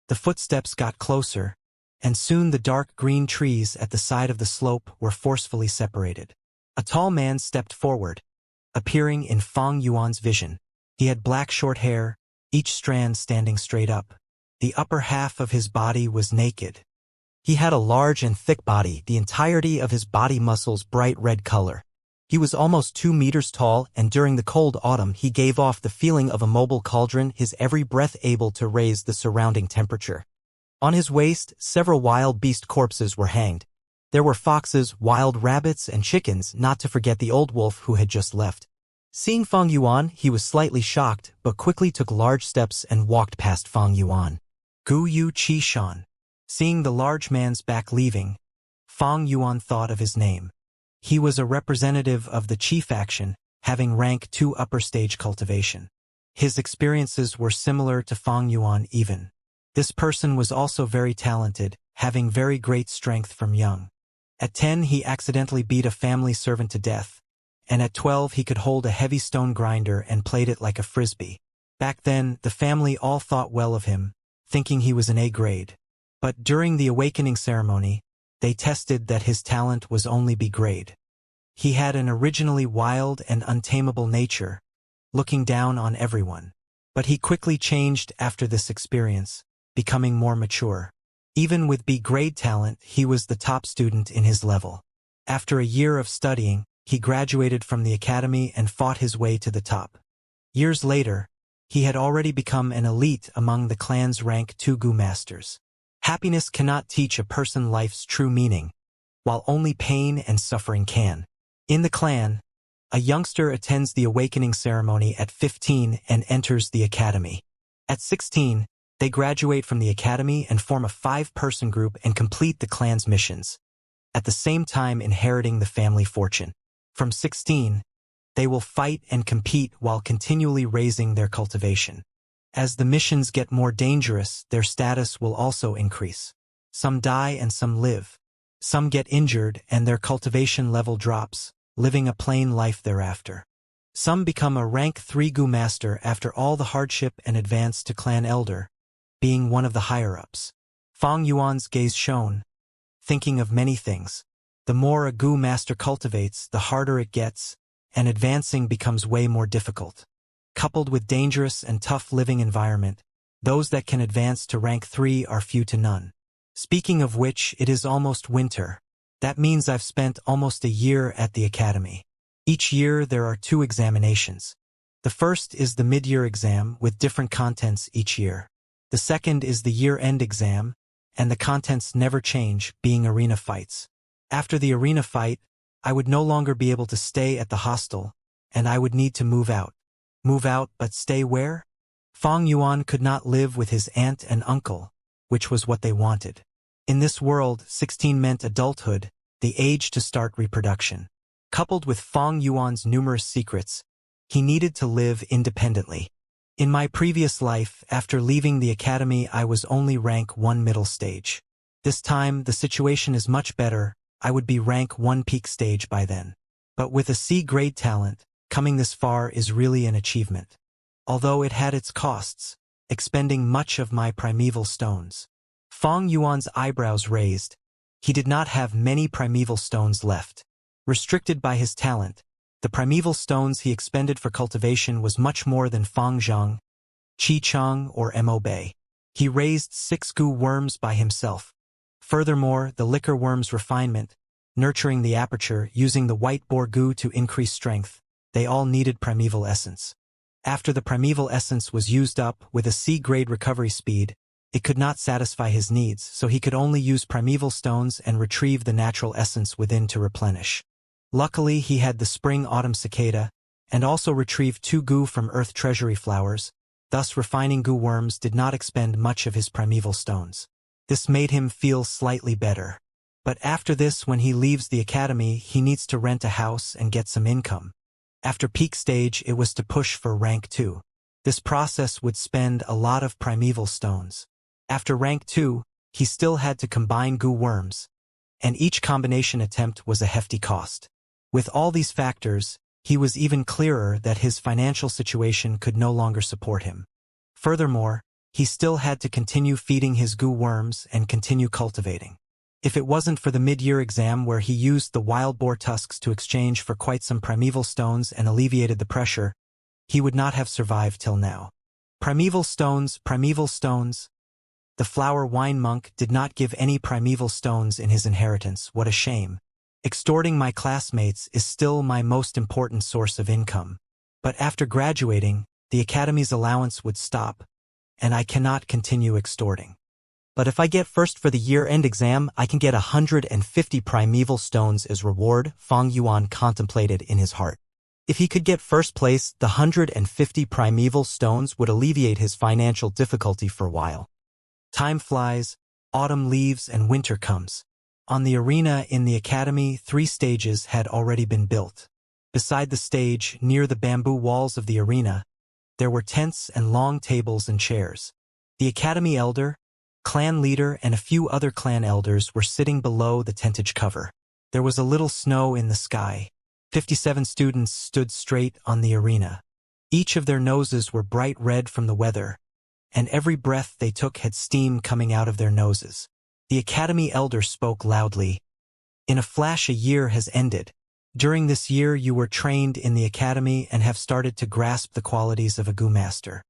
The footsteps got closer, and soon the dark green trees at the side of the slope were forcefully separated. A tall man stepped forward, appearing in Fang Yuan's vision. He had black short hair, each strand standing straight up. The upper half of his body was naked. He had a large and thick body, the entirety of his body muscles bright red color. He was almost 2 meters tall, and during the cold autumn he gave off the feeling of a mobile cauldron, his every breath able to raise the surrounding temperature. On his waist, several wild beast corpses were hanged. There were foxes, wild rabbits, and chickens, not to forget the old wolf who had just left. Seeing Fang Yuan, he was slightly shocked, but quickly took large steps and walked past Fang Yuan. Gu Yu Qi Shan. Seeing the large man's back leaving, Fang Yuan thought of his name. He was a representative of the Qi faction, having rank 2 upper stage cultivation. His experiences were similar to Fang Yuan even. This person was also very talented, having very great strength from young. At 10 he accidentally beat a family servant to death, and at 12 he could hold a heavy stone grinder and played it like a frisbee. Back then, the family all thought well of him, thinking he was an A grade. But during the awakening ceremony, they tested that his talent was only B grade. He had an originally wild and untamable nature, looking down on everyone. But he quickly changed after this experience, becoming more mature. Even with B grade talent, he was the top student in his level. After a year of studying, he graduated from the academy and fought his way to the top. Years later, he had already become an elite among the clan's rank 2 Gu masters. Happiness cannot teach a person life's true meaning, while only pain and suffering can. In the clan, a youngster attends the awakening ceremony at 15 and enters the academy. At 16, they graduate from the academy and form a 5-person group and complete the clan's missions, at the same time inheriting the family fortune. From 16, they will fight and compete while continually raising their cultivation. As the missions get more dangerous, their status will also increase. Some die and some live. Some get injured and their cultivation level drops, living a plain life thereafter. Some become a rank 3 Gu master after all the hardship and advance to clan elder, being one of the higher-ups. Fang Yuan's gaze shone, thinking of many things. The more a Gu master cultivates, the harder it gets, and advancing becomes way more difficult. Coupled with dangerous and tough living environment, those that can advance to rank 3 are few to none. Speaking of which, it is almost winter. That means I've spent almost a year at the academy. Each year there are 2 examinations. The first is the mid-year exam with different contents each year. The second is the year-end exam, and the contents never change, being arena fights. After the arena fight, I would no longer be able to stay at the hostel, and I would need to move out. Move out, but stay where? Fang Yuan could not live with his aunt and uncle, which was what they wanted. In this world, 16 meant adulthood, the age to start reproduction. Coupled with Fang Yuan's numerous secrets, he needed to live independently. In my previous life, after leaving the academy, I was only rank 1 middle stage. This time, the situation is much better. I would be rank 1 peak stage by then. But with a C grade talent, coming this far is really an achievement. Although it had its costs, expending much of my primeval stones. Fang Yuan's eyebrows raised. He did not have many primeval stones left. Restricted by his talent, the primeval stones he expended for cultivation was much more than Fang Zhang, Qi Chang, or Mo Bei. He raised 6 Gu worms by himself. Furthermore, the liquor worm's refinement, nurturing the aperture, using the white boar Gu to increase strength, they all needed primeval essence. After the primeval essence was used up with a C-grade recovery speed, it could not satisfy his needs, so he could only use primeval stones and retrieve the natural essence within to replenish. Luckily, he had the spring-autumn cicada, and also retrieved 2 Gu from earth treasury flowers, thus refining Gu worms did not expend much of his primeval stones. This made him feel slightly better. But after this, when he leaves the academy, he needs to rent a house and get some income. After peak stage, it was to push for rank 2. This process would spend a lot of primeval stones. After rank 2, he still had to combine Gu worms, and each combination attempt was a hefty cost. With all these factors, he was even clearer that his financial situation could no longer support him. Furthermore, he still had to continue feeding his goo worms and continue cultivating. If it wasn't for the mid-year exam where he used the wild boar tusks to exchange for quite some primeval stones and alleviated the pressure, he would not have survived till now. Primeval stones, primeval stones. The flower wine monk did not give any primeval stones in his inheritance. What a shame. Extorting my classmates is still my most important source of income. But after graduating, the academy's allowance would stop, and I cannot continue extorting. But if I get first for the year-end exam, I can get 150 primeval stones as reward, Fang Yuan contemplated in his heart. If he could get first place, the 150 primeval stones would alleviate his financial difficulty for a while. Time flies, autumn leaves and winter comes. On the arena in the academy, 3 stages had already been built. Beside the stage, near the bamboo walls of the arena, there were tents and long tables and chairs. The academy elder, clan leader and a few other clan elders were sitting below the tentage cover. There was a little snow in the sky. 57 students stood straight on the arena. Each of their noses were bright red from the weather, and every breath they took had steam coming out of their noses. The academy elder spoke loudly. In a flash, a year has ended. During this year you were trained in the academy and have started to grasp the qualities of a goo master.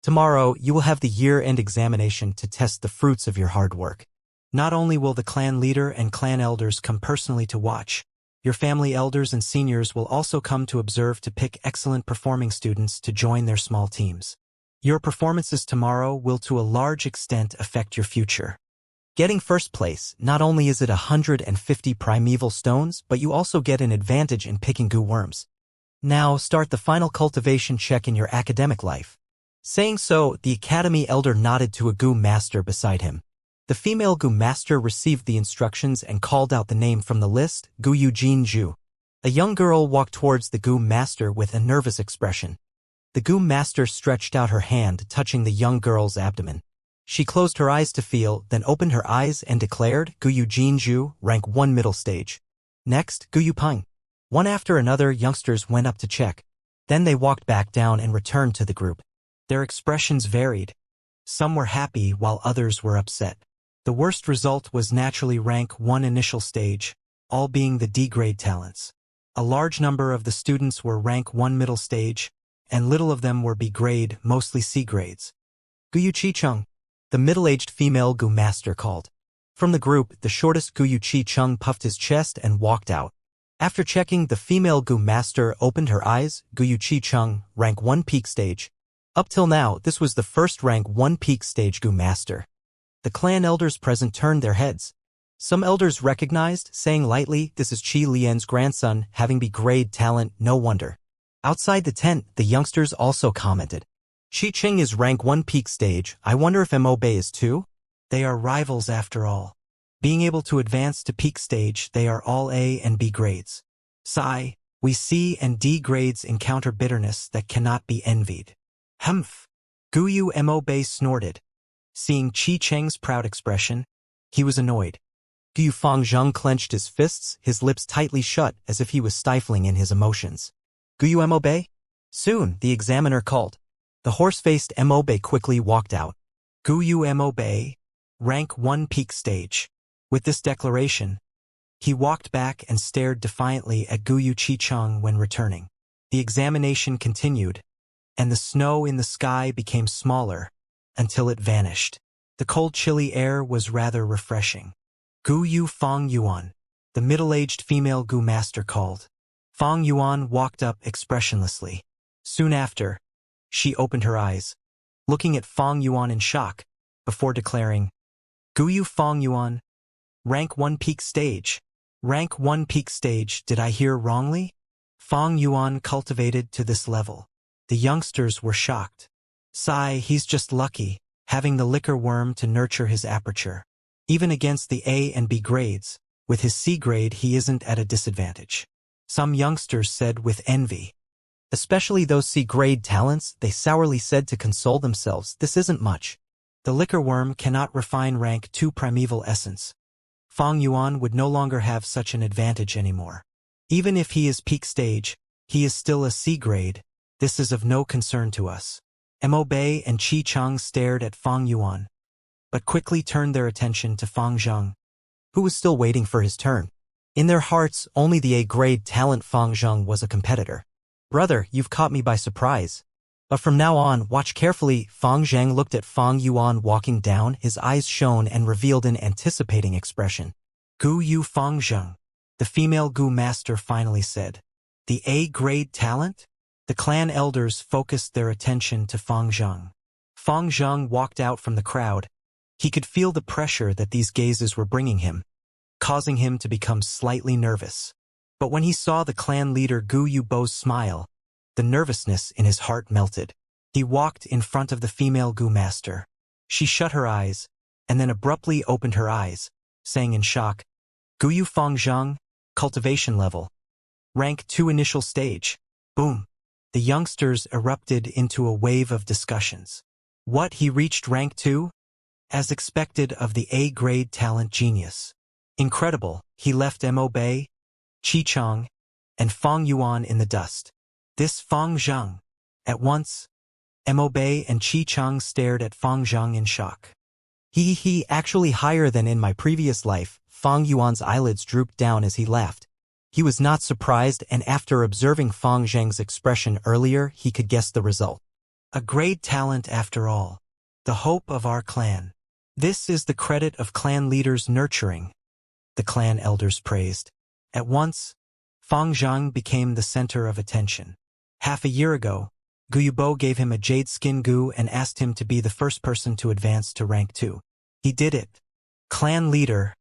Tomorrow you will have the year-end examination to test the fruits of your hard work. Not only will the clan leader and clan elders come personally to watch, your family elders and seniors will also come to observe to pick excellent performing students to join their small teams. Your performances tomorrow will to a large extent affect your future. Getting first place, not only is it 150 primeval stones, but you also get an advantage in picking goo worms. Now start the final cultivation check in your academic life. Saying so, the academy elder nodded to a goo master beside him. The female goo master received the instructions and called out the name from the list, Gu Eugene Zhu. A young girl walked towards the goo master with a nervous expression. The goo master stretched out her hand, touching the young girl's abdomen. She closed her eyes to feel, then opened her eyes and declared, Gu Eugene Zhu, rank 1 middle stage. Next, Gu Yupeng. One after another, youngsters went up to check. Then they walked back down and returned to the group. Their expressions varied. Some were happy while others were upset. The worst result was naturally rank 1 initial stage, all being the D-grade talents. A large number of the students were rank 1 middle stage, and little of them were B-grade, mostly C grades. Guyu Chi-chung, the middle-aged female goo master called. From the group, the shortest Guyu Chi-chung puffed his chest and walked out. After checking, the female goo master opened her eyes. Guyu Chi-chung, rank 1 peak stage. Up till now, this was the first rank 1 peak stage goo master. The clan elders present turned their heads. Some elders recognized, saying lightly, this is Qi Lian's grandson, having B-grade talent, no wonder. Outside the tent, the youngsters also commented. Qi Qing is rank 1 peak stage, I wonder if Mo Bei is too? They are rivals after all. Being able to advance to peak stage, they are all A and B grades. Sigh, we C and D grades encounter bitterness that cannot be envied. Humph! Guyu Mo Bei snorted. Seeing Qi Cheng's proud expression, he was annoyed. Guyu Fangzheng clenched his fists, his lips tightly shut as if he was stifling in his emotions. Guyu Mo Bei? Soon, the examiner called. The horse-faced Mo Bei quickly walked out. Guyu Mo Bei, rank 1 peak stage. With this declaration, he walked back and stared defiantly at Guyu Chi-chung when returning. The examination continued, and the snow in the sky became smaller until it vanished. The cold, chilly air was rather refreshing. Guyu Fang Yuan, the middle-aged female goo master called. Fang Yuan walked up expressionlessly. Soon after, she opened her eyes, looking at Fang Yuan in shock, before declaring, Guyu Fang Yuan, rank 1 peak stage. Rank 1 peak stage, did I hear wrongly? Fang Yuan cultivated to this level. The youngsters were shocked. Sigh, he's just lucky, having the liquor worm to nurture his aperture. Even against the A and B grades, with his C grade he isn't at a disadvantage. Some youngsters said with envy. Especially those C-grade talents, they sourly said to console themselves, this isn't much. The liquor worm cannot refine rank 2 primeval essence. Fang Yuan would no longer have such an advantage anymore. Even if he is peak stage, he is still a C-grade. This is of no concern to us. Mo Bei and Qi Chang stared at Fang Yuan, but quickly turned their attention to Fang Zheng, who was still waiting for his turn. In their hearts, only the A-grade talent Fang Zheng was a competitor. Brother, you've caught me by surprise. But from now on, watch carefully. Fang Zheng looked at Fang Yuan walking down, his eyes shone and revealed an anticipating expression. Gu Yu Fang Zheng, the female Gu master finally said. The A-grade talent? The clan elders focused their attention to Fang Zheng. Fang Zheng walked out from the crowd. He could feel the pressure that these gazes were bringing him, causing him to become slightly nervous. But when he saw the clan leader Gu Yubo's smile, the nervousness in his heart melted. He walked in front of the female Gu master. She shut her eyes, and then abruptly opened her eyes, saying in shock, Gu Yu Fang Zheng, cultivation level. Rank 2 initial stage. Boom. The youngsters erupted into a wave of discussions. What, he reached rank 2? As expected of the A-grade talent genius. Incredible, he left Mo Bei, Qi Chang, and Fang Yuan in the dust. This Fang Zheng. At once, Mo Bei and Qi Chang stared at Fang Zheng in shock. He actually higher than in my previous life. Fang Yuan's eyelids drooped down as he laughed. He was not surprised, and after observing Fang Zheng's expression earlier, he could guess the result. A great talent after all. The hope of our clan. This is the credit of clan leaders' nurturing, the clan elders praised. At once, Fang Zheng became the center of attention. Half a year ago, Gu Yubo gave him a jade skin Gu and asked him to be the first person to advance to rank 2. He did it. Clan leader,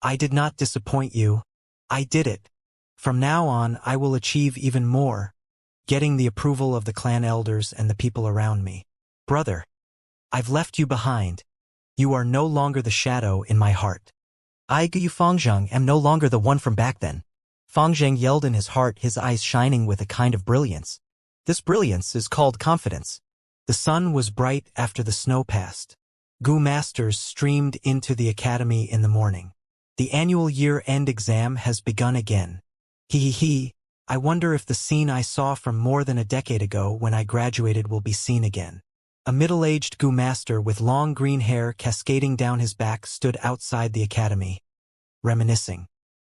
I did not disappoint you. I did it. From now on, I will achieve even more, getting the approval of the clan elders and the people around me. Brother, I've left you behind. You are no longer the shadow in my heart. I, Gu Yu Fang Zheng, am no longer the one from back then. Fang Zheng yelled in his heart, his eyes shining with a kind of brilliance. This brilliance is called confidence. The sun was bright after the snow passed. Gu masters streamed into the academy in the morning. The annual year-end exam has begun again. I wonder if the scene I saw from more than a decade ago when I graduated will be seen again. A middle-aged Gu master with long green hair cascading down his back stood outside the academy, reminiscing.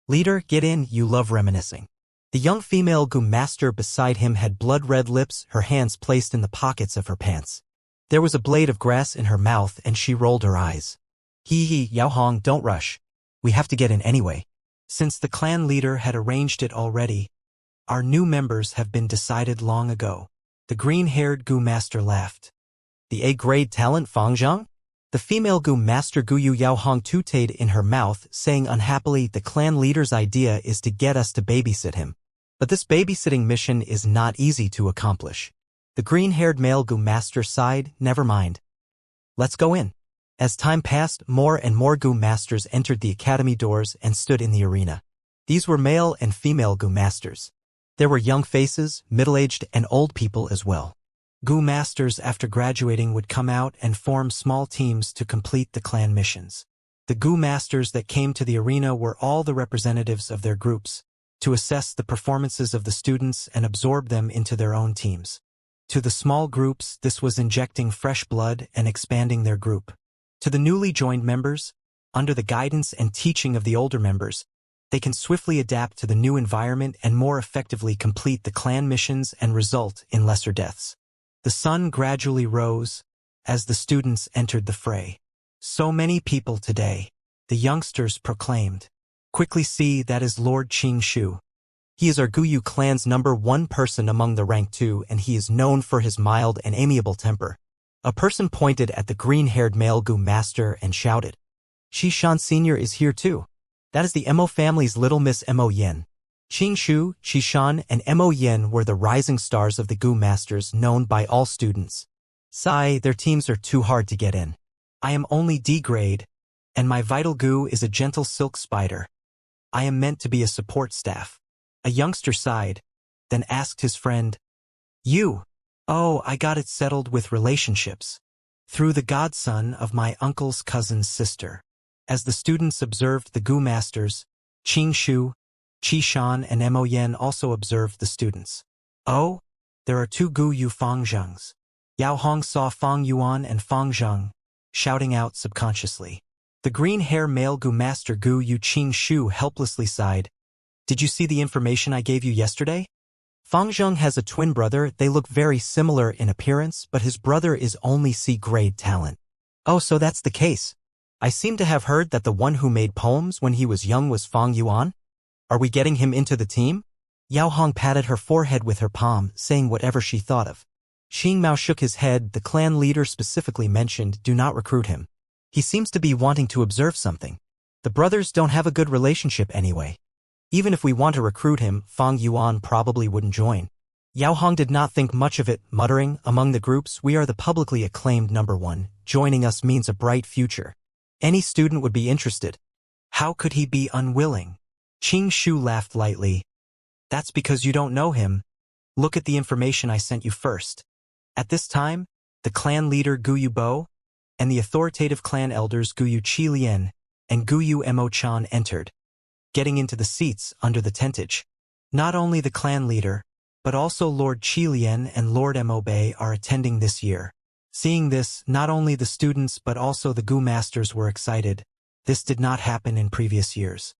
Leader, get in, you love reminiscing. The young female Gu master beside him had blood-red lips, her hands placed in the pockets of her pants. There was a blade of grass in her mouth and she rolled her eyes. Yao Hong, don't rush. We have to get in anyway. Since the clan leader had arranged it already, our new members have been decided long ago. The green-haired Gu master laughed. The A-grade talent Fang Zheng? The female Gu master Gu Yu Yao Hong tooted in her mouth, saying unhappily, the clan leader's idea is to get us to babysit him. But this babysitting mission is not easy to accomplish. The green-haired male Gu master sighed, never mind. Let's go in. As time passed, more and more Gu masters entered the academy doors and stood in the arena. These were male and female Gu masters. There were young faces, middle-aged, and old people as well. Gu masters after graduating would come out and form small teams to complete the clan missions. The Gu masters that came to the arena were all the representatives of their groups, to assess the performances of the students and absorb them into their own teams. To the small groups, this was injecting fresh blood and expanding their group. To the newly joined members, under the guidance and teaching of the older members, they can swiftly adapt to the new environment and more effectively complete the clan missions and result in lesser deaths. The sun gradually rose as the students entered the fray. So many people today, the youngsters proclaimed. Quickly see, that is Lord Qing Shu. He is our Gu Yu clan's #1 person among the rank 2, and he is known for his mild and amiable temper. A person pointed at the green-haired male Gu master and shouted, Shi Shan Sr. is here too. That is the Mo family's little Miss Mo Yen. Qing Shu, Shi Shan, and Mo Yen were the rising stars of the Gu masters, known by all students. Their teams are too hard to get in. I am only D-grade, and my vital Gu is a gentle silk spider. I am meant to be a support staff. A youngster sighed, then asked his friend, You? Oh, I got it settled with relationships. Through the godson of my uncle's cousin's sister. As the students observed the Gu masters, Qing Shu, Qi Shan, and Mo Yen also observed the students. Oh, there are 2 Gu Yu Fang Zhengs. Yao Hong saw Fang Yuan and Fang Zheng, shouting out subconsciously. The green-hair male Gu master Gu Yu Qing Shu helplessly sighed. Did you see the information I gave you yesterday? Fang Zheng has a twin brother. They look very similar in appearance, but his brother is only C-grade talent. Oh, so that's the case. I seem to have heard that the one who made poems when he was young was Fang Yuan. Are we getting him into the team? Yao Hong patted her forehead with her palm, saying whatever she thought of. Xing Mao shook his head. The clan leader specifically mentioned, do not recruit him. He seems to be wanting to observe something. The brothers don't have a good relationship anyway. Even if we want to recruit him, Fang Yuan probably wouldn't join. Yao Hong did not think much of it, muttering, among the groups, we are the publicly acclaimed #1. Joining us means a bright future. Any student would be interested. How could he be unwilling? Qing Shu laughed lightly. That's because you don't know him. Look at the information I sent you first. At this time, the clan leader Gu Yu Bo and the authoritative clan elders Gu Yu Qi Lian and Gu Yu Mo Chan entered, getting into the seats under the tentage. Not only the clan leader, but also Lord Qi Lian and Lord Mo Bei are attending this year. Seeing this, not only the students but also the Gu masters were excited. This did not happen in previous years.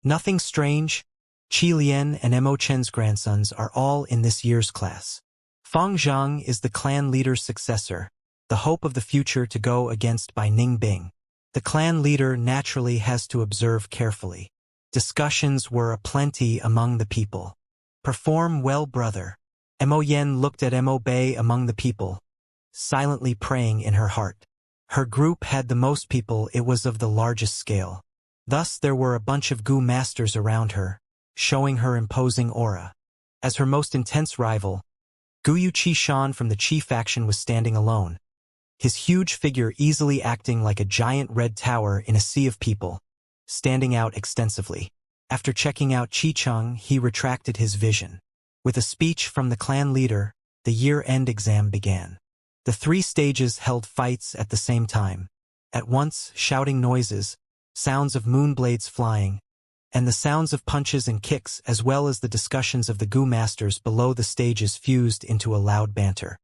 Nothing strange. Qi Lian and Mo Chen's grandsons are all in this year's class. Fang Zhang is the clan leader's successor, the hope of the future to go against by Ning Bing. The clan leader naturally has to observe carefully. Discussions were aplenty among the people. Perform well, brother. Mo Yen looked at Mo Bei among the people, silently praying in her heart. Her group had the most people. It was of the largest scale. Thus there were a bunch of Gu masters around her, showing her imposing aura. As her most intense rival, Gu Yu Qi Shan from the Qi faction was standing alone, his huge figure easily acting like a giant red tower in a sea of people, standing out extensively. After checking out Qi Cheng, he retracted his vision. With a speech from the clan leader, the year-end exam began. The 3 stages held fights at the same time. At once, shouting noises, sounds of moonblades flying, and the sounds of punches and kicks as well as the discussions of the Gu masters below the stages fused into a loud banter.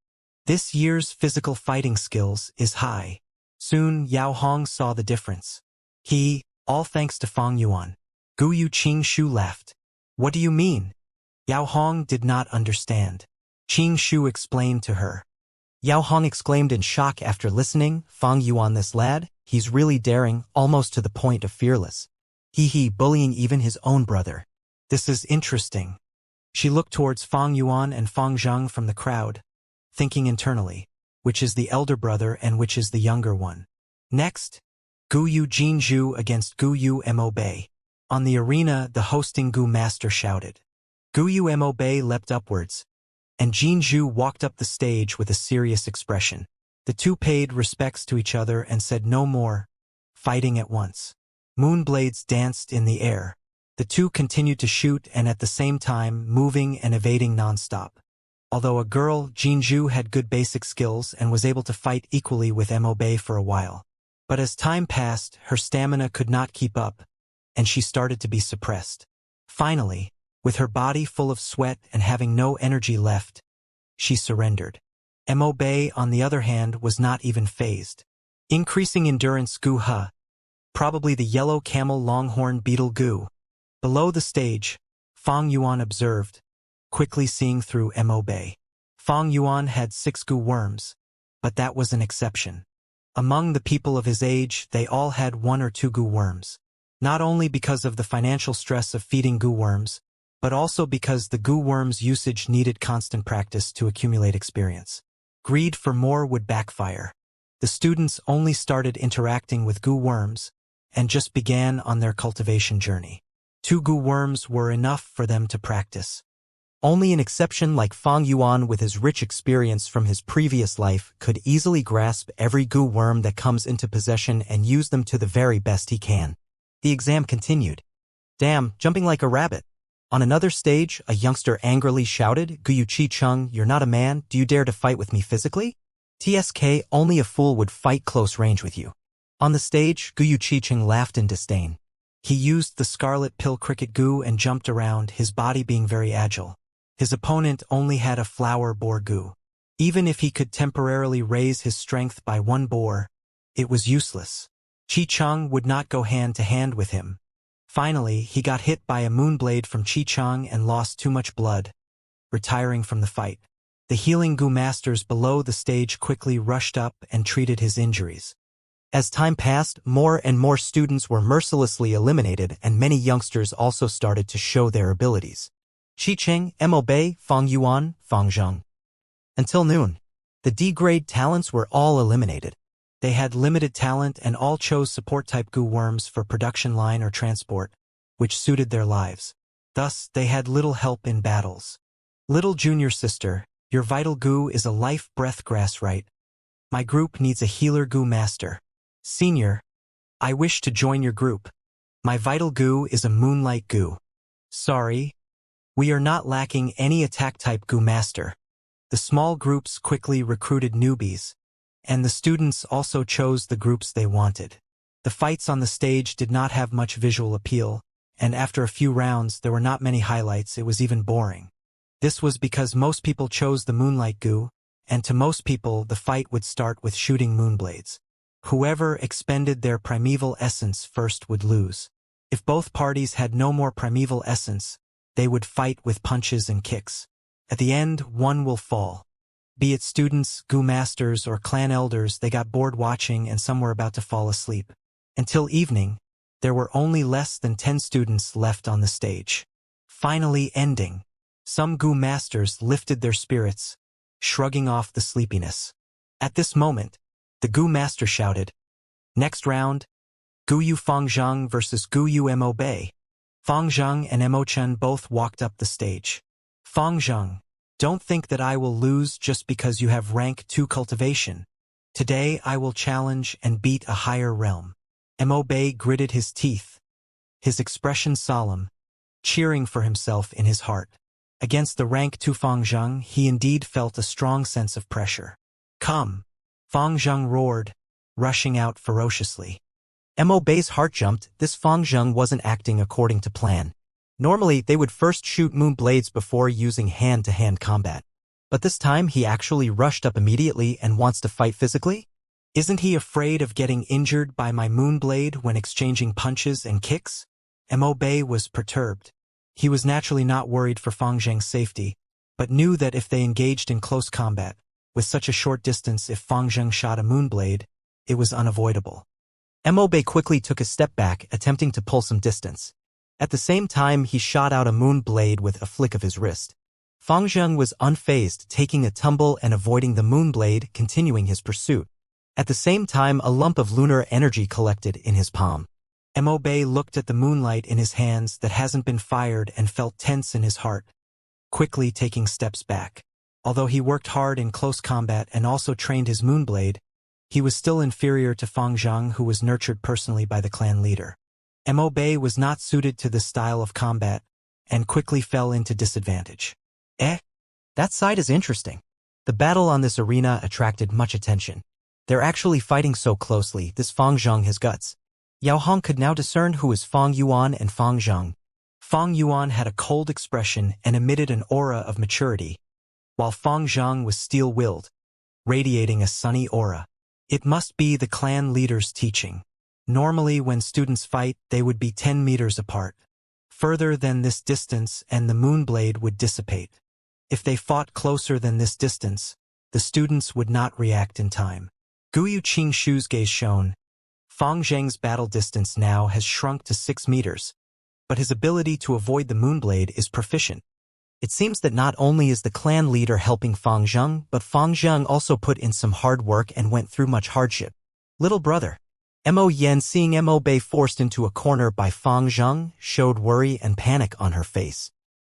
This year's physical fighting skills is high. Soon Yao Hong saw the difference. All thanks to Fang Yuan. Gu Yu Qing Shu laughed. What do you mean? Yao Hong did not understand. Qing Shu explained to her. Yao Hong exclaimed in shock after listening, Fang Yuan, this lad, he's really daring, almost to the point of fearless. Bullying even his own brother. This is interesting. She looked towards Fang Yuan and Fang Zheng from the crowd, thinking internally, which is the elder brother and which is the younger one. Next, Gu Yu Jinzhu against Gu Yu Mo Bei. On the arena, the hosting Gu master shouted. Gu Yu Mo Bei leapt upwards, and Jinzhu walked up the stage with a serious expression. The two paid respects to each other and said no more, fighting at once. Moonblades danced in the air. The two continued to shoot and at the same time moving and evading non-stop. Although a girl, Jinzhu had good basic skills and was able to fight equally with Mo Bei for a while. But as time passed, her stamina could not keep up, and she started to be suppressed. Finally, with her body full of sweat and having no energy left, she surrendered. Mo Bei, on the other hand, was not even phased. Increasing endurance Gu Ha, probably the yellow camel longhorn beetle Gu. Below the stage, Fang Yuan observed, quickly seeing through Mo Bei. Fang Yuan had 6 Gu worms, but that was an exception. Among the people of his age, they all had 1 or 2 Gu worms. Not only because of the financial stress of feeding Gu worms, but also because the Gu worms' usage needed constant practice to accumulate experience. Greed for more would backfire. The students only started interacting with Gu worms and just began on their cultivation journey. 2 Gu worms were enough for them to practice. Only an exception like Fang Yuan with his rich experience from his previous life could easily grasp every Gu worm that comes into possession and use them to the very best he can. The exam continued. Damn, jumping like a rabbit. On another stage, a youngster angrily shouted, Gu Yu Qi Cheng, you're not a man, do you dare to fight with me physically? TSK, only a fool would fight close range with you. On the stage, Gu Yu Qi Cheng laughed in disdain. He used the scarlet pill cricket Gu and jumped around, his body being very agile. His opponent only had a flower boar Gu. Even if he could temporarily raise his strength by one bore, it was useless. Chi Chang would not go hand to hand with him. Finally, he got hit by a moonblade from Chi Chang and lost too much blood, retiring from the fight. The healing Gu masters below the stage quickly rushed up and treated his injuries. As time passed, more and more students were mercilessly eliminated and many youngsters also started to show their abilities. Qi Cheng, Mo Bei, Fang Yuan, Fang Zheng. Until noon, the D-grade talents were all eliminated. They had limited talent and all chose support-type Gu worms for production line or transport, which suited their lives. Thus, they had little help in battles. Little junior sister, your vital Gu is a life breath grass right. My group needs a healer Gu master. Senior, I wish to join your group. My vital Gu is a moonlight Gu. Sorry, we are not lacking any attack-type Gu master. The small groups quickly recruited newbies, and the students also chose the groups they wanted. The fights on the stage did not have much visual appeal, and after a few rounds there were not many highlights. It was even boring. This was because most people chose the Moonlight Gu, and to most people the fight would start with shooting moonblades. Whoever expended their primeval essence first would lose. If both parties had no more primeval essence, they would fight with punches and kicks. At the end, one will fall. Be it students, Gu masters, or clan elders, they got bored watching and some were about to fall asleep. Until evening, there were only less than 10 students left on the stage. Finally ending. Some Gu masters lifted their spirits, shrugging off the sleepiness. At this moment, the Gu master shouted, "Next round, Gu Yu Fangzheng versus Gu Yu Mo Bei." Fangzheng and Mo Chen both walked up the stage. Fangzheng, don't think that I will lose just because you have rank 2 cultivation. Today I will challenge and beat a higher realm. Mo Bei gritted his teeth, his expression solemn, cheering for himself in his heart. Against the rank 2 Fangzheng, he indeed felt a strong sense of pressure. Come! Fangzheng roared, rushing out ferociously. Mo Bei's heart jumped. This Fangzheng wasn't acting according to plan. Normally, they would first shoot moon blades before using hand-to-hand combat. But this time, he actually rushed up immediately and wants to fight physically? Isn't he afraid of getting injured by my moonblade when exchanging punches and kicks? Mo Bei was perturbed. He was naturally not worried for Fangzheng's safety, but knew that if they engaged in close combat, with such a short distance, if Fangzheng shot a moonblade, it was unavoidable. Mo Bei quickly took a step back, attempting to pull some distance. At the same time, he shot out a moonblade with a flick of his wrist. Fangzheng was unfazed, taking a tumble and avoiding the moonblade, continuing his pursuit. At the same time, a lump of lunar energy collected in his palm. Mo Bei looked at the moonlight in his hands that hasn't been fired and felt tense in his heart, quickly taking steps back. Although he worked hard in close combat and also trained his moonblade, he was still inferior to Fangzheng, who was nurtured personally by the clan leader. Mo Bei was not suited to this style of combat, and quickly fell into disadvantage. That side is interesting. The battle on this arena attracted much attention. They're actually fighting so closely, this Fangzheng has guts. Yao Hong could now discern who was Fang Yuan and Fang Zheng. Fang Yuan had a cold expression and emitted an aura of maturity, while Fang Zheng was steel-willed, radiating a sunny aura. It must be the clan leader's teaching. Normally when students fight, they would be 10 meters apart. Further than this distance and the moonblade would dissipate. If they fought closer than this distance, the students would not react in time. Guyu Qing Shu's gaze shone. Fang Zheng's battle distance now has shrunk to 6 meters, but his ability to avoid the moonblade is proficient. It seems that not only is the clan leader helping Fang Zheng, but Fang Zheng also put in some hard work and went through much hardship. Little brother. Mo Yen, seeing Mo Bei forced into a corner by Fang Zheng, showed worry and panic on her face.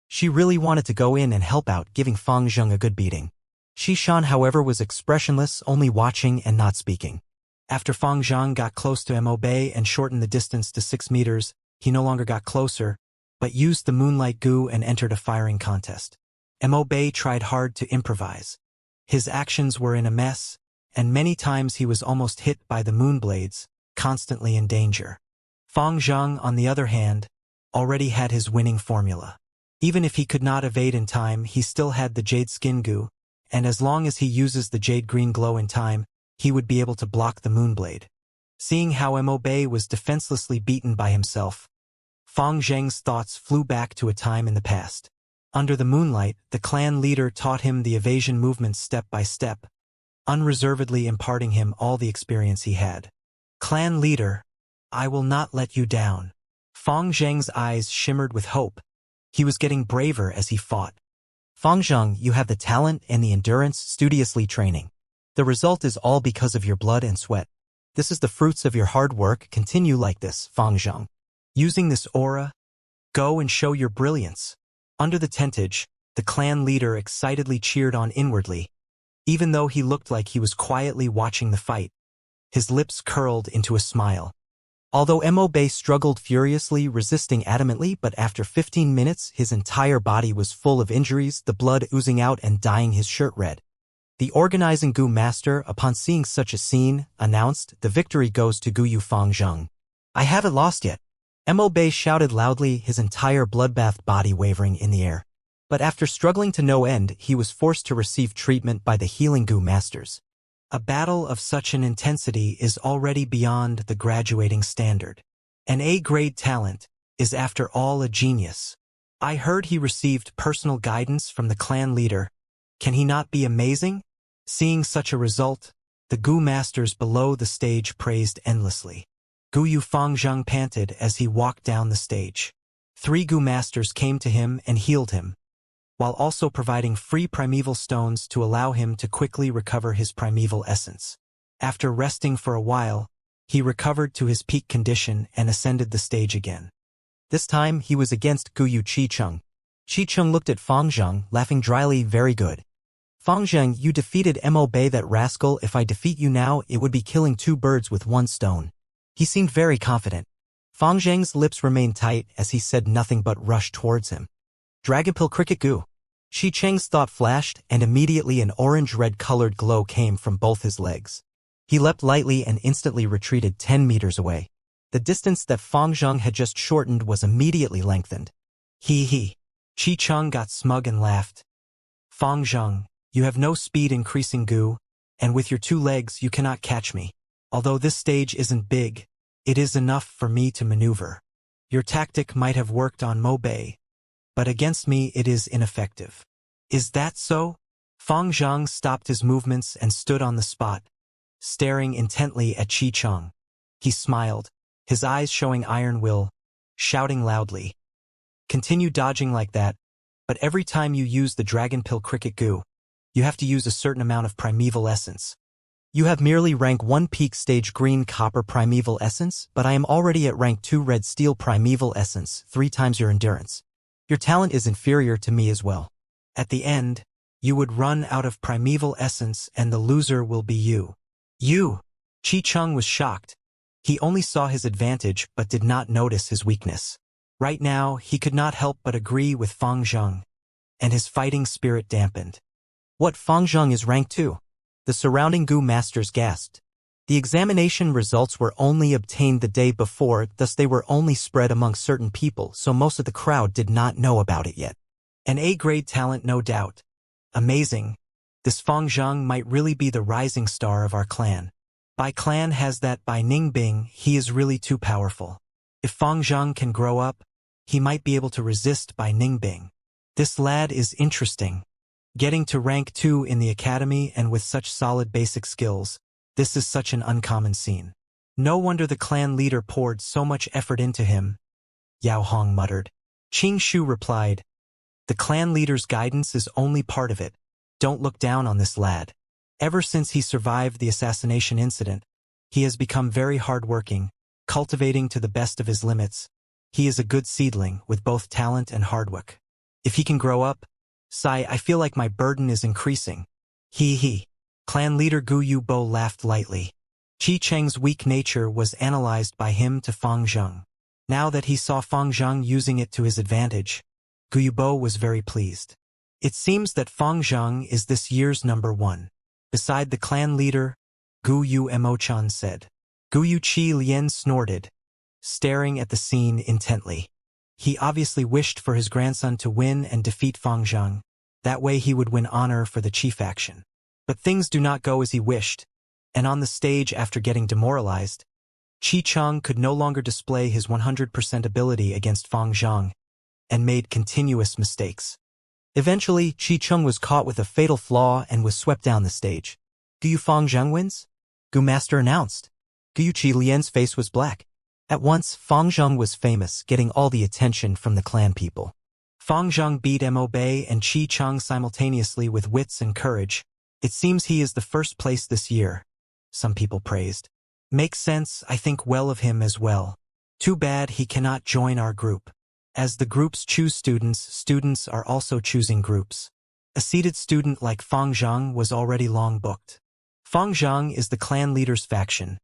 She really wanted to go in and help out, giving Fang Zheng a good beating. Shan, however, was expressionless, only watching and not speaking. After Fang Zheng got close to Mo Bei and shortened the distance to 6 meters, he no longer got closer, but used the Moonlight Gu and entered a firing contest. Mo Bei tried hard to improvise. His actions were in a mess, and many times he was almost hit by the moonblades, constantly in danger. Fang Zheng, on the other hand, already had his winning formula. Even if he could not evade in time, he still had the Jade Skin Gu, and as long as he uses the jade green glow in time, he would be able to block the moonblade. Seeing how Mobe was defenselessly beaten by himself, Fang Zheng's thoughts flew back to a time in the past. Under the moonlight, the clan leader taught him the evasion movements step by step, unreservedly imparting him all the experience he had. Clan leader, I will not let you down. Fang Zheng's eyes shimmered with hope. He was getting braver as he fought. Fang Zheng, you have the talent and the endurance studiously training. The result is all because of your blood and sweat. This is the fruits of your hard work. Continue like this, Fang Zheng. Using this aura, go and show your brilliance. Under the tentage, the clan leader excitedly cheered on inwardly. Even though he looked like he was quietly watching the fight, his lips curled into a smile. Although Mobe struggled furiously, resisting adamantly, but after 15 minutes his entire body was full of injuries, the blood oozing out and dyeing his shirt red. The organizing Gu master, upon seeing such a scene, announced, the victory goes to Guyu Fang Zheng. I haven't lost yet. Mobe shouted loudly, his entire bloodbathed body wavering in the air. But after struggling to no end, he was forced to receive treatment by the healing Gu masters. A battle of such an intensity is already beyond the graduating standard. An A-grade talent is after all a genius. I heard he received personal guidance from the clan leader. Can he not be amazing? Seeing such a result, the Gu masters below the stage praised endlessly. Guyu Fang Zheng panted as he walked down the stage. 3 Gu masters came to him and healed him, while also providing free primeval stones to allow him to quickly recover his primeval essence. After resting for a while, he recovered to his peak condition and ascended the stage again. This time he was against Guyu Qicheng. Qicheng looked at Fang Zheng, laughing dryly, very good. Fang Zheng, you defeated Mobe, that rascal. If I defeat you now, it would be killing 2 birds with 1 stone. He seemed very confident. Fang Zheng's lips remained tight as he said nothing but rushed towards him. Dragonpill Cricket Gu. Shi Cheng's thought flashed, and immediately an orange-red colored glow came from both his legs. He leapt lightly and instantly retreated 10 meters away. The distance that Fang Zheng had just shortened was immediately lengthened. He. Qi Cheng got smug and laughed. Fang Zheng, you have no speed increasing Gu, and with your 2 legs you cannot catch me. Although this stage isn't big, it is enough for me to maneuver. Your tactic might have worked on Mobe, but against me it is ineffective. Is that so? Fang Zheng stopped his movements and stood on the spot, staring intently at Qi Cheng. He smiled, his eyes showing iron will, shouting loudly. Continue dodging like that, but every time you use the Dragonpill Cricket Gu, you have to use a certain amount of primeval essence. You have merely rank 1 peak stage green copper primeval essence, but I am already at rank 2 red steel primeval essence, 3 times your endurance. Your talent is inferior to me as well. At the end, you would run out of primeval essence and the loser will be you. You! Qi Cheng was shocked. He only saw his advantage but did not notice his weakness. Right now, he could not help but agree with Fang Zheng, and his fighting spirit dampened. What, Fang Zheng is rank 2? The surrounding Gu masters gasped. The examination results were only obtained the day before, thus they were only spread among certain people, so most of the crowd did not know about it yet. An A-grade talent, no doubt. Amazing. This Fang Zheng might really be the rising star of our clan. Bai clan has that Bai Ningbing, he is really too powerful. If Fang Zheng can grow up, he might be able to resist Bai Ningbing. This lad is interesting. Getting to rank 2 in the academy and with such solid basic skills, this is such an uncommon scene. No wonder the clan leader poured so much effort into him, Yao Hong muttered. Qing Shu replied, the clan leader's guidance is only part of it. Don't look down on this lad. Ever since he survived the assassination incident, he has become very hardworking, cultivating to the best of his limits. He is a good seedling with both talent and hard work. If he can grow up, I feel like my burden is increasing. He. Clan leader Gu Yubo laughed lightly. Qi Cheng's weak nature was analyzed by him to Fang Zheng. Now that he saw Fang Zheng using it to his advantage, Gu Yubo was very pleased. It seems that Fang Zheng is this year's number 1. Beside the clan leader, Gu Yu Emochan said. Gu Yu Qi Lien snorted, staring at the scene intently. He obviously wished for his grandson to win and defeat Fang Zheng. That way he would win honor for the chief action. But things do not go as he wished, and on the stage after getting demoralized, Qi Cheng could no longer display his 100% ability against Fang Zhang, and made continuous mistakes. Eventually, Qi Cheng was caught with a fatal flaw and was swept down the stage. Guyu Fang Zhang wins? Gu Master announced. Guyu Qi Lian's face was black. At once, Fang Zhang was famous, getting all the attention from the clan people. Fang Zhang beat Mo Bei and Qi Cheng simultaneously with wits and courage. It seems he is the first place this year, some people praised. Makes sense, I think well of him as well. Too bad he cannot join our group. As the groups choose students, students are also choosing groups. A seated student like Fang Zhang was already long booked. Fang Zhang is the clan leader's faction,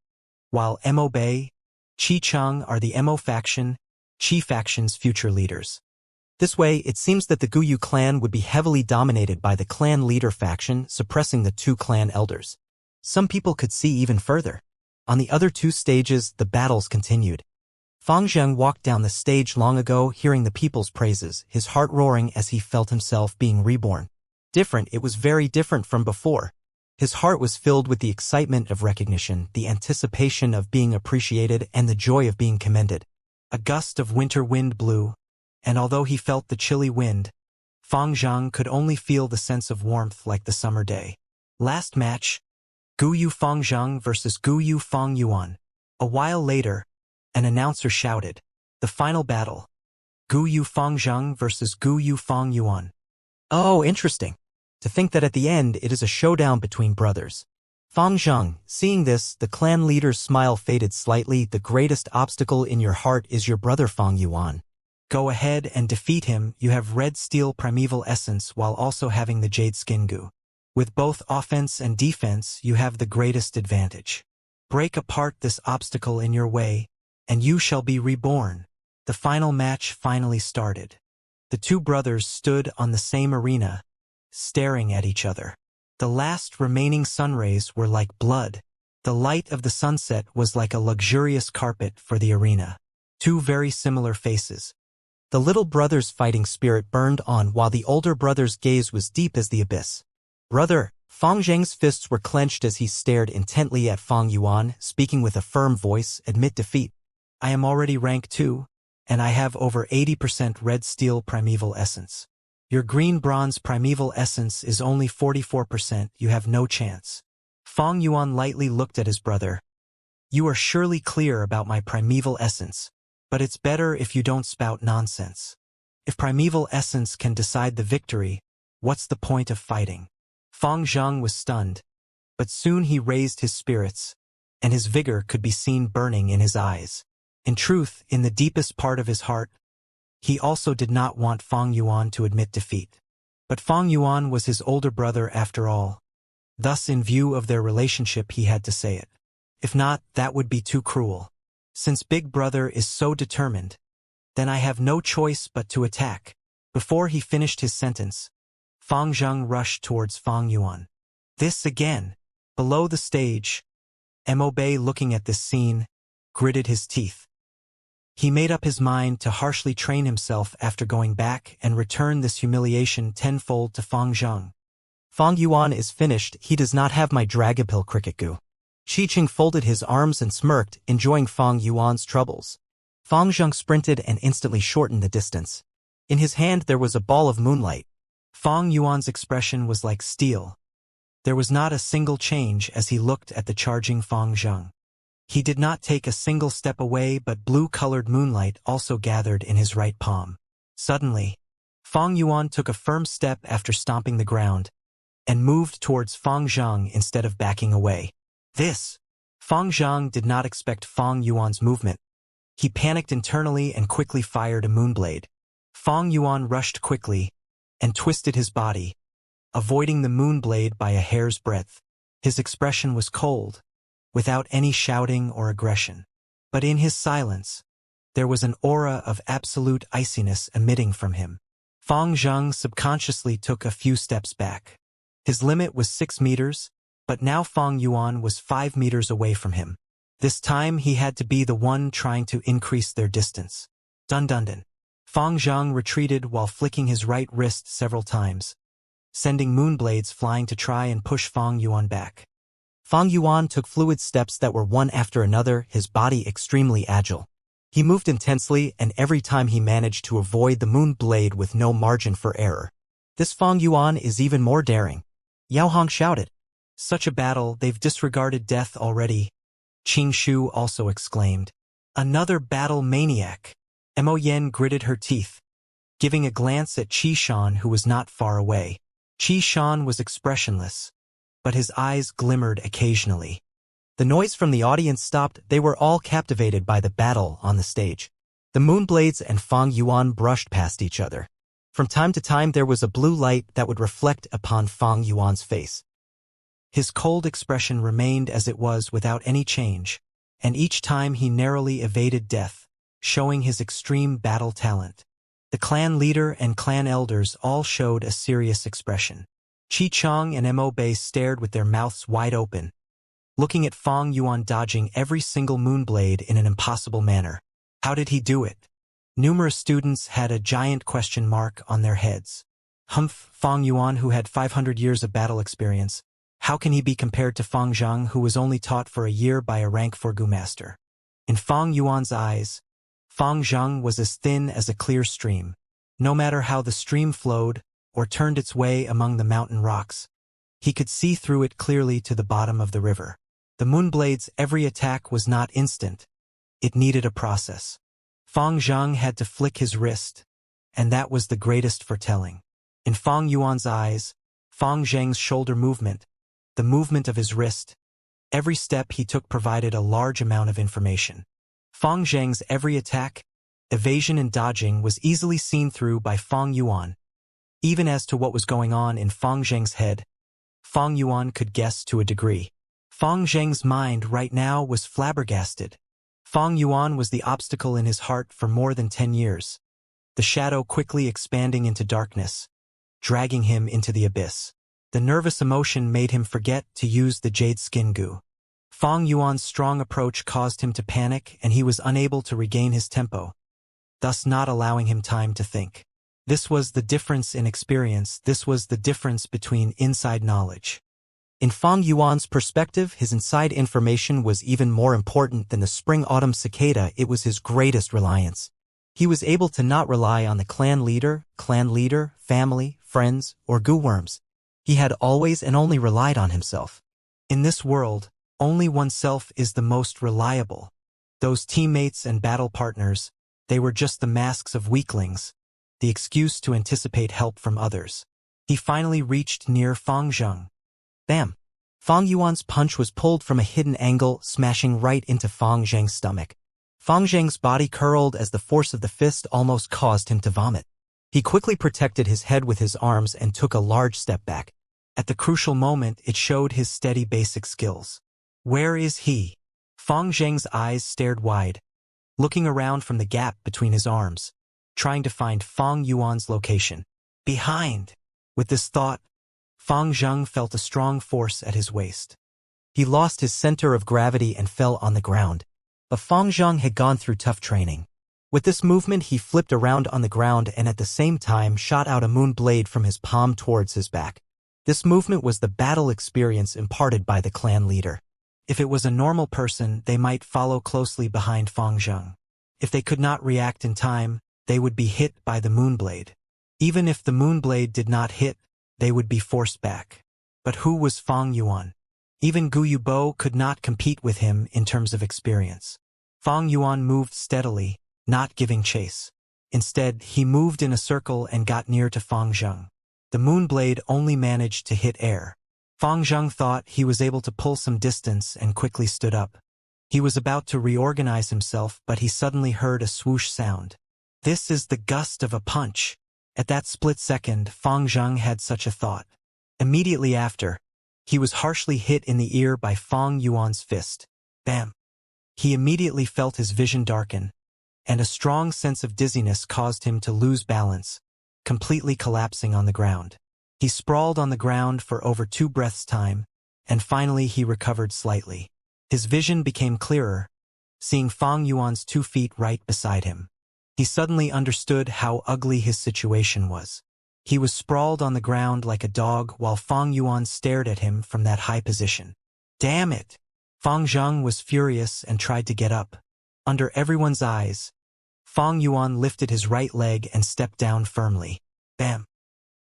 while Mo Bei, Qi Cheng are the Mo faction, Qi faction's future leaders. This way, it seems that the Guyu clan would be heavily dominated by the clan leader faction, suppressing the two clan elders. Some people could see even further. On the other two stages, the battles continued. Fang Zhang walked down the stage long ago, hearing the people's praises, his heart roaring as he felt himself being reborn. Different, it was very different from before. His heart was filled with the excitement of recognition, the anticipation of being appreciated, and the joy of being commended. A gust of winter wind blew, and although he felt the chilly wind, Fang Zhang could only feel the sense of warmth like the summer day. Last match, Guyu Fang Zhang versus Guyu Fang Yuan. A while later, an announcer shouted, "The final battle. Guyu Fang Zhang versus Guyu Fang Yuan." Oh, interesting. To think that at the end it is a showdown between brothers. Fang Zhang, seeing this, the clan leader's smile faded slightly. The greatest obstacle in your heart is your brother Fang Yuan. Go ahead and defeat him. You have red steel primeval essence while also having the jade skin goo. With both offense and defense, you have the greatest advantage. Break apart this obstacle in your way, and you shall be reborn. The final match finally started. The two brothers stood on the same arena, staring at each other. The last remaining sunrays were like blood. The light of the sunset was like a luxurious carpet for the arena. Two very similar faces. The little brother's fighting spirit burned on while the older brother's gaze was deep as the abyss. Brother, Fang Zhang's fists were clenched as he stared intently at Fang Yuan, speaking with a firm voice, admit defeat. I am already rank 2, and I have over 80% red steel primeval essence. Your green bronze primeval essence is only 44%, you have no chance. Fang Yuan lightly looked at his brother. You are surely clear about my primeval essence, but it's better if you don't spout nonsense. If primeval essence can decide the victory, what's the point of fighting? Fang Zhang was stunned, but soon he raised his spirits, and his vigor could be seen burning in his eyes. In truth, in the deepest part of his heart, he also did not want Fang Yuan to admit defeat. But Fang Yuan was his older brother after all. Thus, in view of their relationship, he had to say it. If not, that would be too cruel. Since Big Brother is so determined, then I have no choice but to attack. Before he finished his sentence, Fang Zhang rushed towards Fang Yuan. This again. Below the stage, Mo Bei, looking at this scene, gritted his teeth. He made up his mind to harshly train himself after going back and return this humiliation tenfold to Fang Zhang. Fang Yuan is finished, he does not have my Dragapil cricket goo. Qi Cheng folded his arms and smirked, enjoying Fang Yuan's troubles. Fang Zhang sprinted and instantly shortened the distance. In his hand there was a ball of moonlight. Fang Yuan's expression was like steel. There was not a single change as he looked at the charging Fang Zhang. He did not take a single step away, but blue-colored moonlight also gathered in his right palm. Suddenly, Fang Yuan took a firm step after stomping the ground, and moved towards Fang Zhang instead of backing away. Fang Zhang did not expect Fang Yuan's movement. He panicked internally and quickly fired a moonblade. Fang Yuan rushed quickly, and twisted his body, avoiding the moonblade by a hair's breadth. His expression was cold, without any shouting or aggression. But in his silence, there was an aura of absolute iciness emitting from him. Fang Zhang subconsciously took a few steps back. His limit was 6 meters, but now Fang Yuan was 5 meters away from him. This time he had to be the one trying to increase their distance. Dun dun dun. Fang Zhang retreated while flicking his right wrist several times. sending moonblades flying to try and push Fang Yuan back. Fang Yuan took fluid steps that were one after another, his body extremely agile. He moved intensely, and every time he managed to avoid the moon blade with no margin for error. This Fang Yuan is even more daring. Yao Hong shouted. Such a battle, they've disregarded death already. Qing Shu also exclaimed. Another battle maniac. Mo Yen gritted her teeth, giving a glance at Qi Shan, who was not far away. Qi Shan was expressionless, but his eyes glimmered occasionally. The noise from the audience stopped. They were all captivated by the battle on the stage. The moonblades and Fang Yuan brushed past each other. From time to time there was a blue light that would reflect upon Fang Yuan's face. His cold expression remained as it was without any change, and each time he narrowly evaded death, showing his extreme battle talent. The clan leader and clan elders all showed a serious expression. Qi Chang and Mo Bei stared with their mouths wide open, looking at Fang Yuan dodging every single moonblade in an impossible manner. How did he do it? Numerous students had a giant question mark on their heads. Humph, Fang Yuan, who had 500 years of battle experience, how can he be compared to Fang Zhang, who was only taught for a year by a rank 4 Gu master? In Fang Yuan's eyes, Fang Zhang was as thin as a clear stream. No matter how the stream flowed or turned its way among the mountain rocks, he could see through it clearly to the bottom of the river. The moonblade's every attack was not instant. It needed a process. Fang Zhang had to flick his wrist, and that was the greatest foretelling. In Fang Yuan's eyes, Fang Zhang's shoulder movement, the movement of his wrist, every step he took provided a large amount of information. Fang Zhang's every attack, evasion and dodging was easily seen through by Fang Yuan. Even as to what was going on in Fang Zhang's head, Fang Yuan could guess to a degree. Fang Zhang's mind right now was flabbergasted. Fang Yuan was the obstacle in his heart for more than 10 years, the shadow quickly expanding into darkness, dragging him into the abyss. The nervous emotion made him forget to use the jade skin goo. Fang Yuan's strong approach caused him to panic, and he was unable to regain his tempo, thus not allowing him time to think. This was the difference in experience. This was the difference between inside knowledge. In Fang Yuan's perspective, his inside information was even more important than the spring-autumn cicada. It was his greatest reliance. He was able to not rely on the clan leader, family, friends, or goo worms. He had always and only relied on himself. In this world, only oneself is the most reliable. Those teammates and battle partners, they were just the masks of weaklings, the excuse to anticipate help from others. He finally reached near Fang Zhang. Bam! Fang Yuan's punch was pulled from a hidden angle, smashing right into Fang Zhang's stomach. Fang Zhang's body curled as the force of the fist almost caused him to vomit. He quickly protected his head with his arms and took a large step back. At the crucial moment, it showed his steady basic skills. Where is he? Fang Zhang's eyes stared wide, looking around from the gap between his arms, trying to find Fang Yuan's location. Behind! With this thought, Fang Zhang felt a strong force at his waist. He lost his center of gravity and fell on the ground. But Fang Zhang had gone through tough training. With this movement, he flipped around on the ground and at the same time shot out a moon blade from his palm towards his back. This movement was the battle experience imparted by the clan leader. If it was a normal person, they might follow closely behind Fang Zhang. If they could not react in time, they would be hit by the moonblade. Even if the moonblade did not hit, they would be forced back. But who was Fang Yuan? Even Gu Yubo could not compete with him in terms of experience. Fang Yuan moved steadily, not giving chase. Instead, he moved in a circle and got near to Fang Zhang. The moonblade only managed to hit air. Fang Zhang thought he was able to pull some distance and quickly stood up. He was about to reorganize himself, but he suddenly heard a swoosh sound. This is the gust of a punch. At that split second, Fang Zhang had such a thought. Immediately after, he was harshly hit in the ear by Fang Yuan's fist. Bam! He immediately felt his vision darken, and a strong sense of dizziness caused him to lose balance, completely collapsing on the ground. He sprawled on the ground for over 2 breaths' time, and finally he recovered slightly. His vision became clearer, seeing Fang Yuan's 2 feet right beside him. He suddenly understood how ugly his situation was. He was sprawled on the ground like a dog while Fang Yuan stared at him from that high position. Damn it! Fang Zheng was furious and tried to get up. Under everyone's eyes, Fang Yuan lifted his right leg and stepped down firmly. Bam!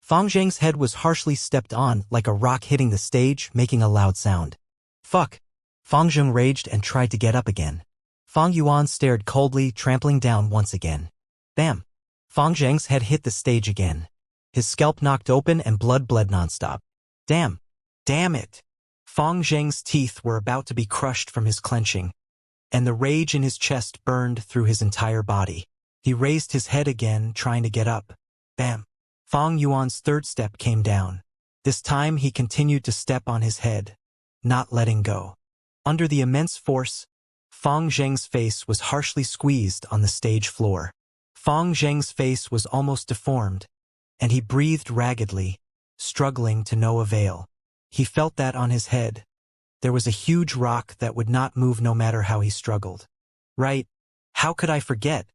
Fang Zheng's head was harshly stepped on like a rock hitting the stage, making a loud sound. Fuck! Fang Zheng raged and tried to get up again. Fang Yuan stared coldly, trampling down once again. Bam! Fang Zheng's head hit the stage again. His scalp knocked open and blood bled nonstop. Damn! Damn it! Fang Zheng's teeth were about to be crushed from his clenching, and the rage in his chest burned through his entire body. He raised his head again, trying to get up. Bam! Fang Yuan's third step came down. This time he continued to step on his head, not letting go. Under the immense force, Fang Zheng's face was harshly squeezed on the stage floor. Fang Zheng's face was almost deformed, and he breathed raggedly, struggling to no avail. He felt that on his head. There was a huge rock that would not move no matter how he struggled. Right, how could I forget?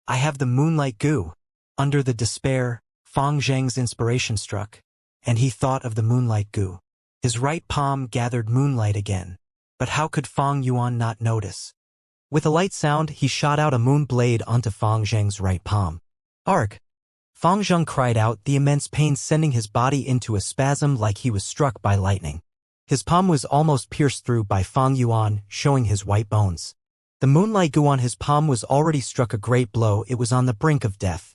I have the moonlight goo. Under the despair, Fang Zheng's inspiration struck, and he thought of the moonlight goo. His right palm gathered moonlight again. But how could Fang Yuan not notice? With a light sound, he shot out a moon blade onto Fang Zheng's right palm. Arg! Fang Zheng cried out, the immense pain sending his body into a spasm like he was struck by lightning. His palm was almost pierced through by Fang Yuan, showing his white bones. The moonlight goo on his palm was already struck a great blow. It was on the brink of death.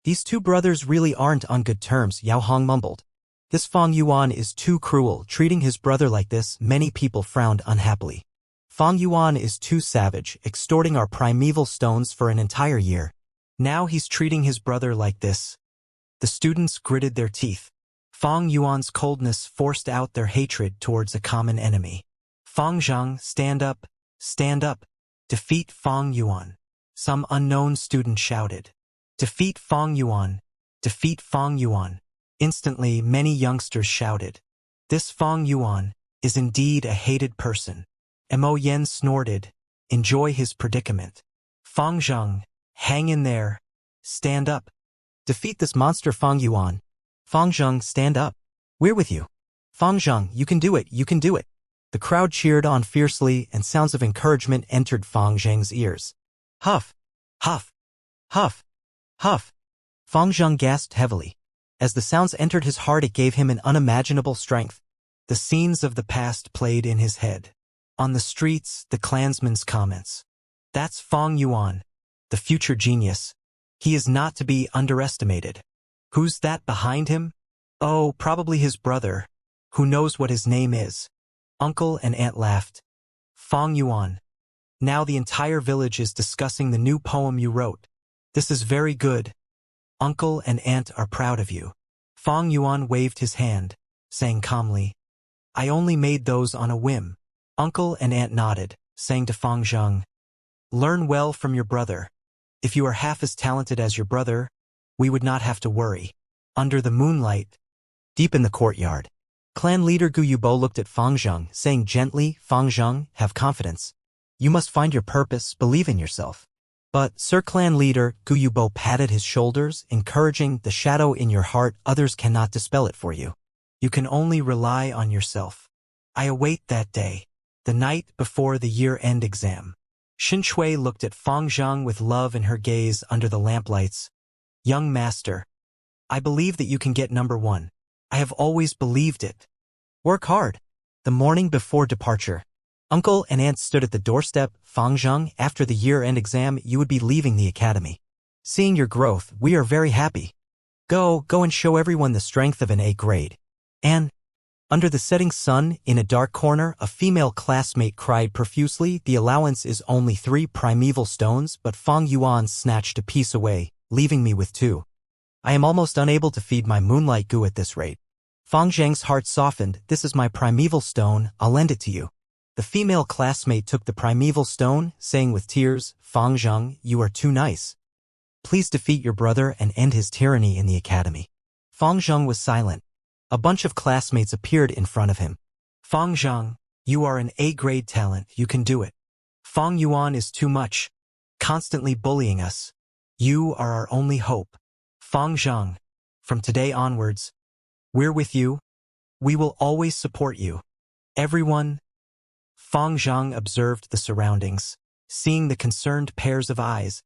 These two brothers really aren't on good terms, Yao Hong mumbled. This Fang Yuan is too cruel, treating his brother like this. Many people frowned unhappily. Fang Yuan is too savage, extorting our primeval stones for an entire year. Now he's treating his brother like this. The students gritted their teeth. Fang Yuan's coldness forced out their hatred towards a common enemy. Fang Zheng, stand up, stand up. Defeat Fang Yuan. Some unknown student shouted. Defeat Fang Yuan. Defeat Fang Yuan. Instantly, many youngsters shouted. This Fang Yuan is indeed a hated person. Mo Yen snorted. Enjoy his predicament. Fang Zheng, hang in there. Stand up. Defeat this monster Fang Yuan. Fang Zheng, stand up. We're with you. Fang Zheng, you can do it, you can do it. The crowd cheered on fiercely, and sounds of encouragement entered Fang Zheng's ears. Huff, huff, huff, huff. Fang Zheng gasped heavily. As the sounds entered his heart, it gave him an unimaginable strength. The scenes of the past played in his head. On the streets, the clansmen's comments. That's Fang Yuan, the future genius. He is not to be underestimated. Who's that behind him? Oh, probably his brother. Who knows what his name is? Uncle and aunt laughed. Fang Yuan. Now the entire village is discussing the new poem you wrote. This is very good. Uncle and aunt are proud of you. Fang Yuan waved his hand, saying calmly, I only made those on a whim. Uncle and aunt nodded, saying to Fang Zheng, learn well from your brother. If you are half as talented as your brother, we would not have to worry. Under the moonlight, deep in the courtyard, clan leader Gu Yubo looked at Fang Zheng, saying gently, Fang Zheng, have confidence. You must find your purpose, believe in yourself. But, Sir Clan Leader, Gu Yubo patted his shoulders, encouraging the shadow in your heart, others cannot dispel it for you. You can only rely on yourself. I await that day, the night before the year-end exam. Xin Shui looked at Fang Zheng with love in her gaze under the lamplights. Young master, I believe that you can get number 1. I have always believed it. Work hard. The morning before departure, Uncle and Aunt stood at the doorstep. Fang Zheng, after the year-end exam, you would be leaving the academy. Seeing your growth, we are very happy. Go and show everyone the strength of an A grade. And, under the setting sun, in a dark corner, a female classmate cried profusely, the allowance is only 3 primeval stones, but Fang Yuan snatched a piece away, leaving me with 2. I am almost unable to feed my moonlight goo at this rate. Fang Zheng's heart softened. This is my primeval stone, I'll lend it to you. The female classmate took the primeval stone, saying with tears, Fang Zheng, you are too nice. Please defeat your brother and end his tyranny in the academy. Fang Zheng was silent. A bunch of classmates appeared in front of him. Fang Zheng, you are an A-grade talent, you can do it. Fang Yuan is too much, constantly bullying us. You are our only hope. Fang Zheng, From today onwards, we're with you. We will always support you. Everyone. Fang Zhang observed the surroundings, seeing the concerned pairs of eyes,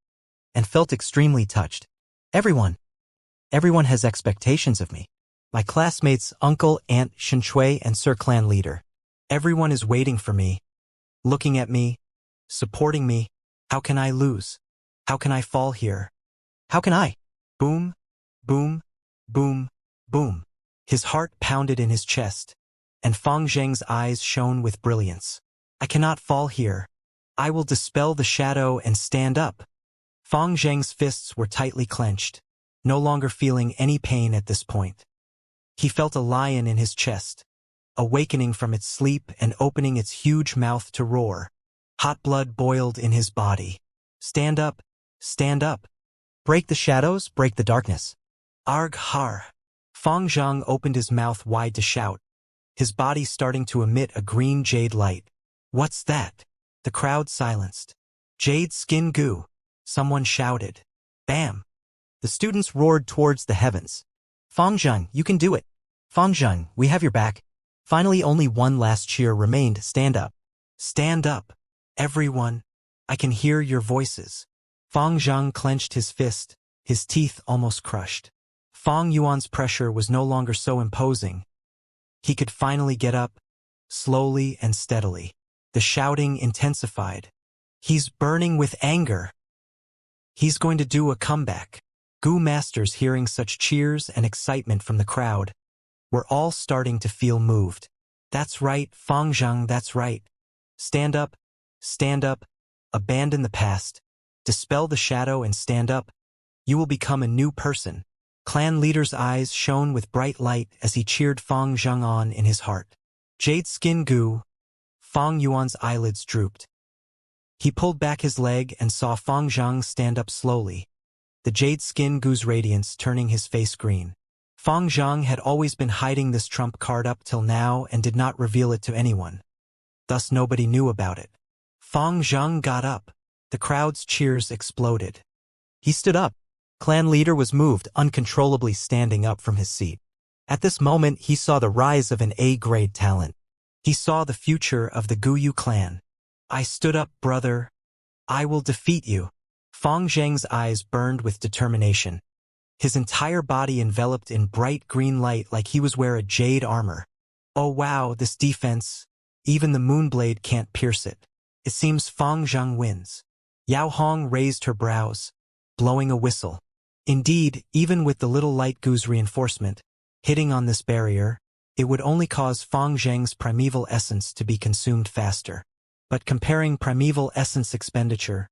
and felt extremely touched. Everyone has expectations of me. My classmates, uncle, aunt, Shui, and Sir Clan leader. Everyone is waiting for me, looking at me, supporting me. How can I lose? How can I fall here? How can I? Boom, boom, boom, boom. His heart pounded in his chest, and Fang Zheng's eyes shone with brilliance. I cannot fall here. I will dispel the shadow and stand up. Fang Zheng's fists were tightly clenched, no longer feeling any pain at this point. He felt a lion in his chest, awakening from its sleep and opening its huge mouth to roar. Hot blood boiled in his body. Stand up, stand up. Break the shadows, break the darkness. Arg har. Fang Zhang opened his mouth wide to shout, his body starting to emit a green jade light. What's that? The crowd silenced. Jade skin goo. Someone shouted. Bam! The students roared towards the heavens. Fang Zhang, you can do it. Fang Zhang, we have your back. Finally, only one last cheer remained. Stand up. Stand up. Everyone. I can hear your voices. Fang Zhang clenched his fist, his teeth almost crushed. Fang Yuan's pressure was no longer so imposing. He could finally get up, slowly and steadily. The shouting intensified. He's burning with anger. He's going to do a comeback. Gu masters, hearing such cheers and excitement from the crowd, were all starting to feel moved. That's right, Fang Zhang, that's right. Stand up, abandon the past, dispel the shadow and stand up. You will become a new person. Clan leader's eyes shone with bright light as he cheered Fang Zhang on in his heart. Jade skin goo. Fang Yuan's eyelids drooped. He pulled back his leg and saw Fang Zhang stand up slowly, the jade skin goo's radiance turning his face green. Fang Zhang had always been hiding this trump card up till now and did not reveal it to anyone. Thus nobody knew about it. Fang Zhang got up. The crowd's cheers exploded. He stood up. Clan leader was moved, uncontrollably standing up from his seat. At this moment, he saw the rise of an A-grade talent. He saw the future of the Guyu clan. I stood up, brother. I will defeat you. Fang Zhang's eyes burned with determination. His entire body enveloped in bright green light like he was wearing a jade armor. Oh wow, this defense. Even the moonblade can't pierce it. It seems Fang Zhang wins. Yao Hong raised her brows, blowing a whistle. Indeed, even with the little light goo's reinforcement, hitting on this barrier, it would only cause Fang Zhang's primeval essence to be consumed faster. But comparing primeval essence expenditure,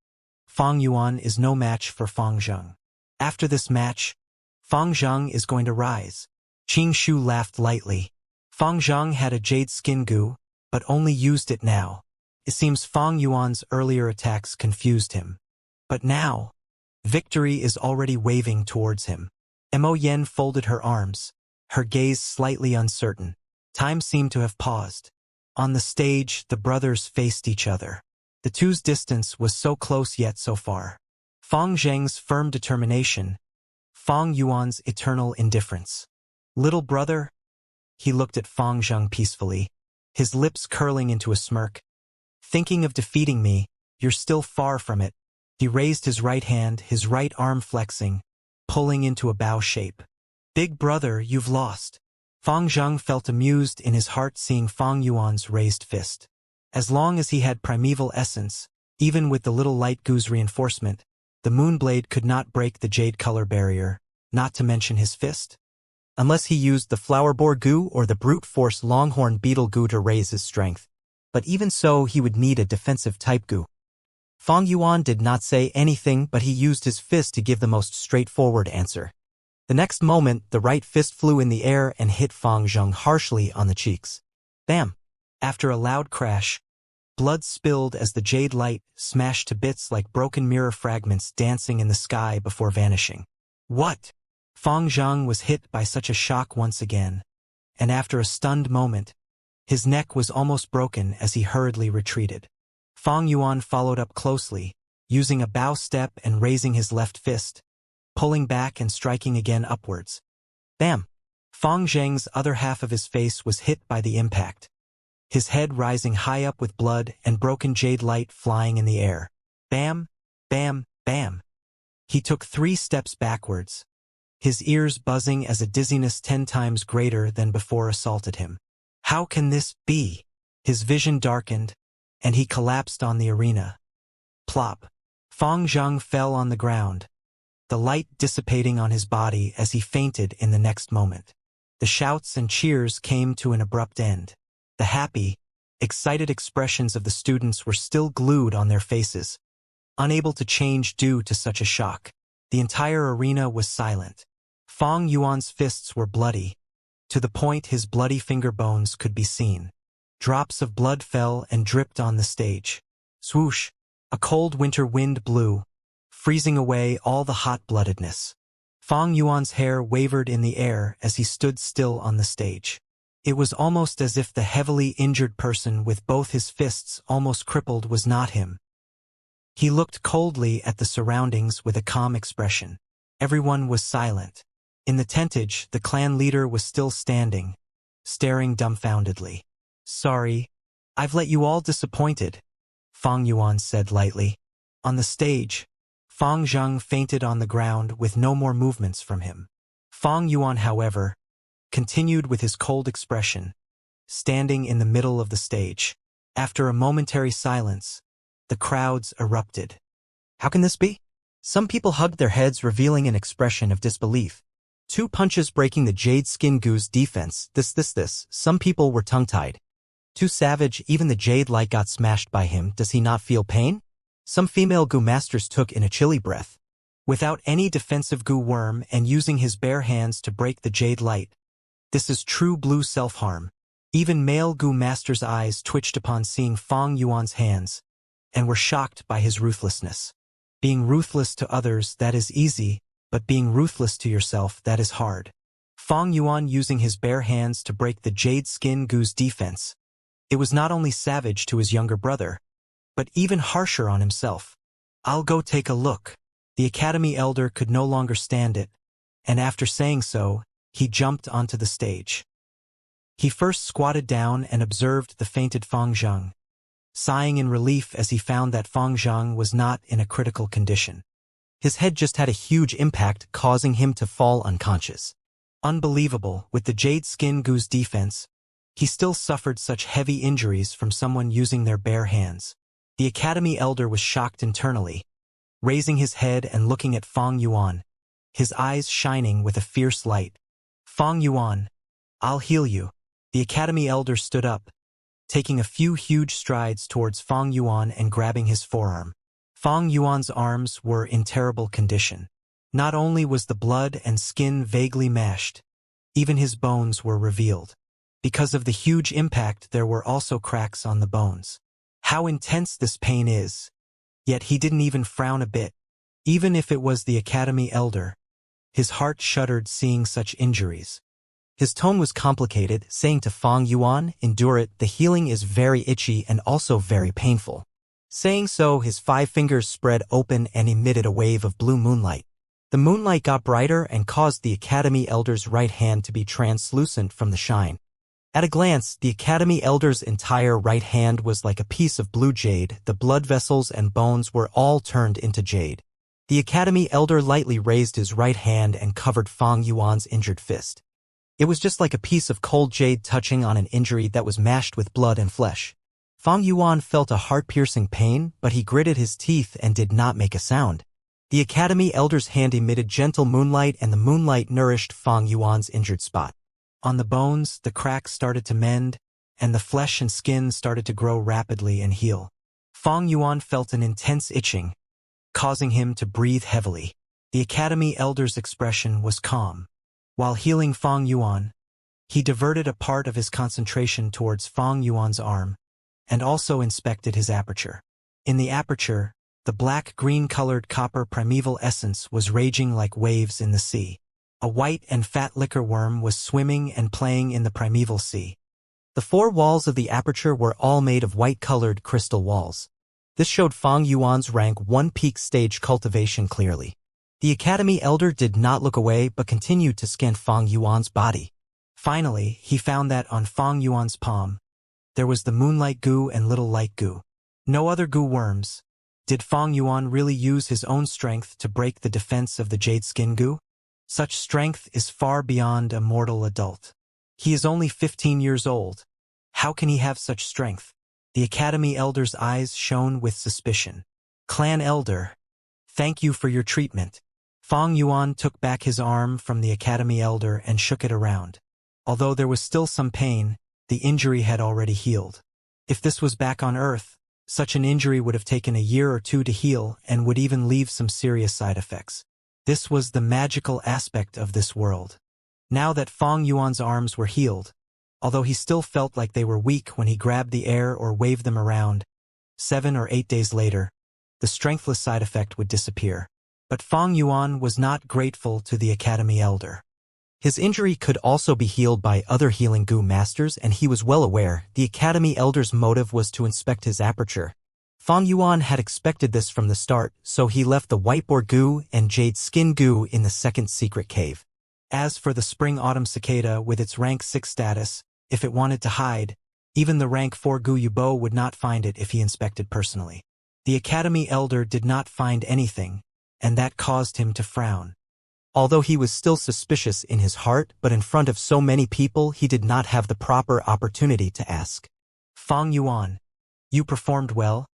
Fang Yuan is no match for Fang Zhang. After this match, Fang Zhang is going to rise. Qing Shu laughed lightly. Fang Zhang had a jade skin goo, but only used it now. It seems Fang Yuan's earlier attacks confused him. But now, victory is already waving towards him. Mo Yen folded her arms, her gaze slightly uncertain. Time seemed to have paused. On the stage, the brothers faced each other. The two's distance was so close yet so far. Fang Zhang's firm determination, Fang Yuan's eternal indifference. Little brother? He looked at Fang Zhang peacefully, his lips curling into a smirk. Thinking of defeating me, you're still far from it. He raised his right hand, his right arm flexing, pulling into a bow shape. Big brother, you've lost. Fang Zhang felt amused in his heart seeing Fang Yuan's raised fist. As long as he had primeval essence, even with the little light goo's reinforcement, the moonblade could not break the jade color barrier, not to mention his fist. Unless he used the flower boar goo or the brute force longhorn beetle goo to raise his strength. But even so, he would need a defensive type goo. Fang Yuan did not say anything, but he used his fist to give the most straightforward answer. The next moment, the right fist flew in the air and hit Fang Zhang harshly on the cheeks. Bam! After a loud crash, blood spilled as the jade light smashed to bits like broken mirror fragments dancing in the sky before vanishing. What? Fang Zhang was hit by such a shock once again, and after a stunned moment, his neck was almost broken as he hurriedly retreated. Fang Yuan followed up closely, using a bow step and raising his left fist, pulling back and striking again upwards. Bam! Fang Zheng's other half of his face was hit by the impact, his head rising high up with blood and broken jade light flying in the air. Bam! Bam! Bam! He took 3 steps backwards, his ears buzzing as a dizziness 10 times greater than before assaulted him. How can this be? His vision darkened, and he collapsed on the arena. Plop! Fang Zheng fell on the ground, the light dissipating on his body as he fainted in the next moment. The shouts and cheers came to an abrupt end. The happy, excited expressions of the students were still glued on their faces, unable to change due to such a shock. The entire arena was silent. Fang Yuan's fists were bloody, to the point his bloody finger bones could be seen. Drops of blood fell and dripped on the stage. Swoosh! A cold winter wind blew, freezing away all the hot-bloodedness. Fang Yuan's hair wavered in the air as he stood still on the stage. It was almost as if the heavily injured person with both his fists almost crippled was not him. He looked coldly at the surroundings with a calm expression. Everyone was silent. In the tentage, the clan leader was still standing, staring dumbfoundedly. "Sorry, I've let you all disappointed," Fang Yuan said lightly. On the stage, Fang Zheng fainted on the ground with no more movements from him. Fang Yuan, however, continued with his cold expression, standing in the middle of the stage. After a momentary silence, the crowds erupted. How can this be? Some people hugged their heads, revealing an expression of disbelief. 2 punches breaking the Jade Skin Goo's defense. This. Some people were tongue-tied. Too savage, even the Jade Light got smashed by him. Does he not feel pain? Some female Goo masters took in a chilly breath. Without any defensive Goo worm and using his bare hands to break the Jade Light. This is true blue self-harm. Even male Goo masters' eyes twitched upon seeing Fang Yuan's hands, and were shocked by his ruthlessness. Being ruthless to others, that is easy, but being ruthless to yourself, that is hard. Fang Yuan using his bare hands to break the Jade Skin Goo's defense. It was not only savage to his younger brother, but even harsher on himself. "I'll go take a look." The Academy Elder could no longer stand it, and after saying so, he jumped onto the stage. He first squatted down and observed the fainted Fang Zheng, sighing in relief as he found that Fang Zheng was not in a critical condition. His head just had a huge impact, causing him to fall unconscious. Unbelievable, with the Jade Skin Goo's defense, he still suffered such heavy injuries from someone using their bare hands. The Academy Elder was shocked internally, raising his head and looking at Fang Yuan, his eyes shining with a fierce light. "Fang Yuan, I'll heal you." The Academy Elder stood up, taking a few huge strides towards Fang Yuan and grabbing his forearm. Fang Yuan's arms were in terrible condition. Not only was the blood and skin vaguely mashed, even his bones were revealed. Because of the huge impact, there were also cracks on the bones. How intense this pain is! Yet he didn't even frown a bit. Even if it was the Academy Elder, his heart shuddered seeing such injuries. His tone was complicated, saying to Fang Yuan, "Endure it, the healing is very itchy and also very painful." Saying so, his 5 fingers spread open and emitted a wave of blue moonlight. The moonlight got brighter and caused the Academy Elder's right hand to be translucent from the shine. At a glance, the Academy Elder's entire right hand was like a piece of blue jade. The blood vessels and bones were all turned into jade. The Academy Elder lightly raised his right hand and covered Fang Yuan's injured fist. It was just like a piece of cold jade touching on an injury that was mashed with blood and flesh. Fang Yuan felt a heart-piercing pain, but he gritted his teeth and did not make a sound. The Academy Elder's hand emitted gentle moonlight, and the moonlight nourished Fang Yuan's injured spot. On the bones, the cracks started to mend, and the flesh and skin started to grow rapidly and heal. Fang Yuan felt an intense itching, causing him to breathe heavily. The Academy Elder's expression was calm. While healing Fang Yuan, he diverted a part of his concentration towards Fang Yuan's arm, and also inspected his aperture. In the aperture, the black-green-colored copper primeval essence was raging like waves in the sea. A white and fat liquor worm was swimming and playing in the primeval sea. The 4 walls of the aperture were all made of white-colored crystal walls. This showed Fang Yuan's rank 1 peak stage cultivation clearly. The Academy Elder did not look away but continued to scan Fang Yuan's body. Finally, he found that on Fang Yuan's palm, there was the moonlight goo and little light goo. No other goo worms. Did Fang Yuan really use his own strength to break the defense of the jade skin goo? Such strength is far beyond a mortal adult. He is only 15 years old. How can he have such strength? The Academy Elder's eyes shone with suspicion. Clan Elder, thank you for your treatment. Fang Yuan took back his arm from the Academy Elder and shook it around. Although there was still some pain, the injury had already healed. If this was back on Earth, such an injury would have taken a year or two to heal and would even leave some serious side effects. This was the magical aspect of this world. Now that Fang Yuan's arms were healed, although he still felt like they were weak when he grabbed the air or waved them around, 7 or 8 days later, the strengthless side effect would disappear. But Fang Yuan was not grateful to the Academy Elder. His injury could also be healed by other healing goo masters, and he was well aware the Academy Elder's motive was to inspect his aperture. Fang Yuan had expected this from the start, so he left the whiteboard goo and jade skin goo in the second secret cave. As for the spring-autumn cicada with its rank 6 status, if it wanted to hide, even the rank 4 goo yubo would not find it if he inspected personally. The Academy Elder did not find anything, and that caused him to frown. Although he was still suspicious in his heart, but in front of so many people he did not have the proper opportunity to ask. Fang Yuan, you performed well.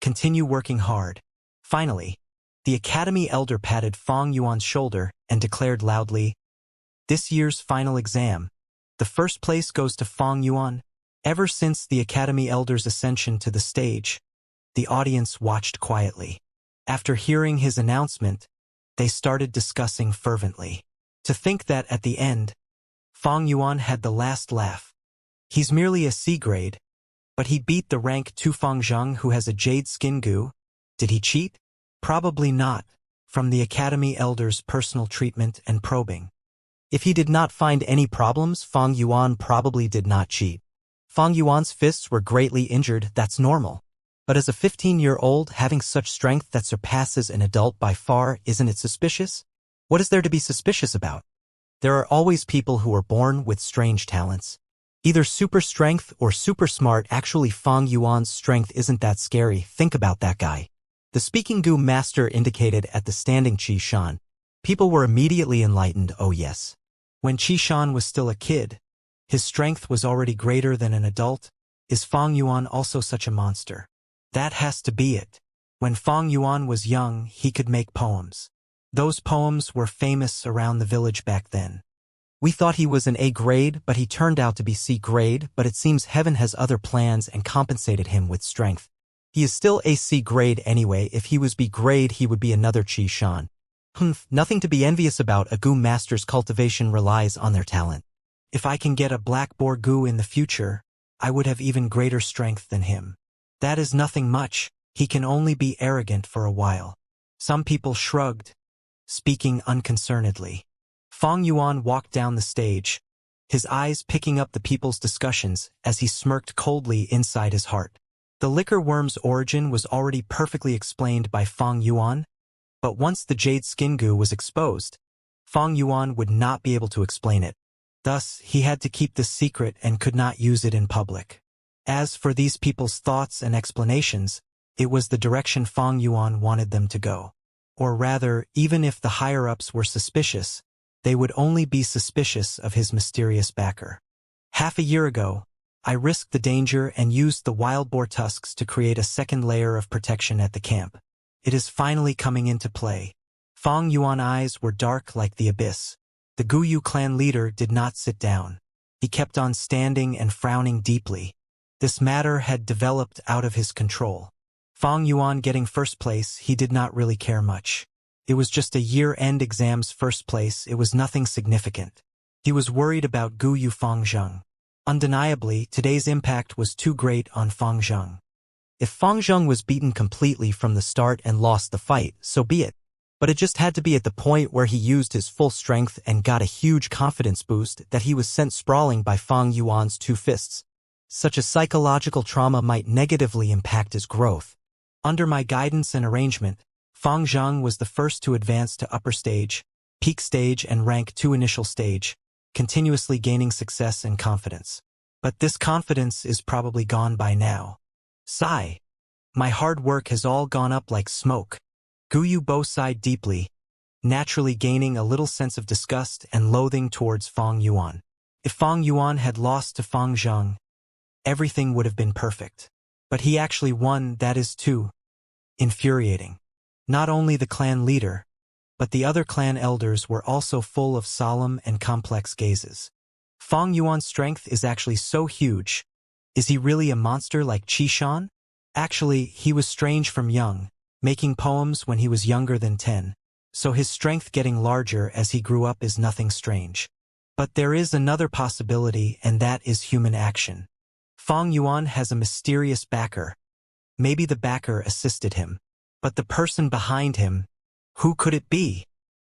Continue working hard. Finally, the Academy Elder patted Fang Yuan's shoulder and declared loudly, this year's final exam, the first place goes to Fang Yuan. Ever since the Academy Elder's ascension to the stage, the audience watched quietly. After hearing his announcement, they started discussing fervently. To think that at the end, Fang Yuan had the last laugh. He's merely a C grade, but he beat the rank 2 Fang Zheng who has a jade skin goo. Did he cheat? Probably not, from the Academy Elder's personal treatment and probing. If he did not find any problems, Fang Yuan probably did not cheat. Fang Yuan's fists were greatly injured, that's normal. But as a 15-year-old having such strength that surpasses an adult by far, isn't it suspicious? What is there to be suspicious about? There are always people who are born with strange talents. Either super strength or super smart. Actually, Fang Yuan's strength isn't that scary. Think about that guy. The speaking goo master indicated at the standing Qi Shan. People were immediately enlightened, oh yes. When Qi Shan was still a kid, his strength was already greater than an adult. Is Fang Yuan also such a monster? That has to be it. When Fang Yuan was young, he could make poems. Those poems were famous around the village back then. We thought he was an A grade, but he turned out to be C grade, but it seems heaven has other plans and compensated him with strength. He is still a C grade anyway. If he was B grade, he would be another Qi Shan. Nothing to be envious about. A goo master's cultivation relies on their talent. If I can get a black boar goo in the future, I would have even greater strength than him. That is nothing much. He can only be arrogant for a while. Some people shrugged, speaking unconcernedly. Fang Yuan walked down the stage, his eyes picking up the people's discussions as he smirked coldly inside his heart. The liquor worm's origin was already perfectly explained by Fang Yuan, but once the jade skin goo was exposed, Fang Yuan would not be able to explain it. Thus, he had to keep this secret and could not use it in public. As for these people's thoughts and explanations, it was the direction Fang Yuan wanted them to go. Or rather, even if the higher-ups were suspicious, they would only be suspicious of his mysterious backer. Half a year ago, I risked the danger and used the wild boar tusks to create a second layer of protection at the camp. It is finally coming into play. Fang Yuan's eyes were dark like the abyss. The Guyu clan leader did not sit down. He kept on standing and frowning deeply. This matter had developed out of his control. Fang Yuan getting first place, he did not really care much. It was just a year-end exam's first place, it was nothing significant. He was worried about Guyu Fang Zheng. Undeniably, today's impact was too great on Fang Zheng. If Fang Zheng was beaten completely from the start and lost the fight, so be it. But it just had to be at the point where he used his full strength and got a huge confidence boost that he was sent sprawling by Fang Yuan's 2 fists. Such a psychological trauma might negatively impact his growth. Under my guidance and arrangement, Fang Zhang was the first to advance to upper stage, peak stage and rank 2 initial stage, continuously gaining success and confidence. But this confidence is probably gone by now. Sigh. My hard work has all gone up like smoke. Gu Yubo sighed deeply, naturally gaining a little sense of disgust and loathing towards Fang Yuan. If Fang Yuan had lost to Fang Zhang, everything would have been perfect. But he actually won, that is too infuriating. Not only the clan leader, but the other clan elders were also full of solemn and complex gazes. Fang Yuan's strength is actually so huge. Is he really a monster like Qi Shan? Actually, he was strange from young, making poems when he was younger than 10, so his strength getting larger as he grew up is nothing strange. But there is another possibility, and that is human action. Fang Yuan has a mysterious backer. Maybe the backer assisted him. But the person behind him, who could it be?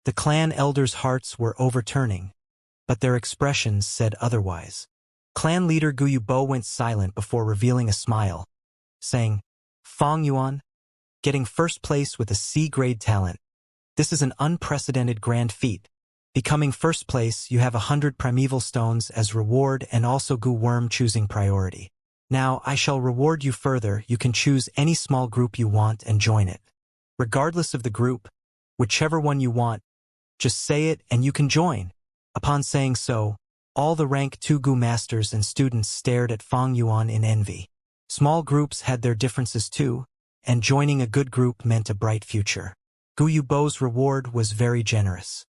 The clan elders' hearts were overturning, but their expressions said otherwise. Clan leader Gu Yubo went silent before revealing a smile, saying, Fang Yuan, getting first place with a C-grade talent. This is an unprecedented grand feat. Becoming first place, you have 100 primeval stones as reward and also Gu Worm choosing priority. Now, I shall reward you further. You can choose any small group you want and join it. Regardless of the group, whichever one you want, just say it and you can join. Upon saying so, all the rank 2 Gu masters and students stared at Fang Yuan in envy. Small groups had their differences too, and joining a good group meant a bright future. Gu Yubo's reward was very generous.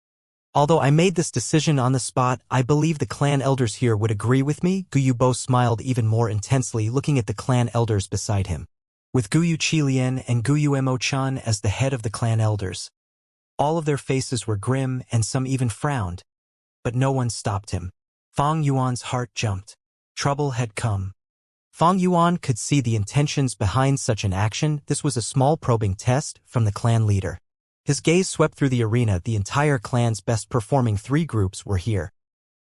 Although I made this decision on the spot, I believe the clan elders here would agree with me. Gu Yubo smiled even more intensely, looking at the clan elders beside him. With Gu Yu Qilian and Gu Yu Mo-chan as the head of the clan elders, all of their faces were grim and some even frowned, but no one stopped him. Fang Yuan's heart jumped. Trouble had come. Fang Yuan could see the intentions behind such an action. This was a small probing test from the clan leader. His gaze swept through the arena. The entire clan's best-performing 3 groups were here.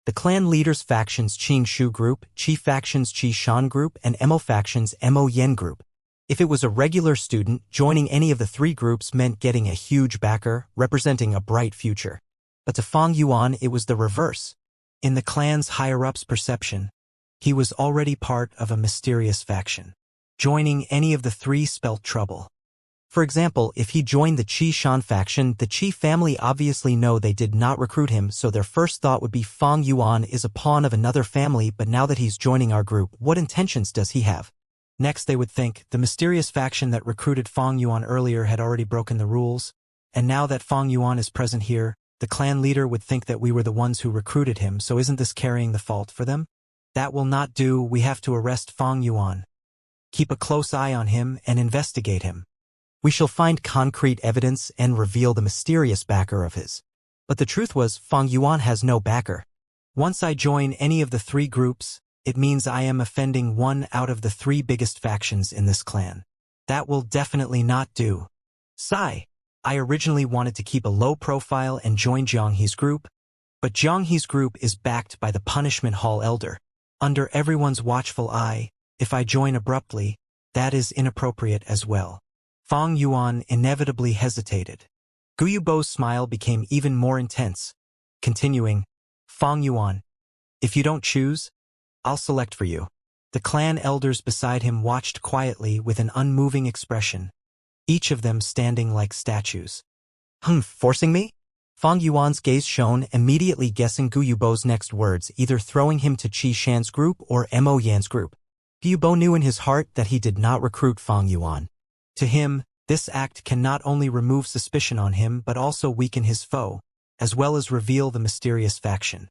The clan leader's faction's Qing Shu group, Qi faction's Qi Shan group, and Mo faction's Mo Yen group. If it was a regular student, joining any of the 3 groups meant getting a huge backer, representing a bright future. But to Fang Yuan, it was the reverse. In the clan's higher-ups' perception, he was already part of a mysterious faction. Joining any of the 3 spelt trouble. For example, if he joined the Qi Shan faction, the Qi family obviously know they did not recruit him, so their first thought would be Fang Yuan is a pawn of another family, but now that he's joining our group, what intentions does he have? Next they would think, the mysterious faction that recruited Fang Yuan earlier had already broken the rules, and now that Fang Yuan is present here, the clan leader would think that we were the ones who recruited him, so isn't this carrying the fault for them? That will not do. We have to arrest Fang Yuan. Keep a close eye on him and investigate him. We shall find concrete evidence and reveal the mysterious backer of his. But the truth was, Fang Yuan has no backer. Once I join any of the 3 groups, it means I am offending one out of the 3 biggest factions in this clan. That will definitely not do. Sigh. I originally wanted to keep a low profile and join Jianghe's group, but Jianghe's group is backed by the Punishment Hall Elder. Under everyone's watchful eye, if I join abruptly, that is inappropriate as well. Fang Yuan inevitably hesitated. Gu Yubo's smile became even more intense, continuing, Fang Yuan, if you don't choose, I'll select for you. The clan elders beside him watched quietly with an unmoving expression, each of them standing like statues. Forcing me? Fang Yuan's gaze shone, immediately guessing Gu Yubo's next words, either throwing him to Qi Shan's group or Mo Yan's group. Gu Yubo knew in his heart that he did not recruit Fang Yuan. To him, this act can not only remove suspicion on him but also weaken his foe, as well as reveal the mysterious faction.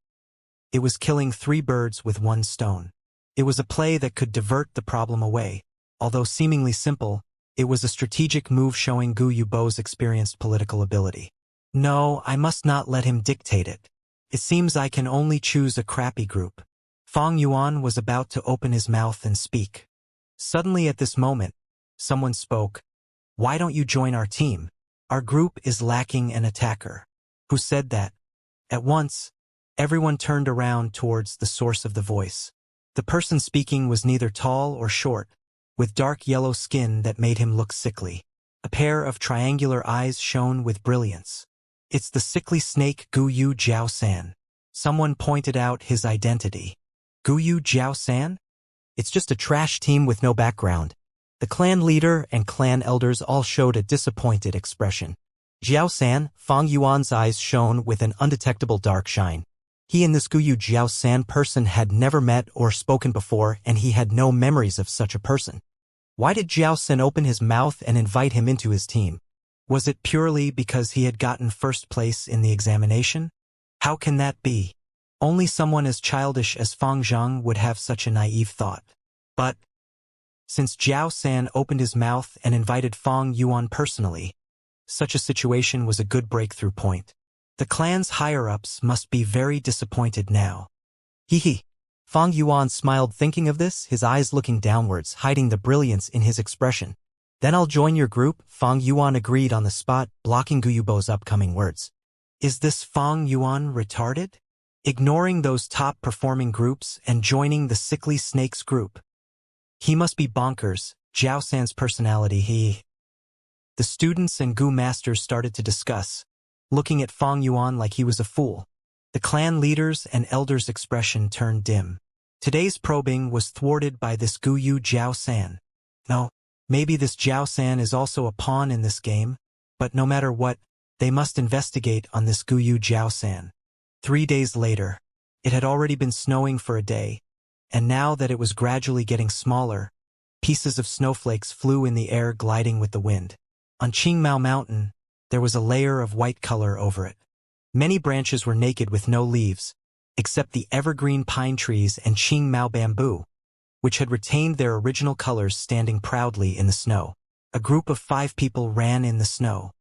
It was killing 3 birds with 1 stone. It was a play that could divert the problem away. Although seemingly simple, it was a strategic move showing Gu Yubo's experienced political ability. No, I must not let him dictate it. It seems I can only choose a crappy group. Fang Yuan was about to open his mouth and speak. Suddenly at this moment, someone spoke. Why don't you join our team? Our group is lacking an attacker. Who said that? At once, everyone turned around towards the source of the voice. The person speaking was neither tall or short, with dark yellow skin that made him look sickly. A pair of triangular eyes shone with brilliance. It's the sickly snake Guyu Jiao-san. Someone pointed out his identity. Guyu Jiao-san? It's just a trash team with no background. The clan leader and clan elders all showed a disappointed expression. Jiao-san, Fang Yuan's eyes shone with an undetectable dark shine. He and this Guyu Jiao-san person had never met or spoken before, and he had no memories of such a person. Why did Jiao-san open his mouth and invite him into his team? Was it purely because he had gotten first place in the examination? How can that be? Only someone as childish as Fang Zhang would have such a naive thought. But since Jiao-san opened his mouth and invited Fang Yuan personally, such a situation was a good breakthrough point. The clan's higher-ups must be very disappointed now. Hee. Fang Yuan smiled thinking of this, his eyes looking downwards, hiding the brilliance in his expression. Then I'll join your group, Fang Yuan agreed on the spot, blocking Guyubo's upcoming words. Is this Fang Yuan retarded? Ignoring those top-performing groups and joining the sickly snakes group. He must be bonkers, Jiao-san's personality, The students and Gu masters started to discuss, looking at Fang Yuan like he was a fool. The clan leaders and elders' expression turned dim. Today's probing was thwarted by this Guyu Jiao-san. No, maybe this Jiao-san is also a pawn in this game, but no matter what, they must investigate on this Guyu Jiao-san. 3 days later, it had already been snowing for a day, and now that it was gradually getting smaller, pieces of snowflakes flew in the air gliding with the wind. On Qingmao Mountain, there was a layer of white color over it. Many branches were naked with no leaves, except the evergreen pine trees and Qingmao bamboo, which had retained their original colors standing proudly in the snow. A group of 5 people ran in the snow.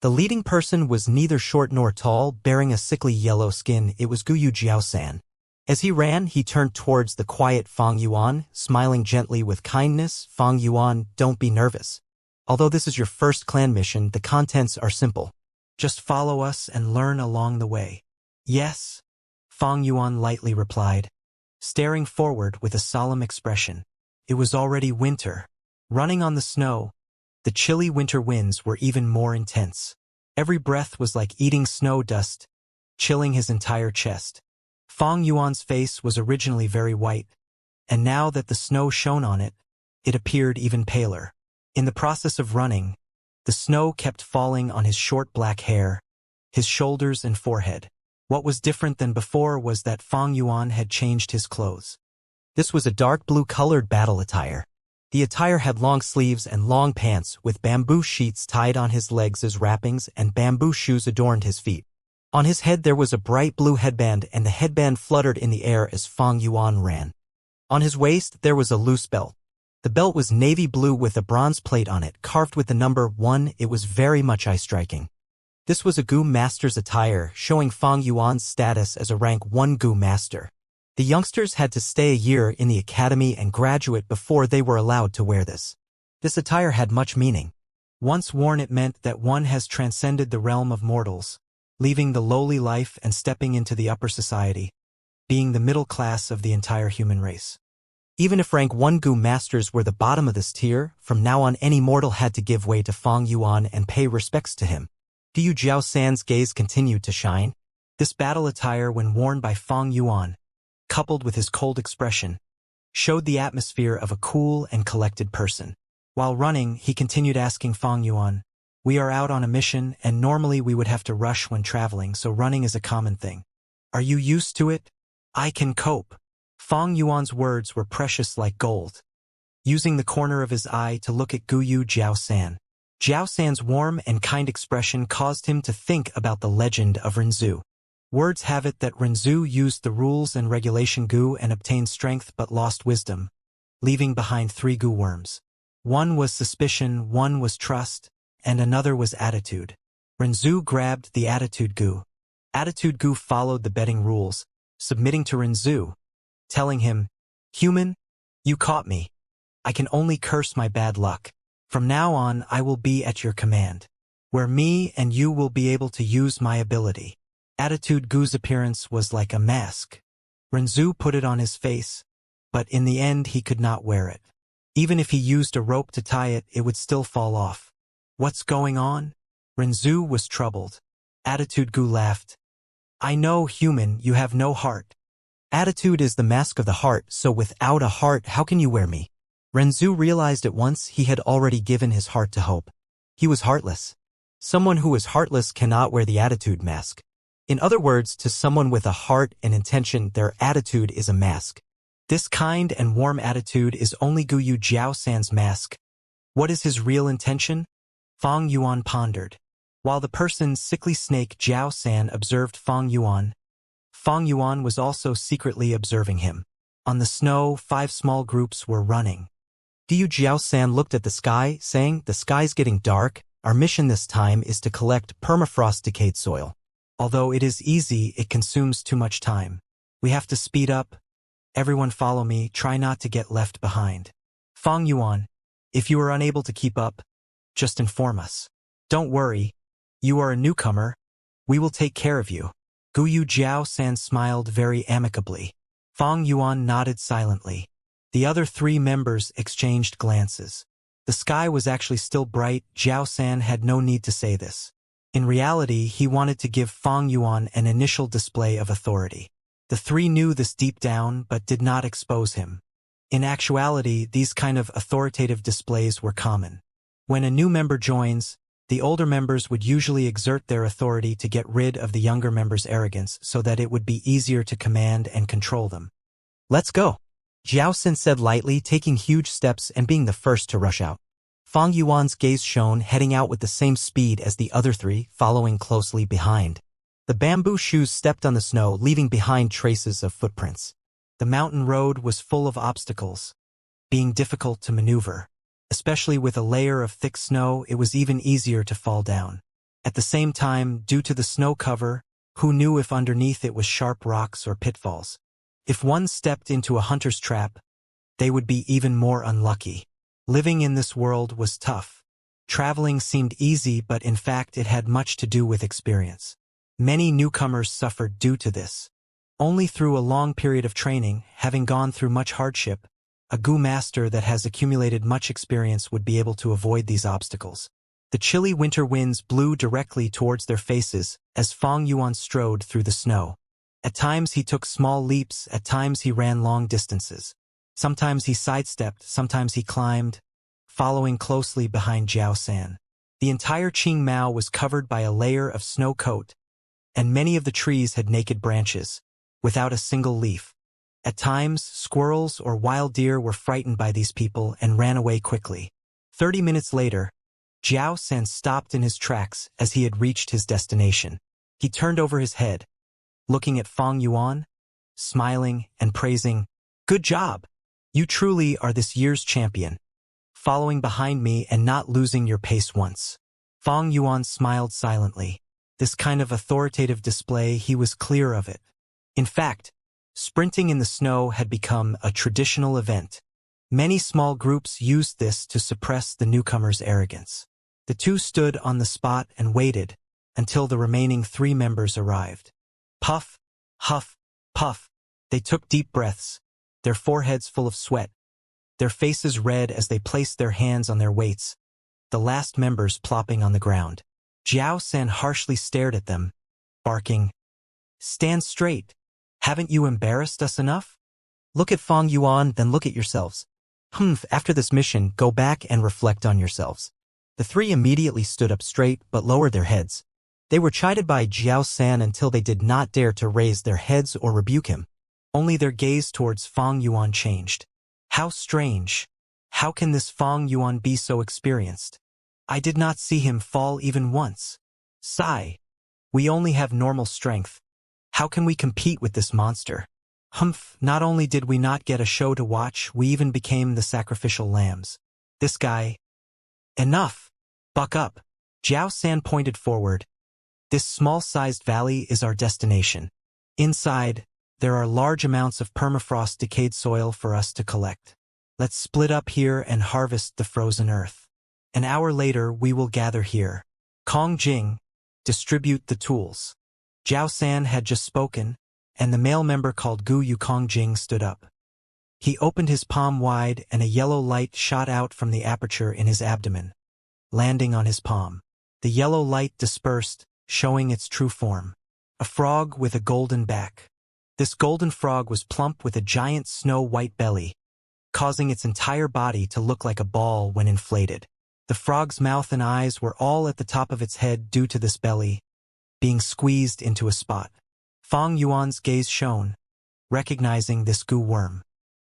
The leading person was neither short nor tall, bearing a sickly yellow skin. It was Guyu Jiao-san. As he ran, he turned towards the quiet Fang Yuan, smiling gently with kindness. Fang Yuan, don't be nervous. Although this is your first clan mission, the contents are simple. Just follow us and learn along the way. Yes, Fang Yuan lightly replied, staring forward with a solemn expression. It was already winter. Running on the snow, the chilly winter winds were even more intense. Every breath was like eating snow dust, chilling his entire chest. Fang Yuan's face was originally very white, and now that the snow shone on it, it appeared even paler. In the process of running, the snow kept falling on his short black hair, his shoulders and forehead. What was different than before was that Fang Yuan had changed his clothes. This was a dark blue-colored battle attire. The attire had long sleeves and long pants with bamboo sheets tied on his legs as wrappings, and bamboo shoes adorned his feet. On his head there was a bright blue headband, and the headband fluttered in the air as Fang Yuan ran. On his waist there was a loose belt. The belt was navy blue with a bronze plate on it, carved with the number 1. It was very much eye-striking. This was a Gu Master's attire, showing Fang Yuan's status as a rank 1 Gu Master. The youngsters had to stay a year in the academy and graduate before they were allowed to wear this. This attire had much meaning. Once worn, it meant that one has transcended the realm of mortals, leaving the lowly life and stepping into the upper society, being the middle class of the entire human race. Even if rank 1 Gu Masters were the bottom of this tier, from now on any mortal had to give way to Fang Yuan and pay respects to him. Guyu Jiao-san's gaze continued to shine. This battle attire, when worn by Fang Yuan, coupled with his cold expression, showed the atmosphere of a cool and collected person. While running, he continued asking Fang Yuan, "We are out on a mission, and normally we would have to rush when traveling, so running is a common thing. Are you used to it?" "I can cope." Fang Yuan's words were precious like gold. Using the corner of his eye to look at Guyu Jiao-san, Jiao-san's warm and kind expression caused him to think about the legend of Renzu. Words have it that Renzu used the rules and regulation Gu and obtained strength but lost wisdom, leaving behind 3 Gu worms. One was suspicion, one was trust, and another was attitude. Renzu grabbed the attitude Gu. Attitude Gu followed the betting rules, submitting to Renzu, telling him, "Human, you caught me. I can only curse my bad luck. From now on I will be at your command, where me and you will be able to use my ability." Attitude Gu's appearance was like a mask. Renzu put it on his face, but in the end he could not wear it. Even if he used a rope to tie it, it would still fall off. What's going on? Renzu was troubled. Attitude Gu laughed. I know, human, you have no heart. Attitude is the mask of the heart, so without a heart, how can you wear me? Renzu realized at once he had already given his heart to Hope. He was heartless. Someone who is heartless cannot wear the attitude mask. In other words, to someone with a heart and intention, their attitude is a mask. This kind and warm attitude is only Guyu Jiao-san's mask. What is his real intention? Fang Yuan pondered. While the person's sickly snake Jiao-san observed Fang Yuan was also secretly observing him. On the snow, 5 small groups were running. Guyu Jiao-san looked at the sky, saying, "The sky's getting dark. Our mission this time is to collect permafrost-decayed soil. Although it is easy, it consumes too much time. We have to speed up. Everyone follow me, try not to get left behind. Fang Yuan, if you are unable to keep up, just inform us. Don't worry. You are a newcomer. We will take care of you." Guyu Jiao-san smiled very amicably. Fang Yuan nodded silently. The other 3 members exchanged glances. The sky was actually still bright. Jiao-san had no need to say this. In reality, he wanted to give Fang Yuan an initial display of authority. The 3 knew this deep down but did not expose him. In actuality, these kind of authoritative displays were common. When a new member joins, the older members would usually exert their authority to get rid of the younger members' arrogance so that it would be easier to command and control them. Let's go, Jiao-san said lightly, taking huge steps and being the first to rush out. Fang Yuan's gaze shone, heading out with the same speed as the other 3, following closely behind. The bamboo shoes stepped on the snow, leaving behind traces of footprints. The mountain road was full of obstacles, being difficult to maneuver. Especially with a layer of thick snow, it was even easier to fall down. At the same time, due to the snow cover, who knew if underneath it was sharp rocks or pitfalls? If one stepped into a hunter's trap, they would be even more unlucky. Living in this world was tough. Traveling seemed easy, but in fact it had much to do with experience. Many newcomers suffered due to this. Only through a long period of training, having gone through much hardship, a Gu master that has accumulated much experience would be able to avoid these obstacles. The chilly winter winds blew directly towards their faces as Fang Yuan strode through the snow. At times he took small leaps, at times he ran long distances. Sometimes he sidestepped, sometimes he climbed, following closely behind Jiao-san. The entire Qingmao was covered by a layer of snow coat, and many of the trees had naked branches, without a single leaf. At times, squirrels or wild deer were frightened by these people and ran away quickly. 30 minutes later, Jiao-san stopped in his tracks as he had reached his destination. He turned over his head, looking at Fang Yuan, smiling and praising, "Good job! You truly are this year's champion. Following behind me and not losing your pace once." Fang Yuan smiled silently. This kind of authoritative display, he was clear of it. In fact, sprinting in the snow had become a traditional event. Many small groups used this to suppress the newcomers' arrogance. The 2 stood on the spot and waited until the remaining 3 members arrived. Puff, huff, puff. They took deep breaths, their foreheads full of sweat, their faces red as they placed their hands on their weights, the last members plopping on the ground. Jiao-san harshly stared at them, barking, "Stand straight. Haven't you embarrassed us enough? Look at Fang Yuan, then look at yourselves. After this mission, go back and reflect on yourselves." The 3 immediately stood up straight but lowered their heads. They were chided by Jiao-san until they did not dare to raise their heads or rebuke him. Only their gaze towards Fang Yuan changed. How strange. How can this Fang Yuan be so experienced? I did not see him fall even once. Sigh. We only have normal strength. How can we compete with this monster? Not only did we not get a show to watch, we even became the sacrificial lambs. This guy. Enough. Buck up. Jiao-san pointed forward. This small-sized valley is our destination. Inside, there are large amounts of permafrost-decayed soil for us to collect. Let's split up here and harvest the frozen earth. An hour later, we will gather here. Kong Jing, distribute the tools. Jiao-san had just spoken, and the male member called Gu Yukong Jing stood up. He opened his palm wide and a yellow light shot out from the aperture in his abdomen. landing on his palm. The yellow light dispersed, showing its true form. A frog with a golden back. This golden frog was plump with a giant snow-white belly, causing its entire body to look like a ball when inflated. The frog's mouth and eyes were all at the top of its head due to this belly being squeezed into a spot. Fang Yuan's gaze shone, recognizing this goo worm.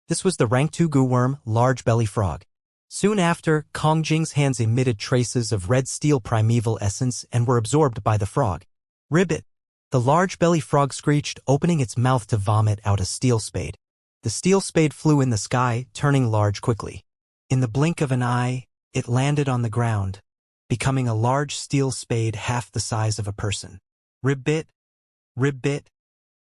This was the rank 2 goo worm, large belly frog. Soon after, Kong Jing's hands emitted traces of red steel primeval essence and were absorbed by the frog. Ribbit! The large belly frog screeched, opening its mouth to vomit out a steel spade. The steel spade flew in the sky, turning large quickly. In the blink of an eye, it landed on the ground, becoming a large steel spade half the size of a person. Ribbit! Ribbit!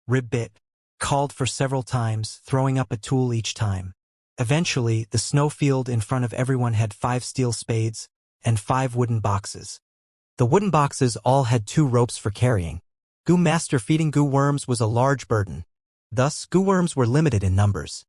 Ribbit! Called for several times, throwing up a tool each time. Eventually, the snowfield in front of everyone had 5 steel spades and 5 wooden boxes. The wooden boxes all had 2 ropes for carrying. Goo Master feeding goo worms was a large burden. Thus, goo worms were limited in numbers.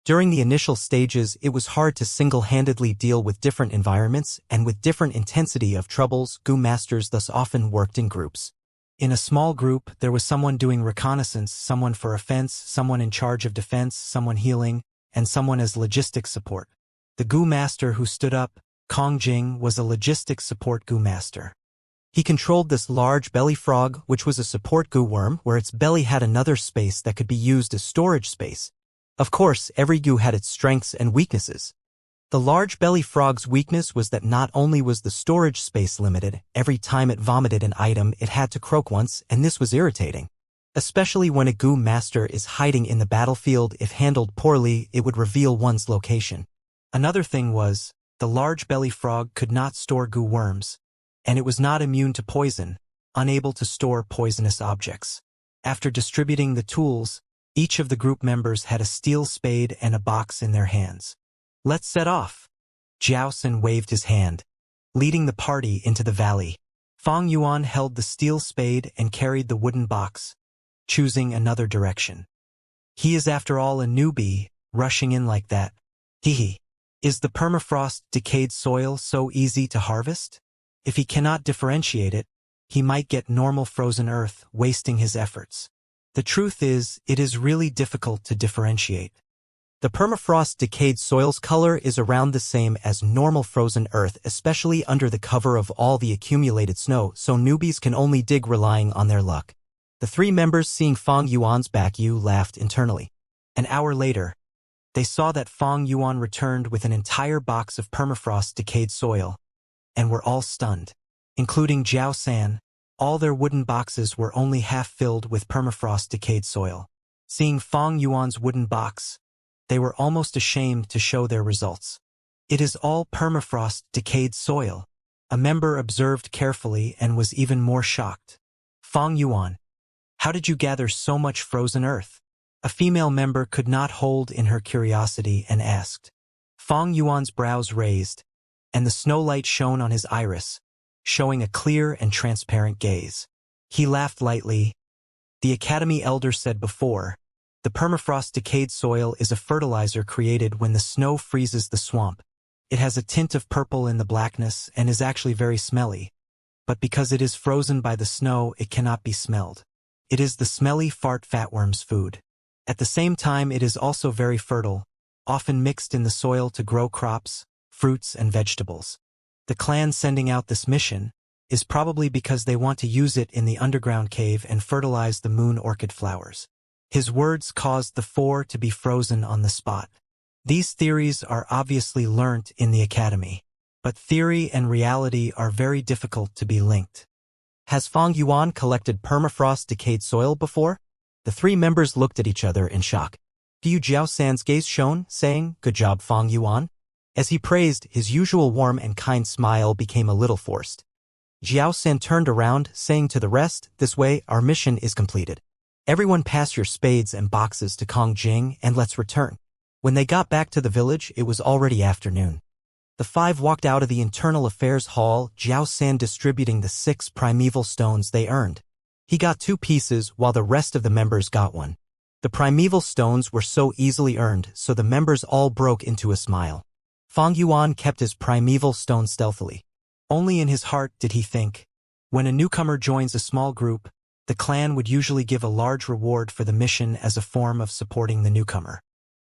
During the initial stages, it was hard to single-handedly deal with different environments, and with different intensity of troubles, goo masters thus often worked in groups. In a small group, there was someone doing reconnaissance, someone for offense, someone in charge of defense, someone healing, and someone as logistics support. The goo master who stood up, Kong Jing, was a logistics support goo master. He controlled this large belly frog, which was a support goo worm, where its belly had another space that could be used as storage space. Of course, every goo had its strengths and weaknesses. The large belly frog's weakness was that not only was the storage space limited, every time it vomited an item it had to croak once, and this was irritating. Especially when a goo master is hiding in the battlefield. If handled poorly, it would reveal one's location. Another thing was, the large belly frog could not store goo worms, and it was not immune to poison, unable to store poisonous objects. After distributing the tools, each of the group members had a steel spade and a box in their hands. Let's set off. Jiao San waved his hand, leading the party into the valley. Fang Yuan held the steel spade and carried the wooden box, choosing another direction. He is after all a newbie, rushing in like that. Hehe. Is the permafrost decayed soil so easy to harvest? If he cannot differentiate it, he might get normal frozen earth, wasting his efforts. The truth is, it is really difficult to differentiate. The permafrost decayed soil's color is around the same as normal frozen earth, especially under the cover of all the accumulated snow, so newbies can only dig relying on their luck. The 3 members, seeing Fang Yuan's back, laughed internally. An hour later, they saw that Fang Yuan returned with an entire box of permafrost decayed soil, and were all stunned, including Jiao San. All their wooden boxes were only half filled with permafrost decayed soil. Seeing Fang Yuan's wooden box, they were almost ashamed to show their results. It is all permafrost decayed soil. A member observed carefully and was even more shocked. Fang Yuan, how did you gather so much frozen earth? A female member could not hold in her curiosity and asked. Fang Yuan's brows raised, and the snowlight shone on his iris, showing a clear and transparent gaze. He laughed lightly. The Academy elder said before, the permafrost decayed soil is a fertilizer created when the snow freezes the swamp. It has a tint of purple in the blackness and is actually very smelly. But because it is frozen by the snow, it cannot be smelled. It is the smelly fart fatworm's food. At the same time, it is also very fertile, often mixed in the soil to grow crops, fruits, and vegetables. The clan sending out this mission is probably because they want to use it in the underground cave and fertilize the moon orchid flowers. His words caused the 4 to be frozen on the spot. These theories are obviously learnt in the academy, but theory and reality are very difficult to be linked. Has Fang Yuan collected permafrost decayed soil before? The 3 members looked at each other in shock. Jiao San's gaze shone, saying, "Good job, Fang Yuan." As he praised, his usual warm and kind smile became a little forced. Jiao San turned around, saying to the rest, "This way, our mission is completed. Everyone pass your spades and boxes to Kong Jing and let's return." When they got back to the village, it was already afternoon. The 5 walked out of the Internal Affairs Hall, Jiao San distributing the 6 primeval stones they earned. He got 2 pieces while the rest of the members got 1. The primeval stones were so easily earned, so the members all broke into a smile. Fang Yuan kept his primeval stone stealthily. Only in his heart did he think. When a newcomer joins a small group, the clan would usually give a large reward for the mission as a form of supporting the newcomer.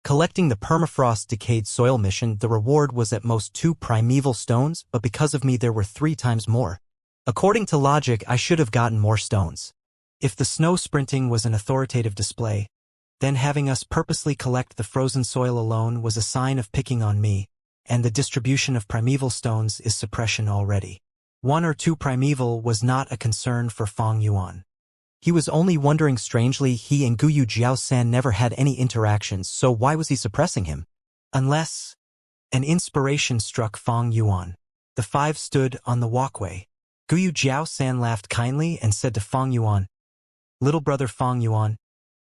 Collecting the permafrost decayed soil mission, the reward was at most 2 primeval stones, but because of me there were 3 times more. According to logic, I should have gotten more stones. If the snow sprinting was an authoritative display, then having us purposely collect the frozen soil alone was a sign of picking on me, and the distribution of primeval stones is suppression already. 1 or 2 primeval was not a concern for Fang Yuan. He was only wondering strangely he and Guyu Jiao-san never had any interactions, so why was he suppressing him? Unless an inspiration struck Fang Yuan. The 5 stood on the walkway. Guyu Jiao-san laughed kindly and said to Fang Yuan, "Little brother Fang Yuan,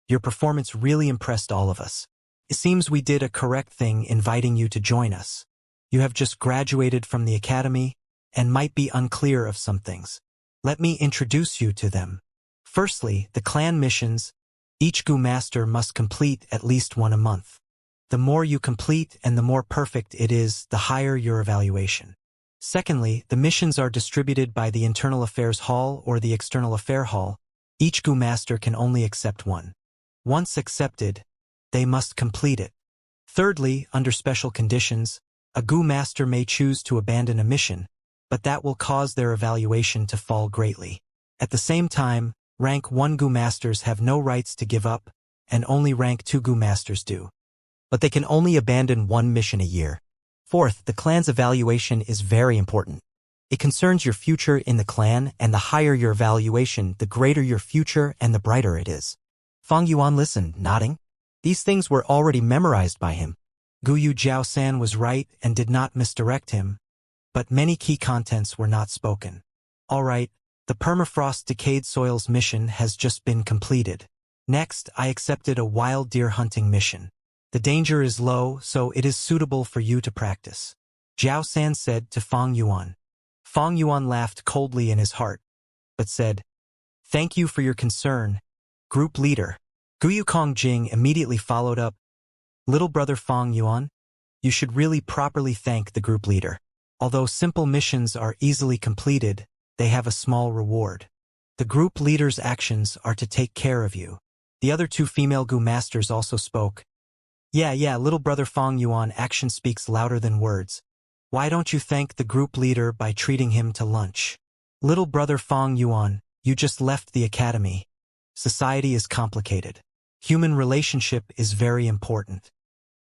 your performance really impressed all of us. It seems we did a correct thing inviting you to join us. You have just graduated from the academy and might be unclear of some things. Let me introduce you to them. Firstly, the clan missions. Each Gu Master must complete at least 1 a month. The more you complete and the more perfect it is, the higher your evaluation. Secondly, the missions are distributed by the Internal Affairs Hall or the External Affair Hall. Each Gu Master can only accept 1. Once accepted, they must complete it. Thirdly, under special conditions, a Gu Master may choose to abandon a mission, but that will cause their evaluation to fall greatly. At the same time, Rank 1 Gu Masters have no rights to give up, and only Rank 2 Gu Masters do. But they can only abandon 1 mission a year. Fourth, the clan's evaluation is very important. It concerns your future in the clan, and the higher your evaluation, the greater your future and the brighter it is. Fang Yuan listened, nodding. These things were already memorized by him. Guyu Jiao-san was right and did not misdirect him, but many key contents were not spoken. All right. The permafrost decayed soils mission has just been completed. Next, I accepted a wild deer hunting mission. The danger is low, so it is suitable for you to practice. Jiao-san said to Fang Yuan. Fang Yuan laughed coldly in his heart, but said, "Thank you for your concern, group leader." Guyu Kongjing immediately followed up, "Little brother Fang Yuan, you should really properly thank the group leader. Although simple missions are easily completed, they have a small reward. The group leader's actions are to take care of you." The other 2 female Gu Masters also spoke. Yeah, little brother Fang Yuan, action speaks louder than words. Why don't you thank the group leader by treating him to lunch? Little brother Fang Yuan, you just left the academy. Society is complicated. Human relationship is very important.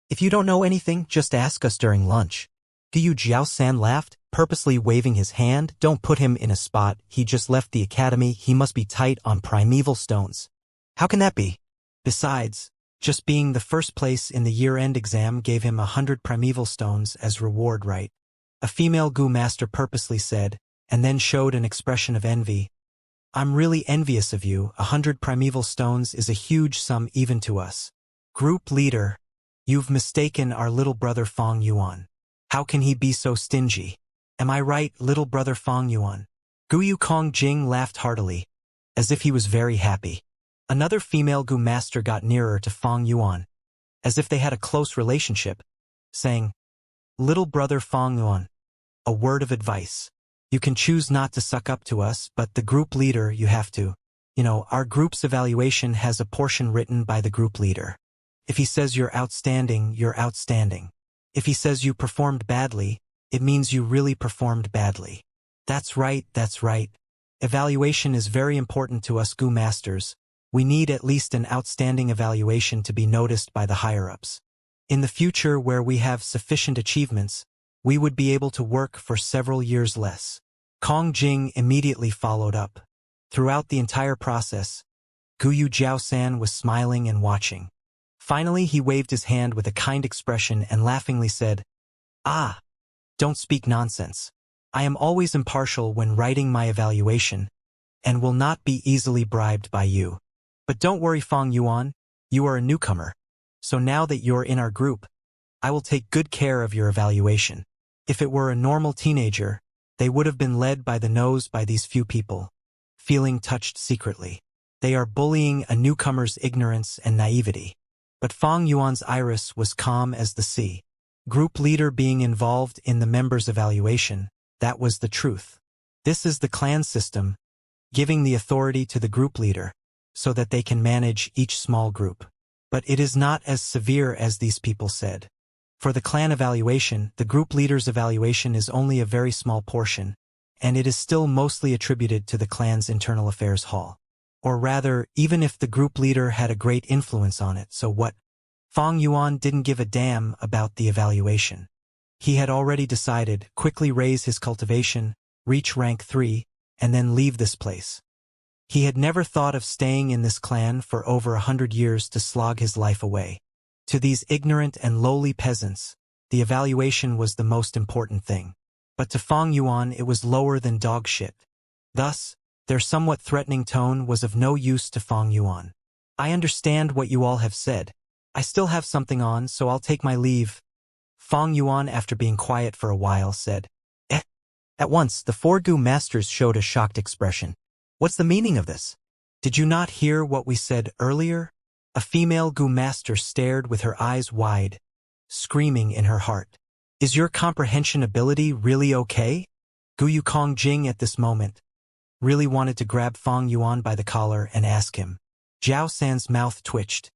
If you don't know anything, just ask us during lunch. Guyu Jiao-san laughed, purposely waving his hand. Don't put him in a spot. He just left the academy. He must be tight on primeval stones. How can that be? Besides, just being the first place in the year-end exam gave him 100 primeval stones as reward, right? A female Gu Master purposely said, and then showed an expression of envy. I'm really envious of you. 100 primeval stones is a huge sum even to us. Group leader, you've mistaken our little brother Fang Yuan. How can he be so stingy? Am I right, little brother Fang Yuan? Guyu Kongjing laughed heartily, as if he was very happy. Another female Gu Master got nearer to Fang Yuan, as if they had a close relationship, saying, "Little brother Fang Yuan, a word of advice. You can choose not to suck up to us, but the group leader you have to. Our group's evaluation has a portion written by the group leader. If he says you're outstanding, you're outstanding. If he says you performed badly, it means you really performed badly. That's right. Evaluation is very important to us Gu Masters. We need at least an outstanding evaluation to be noticed by the higher-ups. In the future where we have sufficient achievements, we would be able to work for several years less." Kongjing immediately followed up. Throughout the entire process, Guyu Jiao-san was smiling and watching. Finally, he waved his hand with a kind expression and laughingly said, "Ah, don't speak nonsense. I am always impartial when writing my evaluation, and will not be easily bribed by you. But don't worry Fang Yuan, you are a newcomer. So now that you're in our group, I will take good care of your evaluation. If it were a normal teenager, they would have been led by the nose by these few people, feeling touched secretly. They are bullying a newcomer's ignorance and naivety." But Fang Yuan's iris was calm as the sea. Group leader being involved in the members' evaluation, That was the truth. This is the clan system, giving the authority to the group leader, so that they can manage each small group. But it is not as severe as these people said. For the clan evaluation, the group leader's evaluation is only a very small portion, and it is still mostly attributed to the clan's internal affairs hall. Or rather, even if the group leader had a great influence on it, so what? Fang Yuan didn't give a damn about the evaluation. He had already decided, quickly raise his cultivation, reach rank 3, and then leave this place. He had never thought of staying in this clan for over 100 years to slog his life away. To these ignorant and lowly peasants, the evaluation was the most important thing. But to Fang Yuan it was lower than dog shit. Thus, their somewhat threatening tone was of no use to Fang Yuan. I understand what you all have said. I still have something on, so I'll take my leave. Fang Yuan, after being quiet for a while, said, Eh? At once, the four Gu masters showed a shocked expression. What's the meaning of this? Did you not hear what we said earlier? A female Gu master stared with her eyes wide, screaming in her heart. Is your comprehension ability really okay? Gu Yukong Jing at this moment really wanted to grab Fang Yuan by the collar and ask him. Zhao San's mouth twitched.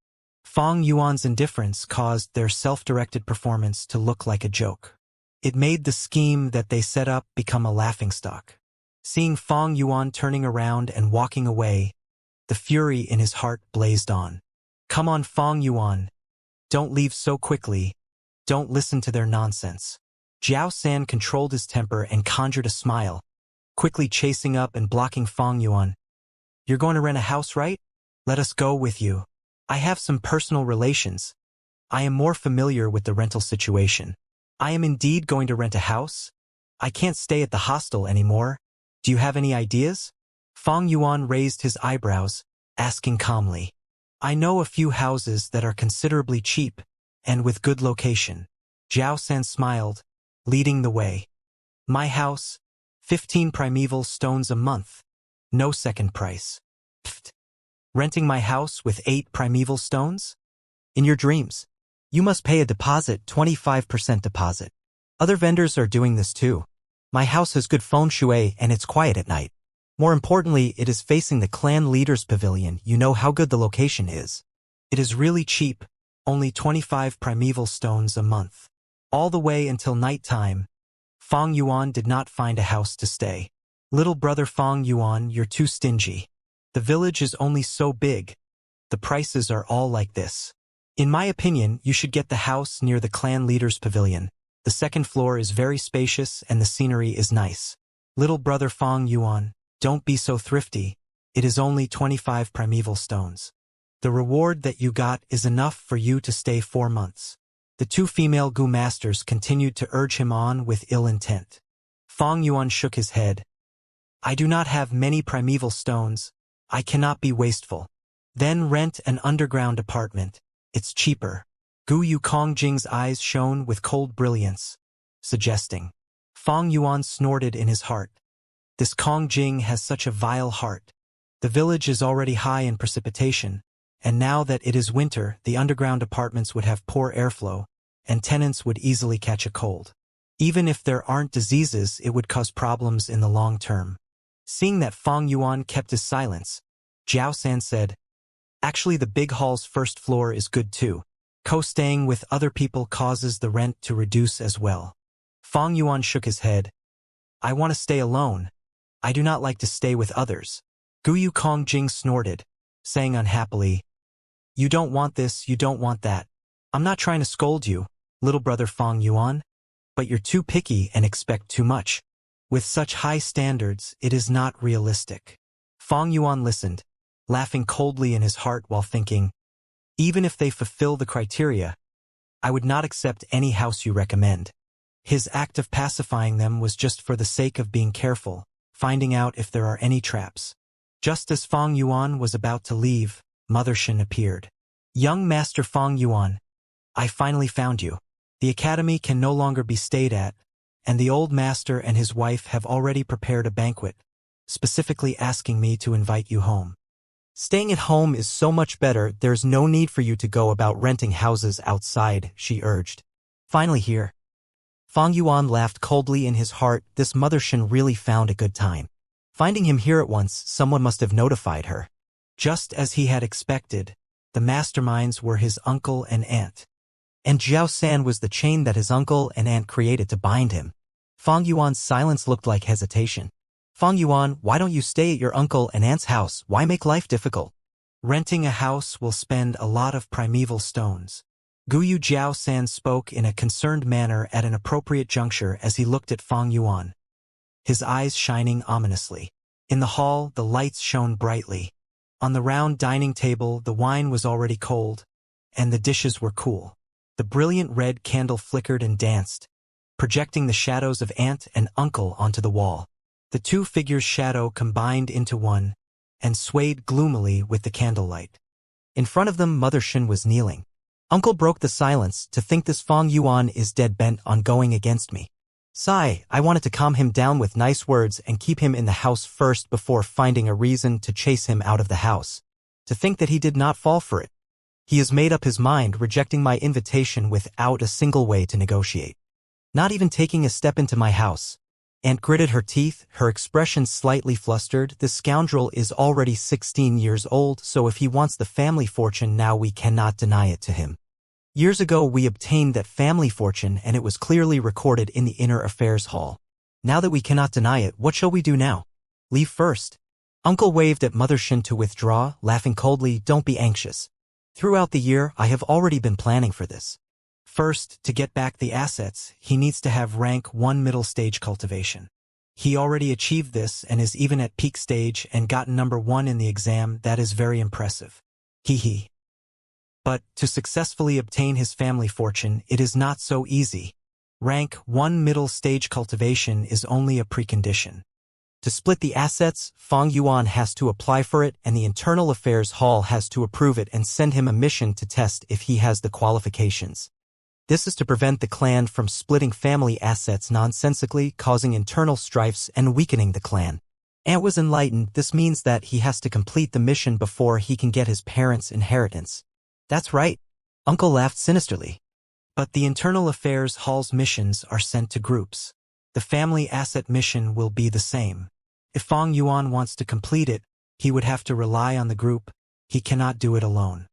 Fang Yuan's indifference caused their self-directed performance to look like a joke. It made the scheme that they set up become a laughingstock. Seeing Fang Yuan turning around and walking away, the fury in his heart blazed on. Come on, Fang Yuan. Don't leave so quickly. Don't listen to their nonsense. Zhao San controlled his temper and conjured a smile, quickly chasing up and blocking Fang Yuan. You're going to rent a house, right? Let us go with you. I have some personal relations. I am more familiar with the rental situation. I am indeed going to rent a house. I can't stay at the hostel anymore. Do you have any ideas? Fang Yuan raised his eyebrows, asking calmly. I know a few houses that are considerably cheap and with good location. Zhao San smiled, leading the way. My house, 15 primeval stones a month. No second price. Pfft. Renting my house with 8 primeval stones? In your dreams. You must pay a deposit, 25% deposit. Other vendors are doing this too. My house has good feng shui and it's quiet at night. More importantly, it is facing the clan leader's pavilion. You know how good the location is. It is really cheap, only 25 primeval stones a month. All the way until nighttime, Fang Yuan did not find a house to stay. Little brother Fang Yuan, you're too stingy. The village is only so big. The prices are all like this. In my opinion, you should get the house near the clan leader's pavilion. The second floor is very spacious and the scenery is nice. Little brother Fang Yuan, don't be so thrifty. It is only 25 primeval stones. The reward that you got is enough for you to stay 4 months. The 2 female Gu masters continued to urge him on with ill intent. Fang Yuan shook his head. I do not have many primeval stones. I cannot be wasteful. Then rent an underground apartment. It's cheaper. Gu Yukong Jing's eyes shone with cold brilliance, suggesting. Fang Yuan snorted in his heart. This Kong Jing has such a vile heart. The village is already high in precipitation, and now that it is winter, the underground apartments would have poor airflow, and tenants would easily catch a cold. Even if there aren't diseases, it would cause problems in the long term. Seeing that Fang Yuan kept his silence, Zhao San said, Actually, the big hall's first floor is good too. Co-staying with other people causes the rent to reduce as well. Fang Yuan shook his head. I want to stay alone. I do not like to stay with others. Gu Yukong Jing snorted, saying unhappily, You don't want this, you don't want that. I'm not trying to scold you, little brother Fang Yuan, but you're too picky and expect too much. With such high standards, it is not realistic. Fang Yuan listened, laughing coldly in his heart while thinking, Even if they fulfill the criteria, I would not accept any house you recommend. His act of pacifying them was just for the sake of being careful, finding out if there are any traps. Just as Fang Yuan was about to leave, Mother Shen appeared. Young Master Fang Yuan, I finally found you. The academy can no longer be stayed at, and the old master and his wife have already prepared a banquet, specifically asking me to invite you home. Staying at home is so much better, there's no need for you to go about renting houses outside, she urged. Finally here. Fang Yuan laughed coldly in his heart. This motherson really found a good time. Finding him here at once, someone must have notified her. Just as he had expected, the masterminds were his uncle and aunt. And Jiao San was the chain that his uncle and aunt created to bind him. Fang Yuan's silence looked like hesitation. Fang Yuan, why don't you stay at your uncle and aunt's house? Why make life difficult? Renting a house will spend a lot of primeval stones. Guyu Jiao San spoke in a concerned manner at an appropriate juncture as he looked at Fang Yuan, his eyes shining ominously. In the hall, the lights shone brightly. On the round dining table, the wine was already cold, and the dishes were cool. The brilliant red candle flickered and danced, projecting the shadows of aunt and uncle onto the wall. The two figures' shadow combined into one and swayed gloomily with the candlelight. In front of them, Mother Shin was kneeling. Uncle broke the silence. To think this Fang Yuan is dead bent on going against me. Sigh, I wanted to calm him down with nice words and keep him in the house first before finding a reason to chase him out of the house. To think that he did not fall for it. He has made up his mind, rejecting my invitation without a single way to negotiate. Not even taking a step into my house. Aunt gritted her teeth, her expression slightly flustered. This scoundrel is already 16 years old, so if he wants the family fortune now, we cannot deny it to him. Years ago we obtained that family fortune and it was clearly recorded in the Inner Affairs Hall. Now that we cannot deny it, what shall we do now? Leave first. Uncle waved at Mother Shin to withdraw, laughing coldly. Don't be anxious. Throughout the year, I have already been planning for this. First, to get back the assets, he needs to have rank 1 middle stage cultivation. He already achieved this and is even at peak stage and gotten number 1 in the exam. That is very impressive. Hee. But to successfully obtain his family fortune, it is not so easy. Rank 1 middle stage cultivation is only a precondition. To split the assets, Fang Yuan has to apply for it and the Internal Affairs Hall has to approve it and send him a mission to test if he has the qualifications. This is to prevent the clan from splitting family assets nonsensically, causing internal strifes and weakening the clan. Ant was enlightened. This means that he has to complete the mission before he can get his parents' inheritance. That's right. Uncle laughed sinisterly. But the Internal Affairs Hall's missions are sent to groups. The family asset mission will be the same. If Fang Yuan wants to complete it, he would have to rely on the group. He cannot do it alone.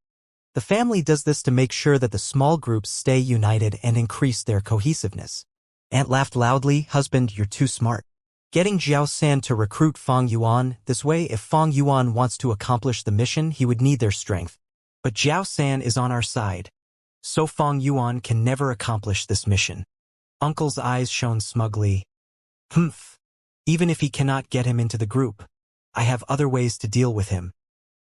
The family does this to make sure that the small groups stay united and increase their cohesiveness. Aunt laughed loudly. Husband, you're too smart. Getting Jiao San to recruit Fang Yuan, this way if Fang Yuan wants to accomplish the mission, he would need their strength. But Jiao San is on our side, so Fang Yuan can never accomplish this mission. Uncle's eyes shone smugly. Humph. Even if he cannot get him into the group, I have other ways to deal with him.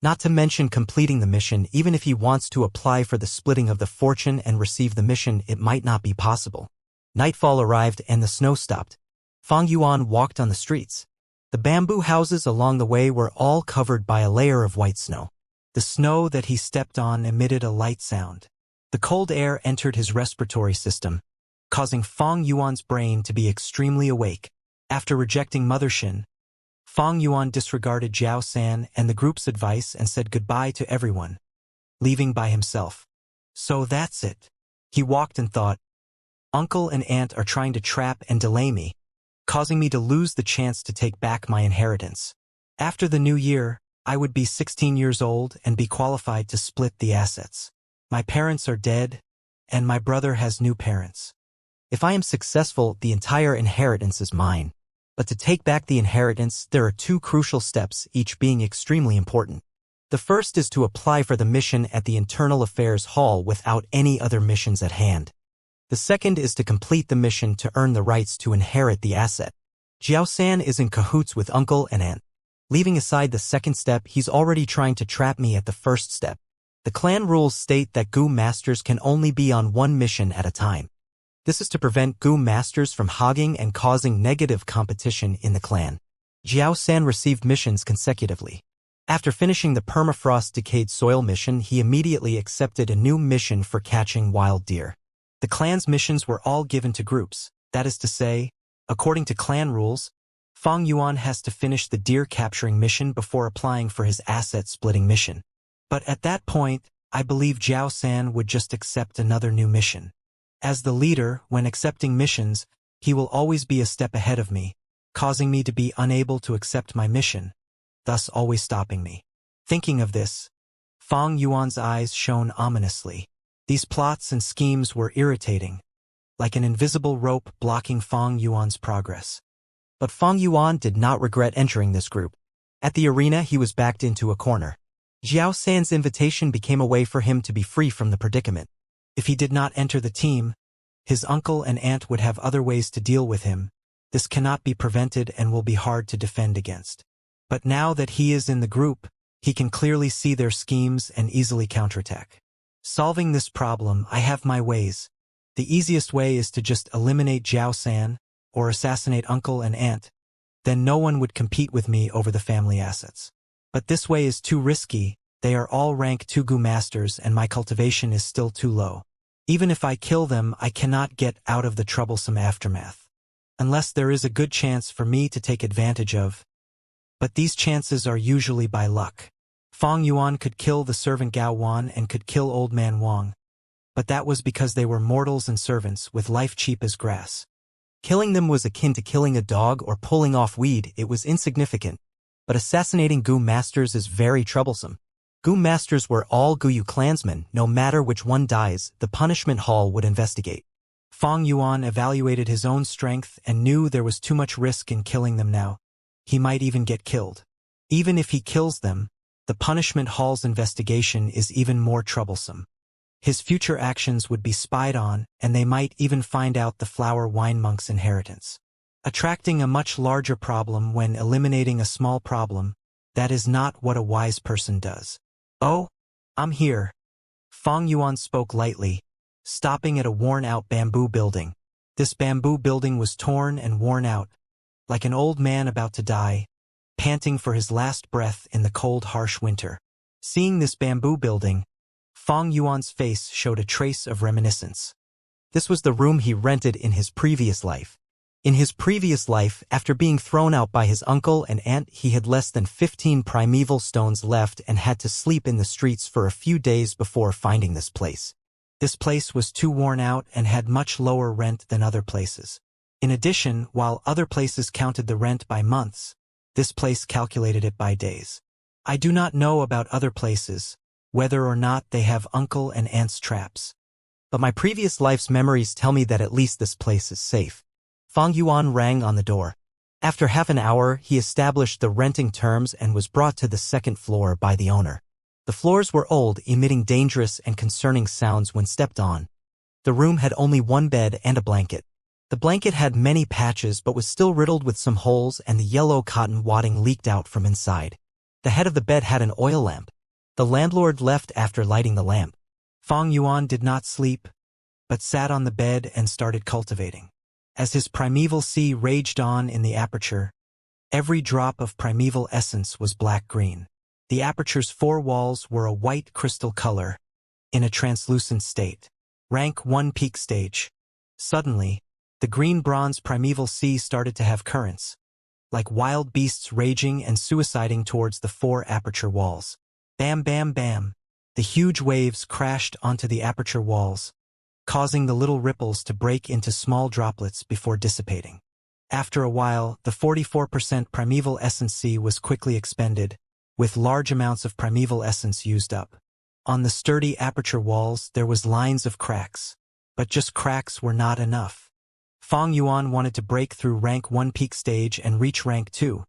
Not to mention completing the mission. Even if he wants to apply for the splitting of the fortune and receive the mission, it might not be possible. Nightfall arrived and the snow stopped. Fang Yuan walked on the streets. The bamboo houses along the way were all covered by a layer of white snow. The snow that he stepped on emitted a light sound. The cold air entered his respiratory system, causing Fang Yuan's brain to be extremely awake. After rejecting Mother Shin, Fang Yuan disregarded Jiao San and the group's advice and said goodbye to everyone, leaving by himself. So that's it. He walked and thought, Uncle and Aunt are trying to trap and delay me, causing me to lose the chance to take back my inheritance. After the new year, I would be 16 years old and be qualified to split the assets. My parents are dead, and my brother has new parents. If I am successful, the entire inheritance is mine. But to take back the inheritance, there are 2 crucial steps, each being extremely important. The first is to apply for the mission at the Internal Affairs Hall without any other missions at hand. The second is to complete the mission to earn the rights to inherit the asset. Jiao San is in cahoots with Uncle and Aunt. Leaving aside the second step, he's already trying to trap me at the first step. The clan rules state that Gu Masters can only be on 1 mission at a time. This is to prevent Gu Masters from hogging and causing negative competition in the clan. Jiao San received missions consecutively. After finishing the permafrost decayed soil mission, he immediately accepted a new mission for catching wild deer. The clan's missions were all given to groups. That is to say, according to clan rules, Fang Yuan has to finish the deer capturing mission before applying for his asset splitting mission. But at that point, I believe Jiao San would just accept another new mission. As the leader, when accepting missions, he will always be a step ahead of me, causing me to be unable to accept my mission, thus always stopping me. Thinking of this, Fang Yuan's eyes shone ominously. These plots and schemes were irritating, like an invisible rope blocking Fang Yuan's progress. But Fang Yuan did not regret entering this group. At the arena, he was backed into a corner. Jiao San's invitation became a way for him to be free from the predicament. If he did not enter the team, his uncle and aunt would have other ways to deal with him. This cannot be prevented and will be hard to defend against. But now that he is in the group, he can clearly see their schemes and easily counterattack. Solving this problem, I have my ways. The easiest way is to just eliminate Jiao San, or assassinate uncle and aunt. Then no one would compete with me over the family assets. But this way is too risky. They are all rank 2 Gu masters and my cultivation is still too low. Even if I kill them, I cannot get out of the troublesome aftermath. Unless there is a good chance for me to take advantage of. But these chances are usually by luck. Fang Yuan could kill the servant Gao Wan and could kill Old Man Wang. But that was because they were mortals and servants with life cheap as grass. Killing them was akin to killing a dog or pulling off weed. It was insignificant. But assassinating Gu masters is very troublesome. Gu masters were all Guyu clansmen. No matter which one dies, the punishment hall would investigate. Fang Yuan evaluated his own strength and knew there was too much risk in killing them now. He might even get killed. Even if he kills them, the punishment hall's investigation is even more troublesome. His future actions would be spied on, and they might even find out the flower wine monk's inheritance. Attracting a much larger problem when eliminating a small problem, that is not what a wise person does. Oh, I'm here. Fang Yuan spoke lightly, stopping at a worn-out bamboo building. This bamboo building was torn and worn out, like an old man about to die, panting for his last breath in the cold, harsh winter. Seeing this bamboo building, Fang Yuan's face showed a trace of reminiscence. This was the room he rented in his previous life. In his previous life, after being thrown out by his uncle and aunt, he had less than 15 primeval stones left and had to sleep in the streets for a few days before finding this place. This place was too worn out and had much lower rent than other places. In addition, while other places counted the rent by months, this place calculated it by days. I do not know about other places, whether or not they have uncle and aunt's traps. But my previous life's memories tell me that at least this place is safe. Fang Yuan rang on the door. After half an hour, he established the renting terms and was brought to the second floor by the owner. The floors were old, emitting dangerous and concerning sounds when stepped on. The room had only one bed and a blanket. The blanket had many patches but was still riddled with some holes and the yellow cotton wadding leaked out from inside. The head of the bed had an oil lamp. The landlord left after lighting the lamp. Fang Yuan did not sleep, but sat on the bed and started cultivating. As his primeval sea raged on in the aperture, every drop of primeval essence was black-green. The aperture's 4 walls were a white crystal color, in a translucent state. Rank 1 peak stage. Suddenly, the green-bronze primeval sea started to have currents, like wild beasts raging and suiciding towards the 4 aperture walls. Bam, bam, bam. The huge waves crashed onto the aperture walls, causing the little ripples to break into small droplets before dissipating. After a while, the 44% primeval essence sea was quickly expended, with large amounts of primeval essence used up. On the sturdy aperture walls, there was lines of cracks, but just cracks were not enough. Fang Yuan wanted to break through rank 1 peak stage and reach rank 2.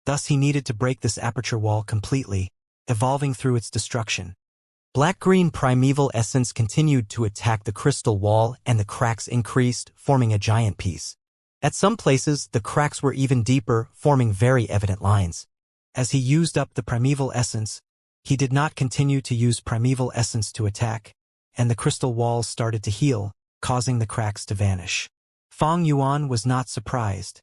Thus he needed to break this aperture wall completely, evolving through its destruction. Black-green primeval essence continued to attack the crystal wall and the cracks increased, forming a giant piece. At some places, the cracks were even deeper, forming very evident lines. As he used up the primeval essence, he did not continue to use primeval essence to attack, and the crystal walls started to heal, causing the cracks to vanish. Fang Yuan was not surprised.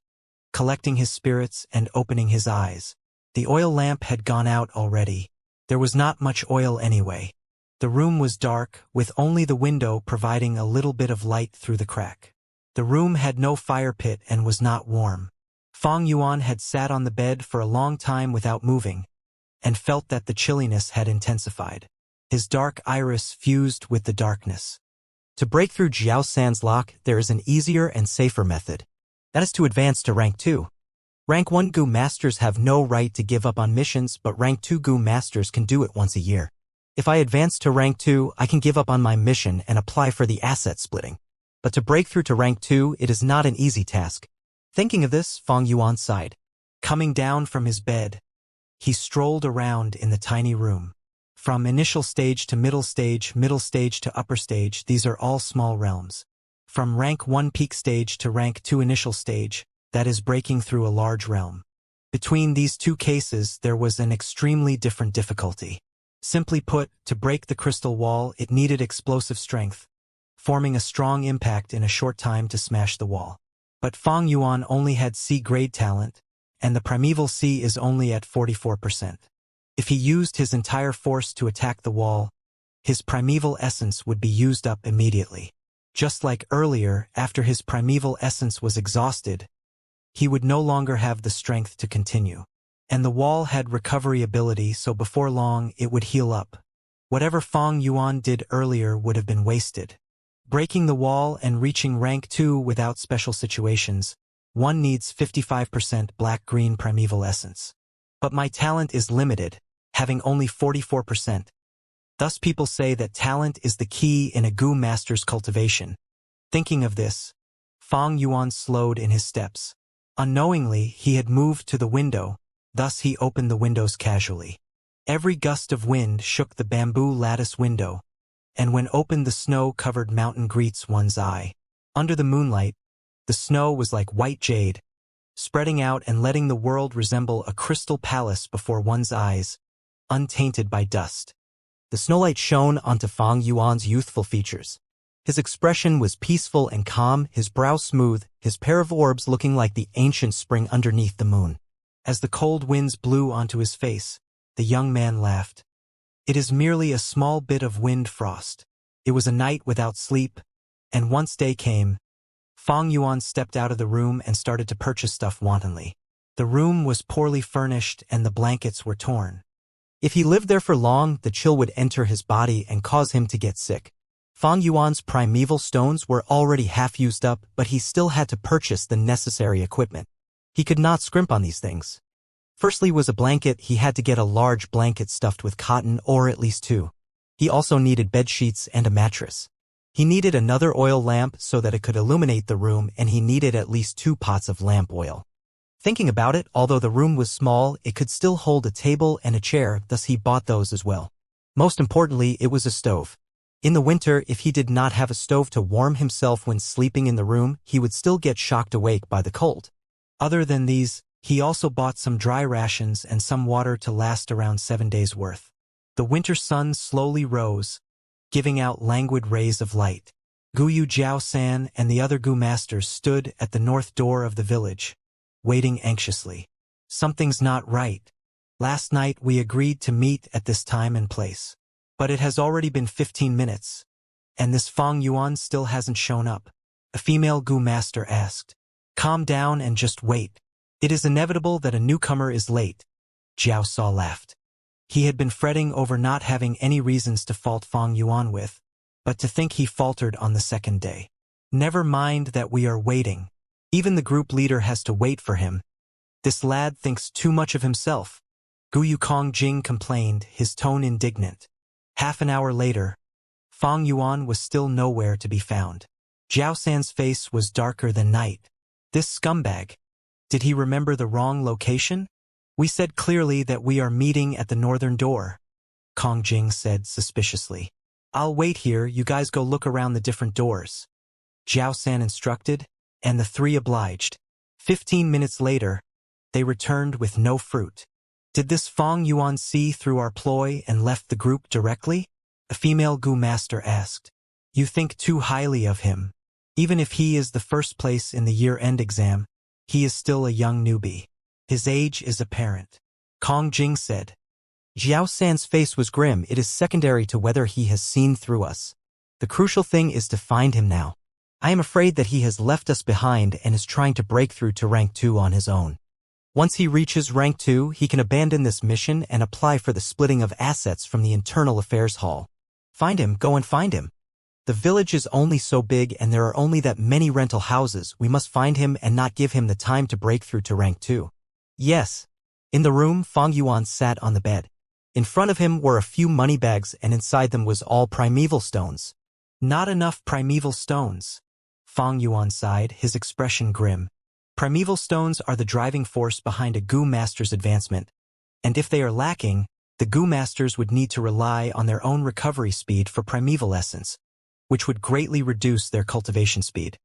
Collecting his spirits and opening his eyes. The oil lamp had gone out already. There was not much oil anyway. The room was dark, with only the window providing a little bit of light through the crack. The room had no fire pit and was not warm. Fang Yuan had sat on the bed for a long time without moving, and felt that the chilliness had intensified. His dark iris fused with the darkness. To break through Jiao San's lock, there is an easier and safer method. That is to advance to Rank 2. Rank 1 Gu Masters have no right to give up on missions, but Rank 2 Gu Masters can do it once a year. If I advance to Rank 2, I can give up on my mission and apply for the asset splitting. But to break through to Rank 2, it is not an easy task. Thinking of this, Fang Yuan sighed. Coming down from his bed, he strolled around in the tiny room. From initial stage to middle stage to upper stage, these are all small realms. From Rank 1 peak stage to Rank 2 initial stage, that is breaking through a large realm. Between these two cases, there was an extremely different difficulty. Simply put, to break the crystal wall, it needed explosive strength, forming a strong impact in a short time to smash the wall. But Fang Yuan only had C-grade talent, and the primeval C is only at 44%. If he used his entire force to attack the wall, his primeval essence would be used up immediately. Just like earlier, after his primeval essence was exhausted, he would no longer have the strength to continue. And the wall had recovery ability, so before long it would heal up. Whatever Fang Yuan did earlier would have been wasted. Breaking the wall and reaching Rank 2 without special situations, one needs 55% black-green primeval essence. But my talent is limited, having only 44%. Thus people say that talent is the key in a Gu Master's cultivation. Thinking of this, Fang Yuan slowed in his steps. Unknowingly, he had moved to the window, thus he opened the windows casually. Every gust of wind shook the bamboo lattice window, and when opened the snow-covered mountain greets one's eye. Under the moonlight, the snow was like white jade, spreading out and letting the world resemble a crystal palace before one's eyes, untainted by dust. The snowlight shone onto Fang Yuan's youthful features. His expression was peaceful and calm, his brow smooth, his pair of orbs looking like the ancient spring underneath the moon. As the cold winds blew onto his face, the young man laughed. It is merely a small bit of wind frost. It was a night without sleep, and once day came, Fang Yuan stepped out of the room and started to purchase stuff wantonly. The room was poorly furnished and the blankets were torn. If he lived there for long, the chill would enter his body and cause him to get sick. Fang Yuan's primeval stones were already half used up, but he still had to purchase the necessary equipment. He could not scrimp on these things. Firstly was a blanket. He had to get a large blanket stuffed with cotton, or at least two. He also needed bed sheets and a mattress. He needed another oil lamp so that it could illuminate the room, and he needed at least 2 pots of lamp oil. Thinking about it, although the room was small, it could still hold a table and a chair, thus he bought those as well. Most importantly, it was a stove. In the winter, if he did not have a stove to warm himself when sleeping in the room, he would still get shocked awake by the cold. Other than these, he also bought some dry rations and some water to last around 7 days' worth. The winter sun slowly rose, giving out languid rays of light. Guyu Jiao-san and the other Gu masters stood at the north door of the village, waiting anxiously. Something's not right. Last night we agreed to meet at this time and place. But it has already been 15 minutes, and this Fang Yuan still hasn't shown up. A female Gu master asked. Calm down and just wait. It is inevitable that a newcomer is late. Jiao Sa laughed. He had been fretting over not having any reasons to fault Fang Yuan with, but to think he faltered on the second day. Never mind that we are waiting. Even the group leader has to wait for him. This lad thinks too much of himself. Gu Yukong Jing complained, his tone indignant. Half an hour later, Fang Yuan was still nowhere to be found. Jiao San's face was darker than night. This scumbag. Did he remember the wrong location? We said clearly that we are meeting at the northern door, Kong Jing said suspiciously. I'll wait here, you guys go look around the different doors. Jiao San instructed, and the three obliged. 15 minutes later, they returned with no fruit. Did this Fang Yuan see through our ploy and left the group directly? A female Gu master asked. You think too highly of him. Even if he is the first place in the year-end exam, he is still a young newbie. His age is apparent. Kong Jing said. Jiao San's face was grim. It is secondary to whether he has seen through us. The crucial thing is to find him now. I am afraid that he has left us behind and is trying to break through to rank 2 on his own. Once he reaches rank 2, he can abandon this mission and apply for the splitting of assets from the Internal Affairs Hall. Find him, go and find him. The The village is only so big and there are only that many rental houses. We must find him and not give him the time to break through to rank 2. Yes. In the room, Fang Yuan sat on the bed. In front of him were a few money bags and inside them was all primeval stones. Not enough primeval stones. Fang Yuan sighed, his expression grim. Primeval stones are the driving force behind a Gu Master's advancement, and if they are lacking, the Gu Masters would need to rely on their own recovery speed for primeval essence, which would greatly reduce their cultivation speed.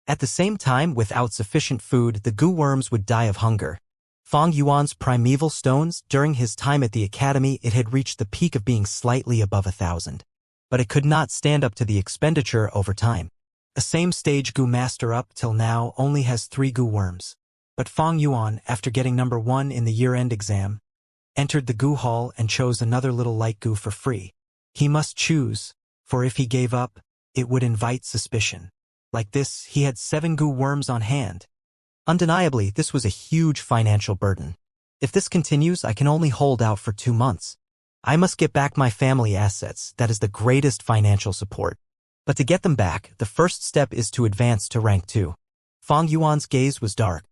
At the same time, without sufficient food, the Gu worms would die of hunger. Fang Yuan's primeval stones, during his time at the academy, it had reached the peak of being slightly above 1,000. But it could not stand up to the expenditure over time. A same stage Gu Master up till now only has 3 Gu worms. But Fang Yuan, after getting number 1 in the year-end exam, entered the Gu Hall and chose another little light Gu for free. He must choose, for if he gave up, it would invite suspicion. Like this, he had 7 Gu worms on hand. Undeniably, this was a huge financial burden. If this continues, I can only hold out for 2 months. I must get back my family assets. That is the greatest financial support. But to get them back, the first step is to advance to rank 2. Fang Yuan's gaze was dark.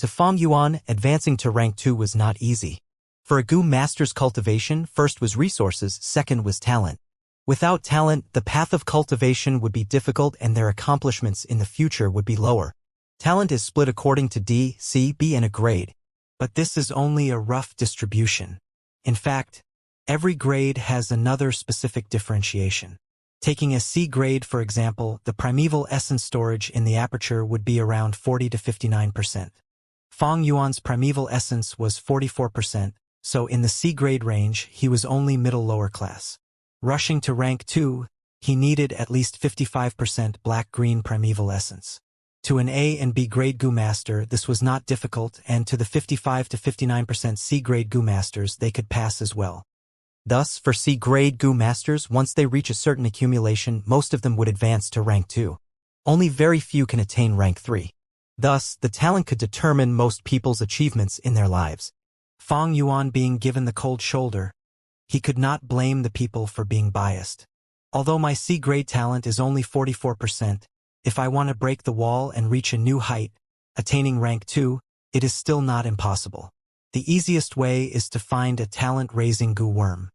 To Fang Yuan, advancing to rank 2 was not easy. For a Gu Master's cultivation, first was resources, second was talent. Without talent, the path of cultivation would be difficult and their accomplishments in the future would be lower. Talent is split according to D, C, B and a grade. But this is only a rough distribution. In fact, every grade has another specific differentiation. Taking a C grade, for example, the primeval essence storage in the aperture would be around 40 to 59%. Fang Yuan's primeval essence was 44%, so in the C grade range, he was only middle-lower class. Rushing to rank 2, he needed at least 55% black-green primeval essence. To an A and B grade Gu Master, this was not difficult, and to the 55 to 59% C grade Gu Masters, they could pass as well. Thus, for C grade Gu Masters, once they reach a certain accumulation, most of them would advance to rank 2. Only very few can attain rank 3. Thus, the talent could determine most people's achievements in their lives. Fang Yuan being given the cold shoulder, he could not blame the people for being biased. Although my C grade talent is only 44%, if I want to break the wall and reach a new height, attaining rank 2, it is still not impossible. The easiest way is to find a talent-raising Gu worm.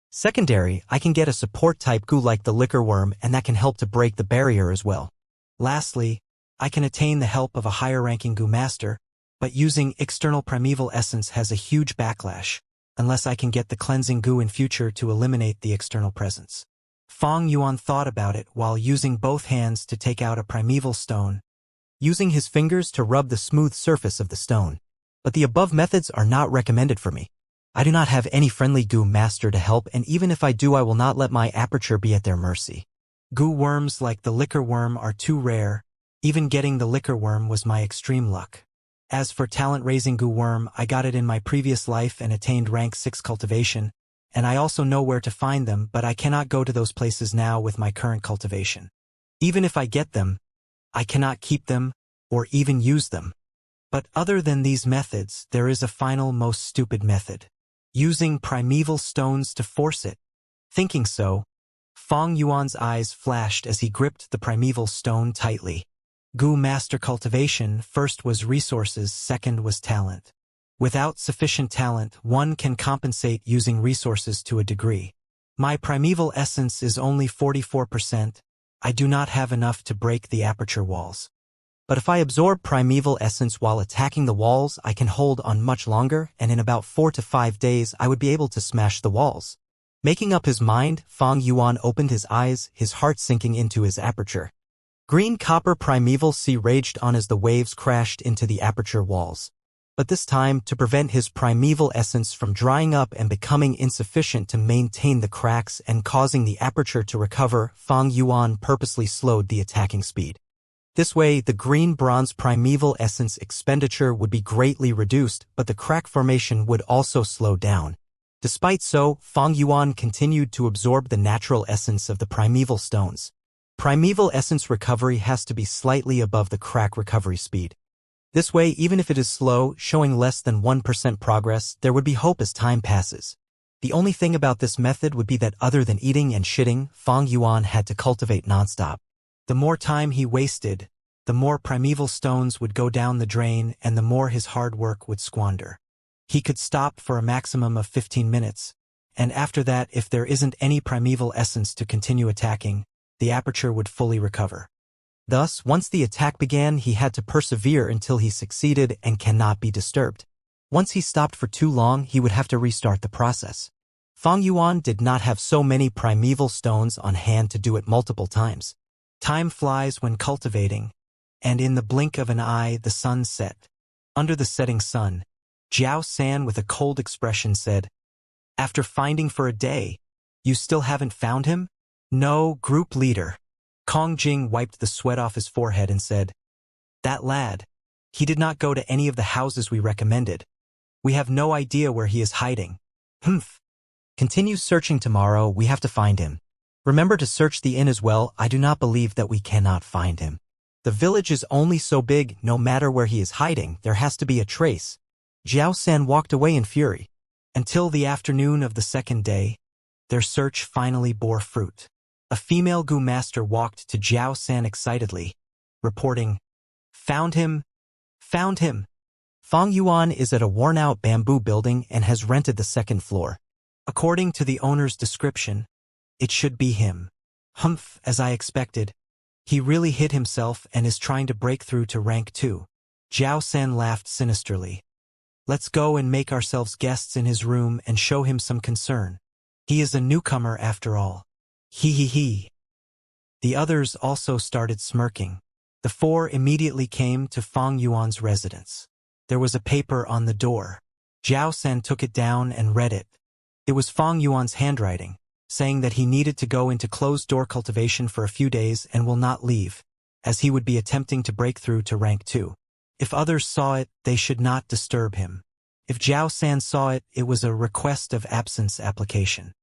Secondary, I can get a support-type Gu like the liquor worm and that can help to break the barrier as well. Lastly, I can attain the help of a higher-ranking Gu Master, but using external primeval essence has a huge backlash, unless I can get the cleansing Gu in future to eliminate the external presence. Fang Yuan thought about it while using both hands to take out a primeval stone, using his fingers to rub the smooth surface of the stone. But the above methods are not recommended for me. I do not have any friendly Gu Master to help, and even if I do, I will not let my aperture be at their mercy. Gu worms like the liquor worm are too rare. Even getting the liquor worm was my extreme luck. As for talent-raising Gu worm, I got it in my previous life and attained rank 6 cultivation, and I also know where to find them, but I cannot go to those places now with my current cultivation. Even if I get them, I cannot keep them or even use them. But other than these methods, there is a final, most stupid method. Using primeval stones to force it. Thinking so, Fang Yuan's eyes flashed as he gripped the primeval stone tightly. Gu Master cultivation, first was resources, second was talent. Without sufficient talent, one can compensate using resources to a degree. My primeval essence is only 44%. I do not have enough to break the aperture walls. But if I absorb primeval essence while attacking the walls, I can hold on much longer, and in about 4 to 5 days I would be able to smash the walls. Making up his mind, Fang Yuan opened his eyes, his heart sinking into his aperture. Green copper primeval sea raged on as the waves crashed into the aperture walls. But this time, to prevent his primeval essence from drying up and becoming insufficient to maintain the cracks and causing the aperture to recover, Fang Yuan purposely slowed the attacking speed. This way, the green-bronze primeval essence expenditure would be greatly reduced, but the crack formation would also slow down. Despite so, Fang Yuan continued to absorb the natural essence of the primeval stones. Primeval essence recovery has to be slightly above the crack recovery speed. This way, even if it is slow, showing less than 1% progress, there would be hope as time passes. The only thing about this method would be that other than eating and shitting, Fang Yuan had to cultivate nonstop. The more time he wasted, the more primeval stones would go down the drain and the more his hard work would squander. He could stop for a maximum of 15 minutes, and after that, if there isn't any primeval essence to continue attacking, the aperture would fully recover. Thus, once the attack began, he had to persevere until he succeeded and cannot be disturbed. Once he stopped for too long, he would have to restart the process. Fang Yuan did not have so many primeval stones on hand to do it multiple times. Time flies when cultivating, and in the blink of an eye the sun set. Under the setting sun, Jiao San with a cold expression said, "After finding for a day, you still haven't found him?" "No, group leader." Kong Jing wiped the sweat off his forehead and said, "That lad, he did not go to any of the houses we recommended. We have no idea where he is hiding." "Humph. Continue searching tomorrow, we have to find him. Remember to search the inn as well, I do not believe that we cannot find him. The village is only so big, no matter where he is hiding, there has to be a trace." Jiao San walked away in fury. Until the afternoon of the second day, their search finally bore fruit. A female Gu master walked to Jiao San excitedly, reporting, "Found him! Found him!" Fang Yuan is at a worn-out bamboo building and has rented the second floor. According to the owner's description, it should be him. Humph, as I expected. He really hid himself and is trying to break through to rank 2. Jiao San laughed sinisterly. "Let's go and make ourselves guests in his room and show him some concern. He is a newcomer after all. He he he." The others also started smirking. The four immediately came to Fang Yuan's residence. There was a paper on the door. Jiao San took it down and read it. It was Fang Yuan's handwriting, saying that he needed to go into closed-door cultivation for a few days and will not leave, as he would be attempting to break through to rank 2. If others saw it, they should not disturb him. If Jiao San saw it, it was a request of absence application.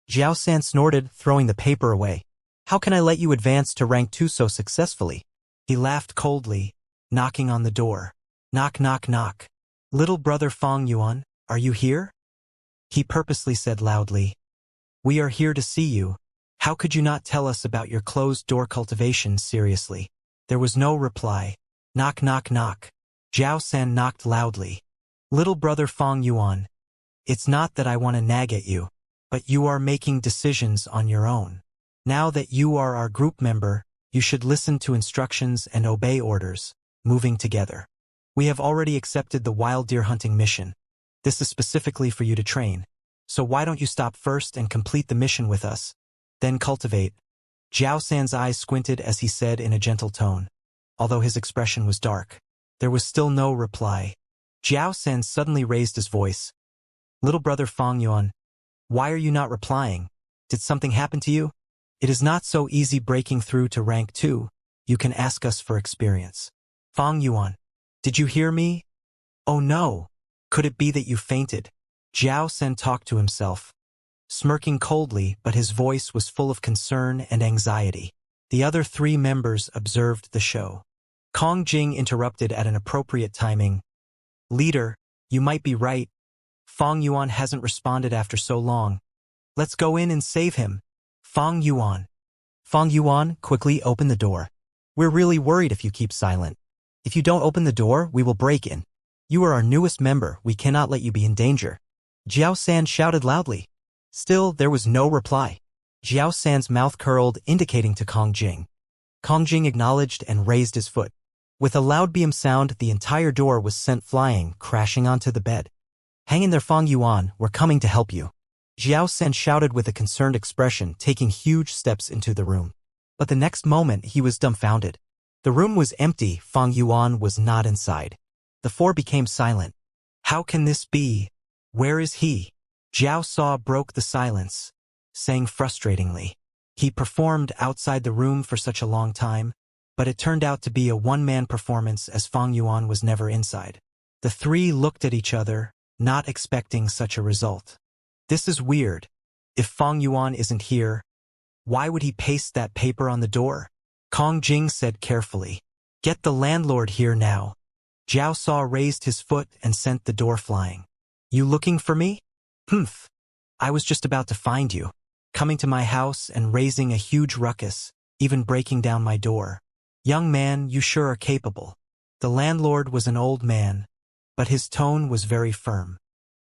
Jiao San snorted, throwing the paper away. "How can I let you advance to rank 2 so successfully?" He laughed coldly, knocking on the door. Knock, knock, knock. "Little brother Fang Yuan, are you here?" He purposely said loudly. "We are here to see you. How could you not tell us about your closed-door cultivation seriously?" There was no reply. Knock, knock, knock. Jiao San knocked loudly. "Little brother Fang Yuan, it's not that I want to nag at you, but you are making decisions on your own. Now that you are our group member, you should listen to instructions and obey orders, moving together. We have already accepted the wild deer hunting mission. This is specifically for you to train. So why don't you stop first and complete the mission with us? Then cultivate." Jiao San's eyes squinted as he said in a gentle tone. Although his expression was dark, there was still no reply. Jiao San suddenly raised his voice. "Little brother Fang Yuan, why are you not replying? Did something happen to you? It is not so easy breaking through to rank 2. You can ask us for experience." "Fang Yuan, did you hear me? Oh no. Could it be that you fainted?" Jiao San talked to himself, smirking coldly, but his voice was full of concern and anxiety. The other 3 members observed the show. Kong Jing interrupted at an appropriate timing. "Leader, you might be right. Fang Yuan hasn't responded after so long. Let's go in and save him." "Fang Yuan. Fang Yuan, quickly open the door. We're really worried if you keep silent. If you don't open the door, we will break in. You are our newest member, we cannot let you be in danger." Jiao San shouted loudly. Still, there was no reply. Jiao San's mouth curled, indicating to Kong Jing. Kong Jing acknowledged and raised his foot. With a loud beam sound, the entire door was sent flying, crashing onto the bed. "Hang in there, Fang Yuan, we're coming to help you." Jiao San shouted with a concerned expression, taking huge steps into the room. But the next moment, he was dumbfounded. The room was empty, Fang Yuan was not inside. The 4 became silent. "How can this be? Where is he?" Jiao Sa broke the silence, saying frustratingly. He performed outside the room for such a long time, but it turned out to be a one-man performance as Fang Yuan was never inside. The 3 looked at each other, not expecting such a result. This is weird. If Fang Yuan isn't here, why would he paste that paper on the door? Kong Jing said carefully. "Get the landlord here now." Jiao Sa raised his foot and sent the door flying. "You looking for me?" "Humph. I was just about to find you, coming to my house and raising a huge ruckus, even breaking down my door. Young man, you sure are capable. The landlord was an old man, but his tone was very firm.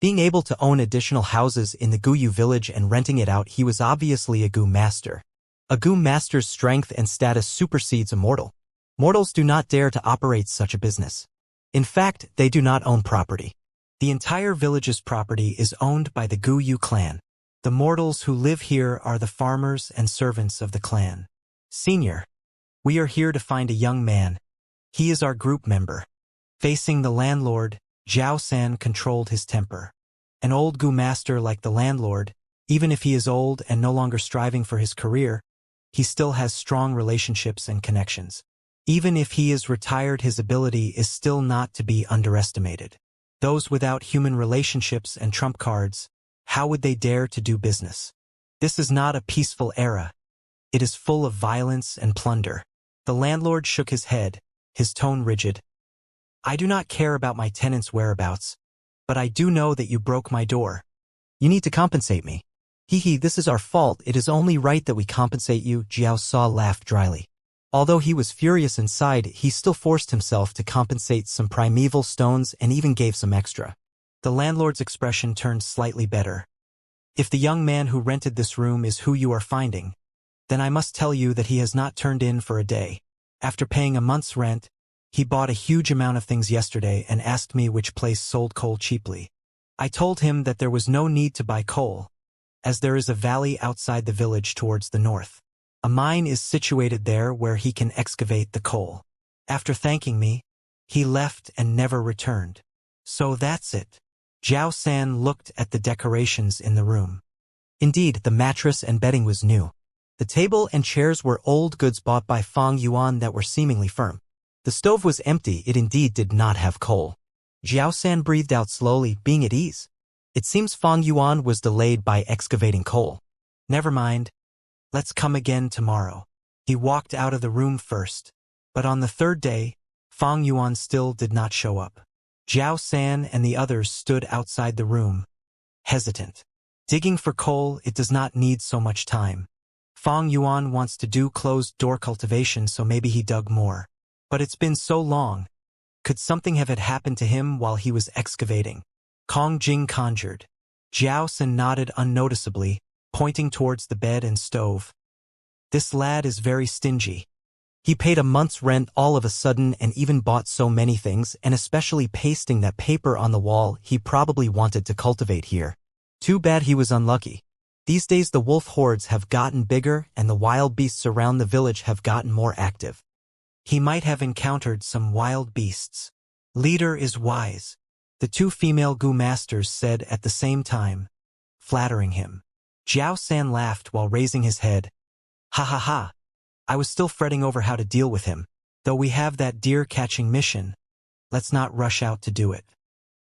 Being able to own additional houses in the Guyu village and renting it out, he was obviously a Gu master. A Gu master's strength and status supersedes a mortal. Mortals do not dare to operate such a business. In fact, they do not own property. The entire village's property is owned by the Guyu clan. The mortals who live here are the farmers and servants of the clan. Senior, we are here to find a young man. He is our group member. Facing the landlord, Zhao San controlled his temper. An old Gu master like the landlord, even if he is old and no longer striving for his career, he still has strong relationships and connections. Even if he is retired, his ability is still not to be underestimated. Those without human relationships and trump cards, how would they dare to do business? This is not a peaceful era. It is full of violence and plunder. The landlord shook his head, his tone rigid. I do not care about my tenants' whereabouts, but I do know that you broke my door. You need to compensate me. Hee, this is our fault. It is only right that we compensate you, Jiao Sa laughed dryly. Although he was furious inside, he still forced himself to compensate some primeval stones and even gave some extra. The landlord's expression turned slightly better. If the young man who rented this room is who you are finding, then I must tell you that he has not turned in for a day. After paying a month's rent, he bought a huge amount of things yesterday and asked me which place sold coal cheaply. I told him that there was no need to buy coal, as there is a valley outside the village towards the north. A mine is situated there where he can excavate the coal. After thanking me, he left and never returned. So that's it. Zhao San looked at the decorations in the room. Indeed, the mattress and bedding was new. The table and chairs were old goods bought by Fang Yuan that were seemingly firm. The stove was empty. It indeed did not have coal. Zhao San breathed out slowly, being at ease. It seems Fang Yuan was delayed by excavating coal. Never mind. Let's come again tomorrow. He walked out of the room first, but on the third day, Fang Yuan still did not show up. Zhao San and the others stood outside the room, hesitant. Digging for coal, it does not need so much time. Fang Yuan wants to do closed-door cultivation, so maybe he dug more. But it's been so long. Could something have had happened to him while he was excavating? Kong Jing conjured. Zhao San nodded unnoticeably, pointing towards the bed and stove. This lad is very stingy. He paid a month's rent all of a sudden and even bought so many things, and especially pasting that paper on the wall. He probably wanted to cultivate here. Too bad he was unlucky. These days the wolf hordes have gotten bigger and the wild beasts around the village have gotten more active. He might have encountered some wild beasts. Leader is wise, the two female Gu masters said at the same time, flattering him. Zhao San laughed while raising his head. Ha ha ha. I was still fretting over how to deal with him. Though we have that deer-catching mission, let's not rush out to do it.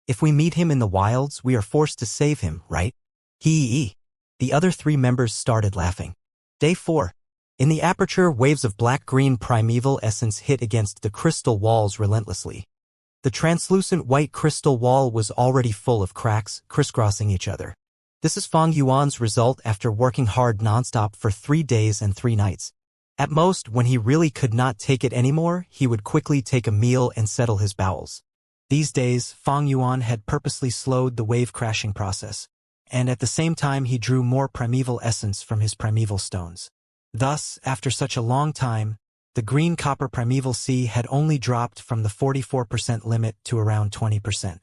If we meet him in the wilds, we are forced to save him, right? Hee. The other three members started laughing. Day 4. In the aperture, waves of black-green primeval essence hit against the crystal walls relentlessly. The translucent white crystal wall was already full of cracks, crisscrossing each other. This is Fang Yuan's result after working hard nonstop for 3 days and 3 nights. At most, when he really could not take it anymore, he would quickly take a meal and settle his bowels. These days, Fang Yuan had purposely slowed the wave-crashing process, and at the same time he drew more primeval essence from his primeval stones. Thus, after such a long time, the green-copper primeval sea had only dropped from the 44% limit to around 20%.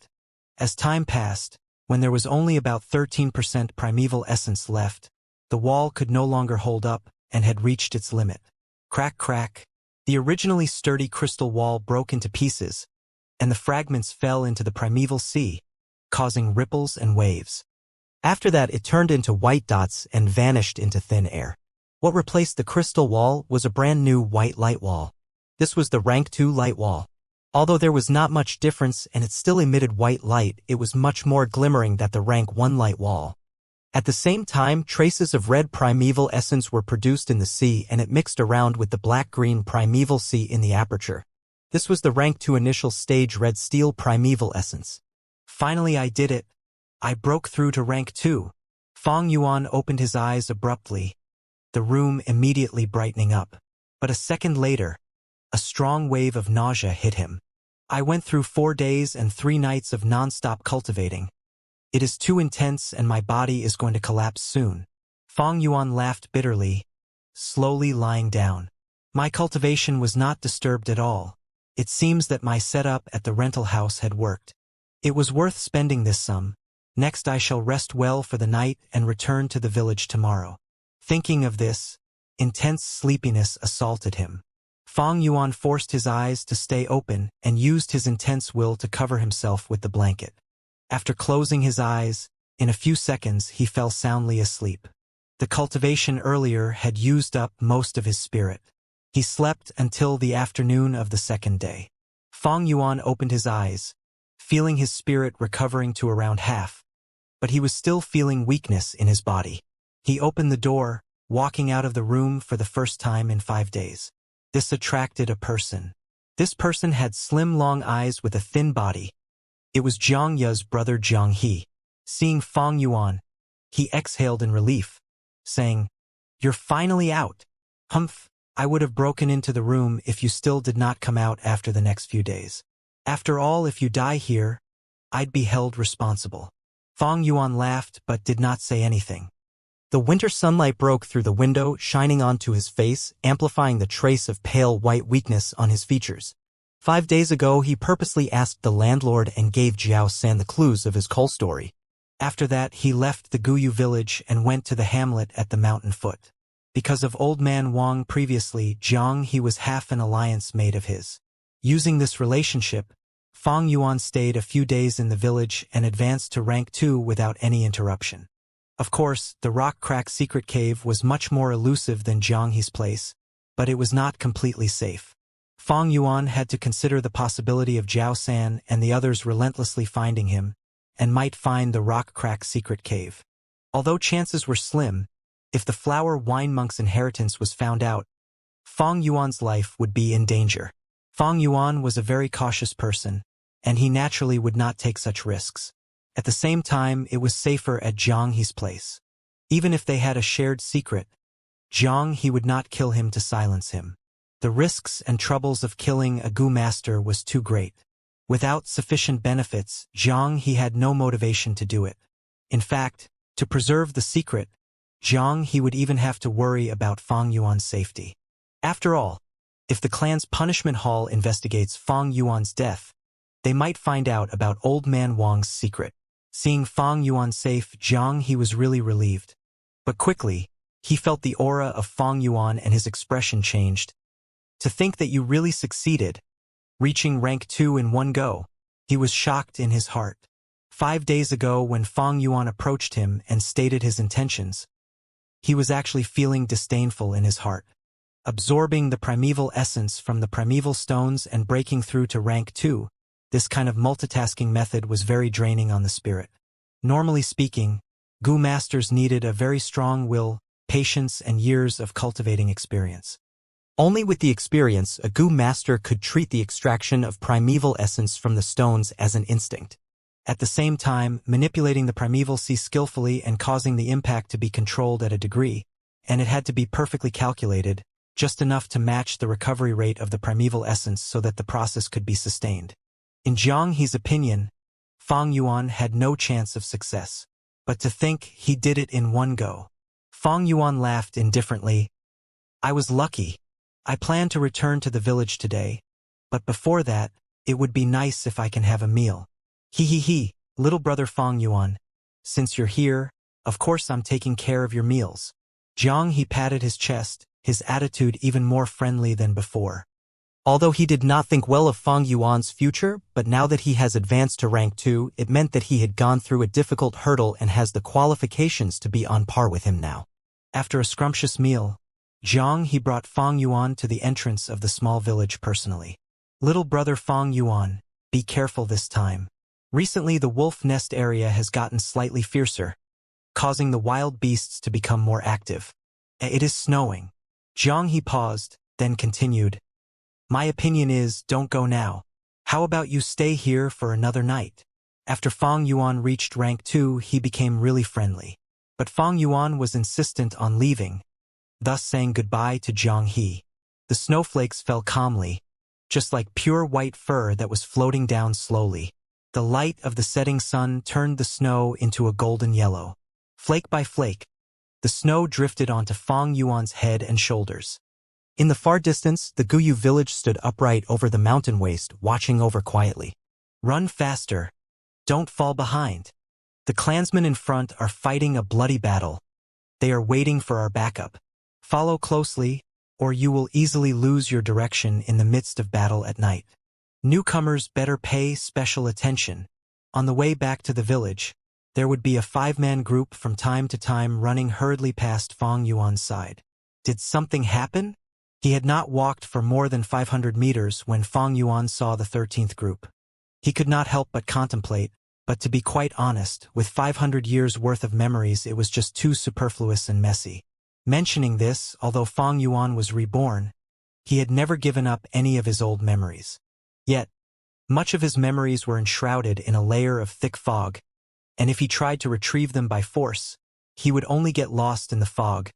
As time passed, when there was only about 13% primeval essence left, the wall could no longer hold up and had reached its limit. Crack, crack. The originally sturdy crystal wall broke into pieces, and the fragments fell into the primeval sea, causing ripples and waves. After that, it turned into white dots and vanished into thin air. What replaced the crystal wall was a brand new white light wall. This was the rank 2 light wall. Although there was not much difference and it still emitted white light, it was much more glimmering than the rank 1 light wall. At the same time, traces of red primeval essence were produced in the sea and it mixed around with the black-green primeval sea in the aperture. This was the rank 2 initial stage red steel primeval essence. Finally I did it. I broke through to rank 2. Fang Yuan opened his eyes abruptly, the room immediately brightening up. But a second later, a strong wave of nausea hit him. I went through 4 days and 3 nights of non-stop cultivating. It is too intense and my body is going to collapse soon. Fang Yuan laughed bitterly, slowly lying down. My cultivation was not disturbed at all. It seems that my setup at the rental house had worked. It was worth spending this sum. Next I shall rest well for the night and return to the village tomorrow. Thinking of this, intense sleepiness assaulted him. Fang Yuan forced his eyes to stay open and used his intense will to cover himself with the blanket. After closing his eyes, in a few seconds he fell soundly asleep. The cultivation earlier had used up most of his spirit. He slept until the afternoon of the second day. Fang Yuan opened his eyes, feeling his spirit recovering to around half, but he was still feeling weakness in his body. He opened the door, walking out of the room for the first time in 5 days. This attracted a person. This person had slim long eyes with a thin body. It was Jiang Ye's brother Jiang He. Seeing Fang Yuan, he exhaled in relief, saying, "You're finally out. Humph, I would have broken into the room if you still did not come out after the next few days. After all, if you die here, I'd be held responsible." Fang Yuan laughed but did not say anything. The winter sunlight broke through the window, shining onto his face, amplifying the trace of pale white weakness on his features. 5 days ago, he purposely asked the landlord and gave Jiao San the clues of his coal story. After that, he left the Guyu village and went to the hamlet at the mountain foot. Because of Old Man Wang previously, Jiang He was half an alliance mate of his. Using this relationship, Fang Yuan stayed a few days in the village and advanced to rank 2 without any interruption. Of course, the rock crack secret cave was much more elusive than Jiang He's place, but it was not completely safe. Fang Yuan had to consider the possibility of Jiao San and the others relentlessly finding him, and might find the rock crack secret cave. Although chances were slim, if the flower wine monk's inheritance was found out, Fang Yuan's life would be in danger. Fang Yuan was a very cautious person, and he naturally would not take such risks. At the same time, it was safer at Jiang He's place. Even if they had a shared secret, Jiang He would not kill him to silence him. The risks and troubles of killing a Gu master was too great. Without sufficient benefits, Jiang He had no motivation to do it. In fact, to preserve the secret, Jiang He would even have to worry about Fang Yuan's safety. After all, if the clan's punishment hall investigates Fang Yuan's death, they might find out about Old Man Wang's secret. Seeing Fang Yuan safe, Jiang He was really relieved. But quickly, he felt the aura of Fang Yuan and his expression changed. To think that you really succeeded, reaching rank 2 in one go, he was shocked in his heart. 5 days ago, when Fang Yuan approached him and stated his intentions, he was actually feeling disdainful in his heart. Absorbing the primeval essence from the primeval stones and breaking through to rank 2, this kind of multitasking method was very draining on the spirit. Normally speaking, Gu masters needed a very strong will, patience, and years of cultivating experience. Only with the experience, a Gu master could treat the extraction of primeval essence from the stones as an instinct. At the same time, manipulating the primeval sea skillfully and causing the impact to be controlled at a degree, and it had to be perfectly calculated, just enough to match the recovery rate of the primeval essence so that the process could be sustained. In Jiang He's opinion, Fang Yuan had no chance of success. But to think he did it in one go. Fang Yuan laughed indifferently. "I was lucky. I plan to return to the village today, but before that, it would be nice if I can have a meal." He, little brother Fang Yuan. Since you're here, of course I'm taking care of your meals." Jiang He patted his chest, his attitude even more friendly than before. Although he did not think well of Fang Yuan's future, but now that he has advanced to rank 2, it meant that he had gone through a difficult hurdle and has the qualifications to be on par with him now. After a scrumptious meal, Jiang He brought Fang Yuan to the entrance of the small village personally. "Little brother Fang Yuan, be careful this time. Recently the wolf nest area has gotten slightly fiercer, causing the wild beasts to become more active. It is snowing." Jiang He paused, then continued, "My opinion is, don't go now. How about you stay here for another night?" After Fang Yuan reached rank 2, he became really friendly. But Fang Yuan was insistent on leaving, thus saying goodbye to Jiang He. The snowflakes fell calmly, just like pure white fur that was floating down slowly. The light of the setting sun turned the snow into a golden yellow. Flake by flake, the snow drifted onto Fang Yuan's head and shoulders. In the far distance, the Guyu village stood upright over the mountain waste, watching over quietly. Run faster. Don't fall behind. The clansmen in front are fighting a bloody battle. They are waiting for our backup. Follow closely, or you will easily lose your direction in the midst of battle at night. Newcomers better pay special attention. On the way back to the village, there would be a 5-man group from time to time running hurriedly past Fang Yuan's side. Did something happen? He had not walked for more than 500 meters when Fang Yuan saw the 13th group. He could not help but contemplate, but to be quite honest, with 500 years' worth of memories it was just too superfluous and messy. Mentioning this, although Fang Yuan was reborn, he had never given up any of his old memories. Yet, much of his memories were enshrouded in a layer of thick fog, and if he tried to retrieve them by force, he would only get lost in the fog,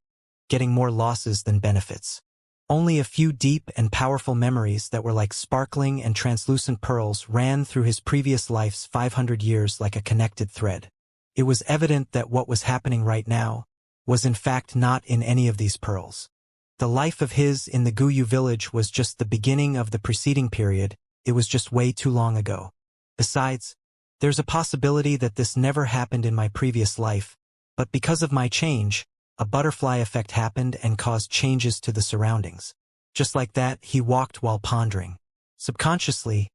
getting more losses than benefits. Only a few deep and powerful memories that were like sparkling and translucent pearls ran through his previous life's 500 years like a connected thread. It was evident that what was happening right now was in fact not in any of these pearls. The life of his in the Guyu village was just the beginning of the preceding period. It was just way too long ago. Besides, there's a possibility that this never happened in my previous life, but because of my change, a butterfly effect happened and caused changes to the surroundings. Just like that, he walked while pondering. Subconsciously,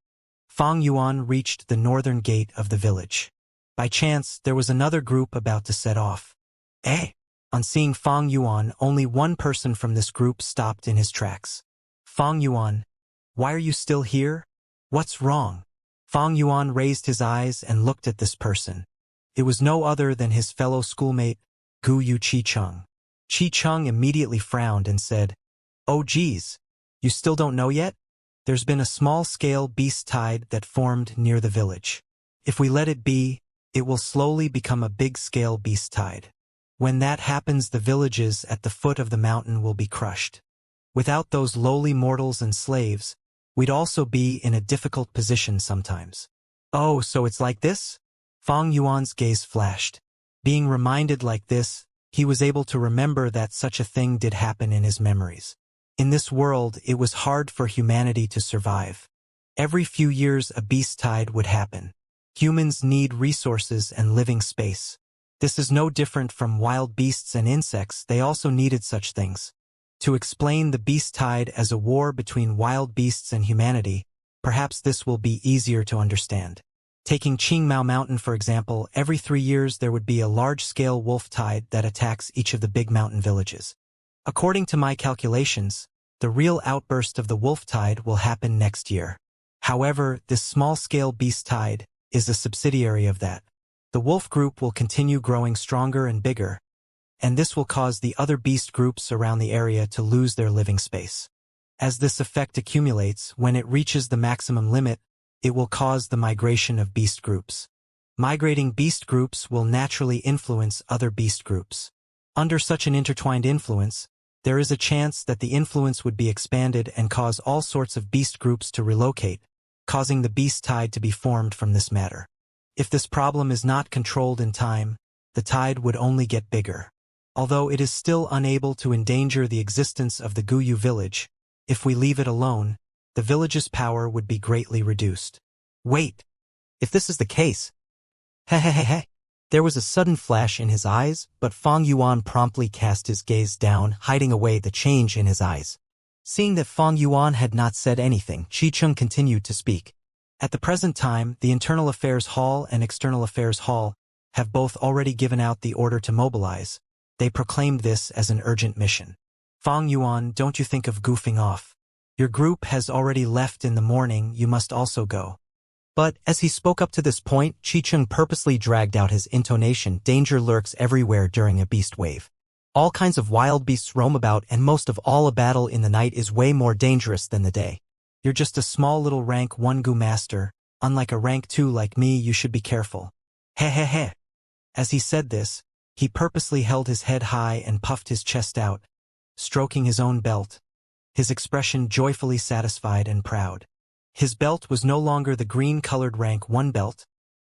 Fang Yuan reached the northern gate of the village. By chance, there was another group about to set off. Eh? On seeing Fang Yuan, only one person from this group stopped in his tracks. Fang Yuan, why are you still here? What's wrong? Fang Yuan raised his eyes and looked at this person. It was no other than his fellow schoolmate, Guyu Chi-chung. Chi-chung immediately frowned and said, "Oh geez, you still don't know yet? There's been a small-scale beast tide that formed near the village. If we let it be, it will slowly become a big-scale beast tide. When that happens, the villages at the foot of the mountain will be crushed. Without those lowly mortals and slaves, we'd also be in a difficult position sometimes." "Oh, so it's like this?" Fang Yuan's gaze flashed. Being reminded like this, he was able to remember that such a thing did happen in his memories. In this world, it was hard for humanity to survive. Every few years a beast tide would happen. Humans need resources and living space. This is no different from wild beasts and insects. They also needed such things. To explain the beast tide as a war between wild beasts and humanity, perhaps this will be easier to understand. Taking Qingmao Mountain for example, every 3 years there would be a large-scale wolf tide that attacks each of the big mountain villages. According to my calculations, the real outburst of the wolf tide will happen next year. However, this small-scale beast tide is a subsidiary of that. The wolf group will continue growing stronger and bigger, and this will cause the other beast groups around the area to lose their living space. As this effect accumulates, when it reaches the maximum limit, it will cause the migration of beast groups. Migrating beast groups will naturally influence other beast groups. Under such an intertwined influence, there is a chance that the influence would be expanded and cause all sorts of beast groups to relocate, causing the beast tide to be formed from this matter. If this problem is not controlled in time, the tide would only get bigger. Although it is still unable to endanger the existence of the Guyu village, if we leave it alone, the village's power would be greatly reduced. Wait! If this is the case... Hehehehe. There was a sudden flash in his eyes, but Fang Yuan promptly cast his gaze down, hiding away the change in his eyes. Seeing that Fang Yuan had not said anything, Chi-chung continued to speak. At the present time, the Internal Affairs Hall and External Affairs Hall have both already given out the order to mobilize. They proclaimed this as an urgent mission. Fang Yuan, don't you think of goofing off? Your group has already left in the morning, you must also go. But, as he spoke up to this point, Chi-chung purposely dragged out his intonation. Danger lurks everywhere during a beast wave. All kinds of wild beasts roam about, and most of all a battle in the night is way more dangerous than the day. You're just a small little rank 1 Gu master. Unlike a rank 2 like me, you should be careful. Hehehe. As he said this, He purposely held his head high and puffed his chest out, stroking his own belt, his expression joyfully satisfied and proud. His belt was no longer the green-colored rank 1 belt,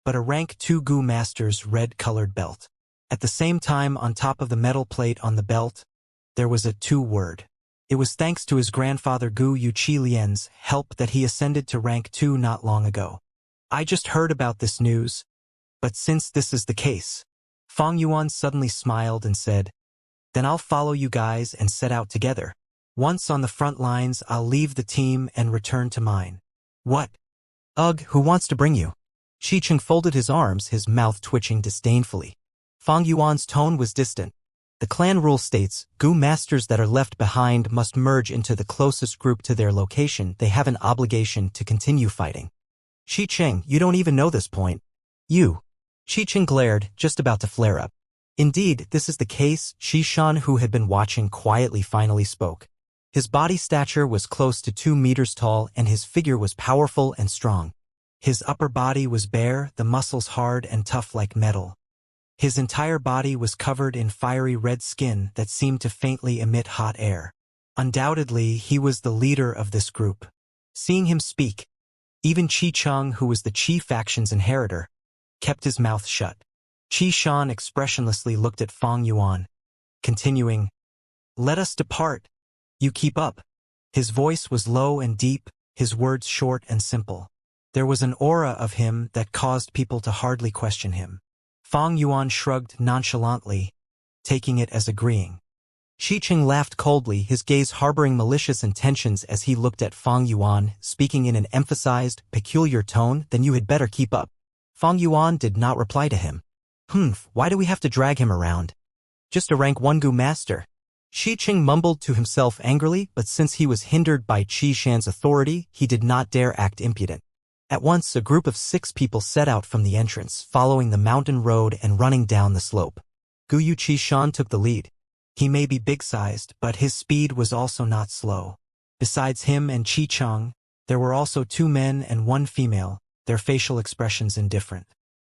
but a rank 2 Gu Master's red-colored belt. At the same time, on top of the metal plate on the belt, there was a 2 word. It was thanks to his grandfather Gu Yuqi Lian's help that he ascended to rank 2 not long ago. I just heard about this news, but since this is the case, Fang Yuan suddenly smiled and said, then I'll follow you guys and set out together. Once on the front lines, I'll leave the team and return to mine. What? Ugh, who wants to bring you? Qiqing folded his arms, his mouth twitching disdainfully. Fang Yuan's tone was distant. The clan rule states, Gu masters that are left behind must merge into the closest group to their location. They have an obligation to continue fighting. Qiqing, you don't even know this point. You. Qiqing glared, just about to flare up. Indeed, this is the case. Shishan, who had been watching quietly, finally spoke. His body stature was close to 2 meters tall and his figure was powerful and strong. His upper body was bare, the muscles hard and tough like metal. His entire body was covered in fiery red skin that seemed to faintly emit hot air. Undoubtedly, he was the leader of this group. Seeing him speak, even Qicheng, who was the Qi faction's inheritor, kept his mouth shut. Qishan expressionlessly looked at Fang Yuan, continuing, let us depart. You keep up. His voice was low and deep, his words short and simple. There was an aura of him that caused people to hardly question him. Fang Yuan shrugged nonchalantly, taking it as agreeing. Qiqing laughed coldly, his gaze harboring malicious intentions as he looked at Fang Yuan, speaking in an emphasized, peculiar tone, then you had better keep up. Fang Yuan did not reply to him. Why do we have to drag him around? Just a rank 1 Gu master. Qiqing mumbled to himself angrily, but since he was hindered by Qishan's authority, he did not dare act impudent. At once, a group of 6 people set out from the entrance, following the mountain road and running down the slope. Guyu Qishan took the lead. He may be big-sized, but his speed was also not slow. Besides him and Qicheng, there were also 2 men and 1 female, their facial expressions indifferent.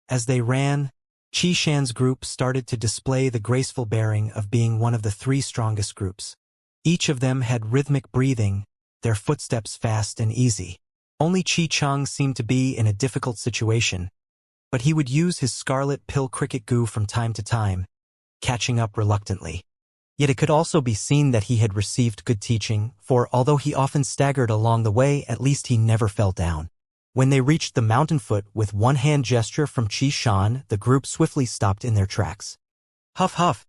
As they ran, Qishan's group started to display the graceful bearing of being one of the 3 strongest groups. Each of them had rhythmic breathing, their footsteps fast and easy. Only Qicheng seemed to be in a difficult situation, but he would use his scarlet pill cricket goo from time to time, catching up reluctantly. Yet it could also be seen that he had received good teaching, for although he often staggered along the way, at least he never fell down. When they reached the mountain foot with one hand gesture from Qishan, the group swiftly stopped in their tracks. Huff huff.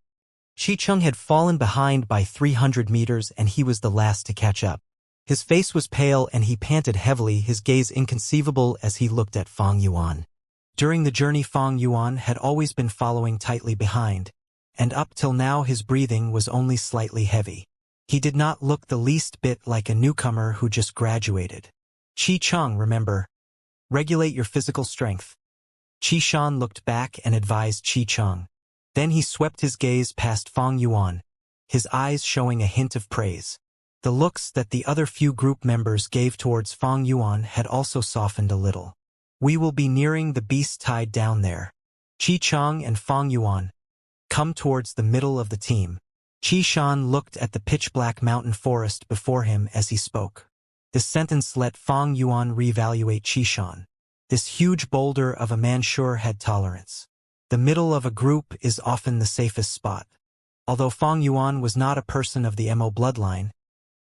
Qicheng had fallen behind by 300 meters and he was the last to catch up. His face was pale and he panted heavily, his gaze inconceivable as he looked at Fang Yuan. During the journey, Fang Yuan had always been following tightly behind, and up till now his breathing was only slightly heavy. He did not look the least bit like a newcomer who just graduated. Qicheng, remember, regulate your physical strength. Qishan looked back and advised Qicheng. Then he swept his gaze past Fang Yuan, his eyes showing a hint of praise. The looks that the other few group members gave towards Fang Yuan had also softened a little. We will be nearing the beast tied down there. Qicheng and Fang Yuan, come towards the middle of the team. Qishan looked at the pitch-black mountain forest before him as he spoke. This sentence let Fang Yuan reevaluate Qishan. This huge boulder of a man sure had tolerance. The middle of a group is often the safest spot. Although Fang Yuan was not a person of the Mo bloodline,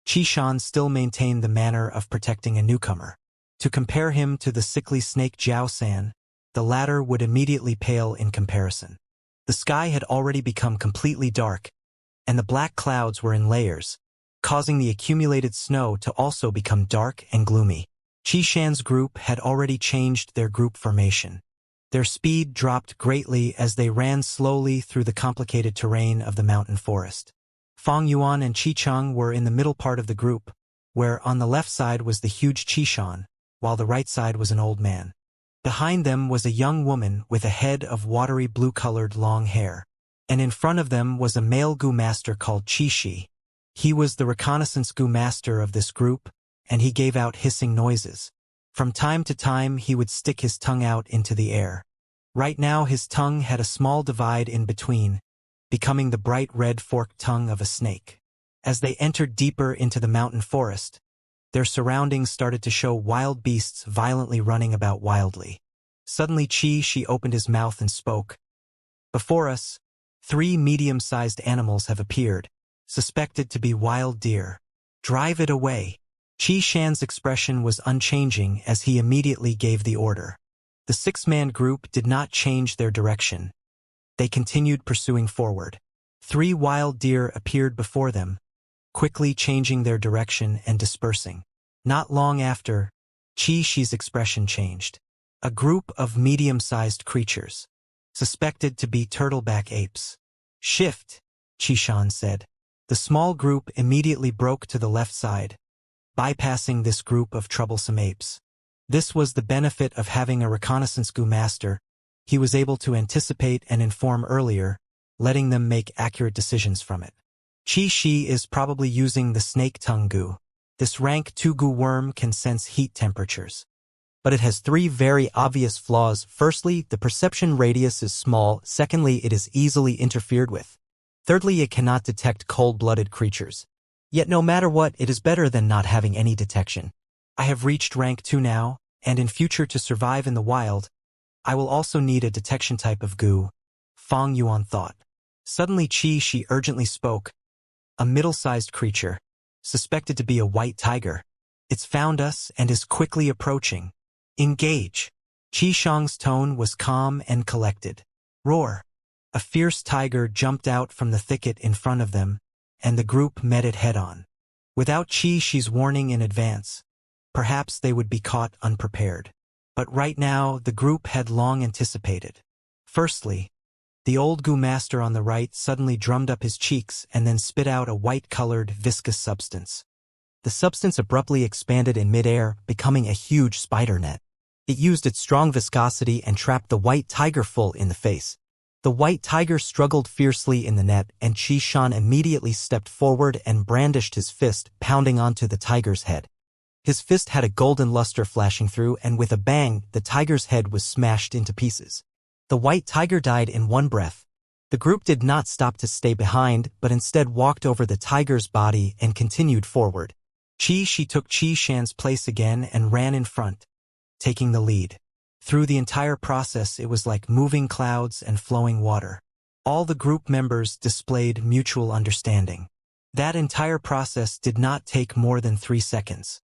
Qishan still maintained the manner of protecting a newcomer. To compare him to the sickly snake Jiao San, the latter would immediately pale in comparison. The sky had already become completely dark, and the black clouds were in layers, causing the accumulated snow to also become dark and gloomy. Qishan's group had already changed their group formation. Their speed dropped greatly as they ran slowly through the complicated terrain of the mountain forest. Fang Yuan and Qicheng were in the middle part of the group, where on the left side was the huge Qishan, while the right side was an old man. Behind them was a young woman with a head of watery blue-colored long hair, and in front of them was a male Gu master called Qishi. He was the reconnaissance Gu master of this group, and he gave out hissing noises. From time to time he would stick his tongue out into the air. Right now his tongue had a small divide in between, becoming the bright red forked tongue of a snake. As they entered deeper into the mountain forest, their surroundings started to show wild beasts violently running about wildly. Suddenly she opened his mouth and spoke. Before us, 3 medium-sized animals have appeared, suspected to be wild deer. Drive it away. Shan's expression was unchanging as he immediately gave the order. The 6-man group did not change their direction. They continued pursuing forward. 3 wild deer appeared before them, quickly changing their direction and dispersing. Not long after, Chi's expression changed. A group of medium-sized creatures, suspected to be turtleback apes. Shift, Shan said. The small group immediately broke to the left side, bypassing this group of troublesome apes. This was the benefit of having a reconnaissance Gu master. He was able to anticipate and inform earlier, letting them make accurate decisions from it. Shi is probably using the snake tongue Gu. This rank 2 Gu worm can sense heat temperatures. But it has 3 very obvious flaws. Firstly, the perception radius is small. Secondly, it is easily interfered with. Thirdly, it cannot detect cold-blooded creatures. Yet no matter what, it is better than not having any detection. I have reached rank 2 now, and in future to survive in the wild, I will also need a detection type of Gu, Fang Yuan thought. Suddenly Shi urgently spoke. A middle-sized creature, suspected to be a white tiger. It's found us and is quickly approaching. Engage. Shang's tone was calm and collected. Roar. A fierce tiger jumped out from the thicket in front of them, and the group met it head-on. Without Shi's warning in advance, perhaps they would be caught unprepared. But right now, the group had long anticipated. Firstly, the old Gu master on the right suddenly drummed up his cheeks and then spit out a white-colored, viscous substance. The substance abruptly expanded in midair, becoming a huge spider net. It used its strong viscosity and trapped the white tiger full in the face. The white tiger struggled fiercely in the net, and Shan immediately stepped forward and brandished his fist, pounding onto the tiger's head. His fist had a golden luster flashing through, and with a bang, the tiger's head was smashed into pieces. The white tiger died in one breath. The group did not stop to stay behind, but instead walked over the tiger's body and continued forward. She took Shan's place again and ran in front, taking the lead. Through the entire process, it was like moving clouds and flowing water. All the group members displayed mutual understanding. That entire process did not take more than 3 seconds.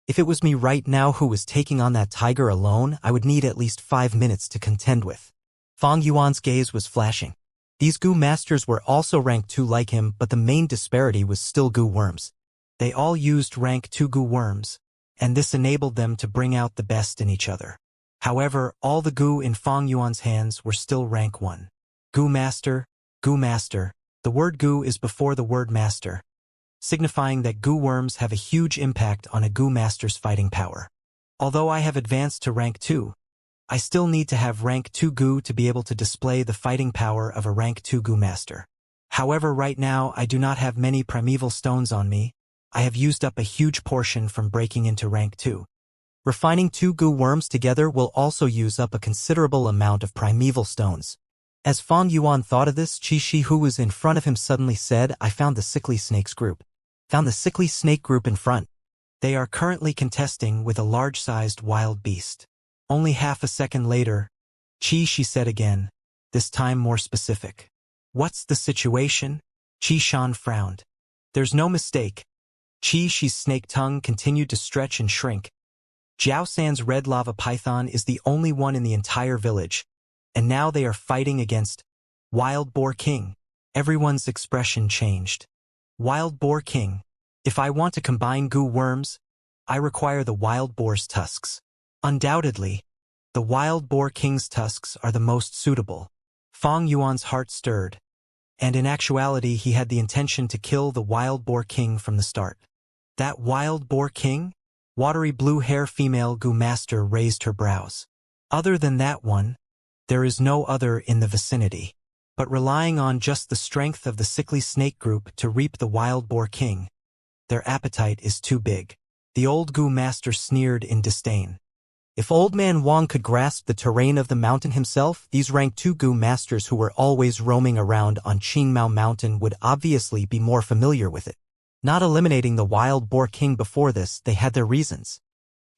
If it was me right now who was taking on that tiger alone, I would need at least 5 minutes to contend with. Fang Yuan's gaze was flashing. These Gu masters were also rank 2 like him, but the main disparity was still Gu worms. They all used rank 2 Gu worms, and this enabled them to bring out the best in each other. However, all the Gu in Fang Yuan's hands were still rank 1. Gu master, Gu master. The word Gu is before the word master, signifying that Gu worms have a huge impact on a Gu master's fighting power. Although I have advanced to rank 2, I still need to have rank 2 Gu to be able to display the fighting power of a rank 2 Gu master. However, right now I do not have many primeval stones on me. I have used up a huge portion from breaking into rank 2. Refining 2 Gu worms together will also use up a considerable amount of primeval stones. As Fang Yuan thought of this, Shi, who was in front of him, suddenly said, "I found the sickly snakes group." Found the sickly snake group in front. They are currently contesting with a large-sized wild beast. Only half a second later, she said again, this time more specific. What's the situation? Shan frowned. There's no mistake. Shi's snake tongue continued to stretch and shrink. Jiao San's red lava python is the only one in the entire village, and now they are fighting against Wild Boar King. Everyone's expression changed. Wild Boar King. If I want to combine Gu worms, I require the Wild Boar's tusks. Undoubtedly, the Wild Boar King's tusks are the most suitable. Fang Yuan's heart stirred, and in actuality he had the intention to kill the Wild Boar King from the start. That Wild Boar King? Watery blue hair female Gu master raised her brows. Other than that one, there is no other in the vicinity. But relying on just the strength of the sickly snake group to reap the Wild Boar King, their appetite is too big. The old Gu master sneered in disdain. If Old Man Wang could grasp the terrain of the mountain himself, these rank 2 Gu masters who were always roaming around on Qingmao Mountain would obviously be more familiar with it. Not eliminating the wild boar king before this, they had their reasons.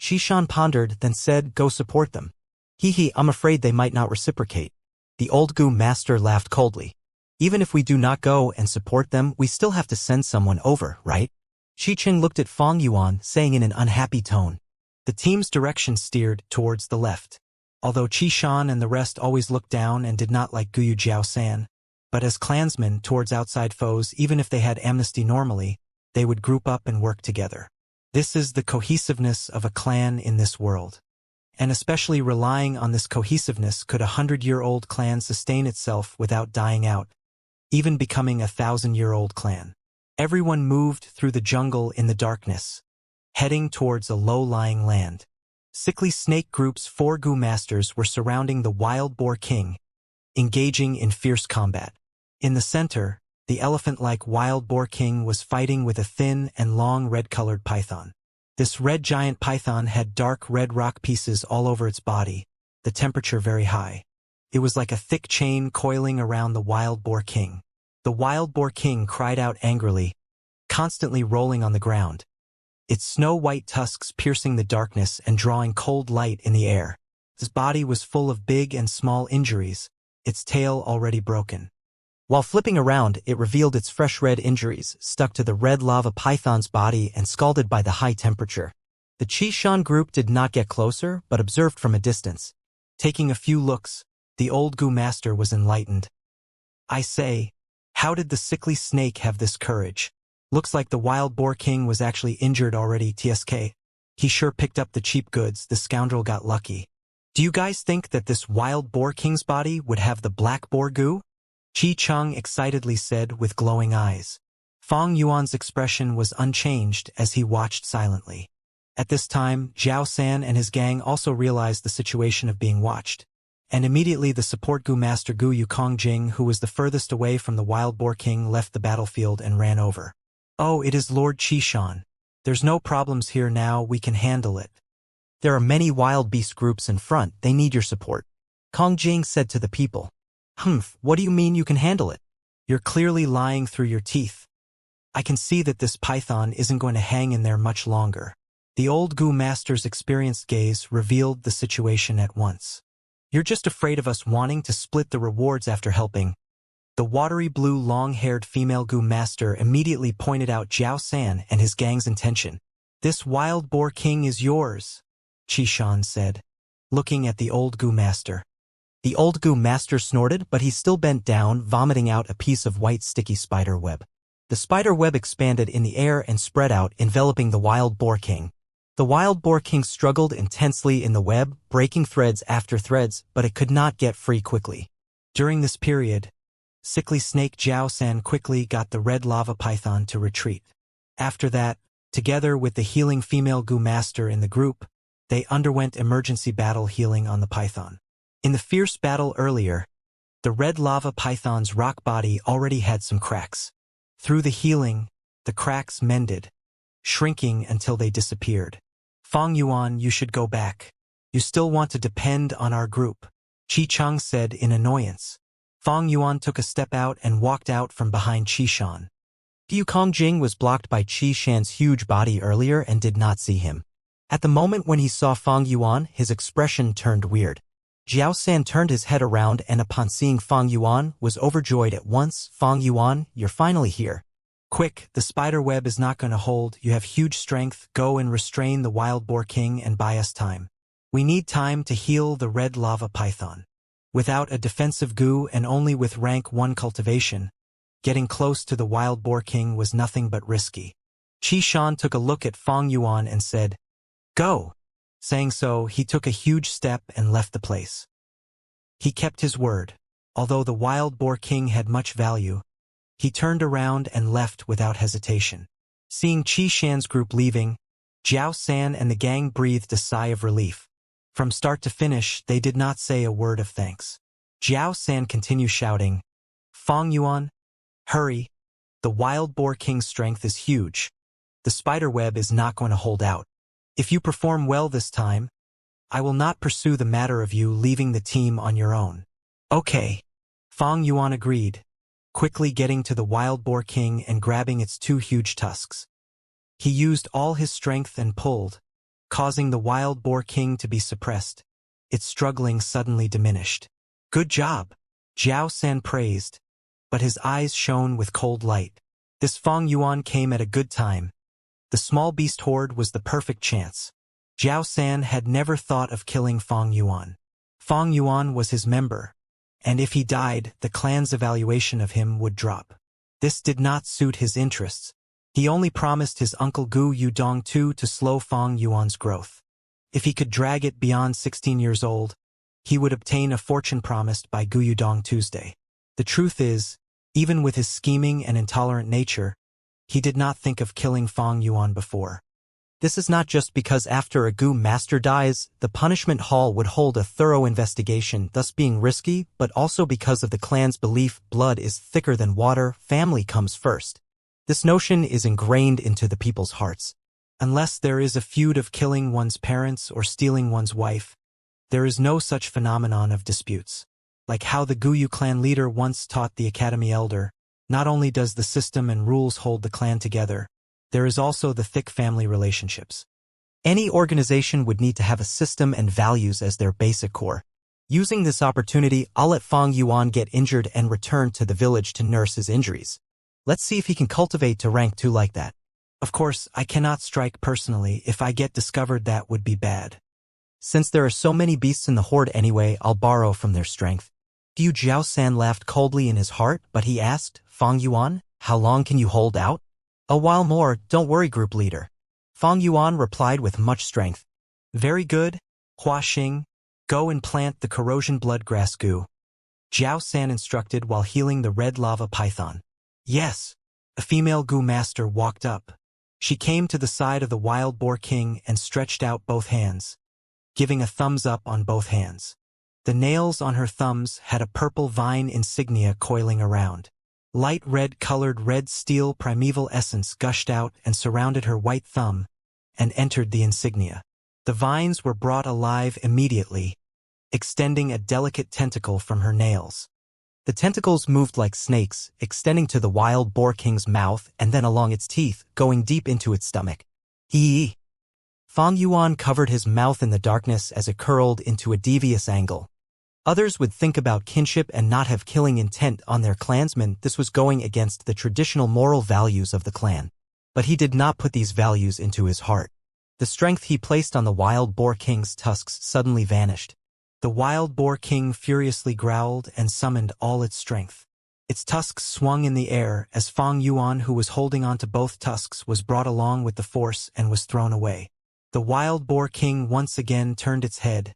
Shishan pondered, then said, "Go support them." Hee, I'm afraid they might not reciprocate. The old Gu master laughed coldly. Even if we do not go and support them, we still have to send someone over, right? Qiqing looked at Fang Yuan, saying in an unhappy tone. The team's direction steered towards the left. Although Qishan and the rest always looked down and did not like Guyu Jiao-san, but as clansmen towards outside foes, even if they had amnesty normally, they would group up and work together. This is the cohesiveness of a clan in this world. And especially relying on this cohesiveness could a 100-year-old clan sustain itself without dying out, even becoming a 1,000-year-old clan. Everyone moved through the jungle in the darkness, heading towards a low-lying land. Sickly snake group's 4 Gu masters were surrounding the wild boar king, engaging in fierce combat. In the center, the elephant-like wild boar king was fighting with a thin and long red-colored python. This red giant python had dark red rock pieces all over its body, the temperature very high. It was like a thick chain coiling around the wild boar king. The wild boar king cried out angrily, constantly rolling on the ground, its snow-white tusks piercing the darkness and drawing cold light in the air. His body was full of big and small injuries, its tail already broken. While flipping around, it revealed its fresh red injuries, stuck to the red lava python's body and scalded by the high temperature. The Qishan group did not get closer, but observed from a distance. Taking a few looks, the old Gu master was enlightened. I say, how did the sickly snake have this courage? Looks like the wild boar king was actually injured already, TSK. He sure picked up the cheap goods, the scoundrel got lucky. Do you guys think that this wild boar king's body would have the black boar goo? Qi Cheng excitedly said with glowing eyes. Fang Yuan's expression was unchanged as he watched silently. At this time, Zhao San and his gang also realized the situation of being watched. And immediately the support Gu master Gu Yukong Jing, who was the furthest away from the wild boar king, left the battlefield and ran over. Oh, it is Lord Qishan. There's no problems here now, we can handle it. There are many wild beast groups in front, they need your support. Kong Jing said to the people. Humph, what do you mean you can handle it? You're clearly lying through your teeth. I can see that this python isn't going to hang in there much longer. The old Gu master's experienced gaze revealed the situation at once. You're just afraid of us wanting to split the rewards after helping. The watery blue long-haired female Gu master immediately pointed out Zhao San and his gang's intention. This wild boar king is yours, Qishan said, looking at the old Gu master. The old Gu master snorted, but he still bent down, vomiting out a piece of white sticky spider web. The spider web expanded in the air and spread out, enveloping the wild boar king. The wild boar king struggled intensely in the web, breaking threads after threads, but it could not get free quickly. During this period, sickly snake Zhao San quickly got the red lava python to retreat. After that, together with the healing female Gu master in the group, they underwent emergency battle healing on the python. In the fierce battle earlier, the red lava python's rock body already had some cracks. Through the healing, the cracks mended, shrinking until they disappeared. Fang Yuan, you should go back. You still want to depend on our group, Qi Cheng said in annoyance. Fang Yuan took a step out and walked out from behind Qishan. Yukong Jing was blocked by Qi Shan's huge body earlier and did not see him. At the moment when he saw Fang Yuan, his expression turned weird. Zhao San turned his head around and upon seeing Fang Yuan, was overjoyed at once. Fang Yuan, you're finally here. Quick, the spider web is not going to hold, you have huge strength, go and restrain the wild boar king and buy us time. We need time to heal the red lava python. Without a defensive Gu and only with rank 1 cultivation, getting close to the wild boar king was nothing but risky. Qi Shan took a look at Fang Yuan and said, Go! Saying so, he took a huge step and left the place. He kept his word. Although the wild boar king had much value, he turned around and left without hesitation. Seeing Qi Shan's group leaving, Zhao San and the gang breathed a sigh of relief. From start to finish, they did not say a word of thanks. Zhao San continued shouting, Fang Yuan, hurry! The wild boar king's strength is huge. The spider web is not going to hold out. If you perform well this time, I will not pursue the matter of you leaving the team on your own. Okay. Fang Yuan agreed, quickly getting to the wild boar king and grabbing its two huge tusks. He used all his strength and pulled, causing the wild boar king to be suppressed. Its struggling suddenly diminished. Good job, Jiao San praised, but his eyes shone with cold light. This Fang Yuan came at a good time. The small beast horde was the perfect chance. Jiao San had never thought of killing Fang Yuan. Fang Yuan was his member, and if he died, the clan's evaluation of him would drop. This did not suit his interests. He only promised his uncle Gu Yudong Tu to slow Fang Yuan's growth. If he could drag it beyond 16 years old, he would obtain a fortune promised by Gu Yudong Tuesday. The truth is, even with his scheming and intolerant nature, he did not think of killing Fang Yuan before. This is not just because after a Gu master dies, the punishment hall would hold a thorough investigation, thus being risky, but also because of the clan's belief blood is thicker than water, family comes first. This notion is ingrained into the people's hearts. Unless there is a feud of killing one's parents or stealing one's wife, there is no such phenomenon of disputes. Like how the Guyu clan leader once taught the academy elder, not only does the system and rules hold the clan together, there is also the thick family relationships. Any organization would need to have a system and values as their basic core. Using this opportunity, I'll let Fang Yuan get injured and return to the village to nurse his injuries. Let's see if he can cultivate to rank 2 like that. Of course, I cannot strike personally. If I get discovered, that would be bad. Since there are so many beasts in the horde anyway, I'll borrow from their strength. Gu Jiao-san laughed coldly in his heart, but he asked, Fang Yuan, how long can you hold out? A while more, don't worry, group leader. Fang Yuan replied with much strength. Very good, Hua Xing. Go and plant the corrosion bloodgrass Gu. Jiao San instructed while healing the red lava python. Yes. A female Gu master walked up. She came to the side of the wild boar king and stretched out both hands, giving a thumbs up on both hands. The nails on her thumbs had a purple vine insignia coiling around. Light red-colored red steel primeval essence gushed out and surrounded her white thumb and entered the insignia. The vines were brought alive immediately, extending a delicate tentacle from her nails. The tentacles moved like snakes, extending to the wild boar king's mouth and then along its teeth, going deep into its stomach. Hee! Fang Yuan covered his mouth in the darkness as it curled into a devious angle. Others would think about kinship and not have killing intent on their clansmen. This was going against the traditional moral values of the clan. But he did not put these values into his heart. The strength he placed on the wild boar king's tusks suddenly vanished. The wild boar king furiously growled and summoned all its strength. Its tusks swung in the air as Fang Yuan, who was holding onto both tusks, was brought along with the force and was thrown away. The wild boar king once again turned its head,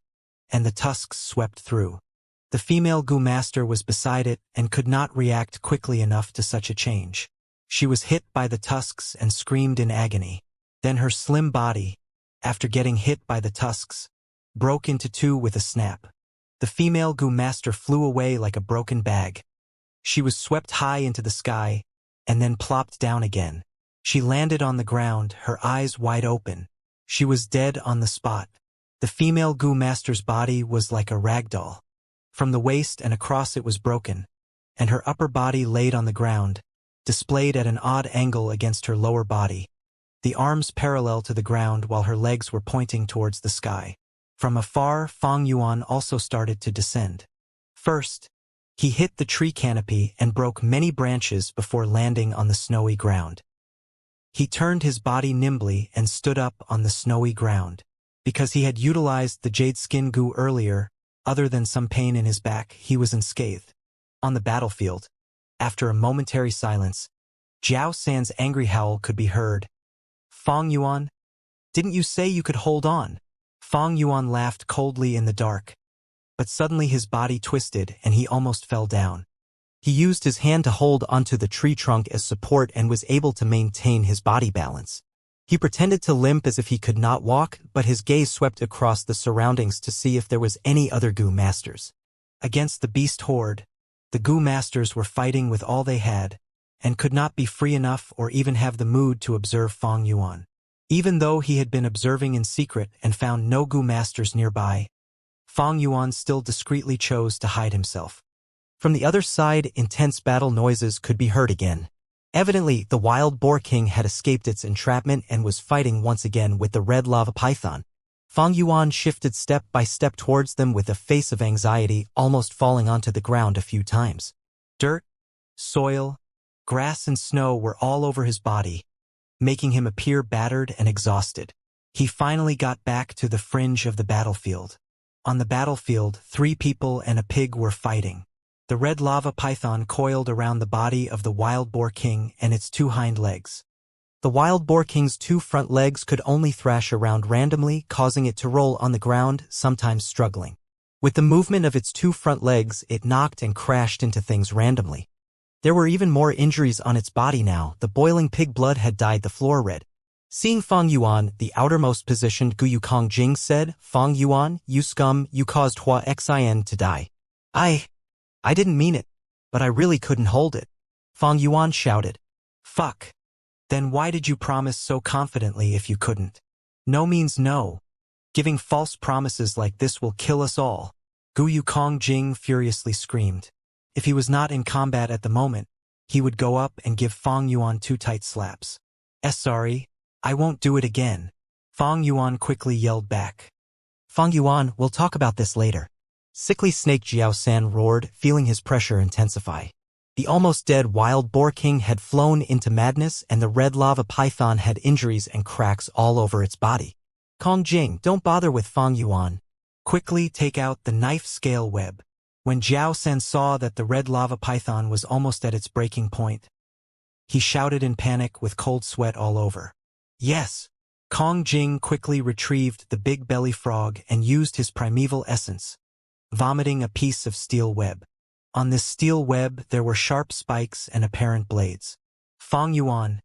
and the tusks swept through. The female Gu master was beside it and could not react quickly enough to such a change. She was hit by the tusks and screamed in agony. Then her slim body, after getting hit by the tusks, broke into 2 with a snap. The female Gu master flew away like a broken bag. She was swept high into the sky and then plopped down again. She landed on the ground, her eyes wide open. She was dead on the spot. The female Gu master's body was like a rag doll. From the waist and across it was broken, and her upper body laid on the ground, displayed at an odd angle against her lower body, the arms parallel to the ground while her legs were pointing towards the sky. From afar, Fang Yuan also started to descend. First, he hit the tree canopy and broke many branches before landing on the snowy ground. He turned his body nimbly and stood up on the snowy ground. Because he had utilized the jade skin Gu earlier, other than some pain in his back, he was unscathed. On the battlefield, after a momentary silence, Jiao San's angry howl could be heard. Fang Yuan, didn't you say you could hold on? Fang Yuan laughed coldly in the dark, but suddenly his body twisted and he almost fell down. He used his hand to hold onto the tree trunk as support and was able to maintain his body balance. He pretended to limp as if he could not walk, but his gaze swept across the surroundings to see if there was any other Gu masters. Against the beast horde, the Gu masters were fighting with all they had, and could not be free enough or even have the mood to observe Fang Yuan. Even though he had been observing in secret and found no Gu masters nearby, Fang Yuan still discreetly chose to hide himself. From the other side, intense battle noises could be heard again. Evidently, the wild boar king had escaped its entrapment and was fighting once again with the red lava python. Fang Yuan shifted step by step towards them with a face of anxiety, almost falling onto the ground a few times. Dirt, soil, grass and snow were all over his body, making him appear battered and exhausted. He finally got back to the fringe of the battlefield. On the battlefield, 3 people and a pig were fighting. The red lava python coiled around the body of the wild boar king and its 2 hind legs. The wild boar king's 2 front legs could only thrash around randomly, causing it to roll on the ground, sometimes struggling. With the movement of its 2 front legs, it knocked and crashed into things randomly. There were even more injuries on its body now. The boiling pig blood had dyed the floor red. Seeing Fang Yuan, the outermost positioned Gu Yukong Jing said, "Fang Yuan, you scum, you caused Hua Xin to die." I didn't mean it, but I really couldn't hold it," Fang Yuan shouted. "Fuck. Then why did you promise so confidently if you couldn't? No means no. Giving false promises like this will kill us all," Gu Yukong Jing furiously screamed. If he was not in combat at the moment, he would go up and give Fang Yuan 2 tight slaps. Sorry, I won't do it again," Fang Yuan quickly yelled back. "Fang Yuan, we'll talk about this later." Sickly Snake Jiao San roared, feeling his pressure intensify. The almost dead wild boar king had flown into madness and the red lava python had injuries and cracks all over its body. "Kong Jing, don't bother with Fang Yuan. Quickly take out the knife scale web." When Jiao San saw that the red lava python was almost at its breaking point, he shouted in panic with cold sweat all over. "Yes!" Kong Jing quickly retrieved the big belly frog and used his primeval essence, vomiting a piece of steel web. On this steel web there were sharp spikes and apparent blades. "Fang Yuan,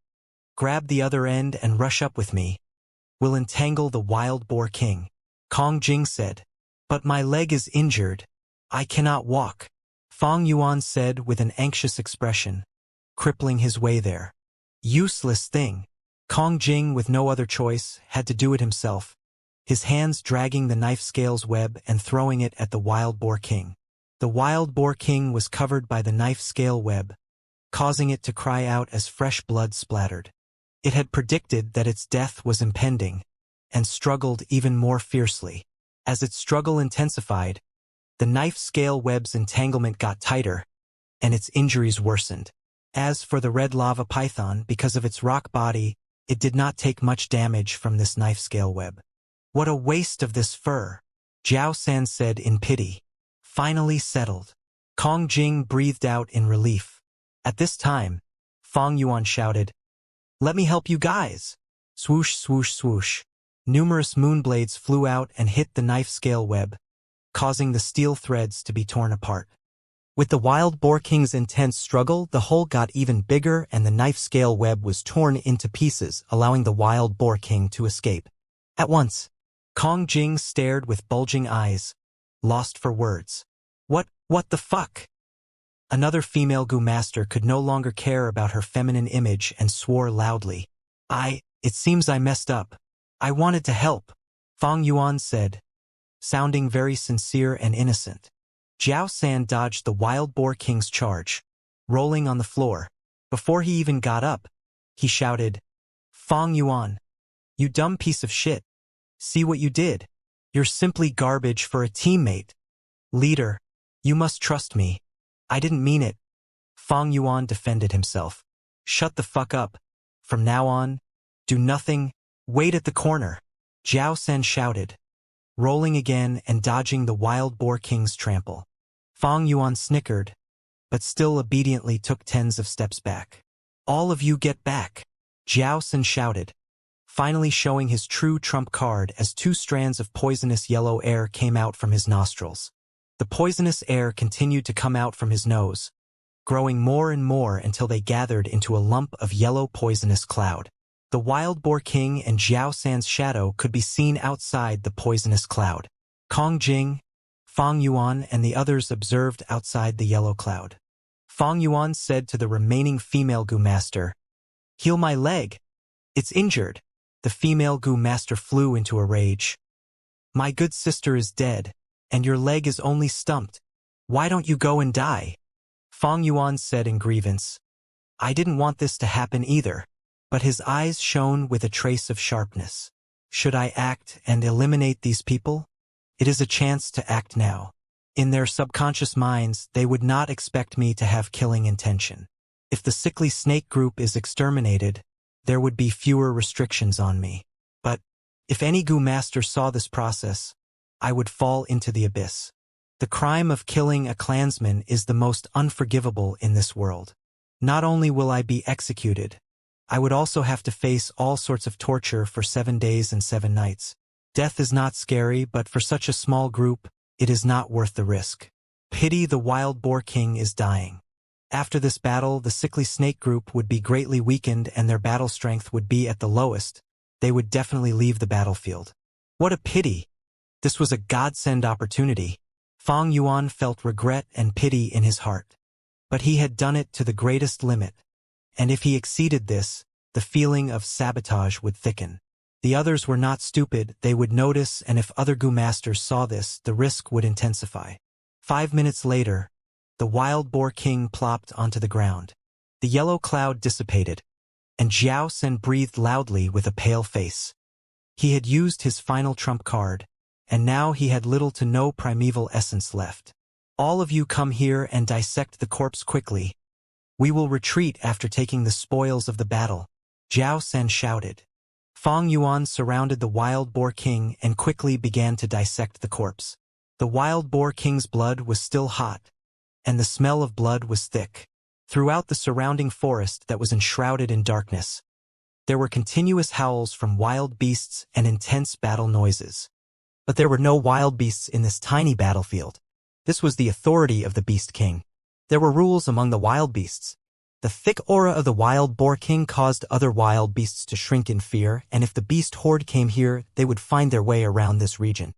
grab the other end and rush up with me. We'll entangle the wild boar king," Kong Jing said. "But my leg is injured. I cannot walk," Fang Yuan said with an anxious expression, crippling his way there. "Useless thing." Kong Jing, with no other choice, had to do it himself, his hands dragging the knife scales web and throwing it at the wild boar king. The wild boar king was covered by the knife scale web, causing it to cry out as fresh blood splattered. It had predicted that its death was impending, and struggled even more fiercely. As its struggle intensified, the knife scale web's entanglement got tighter, and its injuries worsened. As for the red lava python, because of its rock body, it did not take much damage from this knife scale web. "What a waste of this fur," Jiao San said in pity. "Finally settled." Kong Jing breathed out in relief. At this time, Fang Yuan shouted, "Let me help you guys!" Swoosh, swoosh, swoosh. Numerous moonblades flew out and hit the knife scale web, causing the steel threads to be torn apart. With the wild boar king's intense struggle, the hole got even bigger and the knife scale web was torn into pieces, allowing the wild boar king to escape. At once, Kong Jing stared with bulging eyes, lost for words. What the fuck?" Another female Gu master could no longer care about her feminine image and swore loudly. It seems I messed up. I wanted to help," Fang Yuan said, sounding very sincere and innocent. Jiao San dodged the wild boar king's charge, rolling on the floor. Before he even got up, he shouted, "Fang Yuan, you dumb piece of shit. See what you did? You're simply garbage for a teammate. Leader, you must trust me. I didn't mean it." Fang Yuan defended himself. "Shut the fuck up. From now on, do nothing. Wait at the corner," Jiao San shouted, rolling again and dodging the wild boar king's trample. Fang Yuan snickered, but still obediently took tens of steps back. "All of you get back," Jiao San shouted, finally showing his true trump card as 2 strands of poisonous yellow air came out from his nostrils. The poisonous air continued to come out from his nose, growing more and more until they gathered into a lump of yellow poisonous cloud. The wild boar king and Jiao San's shadow could be seen outside the poisonous cloud. Kong Jing, Fang Yuan, and the others observed outside the yellow cloud. Fang Yuan said to the remaining female Gu master, "Heal my leg. It's injured." The female Gu master flew into a rage. My good sister is dead, and your leg is only stumped. Why don't you go and die? Fang Yuan said in grievance. I didn't want this to happen either, but his eyes shone with a trace of sharpness. Should I act and eliminate these people? It is a chance to act now. In their subconscious minds, they would not expect me to have killing intention. If the sickly snake group is exterminated, there would be fewer restrictions on me. But if any Gu master saw this process, I would fall into the abyss. The crime of killing a clansman is the most unforgivable in this world. Not only will I be executed, I would also have to face all sorts of torture for 7 days and 7 nights. Death is not scary, but for such a small group, it is not worth the risk. Pity the wild boar king is dying. After this battle, the sickly snake group would be greatly weakened and their battle strength would be at the lowest. They would definitely leave the battlefield. What a pity! This was a godsend opportunity. Fang Yuan felt regret and pity in his heart. But he had done it to the greatest limit. And if he exceeded this, the feeling of sabotage would thicken. The others were not stupid, they would notice, and if other Gu masters saw this, the risk would intensify. 5 minutes later, the wild boar king plopped onto the ground. The yellow cloud dissipated, and Jiao Sen breathed loudly with a pale face. He had used his final trump card, and now he had little to no primeval essence left. All of you come here and dissect the corpse quickly. We will retreat after taking the spoils of the battle, Jiao Sen shouted. Fang Yuan surrounded the wild boar king and quickly began to dissect the corpse. The wild boar king's blood was still hot, and the smell of blood was thick. Throughout the surrounding forest that was enshrouded in darkness, there were continuous howls from wild beasts and intense battle noises. But there were no wild beasts in this tiny battlefield. This was the authority of the Beast King. There were rules among the wild beasts. The thick aura of the wild boar king caused other wild beasts to shrink in fear, and if the beast horde came here, they would find their way around this region.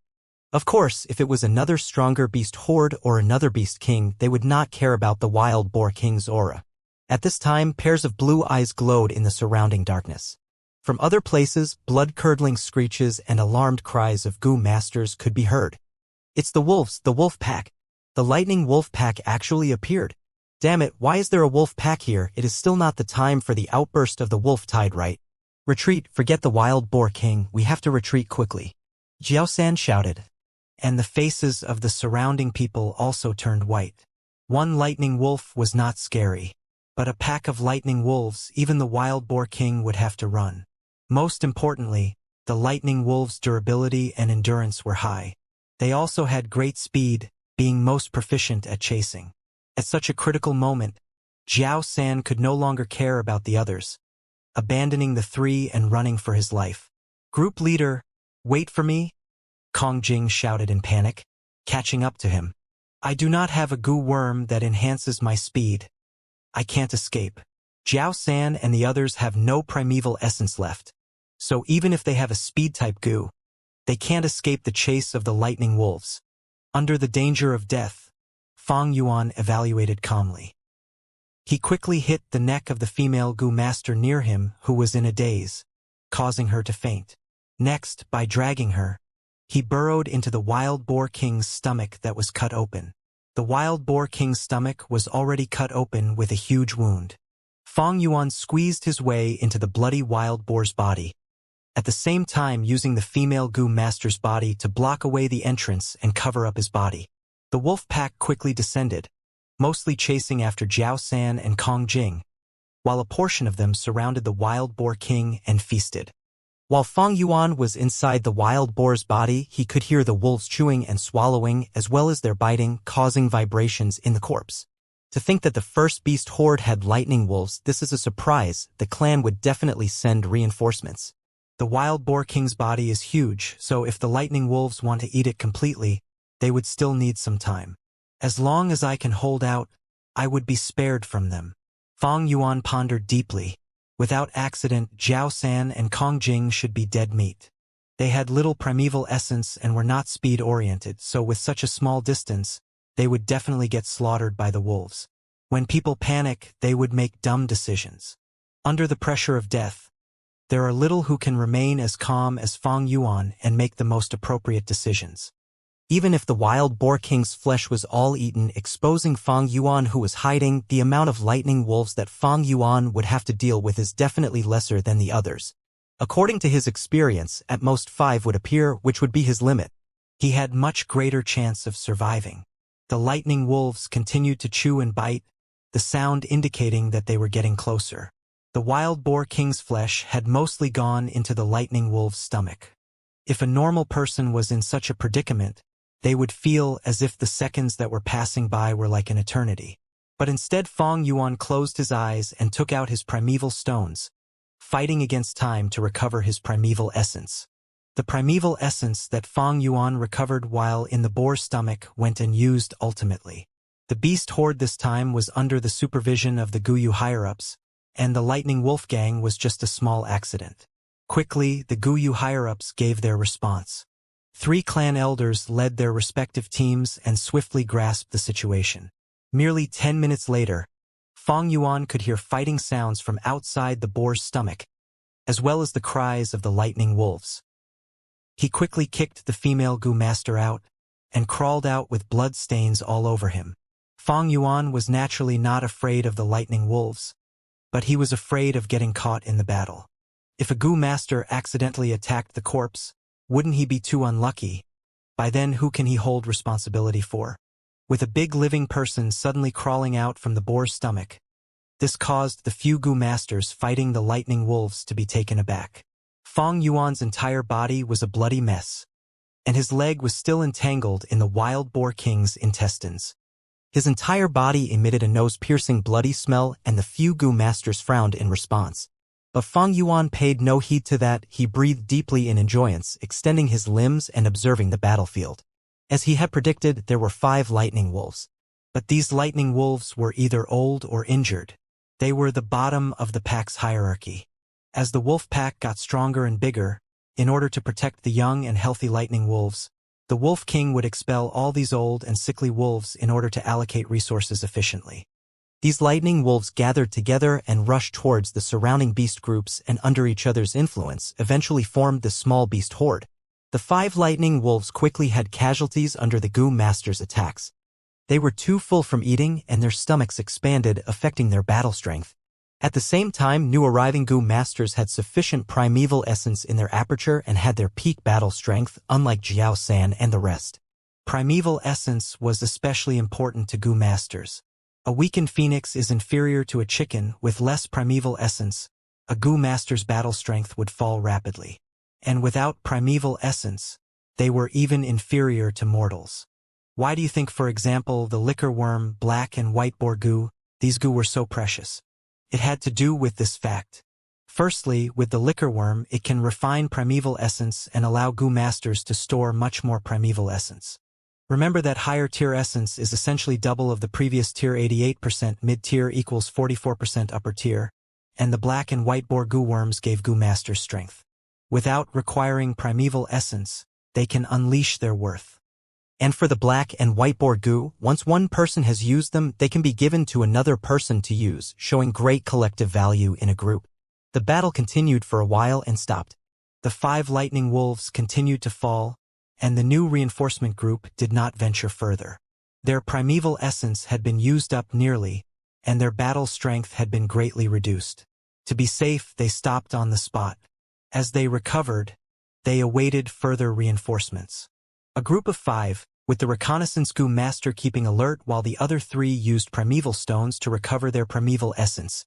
Of course, if it was another stronger beast horde or another beast king, they would not care about the wild boar king's aura. At this time, pairs of blue eyes glowed in the surrounding darkness. From other places, blood-curdling screeches and alarmed cries of Gu masters could be heard. It's the wolves, the wolf pack. The lightning wolf pack actually appeared. Damn it, why is there a wolf pack here? It is still not the time for the outburst of the wolf tide, right? Retreat, forget the wild boar king, we have to retreat quickly. Jiao San shouted. And the faces of the surrounding people also turned white. One lightning wolf was not scary, but a pack of lightning wolves, even the wild boar king would have to run. Most importantly, the lightning wolves' durability and endurance were high. They also had great speed, being most proficient at chasing. At such a critical moment, Jiao San could no longer care about the others, abandoning the 3 and running for his life. Group leader, wait for me? Kong Jing shouted in panic, catching up to him. I do not have a Gu worm that enhances my speed. I can't escape. Jiao San and the others have no primeval essence left, so even if they have a speed-type Gu, they can't escape the chase of the lightning wolves. Under the danger of death, Fang Yuan evaluated calmly. He quickly hit the neck of the female Gu master near him, who was in a daze, causing her to faint. Next, by dragging her, he burrowed into the wild boar king's stomach that was cut open. The wild boar king's stomach was already cut open with a huge wound. Fang Yuan squeezed his way into the bloody wild boar's body, at the same time using the female Gu master's body to block away the entrance and cover up his body. The wolf pack quickly descended, mostly chasing after Jiao San and Kong Jing, while a portion of them surrounded the wild boar king and feasted. While Fang Yuan was inside the wild boar's body, he could hear the wolves chewing and swallowing as well as their biting, causing vibrations in the corpse. To think that the first beast horde had lightning wolves, this is a surprise. The clan would definitely send reinforcements. The wild boar king's body is huge, so if the lightning wolves want to eat it completely, they would still need some time. As long as I can hold out, I would be spared from them. Fang Yuan pondered deeply. Without accident, Jiao San and Kong Jing should be dead meat. They had little primeval essence and were not speed-oriented, so with such a small distance, they would definitely get slaughtered by the wolves. When people panic, they would make dumb decisions. Under the pressure of death, There are little who can remain as calm as Fang Yuan and make the most appropriate decisions. Even if the wild boar king's flesh was all eaten, exposing Fang Yuan who was hiding, the amount of lightning wolves that Fang Yuan would have to deal with is definitely lesser than the others. According to his experience, at most 5 would appear, which would be his limit. He had much greater chance of surviving. The lightning wolves continued to chew and bite, the sound indicating that they were getting closer. The wild boar king's flesh had mostly gone into the lightning wolf's stomach. If a normal person was in such a predicament, they would feel as if the seconds that were passing by were like an eternity. But instead Fang Yuan closed his eyes and took out his primeval stones, fighting against time to recover his primeval essence. The primeval essence that Fang Yuan recovered while in the boar's stomach went unused ultimately. The beast horde this time was under the supervision of the Guyu higher-ups, and the lightning wolf gang was just a small accident. Quickly, the Guyu higher-ups gave their response. 3 clan elders led their respective teams and swiftly grasped the situation. Merely 10 minutes later, Fang Yuan could hear fighting sounds from outside the boar's stomach, as well as the cries of the lightning wolves. He quickly kicked the female Gu master out, and crawled out with blood stains all over him. Fang Yuan was naturally not afraid of the lightning wolves, but he was afraid of getting caught in the battle. If a Gu master accidentally attacked the corpse, wouldn't he be too unlucky? By then who can he hold responsibility for? With a big living person suddenly crawling out from the boar's stomach, this caused the few Gu masters fighting the lightning wolves to be taken aback. Fang Yuan's entire body was a bloody mess, and his leg was still entangled in the wild boar king's intestines. His entire body emitted a nose-piercing bloody smell, and the few Gu masters frowned in response. But Fang Yuan paid no heed to that. He breathed deeply in enjoyance, extending his limbs and observing the battlefield. As he had predicted, there were 5 lightning wolves. But these lightning wolves were either old or injured. They were the bottom of the pack's hierarchy. As the wolf pack got stronger and bigger, in order to protect the young and healthy lightning wolves, the wolf king would expel all these old and sickly wolves in order to allocate resources efficiently. These lightning wolves gathered together and rushed towards the surrounding beast groups, and under each other's influence eventually formed the small beast horde. The 5 lightning wolves quickly had casualties under the Gu master's attacks. They were too full from eating, and their stomachs expanded, affecting their battle strength. At the same time, new arriving Gu masters had sufficient primeval essence in their aperture and had their peak battle strength, unlike Jiao San and the rest. Primeval essence was especially important to Gu masters. A weakened phoenix is inferior to a chicken. With less primeval essence, a Gu master's battle strength would fall rapidly. And without primeval essence, they were even inferior to mortals. Why do you think, for example, the liquor worm, black and white boar Gu, these Gu were so precious? It had to do with this fact. Firstly, with the liquor worm, it can refine primeval essence and allow Gu masters to store much more primeval essence. Remember that higher tier essence is essentially double of the previous tier. 88% mid-tier equals 44% upper tier, and the black and white boar Gu worms gave Gu masters strength. Without requiring primeval essence, they can unleash their worth. And for the black and white boar Gu, once one person has used them, they can be given to another person to use, showing great collective value in a group. The battle continued for a while and stopped. The 5 lightning wolves continued to fall, and the new reinforcement group did not venture further. Their primeval essence had been used up nearly, and their battle strength had been greatly reduced. To be safe, they stopped on the spot. As they recovered, they awaited further reinforcements. A group of 5, with the reconnaissance Gu master keeping alert while the other 3 used primeval stones to recover their primeval essence.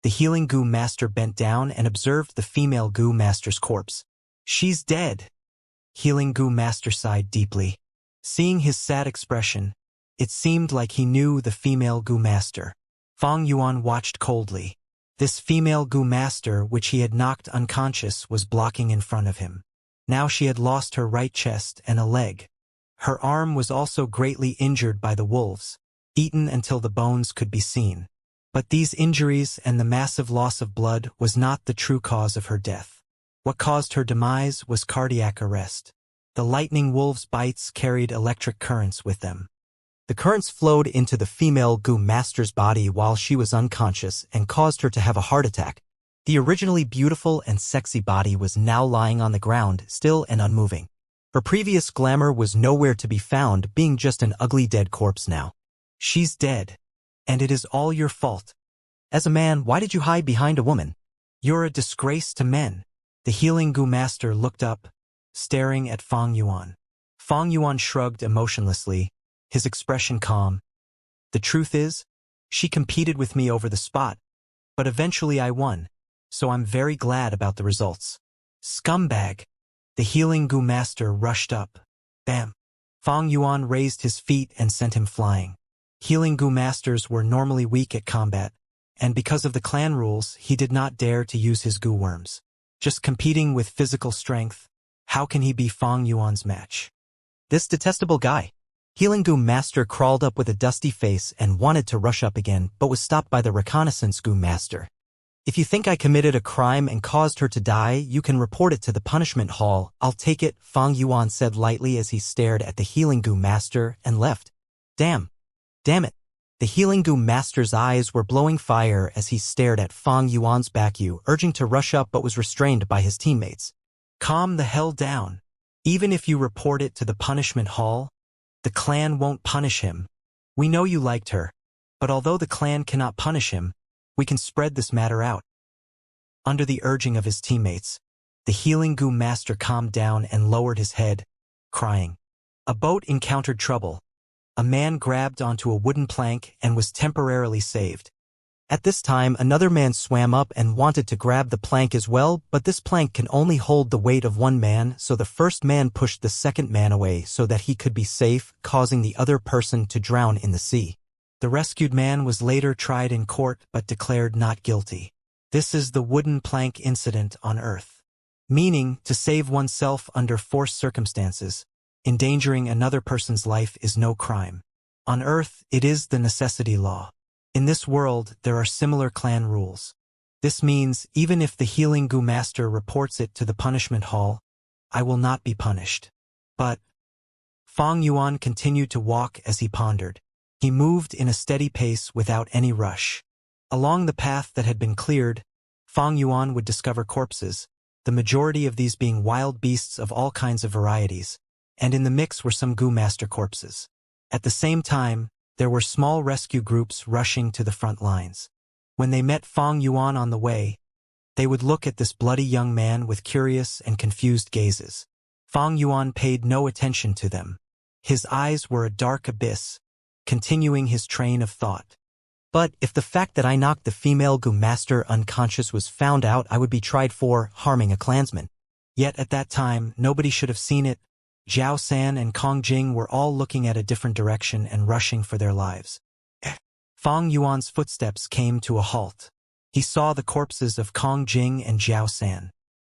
The healing Gu master bent down and observed the female Gu master's corpse. "She's dead." Healing Gu master sighed deeply. Seeing his sad expression, it seemed like he knew the female Gu master. Fang Yuan watched coldly. This female Gu master, which he had knocked unconscious, was blocking in front of him. Now she had lost her right chest and a leg. Her arm was also greatly injured by the wolves, eaten until the bones could be seen. But these injuries and the massive loss of blood was not the true cause of her death. What caused her demise was cardiac arrest. The lightning wolves' bites carried electric currents with them. The currents flowed into the female Gu master's body while she was unconscious and caused her to have a heart attack. The originally beautiful and sexy body was now lying on the ground, still and unmoving. Her previous glamour was nowhere to be found, being just an ugly dead corpse now. She's dead. And it is all your fault. As a man, why did you hide behind a woman? You're a disgrace to men. The healing goo master looked up, staring at Fang Yuan. Fang Yuan shrugged emotionlessly, his expression calm. The truth is, she competed with me over the spot, but eventually I won, so I'm very glad about the results. Scumbag! The healing goo master rushed up. Bam! Fang Yuan raised his feet and sent him flying. Healing goo masters were normally weak at combat, and because of the clan rules, he did not dare to use his goo worms. Just competing with physical strength, how can he be Fang Yuan's match? This detestable guy. Healing goo master crawled up with a dusty face and wanted to rush up again, but was stopped by the reconnaissance goo master. If you think I committed a crime and caused her to die, you can report it to the punishment hall. I'll take it, Fang Yuan said lightly as he stared at the healing goo master and left. Damn it. The healing goo master's eyes were blowing fire as he stared at Fang Yuan's back, urging to rush up but was restrained by his teammates. Calm the hell down. Even if you report it to the punishment hall, the clan won't punish him. We know you liked her, but although the clan cannot punish him, we can spread this matter out. Under the urging of his teammates, the healing goo master calmed down and lowered his head, crying. A boat encountered trouble. A man grabbed onto a wooden plank and was temporarily saved. At this time, another man swam up and wanted to grab the plank as well, but this plank can only hold the weight of one man, so the first man pushed the second man away so that he could be safe, causing the other person to drown in the sea. The rescued man was later tried in court but declared not guilty. This is the wooden plank incident on Earth. Meaning, to save oneself under forced circumstances, endangering another person's life is no crime. On Earth, it is the necessity law. In this world, there are similar clan rules. This means, even if the healing goo master reports it to the punishment hall, I will not be punished. But Fang Yuan continued to walk as he pondered. He moved in a steady pace without any rush. Along the path that had been cleared, Fang Yuan would discover corpses, the majority of these being wild beasts of all kinds of varieties, and in the mix were some goo master corpses. At the same time, there were small rescue groups rushing to the front lines. When they met Fang Yuan on the way, they would look at this bloody young man with curious and confused gazes. Fang Yuan paid no attention to them. His eyes were a dark abyss, continuing his train of thought. But if the fact that I knocked the female goo master unconscious was found out, I would be tried for harming a clansman. Yet at that time, nobody should have seen it. Zhao San and Kong Jing were all looking at a different direction and rushing for their lives. Fang Yuan's footsteps came to a halt. He saw the corpses of Kong Jing and Zhao San.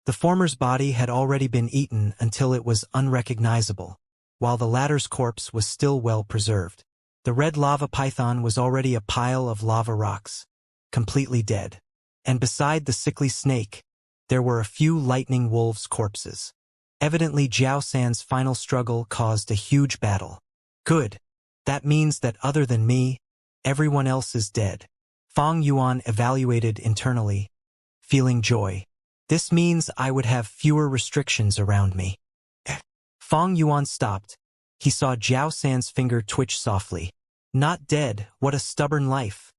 The former's body had already been eaten until it was unrecognizable, while the latter's corpse was still well preserved. The red lava python was already a pile of lava rocks, completely dead. And beside the sickly snake, there were a few lightning wolves' corpses. Evidently, Zhao San's final struggle caused a huge battle. Good. That means that other than me, everyone else is dead. Fang Yuan evaluated internally, feeling joy. This means I would have fewer restrictions around me. Fang Yuan stopped. He saw Zhao San's finger twitch softly. Not dead, what a stubborn life.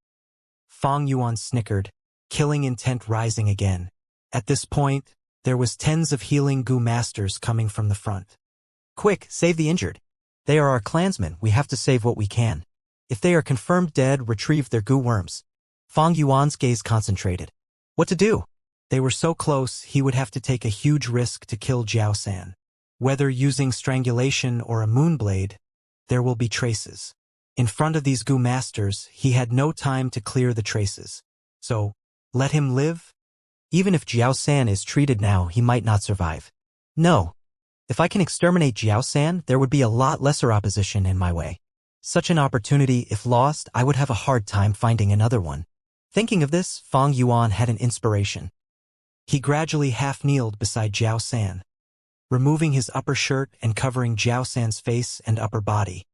Fang Yuan snickered, killing intent rising again. At this point, there was tens of healing goo masters coming from the front. Quick, save the injured. They are our clansmen, we have to save what we can. If they are confirmed dead, retrieve their goo worms. Fang Yuan's gaze concentrated. What to do? They were so close, he would have to take a huge risk to kill Zhao San. Whether using strangulation or a moonblade, there will be traces. In front of these goo masters, he had no time to clear the traces. So, let him live? Even if Zhao San is treated now, he might not survive. No. If I can exterminate Zhao San, there would be a lot lesser opposition in my way. Such an opportunity, if lost, I would have a hard time finding another one. Thinking of this, Fang Yuan had an inspiration. He gradually half-kneeled beside Zhao San, removing his upper shirt and covering Zhao San's face and upper body.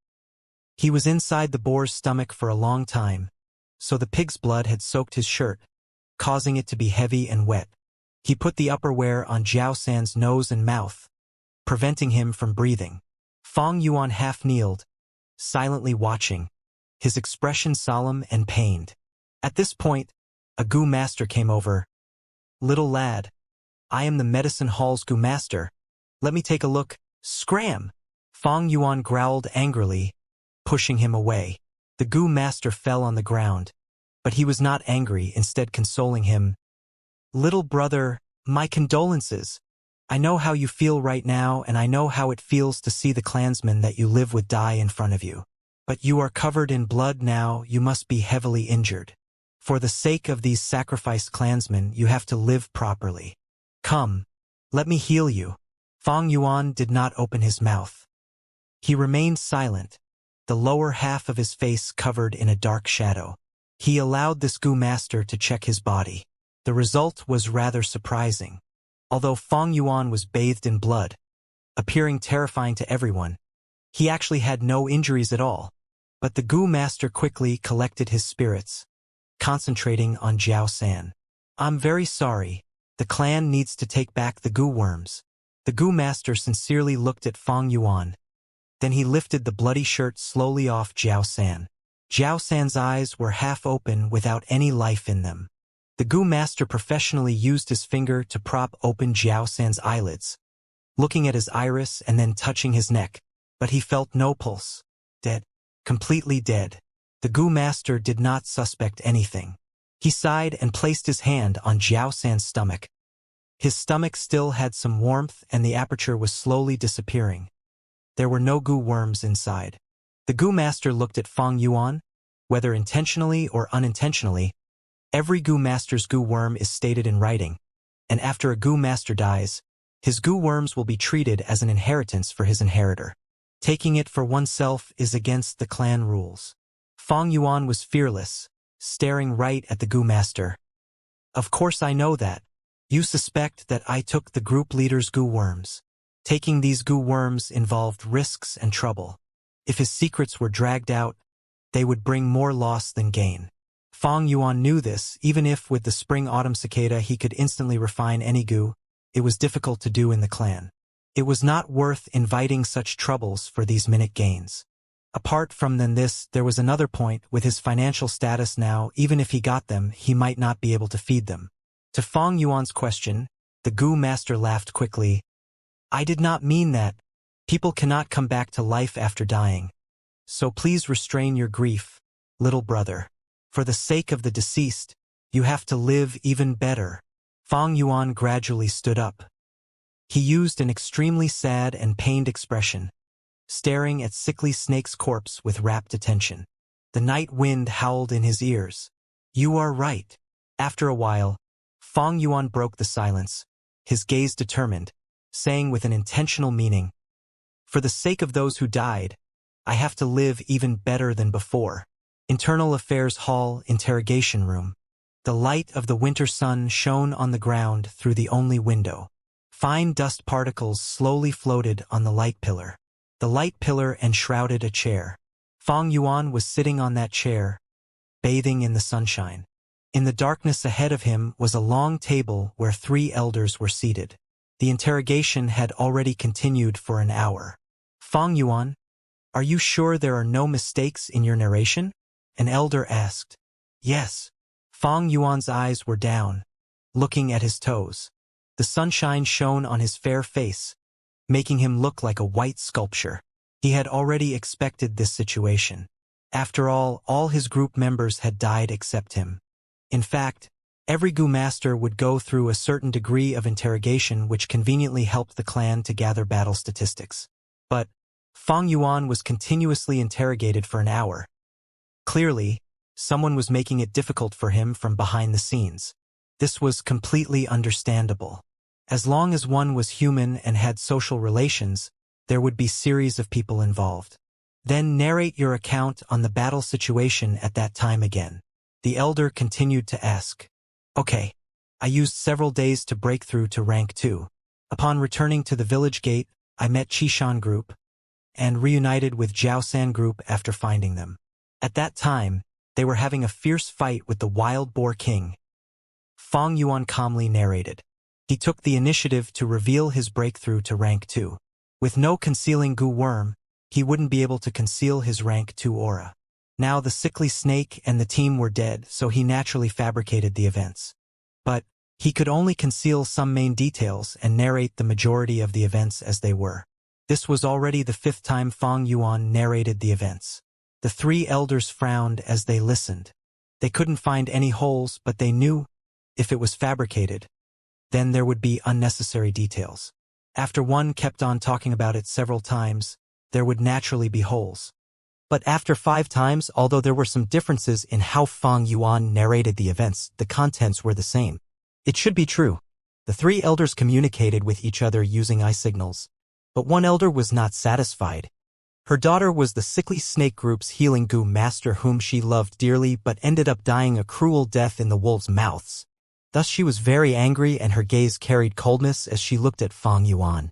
He was inside the boar's stomach for a long time, so the pig's blood had soaked his shirt, causing it to be heavy and wet. He put the upperwear on Jiao San's nose and mouth, preventing him from breathing. Fang Yuan half-kneeled, silently watching, his expression solemn and pained. At this point, a Gu master came over. "Little lad, I am the medicine hall's Gu master. Let me take a look." "Scram!" Fang Yuan growled angrily, pushing him away. The Gu master fell on the ground, but he was not angry, instead consoling him. "Little brother, my condolences. I know how you feel right now, and I know how it feels to see the clansmen that you live with die in front of you. But you are covered in blood now, you must be heavily injured. For the sake of these sacrificed clansmen, you have to live properly. Come, let me heal you." Fang Yuan did not open his mouth. He remained silent, the lower half of his face covered in a dark shadow. He allowed this Gu master to check his body. The result was rather surprising. Although Fang Yuan was bathed in blood, appearing terrifying to everyone, he actually had no injuries at all. But the Gu master quickly collected his spirits, concentrating on Jiao San. "I'm very sorry. The clan needs to take back the Gu worms." The Gu master sincerely looked at Fang Yuan. Then he lifted the bloody shirt slowly off Jiao San. Jiao San's eyes were half open without any life in them. The Gu master professionally used his finger to prop open Jiao San's eyelids, looking at his iris and then touching his neck, but he felt no pulse. Dead. Completely dead. The Gu master did not suspect anything. He sighed and placed his hand on Jiao San's stomach. His stomach still had some warmth and the aperture was slowly disappearing. There were no Gu worms inside. The Gu master looked at Fang Yuan. Whether intentionally or unintentionally, every Gu master's Gu worm is stated in writing, and after a Gu master dies, his Gu worms will be treated as an inheritance for his inheritor. Taking it for oneself is against the clan rules. Fang Yuan was fearless, staring right at the Gu master. "Of course I know that. You suspect that I took the group leader's Gu worms. Taking these Gu worms involved risks and trouble. If his secrets were dragged out, they would bring more loss than gain." Fang Yuan knew this. Even if with the spring-autumn cicada he could instantly refine any Gu, it was difficult to do in the clan. It was not worth inviting such troubles for these minute gains. Apart from this, there was another point. With his financial status now, even if he got them, he might not be able to feed them. To Fang Yuan's question, the Gu master laughed quickly. "I did not mean that. People cannot come back to life after dying. So please restrain your grief, little brother. For the sake of the deceased, you have to live even better." Fang Yuan gradually stood up. He used an extremely sad and pained expression, staring at sickly Snake's corpse with rapt attention. The night wind howled in his ears. "You are right." After a while, Fang Yuan broke the silence, his gaze determined, saying with an intentional meaning, "For the sake of those who died, I have to live even better than before." Internal Affairs Hall, Interrogation Room. The light of the winter sun shone on the ground through the only window. Fine dust particles slowly floated on the light pillar. The light pillar enshrouded a chair. Fang Yuan was sitting on that chair, bathing in the sunshine. In the darkness ahead of him was a long table where 3 elders were seated. The interrogation had already continued for an hour. "Fang Yuan, are you sure there are no mistakes in your narration?" an elder asked. "Yes." Fang Yuan's eyes were down, looking at his toes. The sunshine shone on his fair face, making him look like a white sculpture. He had already expected this situation. After all his group members had died except him. In fact, every Gu master would go through a certain degree of interrogation which conveniently helped the clan to gather battle statistics. But Fang Yuan was continuously interrogated for an hour. Clearly, someone was making it difficult for him from behind the scenes. This was completely understandable. As long as one was human and had social relations, there would be series of people involved. Then narrate your account on the battle situation at that time again. The elder continued to ask. Okay. I used several days to break through to rank 2. Upon returning to the village gate, I met Qishan group and reunited with Jiao San group after finding them. At that time, they were having a fierce fight with the wild boar king. Fang Yuan calmly narrated. He took the initiative to reveal his breakthrough to rank 2. With no concealing goo worm, he wouldn't be able to conceal his rank 2 aura. Now the sickly snake and the team were dead, so he naturally fabricated the events. But he could only conceal some main details and narrate the majority of the events as they were. This was already the 5th time Fang Yuan narrated the events. The 3 elders frowned as they listened. They couldn't find any holes, but they knew, if it was fabricated, then there would be unnecessary details. After one kept on talking about it several times, there would naturally be holes. But after 5 times, although there were some differences in how Fang Yuan narrated the events, the contents were the same. It should be true. The 3 elders communicated with each other using eye signals. But one elder was not satisfied. Her daughter was the sickly snake group's healing goo master whom she loved dearly but ended up dying a cruel death in the wolves' mouths. Thus she was very angry and her gaze carried coldness as she looked at Fang Yuan.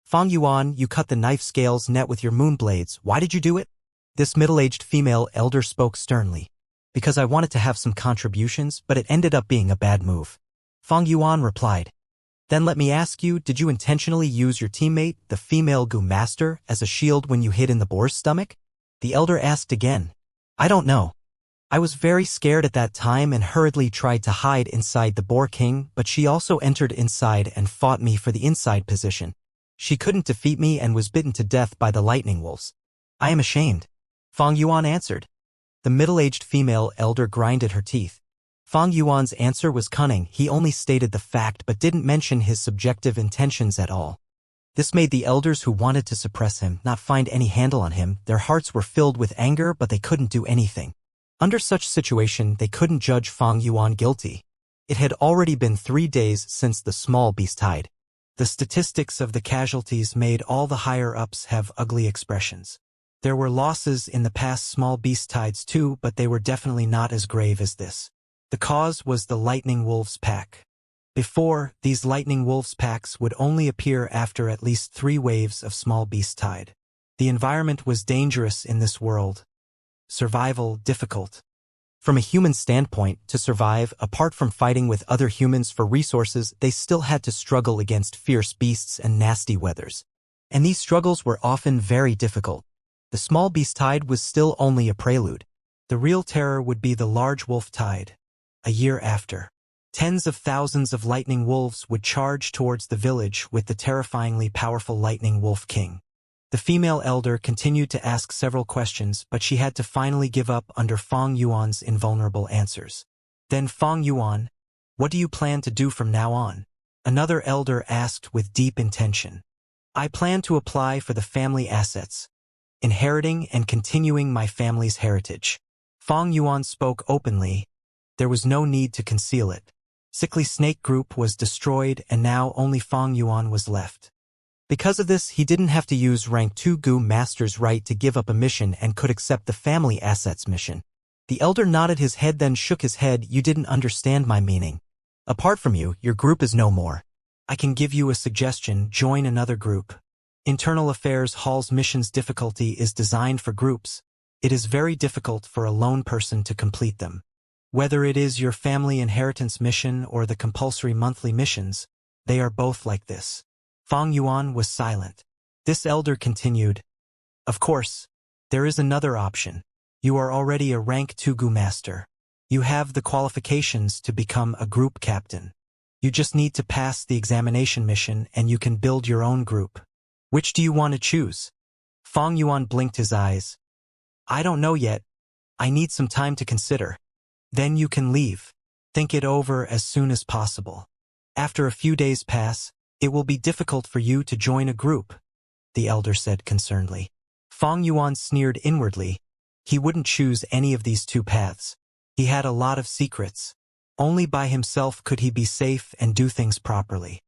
Fang Yuan, you cut the knife scales net with your moon blades. Why did you do it? This middle-aged female elder spoke sternly. Because I wanted to have some contributions, but it ended up being a bad move. Fang Yuan replied. Then let me ask you, did you intentionally use your teammate, the female goo master, as a shield when you hid in the boar's stomach? The elder asked again. I don't know. I was very scared at that time and hurriedly tried to hide inside the boar king, but she also entered inside and fought me for the inside position. She couldn't defeat me and was bitten to death by the lightning wolves. I am ashamed. Fang Yuan answered. The middle-aged female elder grinded her teeth. Fang Yuan's answer was cunning. He only stated the fact but didn't mention his subjective intentions at all. This made the elders who wanted to suppress him not find any handle on him. Their hearts were filled with anger, but they couldn't do anything. Under such situation, they couldn't judge Fang Yuan guilty. It had already been 3 days since the small beast died. The statistics of the casualties made all the higher-ups have ugly expressions. There were losses in the past small beast tides too, but they were definitely not as grave as this. The cause was the Lightning Wolves pack. Before, these Lightning Wolves packs would only appear after at least 3 waves of small beast tide. The environment was dangerous in this world. Survival difficult. From a human standpoint, to survive, apart from fighting with other humans for resources, they still had to struggle against fierce beasts and nasty weathers. And these struggles were often very difficult. The small beast tide was still only a prelude. The real terror would be the large wolf tide. A year after, tens of thousands of lightning wolves would charge towards the village with the terrifyingly powerful lightning wolf king. The female elder continued to ask several questions, but she had to finally give up under Fang Yuan's invulnerable answers. Then Fang Yuan, what do you plan to do from now on? Another elder asked with deep intention. I plan to apply for the family assets, inheriting and continuing my family's heritage. Fang Yuan spoke openly. There was no need to conceal it. Sickly Snake Group was destroyed and now only Fang Yuan was left. Because of this, he didn't have to use rank 2 Goo Master's right to give up a mission and could accept the family assets mission. The elder nodded his head then shook his head. You didn't understand my meaning. Apart from you, your group is no more. I can give you a suggestion, join another group. Internal Affairs Hall's mission's difficulty is designed for groups. It is very difficult for a lone person to complete them. Whether it is your family inheritance mission or the compulsory monthly missions, they are both like this. Fang Yuan was silent. This elder continued. Of course, there is another option. You are already a rank 2 Goo Master. You have the qualifications to become a group captain. You just need to pass the examination mission and you can build your own group. Which do you want to choose? Fang Yuan blinked his eyes. I don't know yet. I need some time to consider. Then you can leave. Think it over as soon as possible. After a few days pass, it will be difficult for you to join a group, the elder said concernedly. Fang Yuan sneered inwardly. He wouldn't choose any of these 2 paths. He had a lot of secrets. Only by himself could he be safe and do things properly.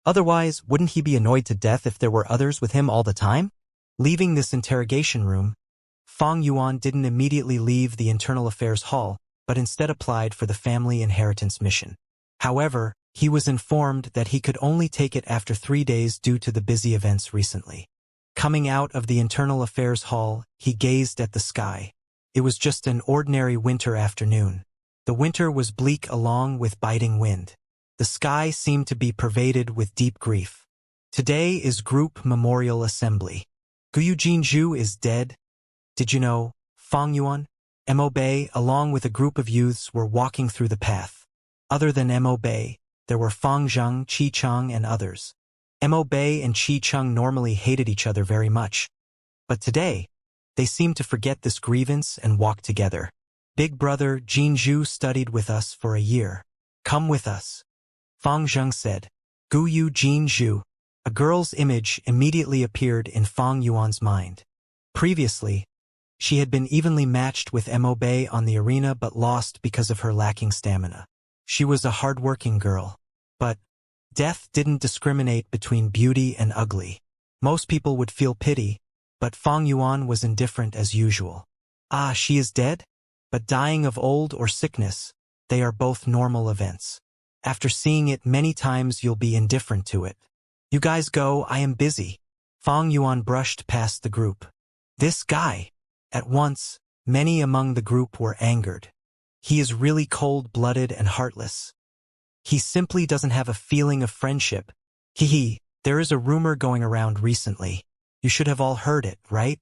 Otherwise, wouldn't he be annoyed to death if there were others with him all the time? Leaving this interrogation room, Fang Yuan didn't immediately leave the Internal Affairs Hall, but instead applied for the family inheritance mission. However, he was informed that he could only take it after 3 days due to the busy events recently. Coming out of the Internal Affairs Hall, he gazed at the sky. It was just an ordinary winter afternoon. The winter was bleak along with biting wind. The sky seemed to be pervaded with deep grief. Today is Group Memorial Assembly. Guyu Jinju is dead. Did you know? Fang Yuan? Mo Bei, along with a group of youths, were walking through the path. Other than Mo Bei, there were Fang Zheng, Qi Cheng, and others. Mo Bei and Qi Cheng normally hated each other very much. But today, they seemed to forget this grievance and walk together. Big brother Jinju studied with us for a year. Come with us. Fang Zheng said. Guyu Jinju. A girl's image immediately appeared in Fang Yuan's mind. Previously, she had been evenly matched with Mo Bei on the arena but lost because of her lacking stamina. She was a hard-working girl. But death didn't discriminate between beauty and ugly. Most people would feel pity, but Fang Yuan was indifferent as usual. Ah, she is dead? But dying of old or sickness, they are both normal events. After seeing it many times, you'll be indifferent to it. You guys go, I am busy. Fang Yuan brushed past the group. This guy. At once, many among the group were angered. He is really cold-blooded and heartless. He simply doesn't have a feeling of friendship. There is a rumor going around recently. You should have all heard it, right?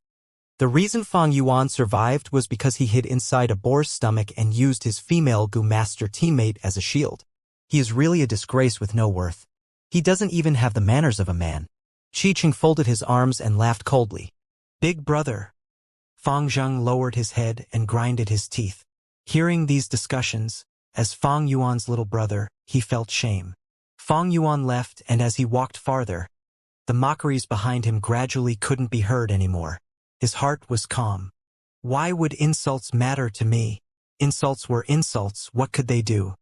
The reason Fang Yuan survived was because he hid inside a boar's stomach and used his female Gu Master teammate as a shield. He is really a disgrace with no worth. He doesn't even have the manners of a man. Qi Cheng folded his arms and laughed coldly. Big brother. Fang Zheng lowered his head and grinded his teeth. Hearing these discussions, as Fang Yuan's little brother, he felt shame. Fang Yuan left, and as he walked farther, the mockeries behind him gradually couldn't be heard anymore. His heart was calm. Why would insults matter to me? Insults were insults, what could they do?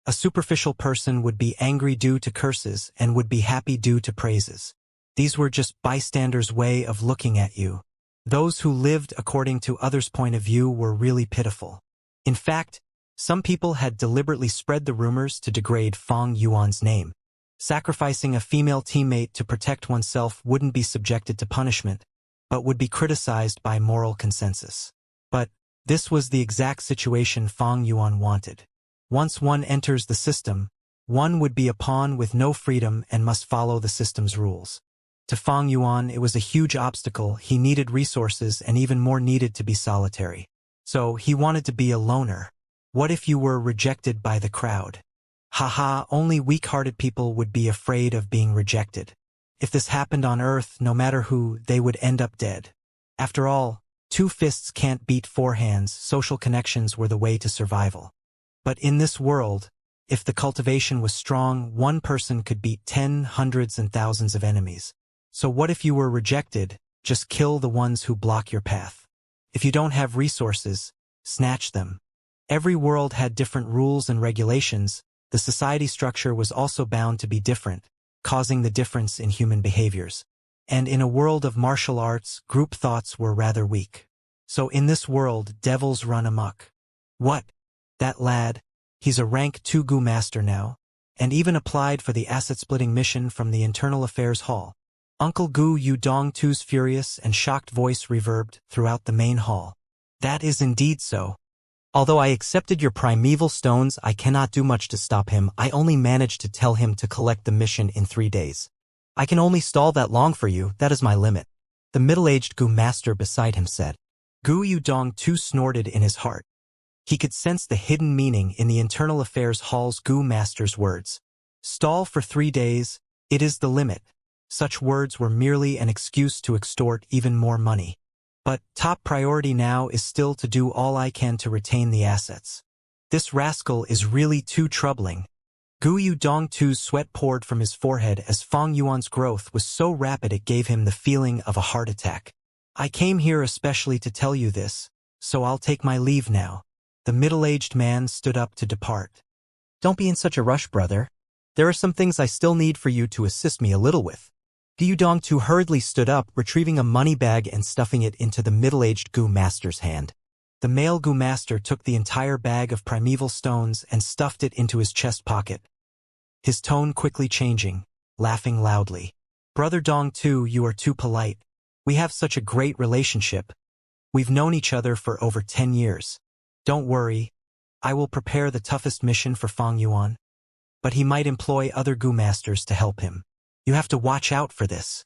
A superficial person would be angry due to curses and would be happy due to praises. These were just bystanders' way of looking at you. Those who lived according to others' point of view were really pitiful. In fact, some people had deliberately spread the rumors to degrade Fang Yuan's name. Sacrificing a female teammate to protect oneself wouldn't be subjected to punishment, but would be criticized by moral consensus. But this was the exact situation Fang Yuan wanted. Once one enters the system, one would be a pawn with no freedom and must follow the system's rules. To Fang Yuan, it was a huge obstacle. He needed resources and even more needed to be solitary. So he wanted to be a loner. What if you were rejected by the crowd? Haha, only weak-hearted people would be afraid of being rejected. If this happened on Earth, no matter who, they would end up dead. After all, 2 fists can't beat 4 hands. Social connections were the way to survival. But in this world, if the cultivation was strong, one person could beat 10, hundreds, and thousands of enemies. So what if you were rejected? Just kill the ones who block your path. If you don't have resources, snatch them. Every world had different rules and regulations. The society structure was also bound to be different, causing the difference in human behaviors. And in a world of martial arts, group thoughts were rather weak. So in this world, devils run amok. What? That lad? He's a rank 2 Gu Master now, and even applied for the asset-splitting mission from the Internal Affairs Hall. Uncle Gu Yu Dong-tu's furious and shocked voice reverbed throughout the main hall. That is indeed so. Although I accepted your primeval stones, I cannot do much to stop him. I only managed to tell him to collect the mission in 3 days. I can only stall that long for you, that is my limit. The middle-aged Gu Master beside him said. Gu Yu Dong-tu snorted in his heart. He could sense the hidden meaning in the Internal Affairs Hall's Gu Master's words. Stall for 3 days, it is the limit. Such words were merely an excuse to extort even more money. But top priority now is still to do all I can to retain the assets. This rascal is really too troubling. Gu Yu Dong-tu's sweat poured from his forehead as Fang Yuan's growth was so rapid it gave him the feeling of a heart attack. I came here especially to tell you this, so I'll take my leave now. The middle-aged man stood up to depart. Don't be in such a rush, brother. There are some things I still need for you to assist me a little with. Gu Dong-tu hurriedly stood up, retrieving a money bag and stuffing it into the middle-aged Gu Master's hand. The male Gu Master took the entire bag of primeval stones and stuffed it into his chest pocket. His tone quickly changing, laughing loudly. Brother Dong-tu, you are too polite. We have such a great relationship. We've known each other for over 10 years. Don't worry. I will prepare the toughest mission for Fang Yuan. But he might employ other Gu masters to help him. You have to watch out for this.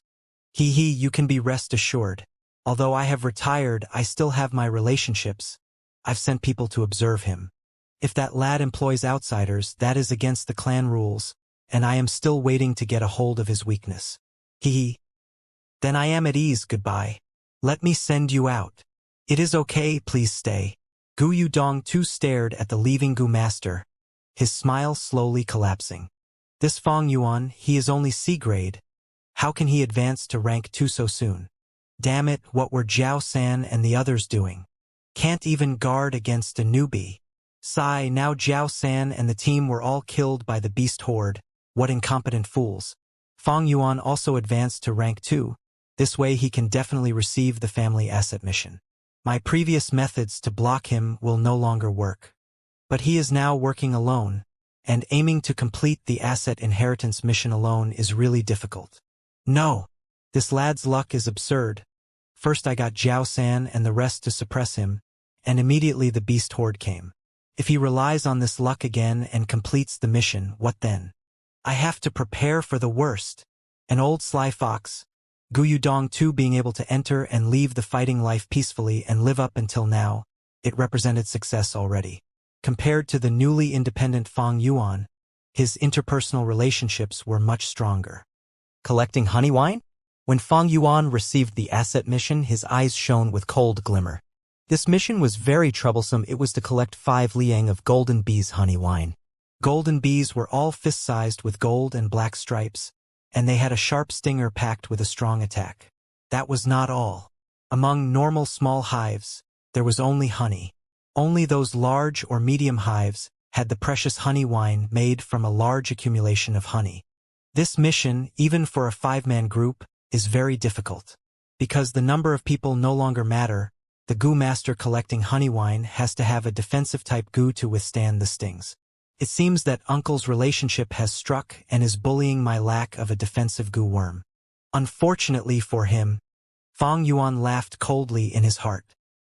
You can be rest assured. Although I have retired, I still have my relationships. I've sent people to observe him. If that lad employs outsiders, that is against the clan rules, and I am still waiting to get a hold of his weakness. Then I am at ease, goodbye. Let me send you out. It is okay, please stay. Gu Yudong too stared at the leaving Gu master, his smile slowly collapsing. This Fang Yuan, he is only C-grade. How can he advance to rank 2 so soon? Damn it, what were Jiao San and the others doing? Can't even guard against a newbie. Sigh, now Jiao San and the team were all killed by the beast horde. What incompetent fools. Fang Yuan also advanced to rank 2. This way he can definitely receive the family asset mission. My previous methods to block him will no longer work. But he is now working alone, and aiming to complete the asset inheritance mission alone is really difficult. No, this lad's luck is absurd. First I got Jiao San and the rest to suppress him, and immediately the beast horde came. If he relies on this luck again and completes the mission, what then? I have to prepare for the worst. An old sly fox, Gu Yudong too being able to enter and leave the fighting life peacefully and live up until now, it represented success already. Compared to the newly independent Fang Yuan, his interpersonal relationships were much stronger. Collecting honey wine? When Fang Yuan received the asset mission, his eyes shone with cold glimmer. This mission was very troublesome. It was to collect 5 liang of golden bees honey wine. Golden bees were all fist-sized with gold and black stripes, and they had a sharp stinger packed with a strong attack. That was not all. Among normal small hives, there was only honey. Only those large or medium hives had the precious honey wine made from a large accumulation of honey. This mission, even for a 5-man group, is very difficult. Because the number of people no longer matter, the Gu master collecting honey wine has to have a defensive type Gu to withstand the stings. It seems that Uncle's relationship has struck and is bullying my lack of a defensive Gu worm. Unfortunately for him, Fang Yuan laughed coldly in his heart.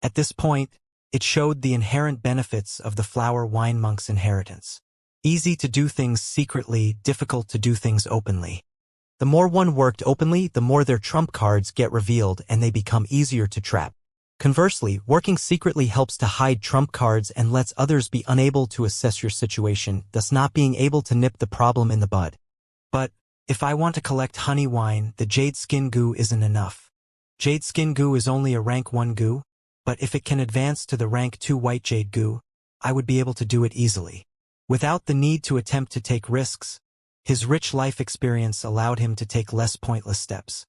At this point, it showed the inherent benefits of the flower wine monk's inheritance. Easy to do things secretly, difficult to do things openly. The more one worked openly, the more their trump cards get revealed and they become easier to trap. Conversely, working secretly helps to hide trump cards and lets others be unable to assess your situation, thus not being able to nip the problem in the bud. But, if I want to collect honey wine, the Jade Skin Gu isn't enough. Jade Skin Gu is only a rank 1 Gu, but if it can advance to the rank 2 White Jade Gu, I would be able to do it easily. Without the need to attempt to take risks, his rich life experience allowed him to take less pointless steps.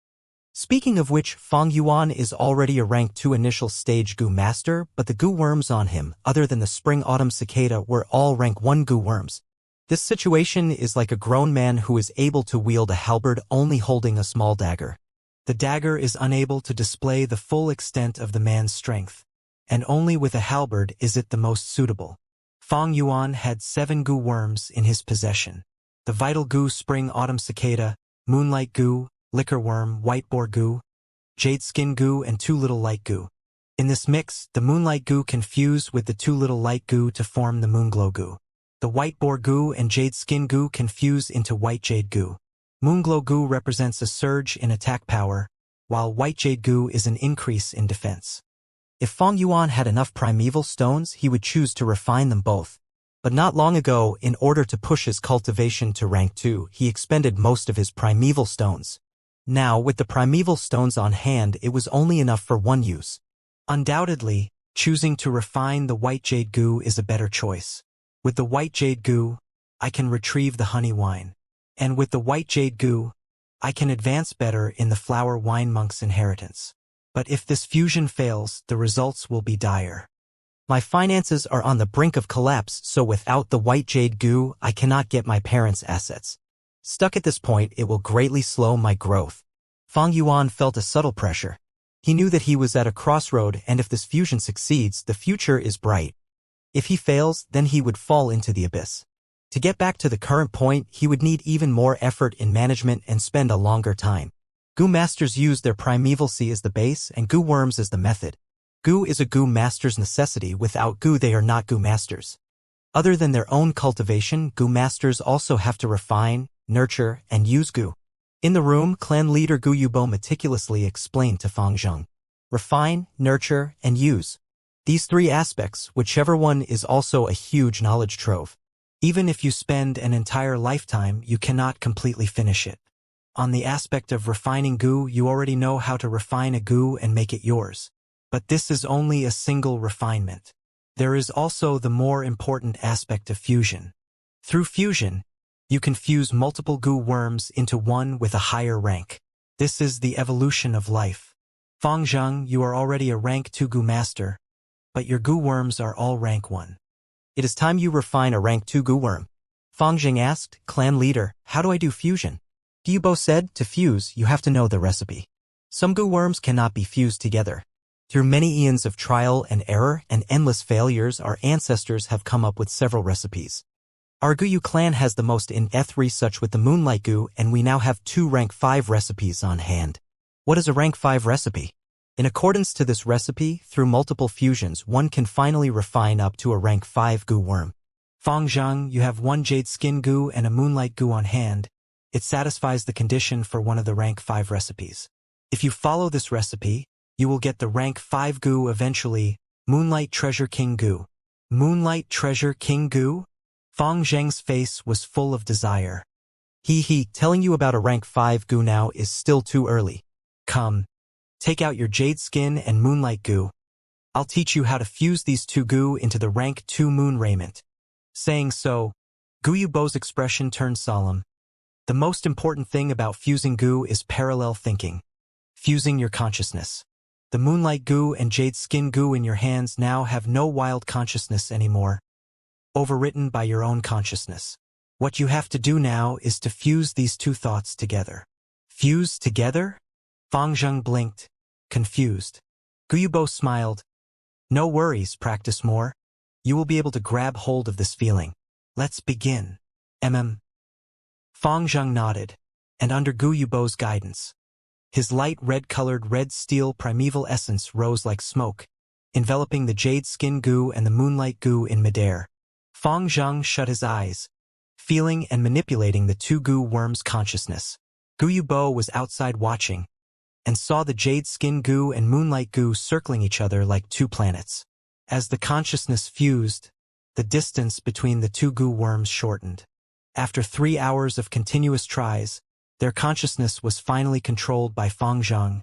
Speaking of which, Fang Yuan is already a rank 2 initial stage Gu master, but the Gu worms on him, other than the spring-autumn cicada, were all rank 1 Gu worms. This situation is like a grown man who is able to wield a halberd only holding a small dagger. The dagger is unable to display the full extent of the man's strength, and only with a halberd is it the most suitable. Fang Yuan had 7 Gu worms in his possession. The Vital Gu Spring-Autumn Cicada, Moonlight Gu, Liquor Worm, White Boar Gu, Jade Skin Gu, and 2 Little Light Gu. In this mix, the Moonlight Gu can fuse with the 2 Little Light Gu to form the Moonglow Gu. The White Boar Gu and Jade Skin Gu can fuse into White Jade Gu. Moonglow Gu represents a surge in attack power, while White Jade Gu is an increase in defense. If Fang Yuan had enough primeval stones, he would choose to refine them both. But not long ago, in order to push his cultivation to rank 2, he expended most of his primeval stones. Now, with the primeval stones on hand, it was only enough for one use. Undoubtedly, choosing to refine the White Jade Gu is a better choice. With the White Jade Gu, I can retrieve the honey wine. And with the White Jade Gu, I can advance better in the flower wine monk's inheritance. But if this fusion fails, the results will be dire. My finances are on the brink of collapse, so without the White Jade Gu, I cannot get my parents' assets. Stuck at this point, it will greatly slow my growth. Fang Yuan felt a subtle pressure. He knew that he was at a crossroad, and if this fusion succeeds, the future is bright. If he fails, then he would fall into the abyss. To get back to the current point, he would need even more effort in management and spend a longer time. Gu masters use their primeval C as the base and Gu worms as the method. Gu is a Gu master's necessity. Without Gu, they are not Gu masters. Other than their own cultivation, Gu masters also have to refine, nurture, and use Gu. In the room, clan leader Gu Yubo meticulously explained to Fang Zheng. Refine, nurture, and use. These three aspects, whichever one is also a huge knowledge trove. Even if you spend an entire lifetime, you cannot completely finish it. On the aspect of refining Gu, you already know how to refine a Gu and make it yours. But this is only a single refinement. There is also the more important aspect of fusion. Through fusion, you can fuse multiple Gu worms into one with a higher rank. This is the evolution of life. Fang Zheng, you are already a rank 2 Gu master, but your Gu worms are all rank 1. It is time you refine a rank 2 Gu worm. Fang Zheng asked, clan leader, how do I do fusion? Yubo said, to fuse, you have to know the recipe. Some Gu worms cannot be fused together. Through many eons of trial and error and endless failures, our ancestors have come up with several recipes. Our Guyu clan has the most in-depth research with the Moonlight Gu, and we now have 2 rank 5 recipes on hand. What is a rank 5 recipe? In accordance to this recipe, through multiple fusions, one can finally refine up to a rank 5 Gu worm. Fang Zheng, you have 1 Jade Skin Gu and a Moonlight Gu on hand. It satisfies the condition for one of the rank 5 recipes. If you follow this recipe, you will get the rank 5 Gu eventually, Moonlight Treasure King Gu. Moonlight Treasure King Gu? Fang Zheng's face was full of desire. Telling you about a rank 5 Gu now is still too early. Come, take out your Jade Skin and Moonlight Gu. I'll teach you how to fuse these 2 Gu into the rank 2 Moon Raiment. Saying so, Gu Yubo's expression turned solemn. The most important thing about fusing Gu is parallel thinking. Fusing your consciousness. The Moonlight Gu and Jade Skin Gu in your hands now have no wild consciousness anymore, overwritten by your own consciousness. What you have to do now is to fuse these 2 thoughts together. Fuse together? Fang Zheng blinked, confused. Gu Yubo smiled. No worries, practice more. You will be able to grab hold of this feeling. Let's begin. Fang Zheng nodded, and under Gu Yubo's guidance, his light red-colored red steel primeval essence rose like smoke, enveloping the Jade Skin Gu and the Moonlight Gu in midair. Fang Zheng shut his eyes, feeling and manipulating the 2 Gu worms' consciousness. Gu Yubo was outside watching, and saw the Jade Skin Gu and Moonlight Gu circling each other like 2 planets. As the consciousness fused, the distance between the 2 Gu worms shortened. After 3 hours of continuous tries, their consciousness was finally controlled by Fang Zheng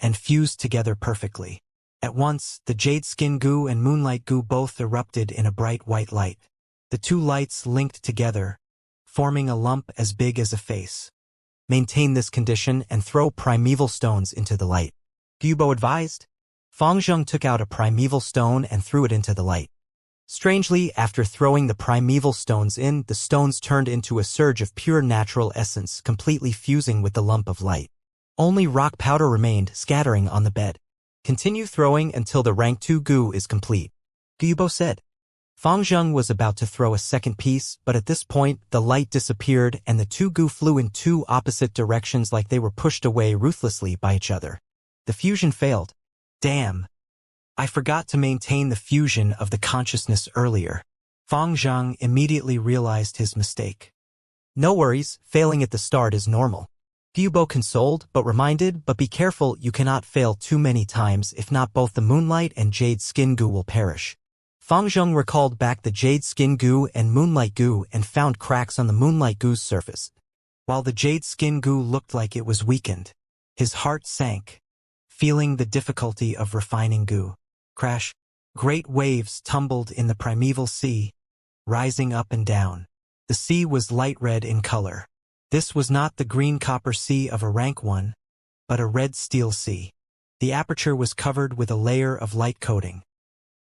and fused together perfectly. At once, the Jade Skin Gu and Moonlight Gu both erupted in a bright white light. The 2 lights linked together, forming a lump as big as a face. Maintain this condition and throw primeval stones into the light. Gubo advised. Fang Zheng took out a primeval stone and threw it into the light. Strangely, after throwing the primeval stones in, the stones turned into a surge of pure natural essence, completely fusing with the lump of light. Only rock powder remained, scattering on the bed. Continue throwing until the rank 2 Gu is complete, Gubo said. Fang Zheng was about to throw a second piece, but at this point, the light disappeared and the 2 Gu flew in 2 opposite directions like they were pushed away ruthlessly by each other. The fusion failed. Damn. I forgot to maintain the fusion of the consciousness earlier. Fang Zheng immediately realized his mistake. No worries, failing at the start is normal. Gubo consoled, but reminded, but be careful, you cannot fail too many times, if not both the Moonlight and Jade Skin Gu will perish. Fang Zheng recalled back the Jade Skin Gu and Moonlight Gu and found cracks on the Moonlight Gu's surface. While the Jade Skin Gu looked like it was weakened, his heart sank, feeling the difficulty of refining Gu. Crash. Great waves tumbled in the primeval sea, rising up and down. The sea was light red in color. This was not the green copper sea of a rank 1, but a red steel sea. The aperture was covered with a layer of light coating.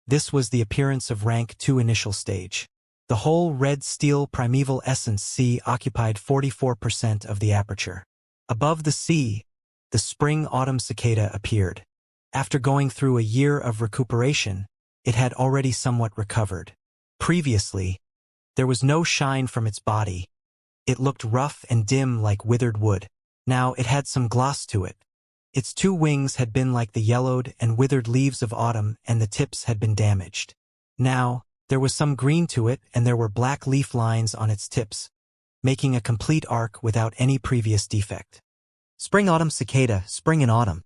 This was the appearance of rank 2 initial stage. The whole red steel primeval essence sea occupied 44% of the aperture. Above the sea, the spring-autumn cicada appeared. After going through a year of recuperation, it had already somewhat recovered. Previously, there was no shine from its body. It looked rough and dim like withered wood. Now it had some gloss to it. Its 2 wings had been like the yellowed and withered leaves of autumn, and the tips had been damaged. Now, There was some green to it, and there were black leaf lines on its tips, making a complete arc without any previous defect. Spring-autumn cicada, spring and autumn.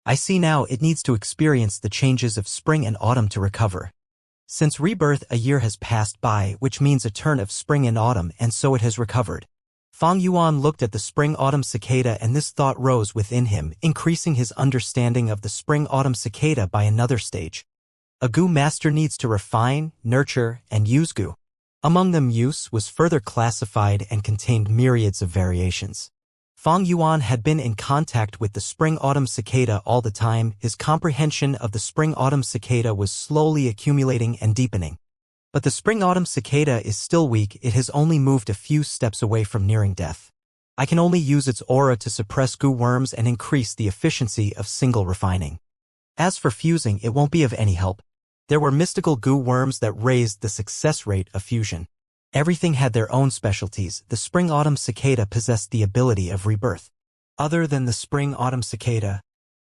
I see now it needs to experience the changes of spring and autumn to recover. Since rebirth, a year has passed by, which means a turn of spring and autumn, and so it has recovered. Fang Yuan looked at the spring-autumn cicada, and this thought rose within him, increasing his understanding of the spring-autumn cicada by another stage. A Gu master needs to refine, nurture, and use Gu. Among them, use was further classified and contained myriads of variations. Fang Yuan had been in contact with the spring-autumn cicada all the time. His comprehension of the spring-autumn cicada was slowly accumulating and deepening. But the spring-autumn cicada is still weak. It has only moved a few steps away from nearing death. I can only use its aura to suppress Gu worms and increase the efficiency of single refining. As for fusing, it won't be of any help. There were mystical Gu worms that raised the success rate of fusion. Everything had their own specialties. The spring-autumn cicada possessed the ability of rebirth. Other than the spring-autumn cicada,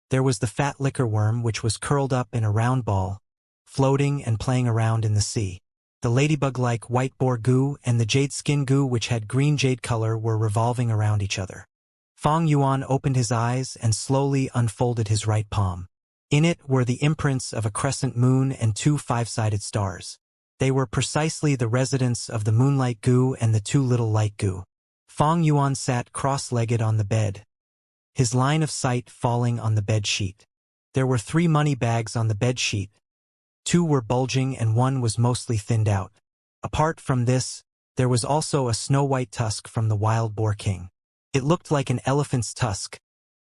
there was the fat liquor worm, which was curled up in a round ball, floating and playing around in the sea. The ladybug-like white boar Gu and the jade skin Gu, which had green jade color, were revolving around each other. Fang Yuan opened his eyes and slowly unfolded his right palm. In it were the imprints of a crescent moon and two five-sided stars. They were precisely the residents of the moonlight Gu and the two little light Gu. Fang Yuan sat cross-legged on the bed, his line of sight falling on the bed sheet. There were 3 money bags on the bed sheet. 2 were bulging and 1 was mostly thinned out. Apart from this, there was also a snow-white tusk from the wild boar king. It looked like an elephant's tusk,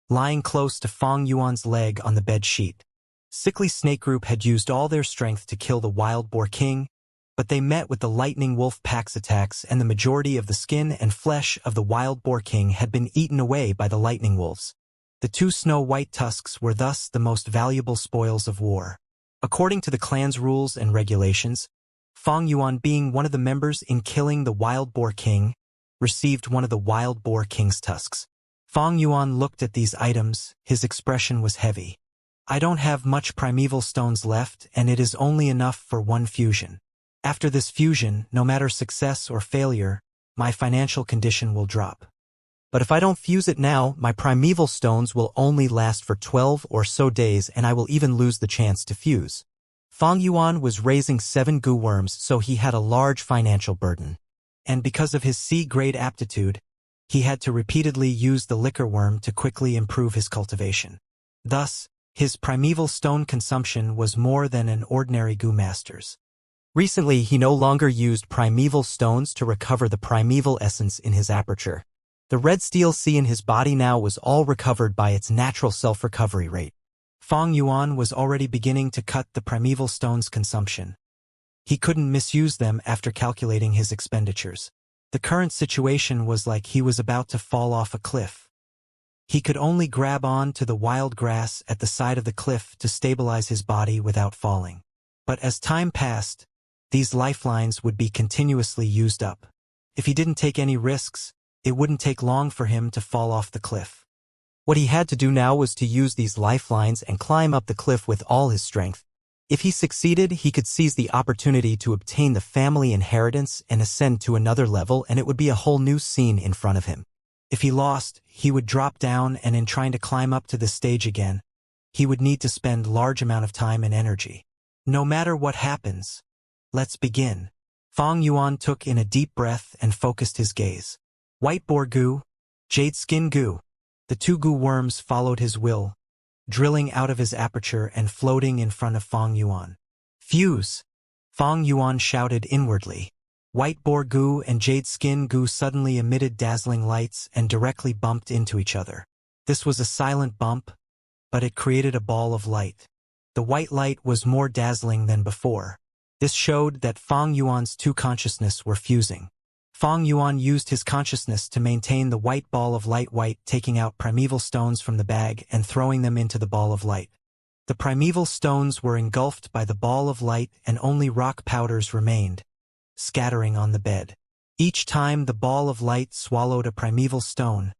lying close to Fang Yuan's leg on the bed sheet. Sickly Snake Group had used all their strength to kill the wild boar king, but they met with the lightning wolf pack's attacks, and the majority of the skin and flesh of the wild boar king had been eaten away by the lightning wolves. The 2 snow-white tusks were thus the most valuable spoils of war. According to the clan's rules and regulations, Fang Yuan, being one of the members in killing the wild boar king, received one of the wild boar king's tusks. Fang Yuan looked at these items. His expression was heavy. I don't have much primeval stones left, and it is only enough for 1 fusion. After this fusion, no matter success or failure, my financial condition will drop. But if I don't fuse it now, my primeval stones will only last for 12 or so days, and I will even lose the chance to fuse. Fang Yuan was raising 7 Gu worms, so he had a large financial burden. And because of his C-grade aptitude, he had to repeatedly use the liquor worm to quickly improve his cultivation. Thus, his primeval stone consumption was more than an ordinary Gu master's. Recently, he no longer used primeval stones to recover the primeval essence in his aperture. The red steel C in his body now was all recovered by its natural self-recovery rate. Fang Yuan was already beginning to cut the primeval stone's consumption. He couldn't misuse them after calculating his expenditures. The current situation was like he was about to fall off a cliff. He could only grab on to the wild grass at the side of the cliff to stabilize his body without falling. But as time passed, these lifelines would be continuously used up. If he didn't take any risks, it wouldn't take long for him to fall off the cliff. What he had to do now was to use these lifelines and climb up the cliff with all his strength. If he succeeded, he could seize the opportunity to obtain the family inheritance and ascend to another level, and it would be a whole new scene in front of him. If he lost, he would drop down, and in trying to climb up to the stage again, he would need to spend large amount of time and energy. No matter what happens, let's begin. Fang Yuan took in a deep breath and focused his gaze. White boar Gu, jade skin Gu. The 2 Gu worms followed his will, drilling out of his aperture and floating in front of Fang Yuan. Fuse! Fang Yuan shouted inwardly. White boar Gu and jade skin Gu suddenly emitted dazzling lights and directly bumped into each other. This was a silent bump, but it created a ball of light. The white light was more dazzling than before. This showed that Fang Yuan's 2 consciousness were fusing. Fang Yuan used his consciousness to maintain the white ball of light, taking out primeval stones from the bag and throwing them into the ball of light. The primeval stones were engulfed by the ball of light, and only rock powders remained, scattering on the bed. Each time the ball of light swallowed a primeval stone,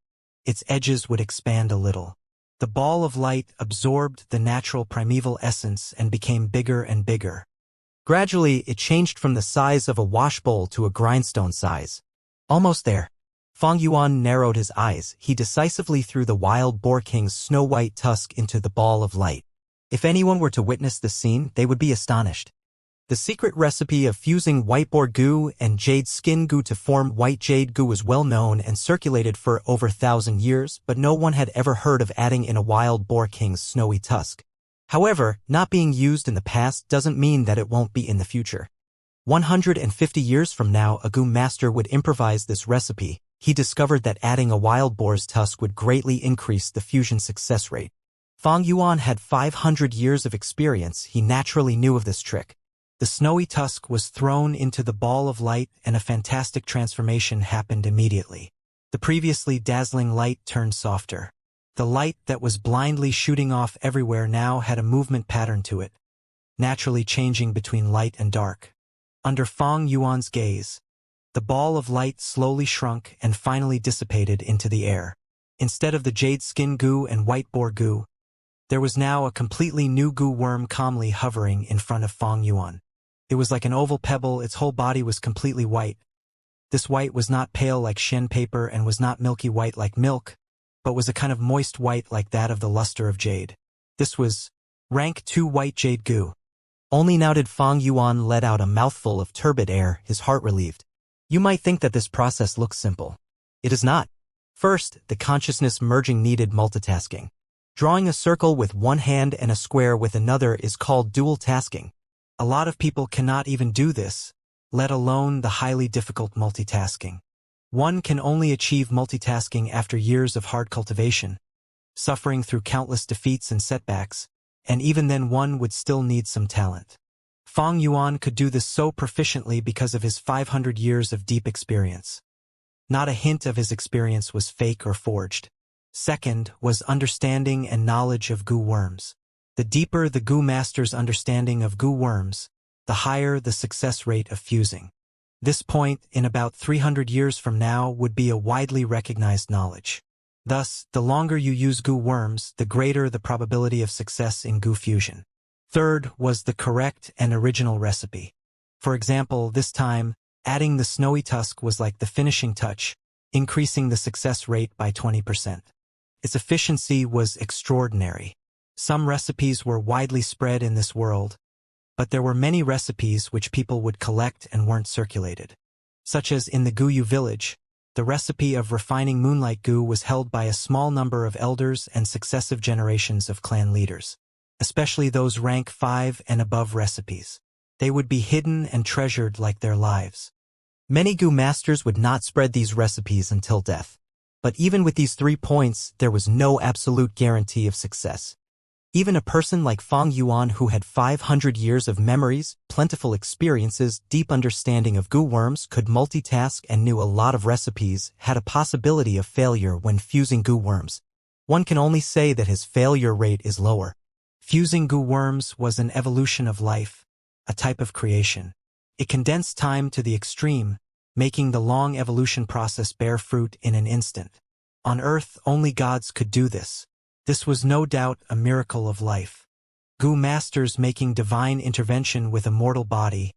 its edges would expand a little. The ball of light absorbed the natural primeval essence and became bigger and bigger. Gradually, it changed from the size of a washbowl to a grindstone size. Almost there. Fang Yuan narrowed his eyes. He decisively threw the wild boar king's snow-white tusk into the ball of light. If anyone were to witness this scene, they would be astonished. The secret recipe of fusing white boar goo and jade skin goo to form white jade goo was well known and circulated for over 1,000 years, but no one had ever heard of adding in a wild boar king's snowy tusk. However, not being used in the past doesn't mean that it won't be in the future. 150 years from now, a goo master would improvise this recipe. He discovered that adding a wild boar's tusk would greatly increase the fusion success rate. Fang Yuan had 500 years of experience. He naturally knew of this trick. The snowy tusk was thrown into the ball of light and a fantastic transformation happened immediately. The previously dazzling light turned softer. The light that was blindly shooting off everywhere now had a movement pattern to it, naturally changing between light and dark. Under Fang Yuan's gaze, the ball of light slowly shrunk and finally dissipated into the air. Instead of the jade skin goo and white boar goo, there was now a completely new goo worm calmly hovering in front of Fang Yuan. It was like an oval pebble. Its whole body was completely white. This white was not pale like shen paper and was not milky white like milk, but was a kind of moist white like that of the luster of jade. This was rank 2 white jade goo. Only now did Fang Yuan let out a mouthful of turbid air, his heart relieved. You might think that this process looks simple. It is not. First, the consciousness merging needed multitasking. Drawing a circle with one hand and a square with another is called dual tasking. A lot of people cannot even do this, let alone the highly difficult multitasking. One can only achieve multitasking after years of hard cultivation, suffering through countless defeats and setbacks, and even then one would still need some talent. Fang Yuan could do this so proficiently because of his 500 years of deep experience. Not a hint of his experience was fake or forged. Second was understanding and knowledge of goo worms. The deeper the goo master's understanding of goo worms, the higher the success rate of fusing. This point, in about 300 years from now, would be a widely recognized knowledge. Thus, the longer you use goo worms, the greater the probability of success in goo fusion. Third was the correct and original recipe. For example, this time, adding the snowy tusk was like the finishing touch, increasing the success rate by 20%. Its efficiency was extraordinary. Some recipes were widely spread in this world, but there were many recipes which people would collect and weren't circulated. Such as in the Guyu village, the recipe of refining moonlight goo was held by a small number of elders and successive generations of clan leaders, especially those rank 5 and above recipes. They would be hidden and treasured like their lives. Many goo masters would not spread these recipes until death. But even with these 3 points, there was no absolute guarantee of success. Even a person like Fang Yuan, who had 500 years of memories, plentiful experiences, deep understanding of goo worms, could multitask and knew a lot of recipes, had a possibility of failure when fusing goo worms. One can only say that his failure rate is lower. Fusing goo worms was an evolution of life, a type of creation. It condensed time to the extreme, making the long evolution process bear fruit in an instant. On Earth, only gods could do this. This was no doubt a miracle of life. Goo masters making divine intervention with a mortal body.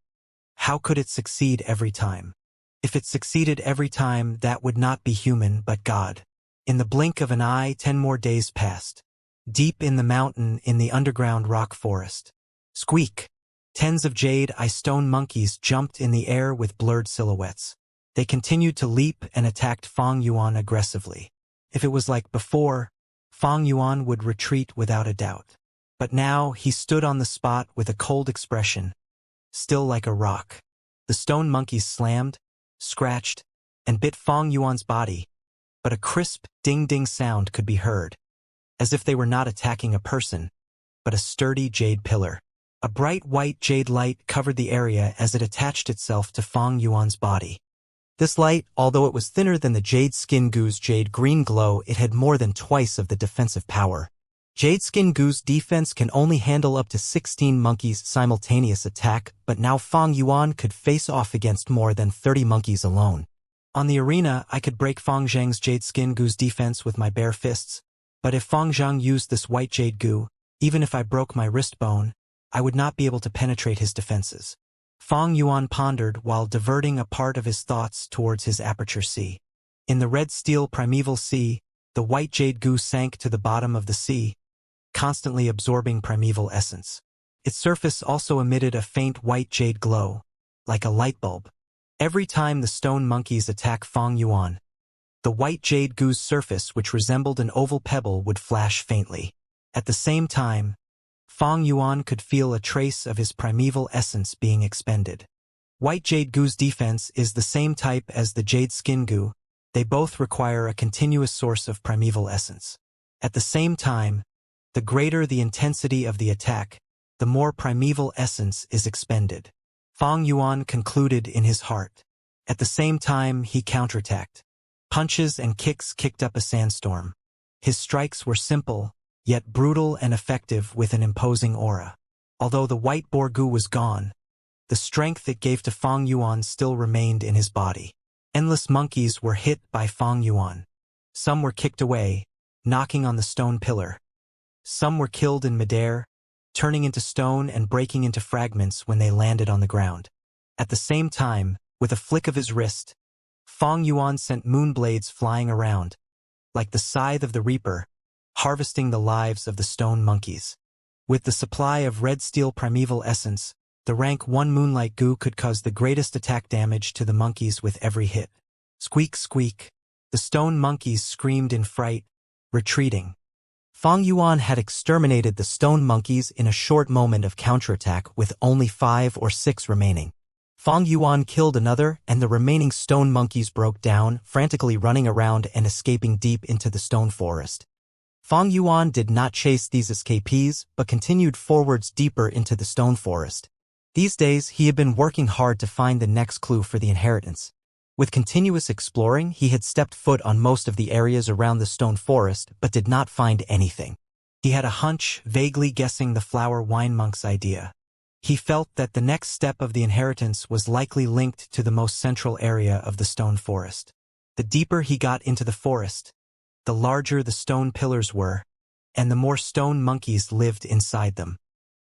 How could it succeed every time? If it succeeded every time, that would not be human but God. In the blink of an eye, 10 more days passed. Deep in the mountain, in the underground rock forest. Squeak! Tens of jade-eye stone monkeys jumped in the air with blurred silhouettes. They continued to leap and attacked Fang Yuan aggressively. If it was like before, Fang Yuan would retreat without a doubt. But now he stood on the spot with a cold expression, still like a rock. The stone monkeys slammed, scratched, and bit Fang Yuan's body, but a crisp ding-ding sound could be heard, as if they were not attacking a person, but a sturdy jade pillar. A bright white jade light covered the area as it attached itself to Fang Yuan's body. This light, although it was thinner than the jade skin goo's jade green glow, it had more than twice of the defensive power. Jade skin goo's defense can only handle up to 16 monkeys' simultaneous attack, but now Fang Yuan could face off against more than 30 monkeys alone. On the arena, I could break Fang Zhang's jade skin goo's defense with my bare fists, but if Fang Zhang used this white jade goo, even if I broke my wrist bone, I would not be able to penetrate his defenses. Fang Yuan pondered while diverting a part of his thoughts towards his aperture sea. In the red steel primeval sea, the white jade goo sank to the bottom of the sea, constantly absorbing primeval essence. Its surface also emitted a faint white jade glow, like a light bulb. Every time the stone monkeys attack Fang Yuan, the white jade goo's surface, which resembled an oval pebble, would flash faintly. At the same time, Fang Yuan could feel a trace of his primeval essence being expended. White jade goo's defense is the same type as the jade skin goo. They both require a continuous source of primeval essence. At the same time, the greater the intensity of the attack, the more primeval essence is expended. Fang Yuan concluded in his heart. At the same time, he counterattacked. Punches and kicks kicked up a sandstorm. His strikes were simple, yet brutal and effective with an imposing aura. Although the white boar goo was gone, the strength it gave to Fang Yuan still remained in his body. Endless monkeys were hit by Fang Yuan. Some were kicked away, knocking on the stone pillar. Some were killed in midair, turning into stone and breaking into fragments when they landed on the ground. At the same time, with a flick of his wrist, Fang Yuan sent moonblades flying around, like the scythe of the reaper, harvesting the lives of the stone monkeys. With the supply of red steel primeval essence, the rank 1 moonlight goo could cause the greatest attack damage to the monkeys with every hit. Squeak, squeak. The stone monkeys screamed in fright, retreating. Fang Yuan had exterminated the stone monkeys in a short moment of counterattack with only 5 or 6 remaining. Fang Yuan killed another, and the remaining stone monkeys broke down, frantically running around and escaping deep into the stone forest. Fang Yuan did not chase these escapees, but continued forwards deeper into the stone forest. These days, he had been working hard to find the next clue for the inheritance. With continuous exploring, he had stepped foot on most of the areas around the stone forest, but did not find anything. He had a hunch, vaguely guessing the flower wine monk's idea. He felt that the next step of the inheritance was likely linked to the most central area of the stone forest. The deeper he got into the forest, the larger the stone pillars were, and the more stone monkeys lived inside them.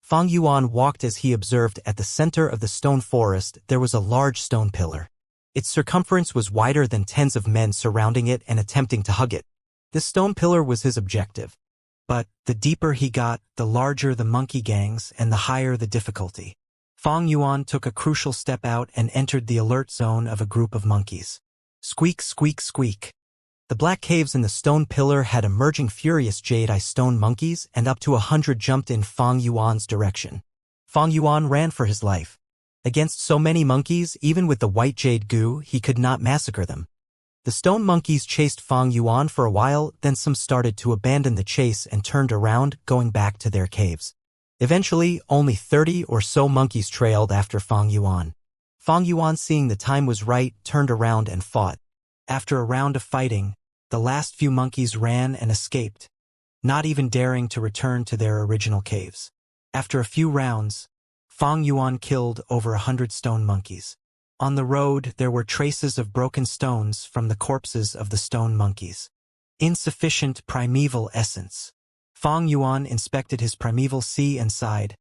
Fang Yuan walked as he observed at the center of the stone forest there was a large stone pillar. Its circumference was wider than tens of men surrounding it and attempting to hug it. This stone pillar was his objective. But the deeper he got, the larger the monkey gangs and the higher the difficulty. Fang Yuan took a crucial step out and entered the alert zone of a group of monkeys. Squeak, squeak, squeak. The black caves in the stone pillar had emerging furious jade-eye stone monkeys, and up to 100 jumped in Fang Yuan's direction. Fang Yuan ran for his life. Against so many monkeys, even with the white jade goo, he could not massacre them. The stone monkeys chased Fang Yuan for a while, then some started to abandon the chase and turned around, going back to their caves. Eventually, only 30 or so monkeys trailed after Fang Yuan. Fang Yuan, seeing the time was right, turned around and fought. After a round of fighting, the last few monkeys ran and escaped, not even daring to return to their original caves. After a few rounds, Fang Yuan killed over 100 stone monkeys. On the road, there were traces of broken stones from the corpses of the stone monkeys. Insufficient primeval essence. Fang Yuan inspected his primeval sea and sighed,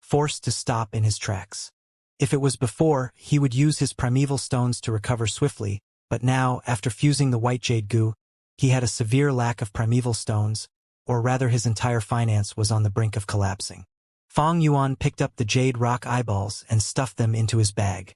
forced to stop in his tracks. If it was before, he would use his primeval stones to recover swiftly, but now, after fusing the white jade goo, he had a severe lack of primeval stones, or rather his entire finance was on the brink of collapsing. Fang Yuan picked up the jade rock eyeballs and stuffed them into his bag.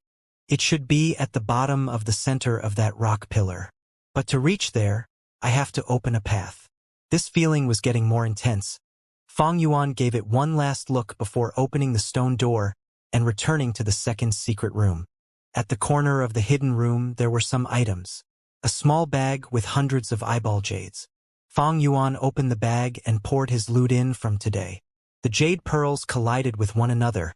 It should be at the bottom of the center of that rock pillar. But to reach there, I have to open a path. This feeling was getting more intense. Fang Yuan gave it one last look before opening the stone door and returning to the second secret room. At the corner of the hidden room there were some items. A small bag with hundreds of eyeball jades. Fang Yuan opened the bag and poured his loot in from today. The jade pearls collided with one another,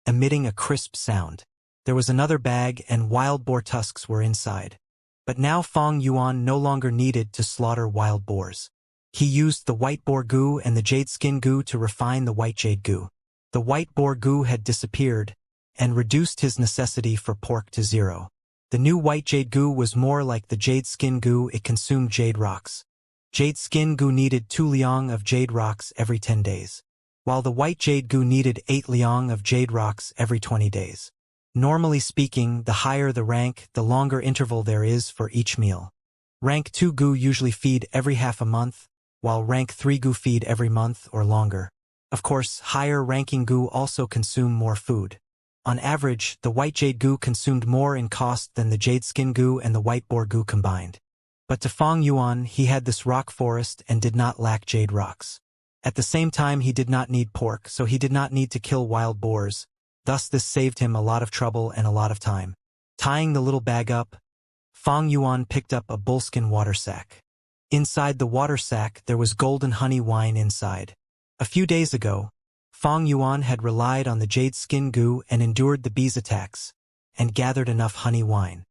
emitting a crisp sound. There was another bag and wild boar tusks were inside. But now Fang Yuan no longer needed to slaughter wild boars. He used the white boar goo and the jade skin goo to refine the white jade goo. The white boar goo had disappeared and reduced his necessity for pork to 0. The new white jade goo was more like the jade skin goo. It consumed jade rocks. Jade skin goo needed 2 liang of jade rocks every 10 days. while the white jade gu needed 8 liang of jade rocks every 20 days. Normally speaking, the higher the rank, the longer interval there is for each meal. Rank 2 gu usually feed every half a month, while rank 3 gu feed every month or longer. Of course, higher ranking gu also consume more food. On average, the white jade gu consumed more in cost than the jade skin gu and the white boar gu combined. But to Fang Yuan, he had this rock forest and did not lack jade rocks. At the same time, he did not need pork, so he did not need to kill wild boars. Thus this saved him a lot of trouble and a lot of time. Tying the little bag up, Fang Yuan picked up a bullskin water sack. Inside the water sack, there was golden honey wine inside. A few days ago, Fang Yuan had relied on the jade skin gu and endured the bees' attacks, and gathered enough honey wine.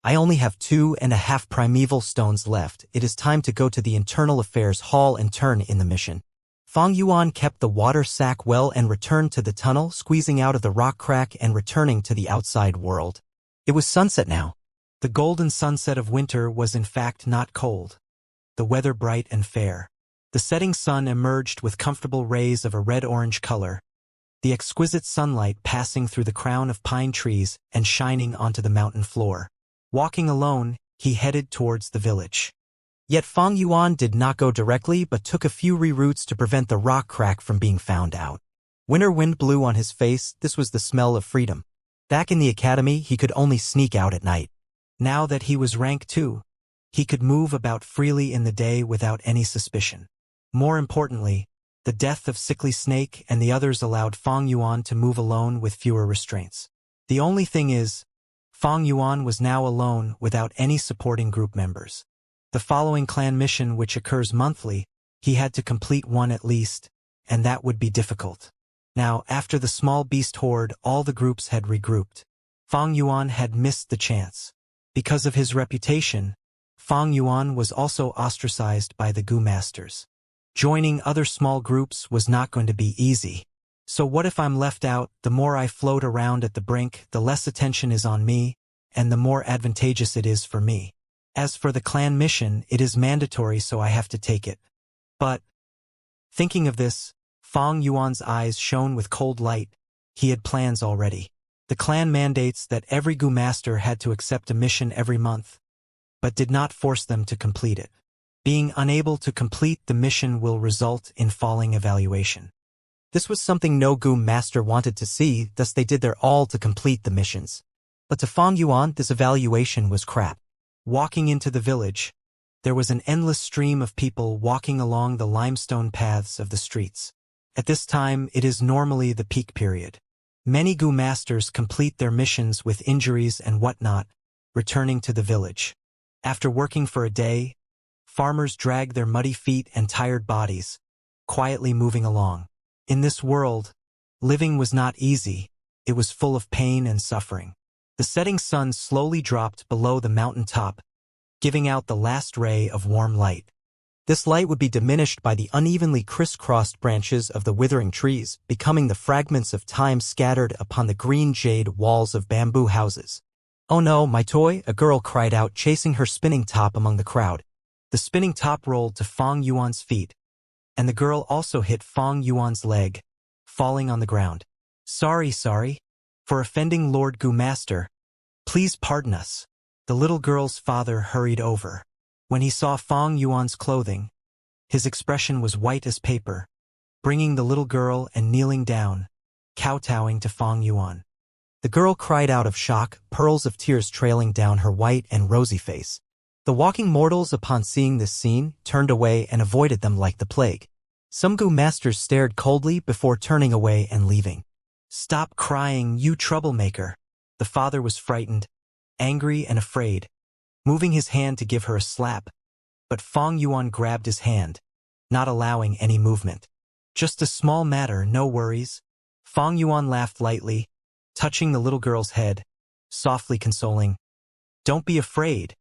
I only have 2.5 primeval stones left. It is time to go to the Internal Affairs Hall and turn in the mission. Fang Yuan kept the water sack well and returned to the tunnel, squeezing out of the rock crack and returning to the outside world. It was sunset now. The golden sunset of winter was in fact not cold. The weather bright and fair. The setting sun emerged with comfortable rays of a red-orange color, the exquisite sunlight passing through the crown of pine trees and shining onto the mountain floor. Walking alone, he headed towards the village. Yet Fang Yuan did not go directly but took a few reroutes to prevent the rock crack from being found out. Winter wind blew on his face. This was the smell of freedom. Back in the academy, he could only sneak out at night. Now that he was rank 2, he could move about freely in the day without any suspicion. More importantly, the death of Sickly Snake and the others allowed Fang Yuan to move alone with fewer restraints. The only thing is, Fang Yuan was now alone without any supporting group members. The following clan mission, which occurs monthly, he had to complete one at least, and that would be difficult. Now, after the small beast horde, all the groups had regrouped. Fang Yuan had missed the chance. Because of his reputation, Fang Yuan was also ostracized by the Gu Masters. Joining other small groups was not going to be easy. So what if I'm left out? The more I float around at the brink, the less attention is on me, and the more advantageous it is for me. As for the clan mission, it is mandatory, so I have to take it. But, thinking of this, Fang Yuan's eyes shone with cold light. He had plans already. The clan mandates that every Gu Master had to accept a mission every month, but did not force them to complete it. Being unable to complete the mission will result in falling evaluation. This was something no Gu Master wanted to see, thus they did their all to complete the missions. But to Fang Yuan, this evaluation was crap. Walking into the village, there was an endless stream of people walking along the limestone paths of the streets. At this time, it is normally the peak period. Many Gu Masters complete their missions with injuries and whatnot, returning to the village. After working for a day, farmers drag their muddy feet and tired bodies, quietly moving along. In this world, living was not easy. It was full of pain and suffering. The setting sun slowly dropped below the mountain top, giving out the last ray of warm light. This light would be diminished by the unevenly crisscrossed branches of the withering trees, becoming the fragments of time scattered upon the green jade walls of bamboo houses. "Oh no, my toy!" a girl cried out, chasing her spinning top among the crowd. The spinning top rolled to Fang Yuan's feet, and the girl also hit Fang Yuan's leg, falling on the ground. Sorry, for offending Lord Gu Master. Please pardon us." The little girl's father hurried over. When he saw Fang Yuan's clothing, his expression was white as paper, bringing the little girl and kneeling down, kowtowing to Fang Yuan. The girl cried out of shock, pearls of tears trailing down her white and rosy face. The walking mortals, upon seeing this scene, turned away and avoided them like the plague. Some Gu Masters stared coldly before turning away and leaving. "Stop crying, you troublemaker." The father was frightened, angry and afraid, moving his hand to give her a slap, but Fang Yuan grabbed his hand, not allowing any movement. "Just a small matter, no worries." Fang Yuan laughed lightly, touching the little girl's head, softly consoling. "Don't be afraid.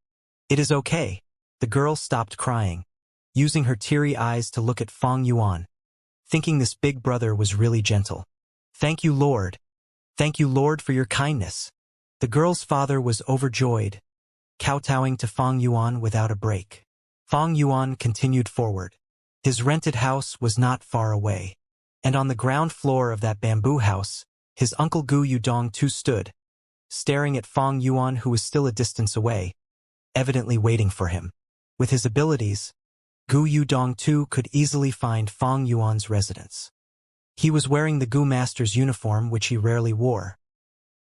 It is okay." The girl stopped crying, using her teary eyes to look at Fang Yuan, thinking this big brother was really gentle. Thank you, Lord, for your kindness." The girl's father was overjoyed, kowtowing to Fang Yuan without a break. Fang Yuan continued forward. His rented house was not far away. And on the ground floor of that bamboo house, his uncle Gu Yudong too stood, staring at Fong Yuan, who was still a distance away, evidently waiting for him. With his abilities, Gu Yudong too could easily find Fong Yuan's residence. He was wearing the Gu Master's uniform, which he rarely wore.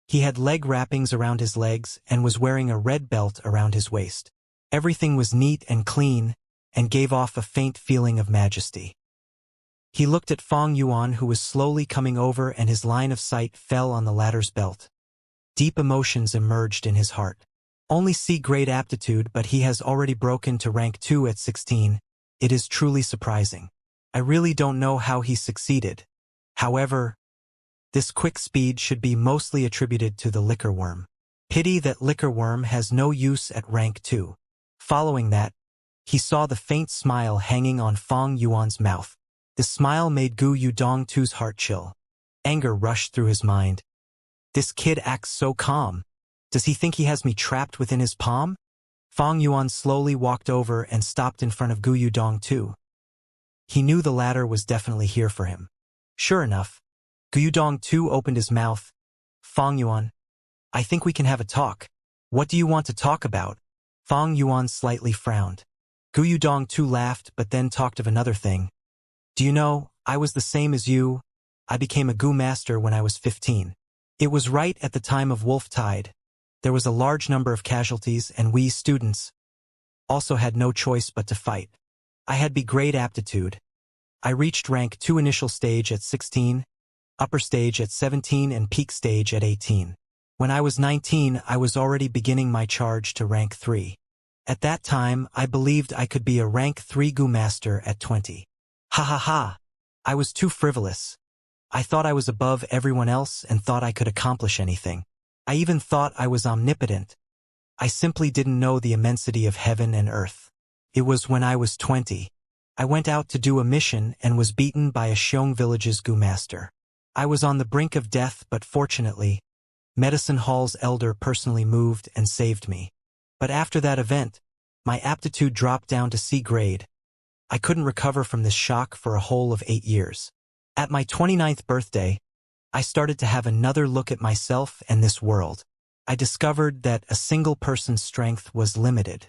He had leg wrappings around his legs and was wearing a red belt around his waist. Everything was neat and clean and gave off a faint feeling of majesty. He looked at Fong Yuan, who was slowly coming over, and his line of sight fell on the latter's belt. Deep emotions emerged in his heart. Only C-grade aptitude, but he has already broken to rank 2 at 16. It is truly surprising. I really don't know how he succeeded. However, this quick speed should be mostly attributed to the liquor worm. Pity that liquor worm has no use at rank 2. Following that, he saw the faint smile hanging on Fong Yuan's mouth. The smile made Gu Yudong too's heart chill. Anger rushed through his mind. This kid acts so calm. Does he think he has me trapped within his palm? Fong Yuan slowly walked over and stopped in front of Gu Yudong too. He knew the latter was definitely here for him. Sure enough, Gu Yudong too opened his mouth. Fong Yuan, I think we can have a talk. What do you want to talk about? Fong Yuan slightly frowned. Gu Yudong too laughed, but then talked of another thing. Do you know, I was the same as you. I became a Gu Master when I was 15. It was right at the time of Wolf Tide. There was a large number of casualties, and we students also had no choice but to fight. I had B-grade aptitude. I reached rank 2 initial stage at 16, upper stage at 17, and peak stage at 18. When I was 19, I was already beginning my charge to rank 3. At that time, I believed I could be a rank 3 Gu Master at 20. Ha ha ha! I was too frivolous. I thought I was above everyone else and thought I could accomplish anything. I even thought I was omnipotent. I simply didn't know the immensity of heaven and earth. It was when I was 20. I went out to do a mission and was beaten by a Xiong village's Gu Master. I was on the brink of death, but fortunately, Medicine Hall's elder personally moved and saved me. But after that event, my aptitude dropped down to C-grade. I couldn't recover from this shock for a whole of 8 years. At my 29th birthday, I started to have another look at myself and this world. I discovered that a single person's strength was limited.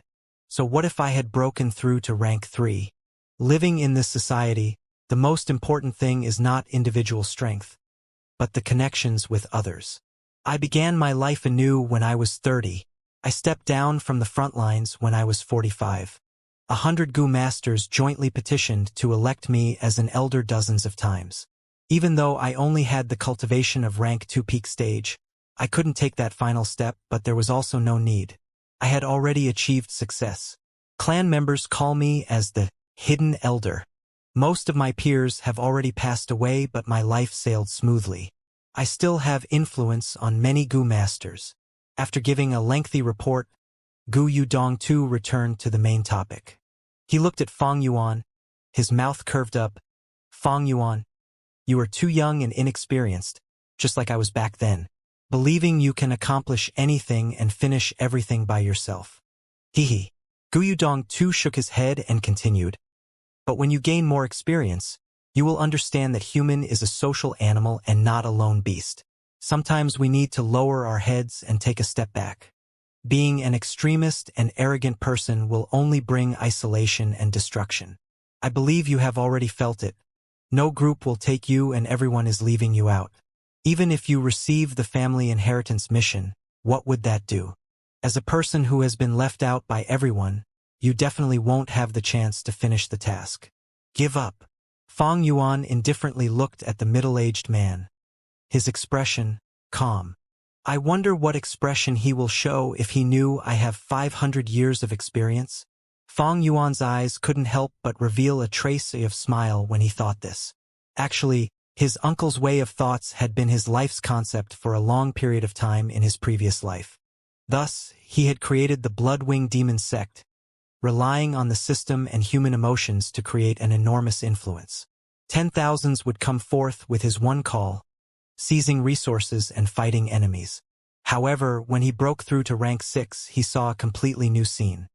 So what if I had broken through to rank 3? Living in this society, the most important thing is not individual strength, but the connections with others. I began my life anew when I was 30. I stepped down from the front lines when I was 45. 100 Gu Masters jointly petitioned to elect me as an elder dozens of times. Even though I only had the cultivation of rank 2 peak stage, I couldn't take that final step, but there was also no need. I had already achieved success. Clan members call me as the Hidden Elder. Most of my peers have already passed away, but my life sailed smoothly. I still have influence on many Gu Masters. After giving a lengthy report, Gu Yudong too returned to the main topic. He looked at Fong Yuan, his mouth curved up. Fong Yuan, you are too young and inexperienced, just like I was back then, believing you can accomplish anything and finish everything by yourself. Hee. Gu Yudong too shook his head and continued. But when you gain more experience, you will understand that human is a social animal and not a lone beast. Sometimes we need to lower our heads and take a step back. Being an extremist and arrogant person will only bring isolation and destruction. I believe you have already felt it. No group will take you and everyone is leaving you out. Even if you receive the family inheritance mission, what would that do? As a person who has been left out by everyone, you definitely won't have the chance to finish the task. Give up. Fong Yuan indifferently looked at the middle-aged man. His expression, calm. I wonder what expression he will show if he knew I have 500 years of experience. Fong Yuan's eyes couldn't help but reveal a trace of smile when he thought this. Actually, his uncle's way of thoughts had been his life's concept for a long period of time in his previous life. Thus, he had created the Bloodwing Demon sect, relying on the system and human emotions to create an enormous influence. 10,000s would come forth with his one call, seizing resources and fighting enemies. However, when he broke through to rank 6, he saw a completely new scene.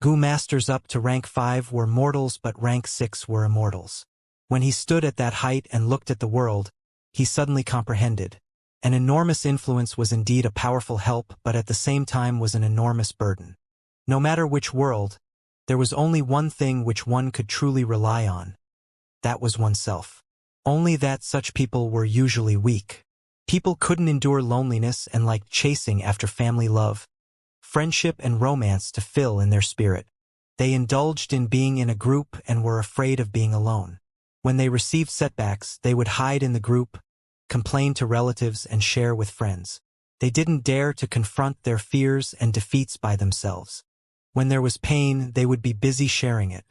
Gu Masters up to rank 5 were mortals, but rank 6 were immortals. When he stood at that height and looked at the world, he suddenly comprehended. An enormous influence was indeed a powerful help, but at the same time was an enormous burden. No matter which world, there was only one thing which one could truly rely on. That was oneself. Only that such people were usually weak. People couldn't endure loneliness and liked chasing after family love, friendship and romance to fill in their spirit. They indulged in being in a group and were afraid of being alone. When they received setbacks, they would hide in the group, complain to relatives and share with friends. They didn't dare to confront their fears and defeats by themselves. When there was pain, they would be busy sharing it.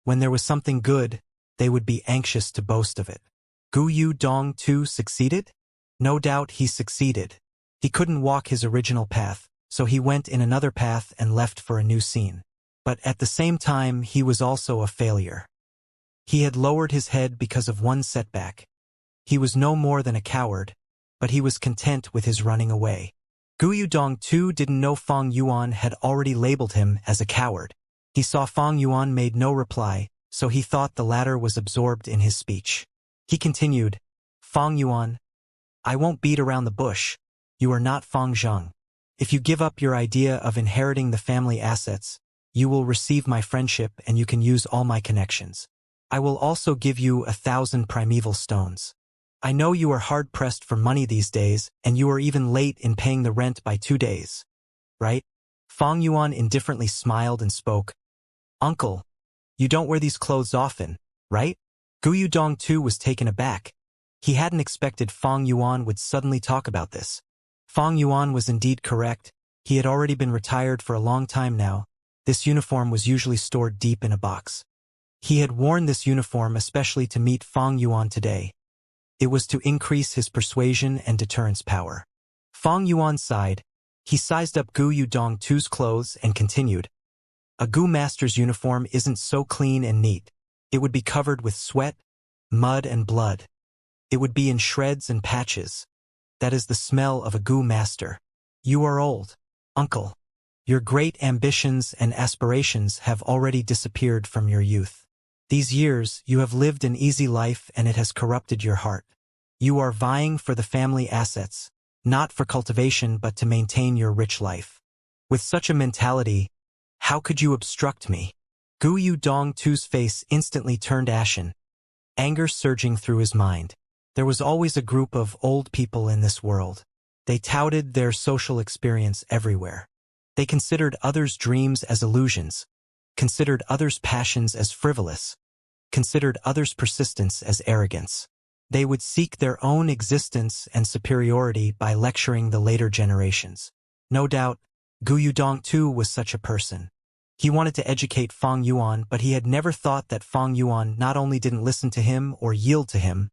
When there was something good, they would be anxious to boast of it. Gu Yu Dong too succeeded? No doubt he succeeded. He couldn't walk his original path, so he went in another path and left for a new scene. But at the same time, he was also a failure. He had lowered his head because of one setback. He was no more than a coward, but he was content with his running away. Gu Yudong too didn't know Fang Yuan had already labeled him as a coward. He saw Fang Yuan made no reply, so he thought the latter was absorbed in his speech. He continued, Fang Yuan, I won't beat around the bush. You are not Fang Zheng. If you give up your idea of inheriting the family assets, you will receive my friendship and you can use all my connections. I will also give you 1,000 primeval stones. I know you are hard-pressed for money these days, and you are even late in paying the rent by 2 days. Right? Fang Yuan indifferently smiled and spoke. Uncle, you don't wear these clothes often, right? Gu Yudong too was taken aback. He hadn't expected Fang Yuan would suddenly talk about this. Fang Yuan was indeed correct. He had already been retired for a long time now. This uniform was usually stored deep in a box. He had worn this uniform especially to meet Fang Yuan today. It was to increase his persuasion and deterrence power. Fang Yuan sighed. He sized up Gu Yudong too's clothes and continued. A Gu master's uniform isn't so clean and neat. It would be covered with sweat, mud and blood. It would be in shreds and patches. That is the smell of a Gu master. You are old, uncle. Your great ambitions and aspirations have already disappeared from your youth. These years, you have lived an easy life and it has corrupted your heart. You are vying for the family assets, not for cultivation but to maintain your rich life. With such a mentality, how could you obstruct me? Gu Yudong too's face instantly turned ashen, anger surging through his mind. There was always a group of old people in this world. They touted their social experience everywhere. They considered others' dreams as illusions, considered others' passions as frivolous, considered others' persistence as arrogance. They would seek their own existence and superiority by lecturing the later generations. No doubt, Gu Yudong too was such a person. He wanted to educate Fang Yuan, but he had never thought that Fang Yuan not only didn't listen to him or yield to him,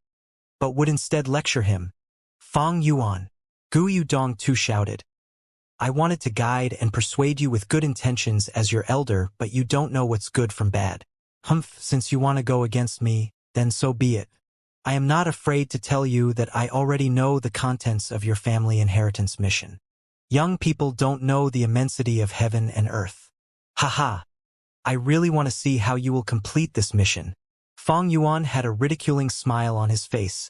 but would instead lecture him. Fang Yuan, Gu Yudong too shouted. I wanted to guide and persuade you with good intentions as your elder, but you don't know what's good from bad. Humph, since you want to go against me, then so be it. I am not afraid to tell you that I already know the contents of your family inheritance mission. Young people don't know the immensity of heaven and earth. Haha. I really want to see how you will complete this mission. Fang Yuan had a ridiculing smile on his face.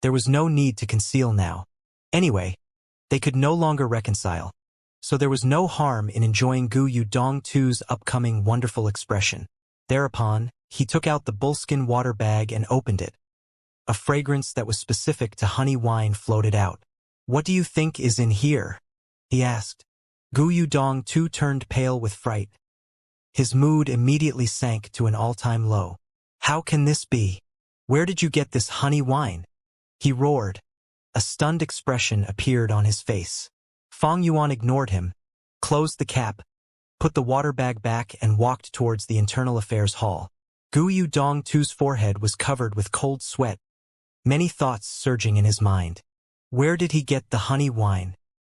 There was no need to conceal now. Anyway, they could no longer reconcile. So there was no harm in enjoying Gu Yudong too's upcoming wonderful expression. Thereupon, he took out the bullskin water bag and opened it. A fragrance that was specific to honey wine floated out. What do you think is in here? He asked. Gu Yudong too turned pale with fright. His mood immediately sank to an all-time low. How can this be? Where did you get this honey wine? He roared. A stunned expression appeared on his face. Fang Yuan ignored him, closed the cap, put the water bag back and walked towards the internal affairs hall. Gu Yudong too's forehead was covered with cold sweat, many thoughts surging in his mind. Where did he get the honey wine?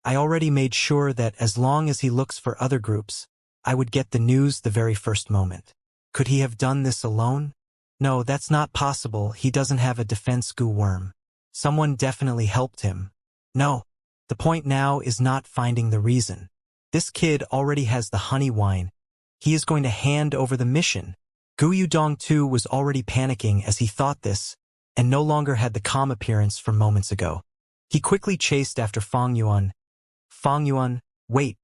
I already made sure that as long as he looks for other groups, I would get the news the very first moment. Could he have done this alone? No, that's not possible. He doesn't have a defense Gu worm. Someone definitely helped him. No. The point now is not finding the reason. This kid already has the honey wine. He is going to hand over the mission. Gu Gu Yudong too was already panicking as he thought this, and no longer had the calm appearance from moments ago. He quickly chased after Fang Yuan. Fang Yuan, wait.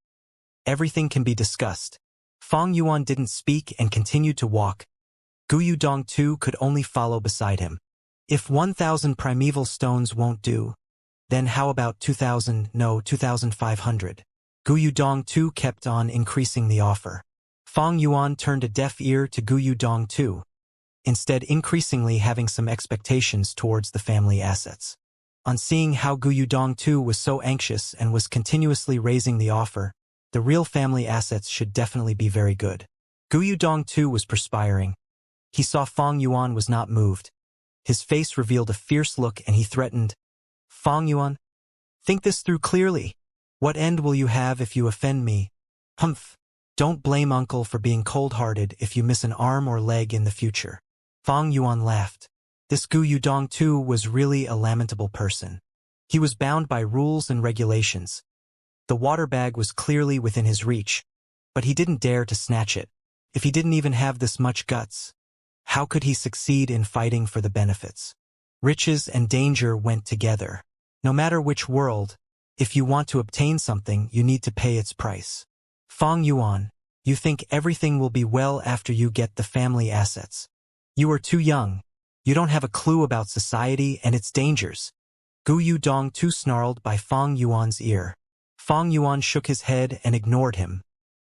Everything can be discussed. Fang Yuan didn't speak and continued to walk. Gu Yudong too could only follow beside him. If 1,000 primeval stones won't do, then how about 2,000, no, 2,500? Gu Yudong too kept on increasing the offer. Fang Yuan turned a deaf ear to Gu Yudong too, instead increasingly having some expectations towards the family assets. On seeing how Gu Yudong too was so anxious and was continuously raising the offer, the real family assets should definitely be very good. Gu Yudong too was perspiring. He saw Fang Yuan was not moved. His face revealed a fierce look and he threatened, Fang Yuan, think this through clearly. What end will you have if you offend me? Humph. Don't blame uncle for being cold-hearted if you miss an arm or leg in the future. Fang Yuan laughed. This Gu Yudong too was really a lamentable person. He was bound by rules and regulations. The water bag was clearly within his reach, but he didn't dare to snatch it. If he didn't even have this much guts, how could he succeed in fighting for the benefits? Riches and danger went together. No matter which world, if you want to obtain something, you need to pay its price. Fang Yuan, you think everything will be well after you get the family assets. You are too young. You don't have a clue about society and its dangers. Gu Yudong too snarled by Fang Yuan's ear. Fang Yuan shook his head and ignored him,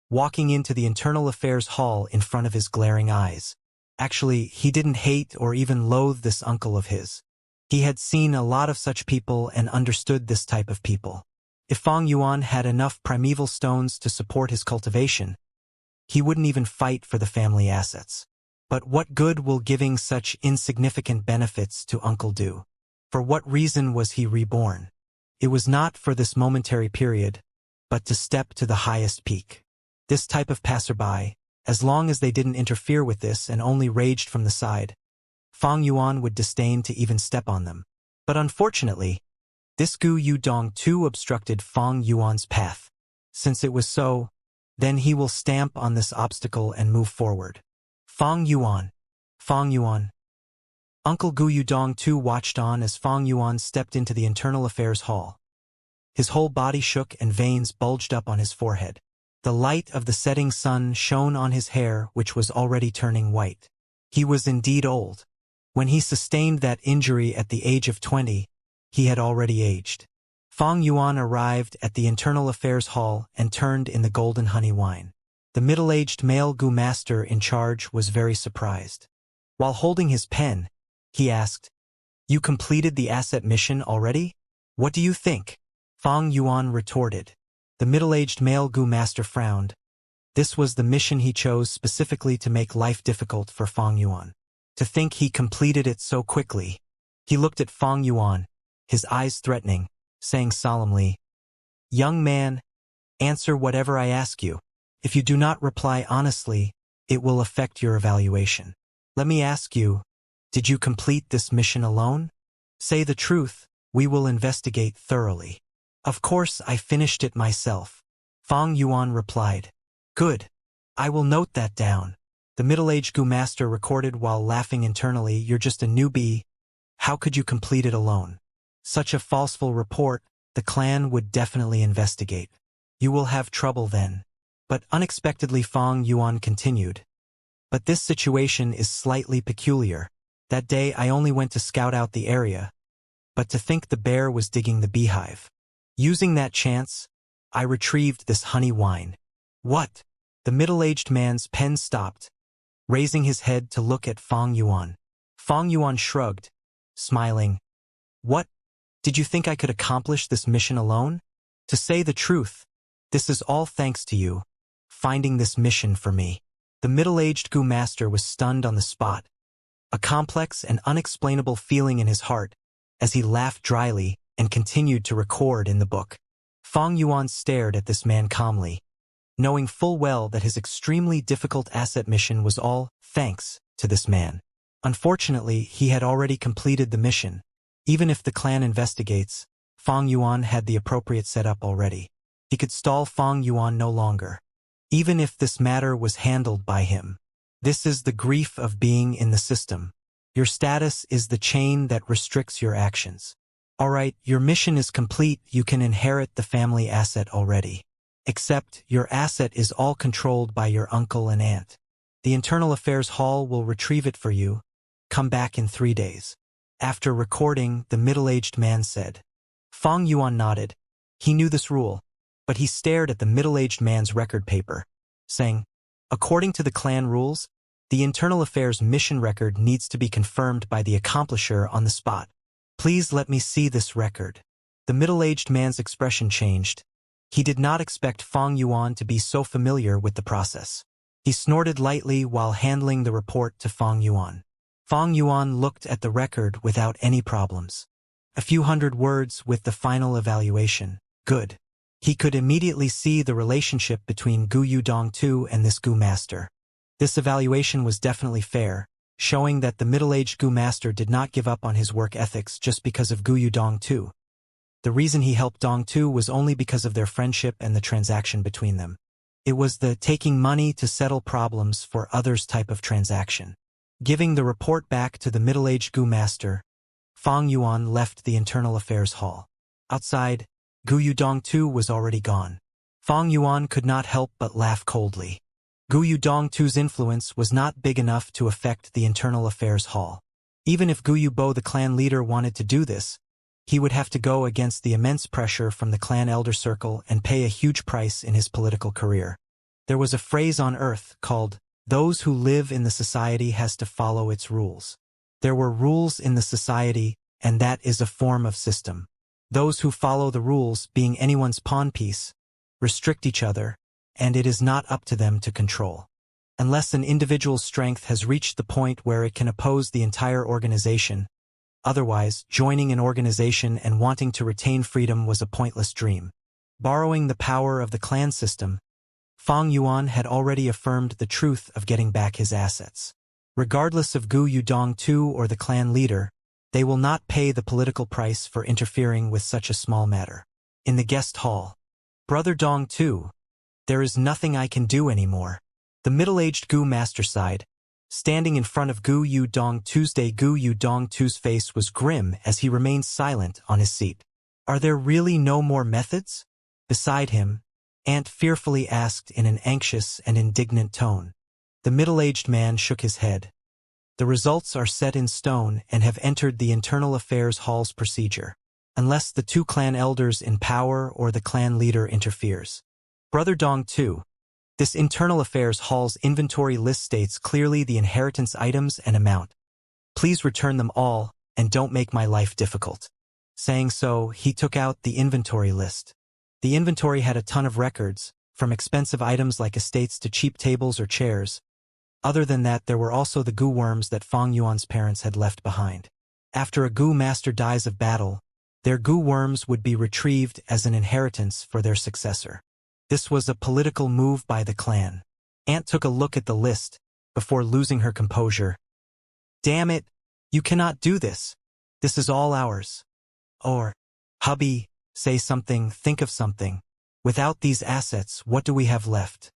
walking into the internal affairs hall in front of his glaring eyes. Actually, he didn't hate or even loathe this uncle of his. He had seen a lot of such people and understood this type of people. If Fang Yuan had enough primeval stones to support his cultivation, he wouldn't even fight for the family assets. But what good will giving such insignificant benefits to uncle do? For what reason was he reborn? It was not for this momentary period, but to step to the highest peak. This type of passerby, as long as they didn't interfere with this and only raged from the side, Fang Yuan would disdain to even step on them. But unfortunately, this Gu Yudong too obstructed Fang Yuan's path. Since it was so, then he will stamp on this obstacle and move forward. Fang Yuan. Fang Yuan. Uncle Gu Yudong too watched on as Fang Yuan stepped into the internal affairs hall. His whole body shook and veins bulged up on his forehead. The light of the setting sun shone on his hair, which was already turning white. He was indeed old. When he sustained that injury at the age of 20, he had already aged. Fang Yuan arrived at the internal affairs hall and turned in the golden honey wine. The middle-aged male Gu master in charge was very surprised. While holding his pen, he asked, You completed the asset mission already? What do you think? Fang Yuan retorted. The middle-aged male Gu master frowned. This was the mission he chose specifically to make life difficult for Fang Yuan. To think he completed it so quickly. He looked at Fang Yuan, his eyes threatening, saying solemnly, Young man, answer whatever I ask you. If you do not reply honestly, it will affect your evaluation. Let me ask you, did you complete this mission alone? Say the truth, we will investigate thoroughly. Of course I finished it myself. Fang Yuan replied. Good. I will note that down. The middle-aged Gu master recorded while laughing internally, You're just a newbie. How could you complete it alone? Such a falseful report, the clan would definitely investigate. You will have trouble then. But unexpectedly Fang Yuan continued. But this situation is slightly peculiar. That day I only went to scout out the area. But to think the bear was digging the beehive. Using that chance, I retrieved this honey wine. What? The middle-aged man's pen stopped, raising his head to look at Fang Yuan. Fang Yuan shrugged, smiling. What? Did you think I could accomplish this mission alone? To say the truth, this is all thanks to you, finding this mission for me. The middle-aged Gu master was stunned on the spot, a complex and unexplainable feeling in his heart, as he laughed dryly and continued to record in the book. Fang Yuan stared at this man calmly, knowing full well that his extremely difficult asset mission was all thanks to this man. Unfortunately, he had already completed the mission. Even if the clan investigates, Fang Yuan had the appropriate setup already. He could stall Fang Yuan no longer. Even if this matter was handled by him, This is the grief of being in the system. Your status is the chain that restricts your actions. Alright, your mission is complete, you can inherit the family asset already. Except, your asset is all controlled by your uncle and aunt. The Internal Affairs Hall will retrieve it for you. Come back in 3 days. After recording, the middle-aged man said. Fang Yuan nodded. He knew this rule, but he stared at the middle-aged man's record paper, saying, according to the clan rules, the Internal Affairs mission record needs to be confirmed by the accomplisher on the spot. Please let me see this record. The middle-aged man's expression changed. He did not expect Fang Yuan to be so familiar with the process. He snorted lightly while handling the report to Fang Yuan. Fang Yuan looked at the record without any problems. A few hundred words with the final evaluation. Good. He could immediately see the relationship between Gu Yudong Tu and this Gu master. This evaluation was definitely fair, showing that the middle-aged Gu master did not give up on his work ethics just because of Gu Yudong Tu. The reason he helped Dong Tu was only because of their friendship and the transaction between them. It was the taking money to settle problems for others type of transaction. Giving the report back to the middle-aged Gu master, Fang Yuan left the Internal Affairs Hall. Outside, Gu Yudong Tu was already gone. Fang Yuan could not help but laugh coldly. Gu Yudong Tu's influence was not big enough to affect the Internal Affairs Hall. Even if Gu Yubo, the clan leader, wanted to do this, he would have to go against the immense pressure from the clan elder circle and pay a huge price in his political career. There was a phrase on Earth called, "Those who live in the society has to follow its rules." There were rules in the society, and that is a form of system. Those who follow the rules, being anyone's pawn piece, restrict each other, and it is not up to them to control. Unless an individual's strength has reached the point where it can oppose the entire organization. Otherwise, joining an organization and wanting to retain freedom was a pointless dream. Borrowing the power of the clan system, Fang Yuan had already affirmed the truth of getting back his assets. Regardless of Gu Yudong Tu or the clan leader, they will not pay the political price for interfering with such a small matter. In the guest hall, Brother Dong Tu, there is nothing I can do anymore. The middle-aged Gu master sighed. Standing in front of Gu Yudong Tuesday, Gu Yudong Tu's face was grim as he remained silent on his seat. Are there really no more methods? Beside him, Ant fearfully asked in an anxious and indignant tone. The middle-aged man shook his head. The results are set in stone and have entered the Internal Affairs Hall's procedure, unless the two clan elders in power or the clan leader interferes. Brother Dong Tu, this Internal Affairs Hall's inventory list states clearly the inheritance items and amount. Please return them all, and don't make my life difficult. Saying so, he took out the inventory list. The inventory had a ton of records, from expensive items like estates to cheap tables or chairs. Other than that, there were also the Gu worms that Fang Yuan's parents had left behind. After a Gu master dies of battle, their Gu worms would be retrieved as an inheritance for their successor. This was a political move by the clan. Ant took a look at the list, before losing her composure. Damn it! You cannot do this! This is all ours. Or, hubby, say something, think of something. Without these assets, what do we have left?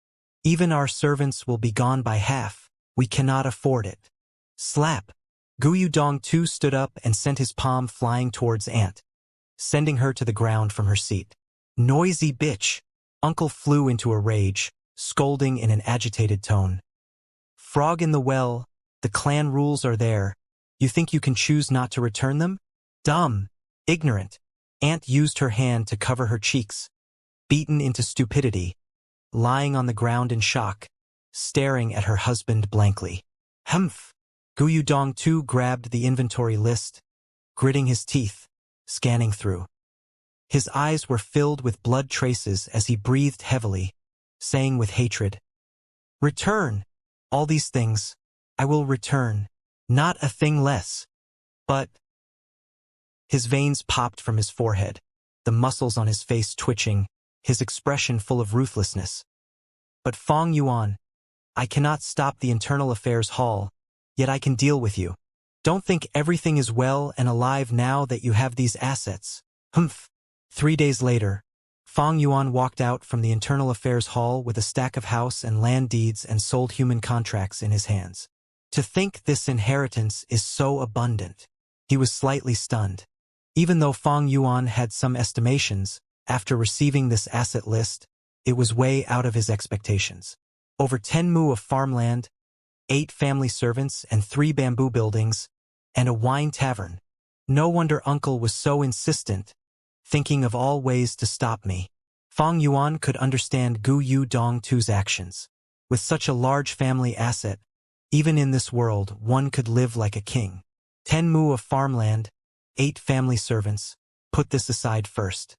Even our servants will be gone by half. We cannot afford it. Slap! Gu Yudong Tu stood up and sent his palm flying towards Ant, sending her to the ground from her seat. Noisy bitch! Uncle flew into a rage, scolding in an agitated tone. Frog in the well, the clan rules are there. You think you can choose not to return them? Dumb! Ignorant! Ant used her hand to cover her cheeks, beaten into stupidity, lying on the ground in shock, staring at her husband blankly. Humph! Gu Yudong Tu grabbed the inventory list, gritting his teeth, scanning through. His eyes were filled with blood traces as he breathed heavily, saying with hatred, Return! All these things, I will return, not a thing less. But... His veins popped from his forehead, the muscles on his face twitching, his expression full of ruthlessness. But Fang Yuan, I cannot stop the Internal Affairs Hall, yet I can deal with you. Don't think everything is well and alive now that you have these assets. Humph! 3 days later, Fang Yuan walked out from the Internal Affairs Hall with a stack of house and land deeds and sold human contracts in his hands. To think this inheritance is so abundant. He was slightly stunned. Even though Fang Yuan had some estimations, after receiving this asset list, it was way out of his expectations. Over 10 mu of farmland, 8 family servants and 3 bamboo buildings, and a wine tavern. No wonder Uncle was so insistent, thinking of all ways to stop me. Fang Yuan could understand Gu Yu Dongtu's actions. With such a large family asset, even in this world one could live like a king. 10 mu of farmland, 8 family servants, put this aside first.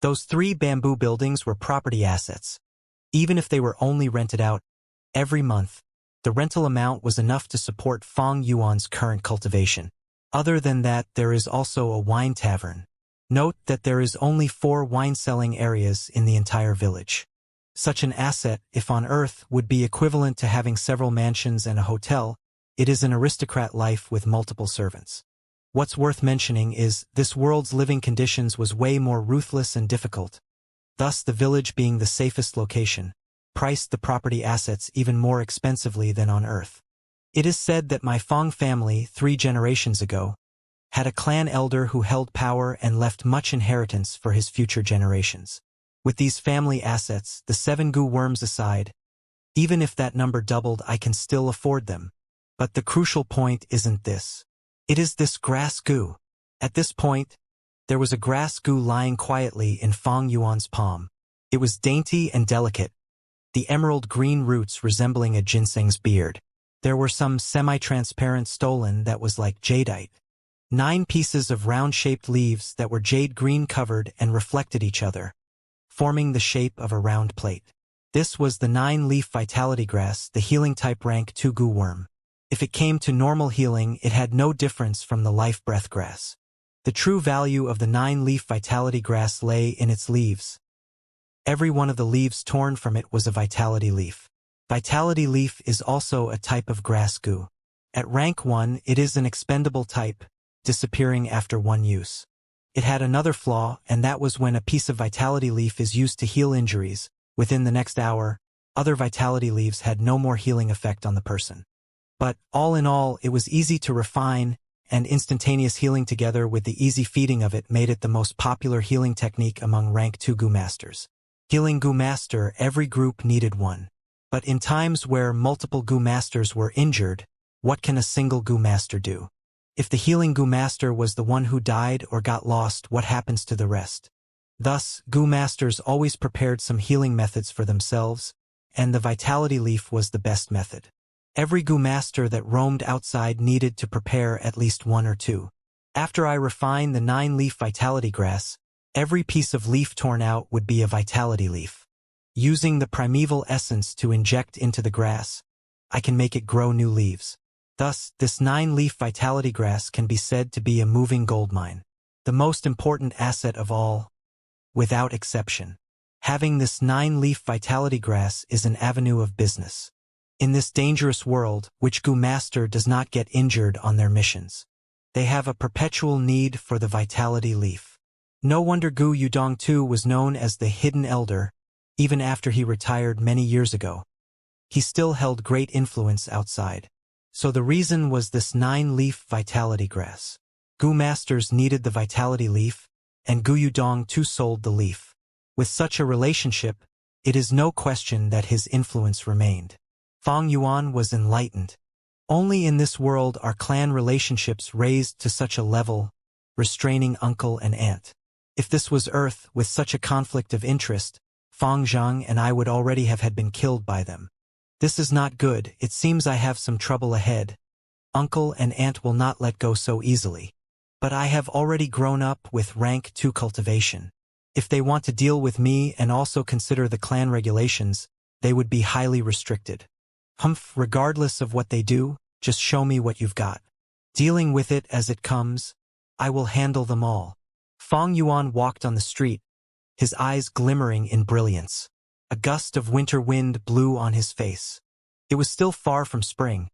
Those 3 bamboo buildings were property assets. Even if they were only rented out every month, the rental amount was enough to support Fang Yuan's current cultivation. Other than that, there is also a wine tavern. Note that there is only 4 wine-selling areas in the entire village. Such an asset, if on Earth, would be equivalent to having several mansions and a hotel. It is an aristocrat life with multiple servants. What's worth mentioning is, this world's living conditions was way more ruthless and difficult. Thus, the village being the safest location, priced the property assets even more expensively than on Earth. It is said that my Fang family, 3 generations ago, had a clan elder who held power and left much inheritance for his future generations. With these family assets, the 7 gu worms aside, even if that number doubled, I can still afford them. But the crucial point isn't this. It is this grass gu. At this point, there was a grass gu lying quietly in Fang Yuan's palm. It was dainty and delicate, the emerald green roots resembling a ginseng's beard. There were some semi-transparent stolon that was like jadeite. 9 pieces of round-shaped leaves that were jade green covered and reflected each other, forming the shape of a round plate. This was the 9-leaf vitality grass, the healing type rank 2 gu worm. If it came to normal healing, it had no difference from the life breath grass. The true value of the 9-leaf vitality grass lay in its leaves. Every one of the leaves torn from it was a vitality leaf. Vitality leaf is also a type of grass gu. At rank 1, it is an expendable type, disappearing after 1 use. It had another flaw, and that was when a piece of vitality leaf is used to heal injuries, within the next hour, other vitality leaves had no more healing effect on the person. But, all in all, it was easy to refine, and instantaneous healing together with the easy feeding of it made it the most popular healing technique among rank 2 gu masters. Healing gu master, every group needed one. But in times where multiple gu masters were injured, what can a single gu master do? If the healing gu master was the one who died or got lost, what happens to the rest? Thus, gu masters always prepared some healing methods for themselves, and the vitality leaf was the best method. Every gu master that roamed outside needed to prepare at least 1 or 2. After I refined the 9-leaf vitality grass, every piece of leaf torn out would be a vitality leaf. Using the primeval essence to inject into the grass, I can make it grow new leaves. Thus, this 9-leaf vitality grass can be said to be a moving gold mine. The most important asset of all, without exception. Having this 9-leaf vitality grass is an avenue of business. In this dangerous world, which gu master does not get injured on their missions. They have a perpetual need for the vitality leaf. No wonder Gu Yudong-tu was known as the Hidden Elder, even after he retired many years ago. He still held great influence outside. So the reason was this 9-leaf vitality grass. Gu masters needed the vitality leaf, and Gu Yudong-tu sold the leaf. With such a relationship, it is no question that his influence remained. Fang Yuan was enlightened. Only in this world are clan relationships raised to such a level, restraining uncle and aunt. If this was Earth with such a conflict of interest, Fang Zhang and I would already have had been killed by them. This is not good. It seems I have some trouble ahead. Uncle and aunt will not let go so easily. But I have already grown up with rank 2 cultivation. If they want to deal with me and also consider the clan regulations, they would be highly restricted. Regardless of what they do, just show me what you've got. Dealing with it as it comes, I will handle them all. Fang Yuan walked on the street, his eyes glimmering in brilliance. A gust of winter wind blew on his face. It was still far from spring,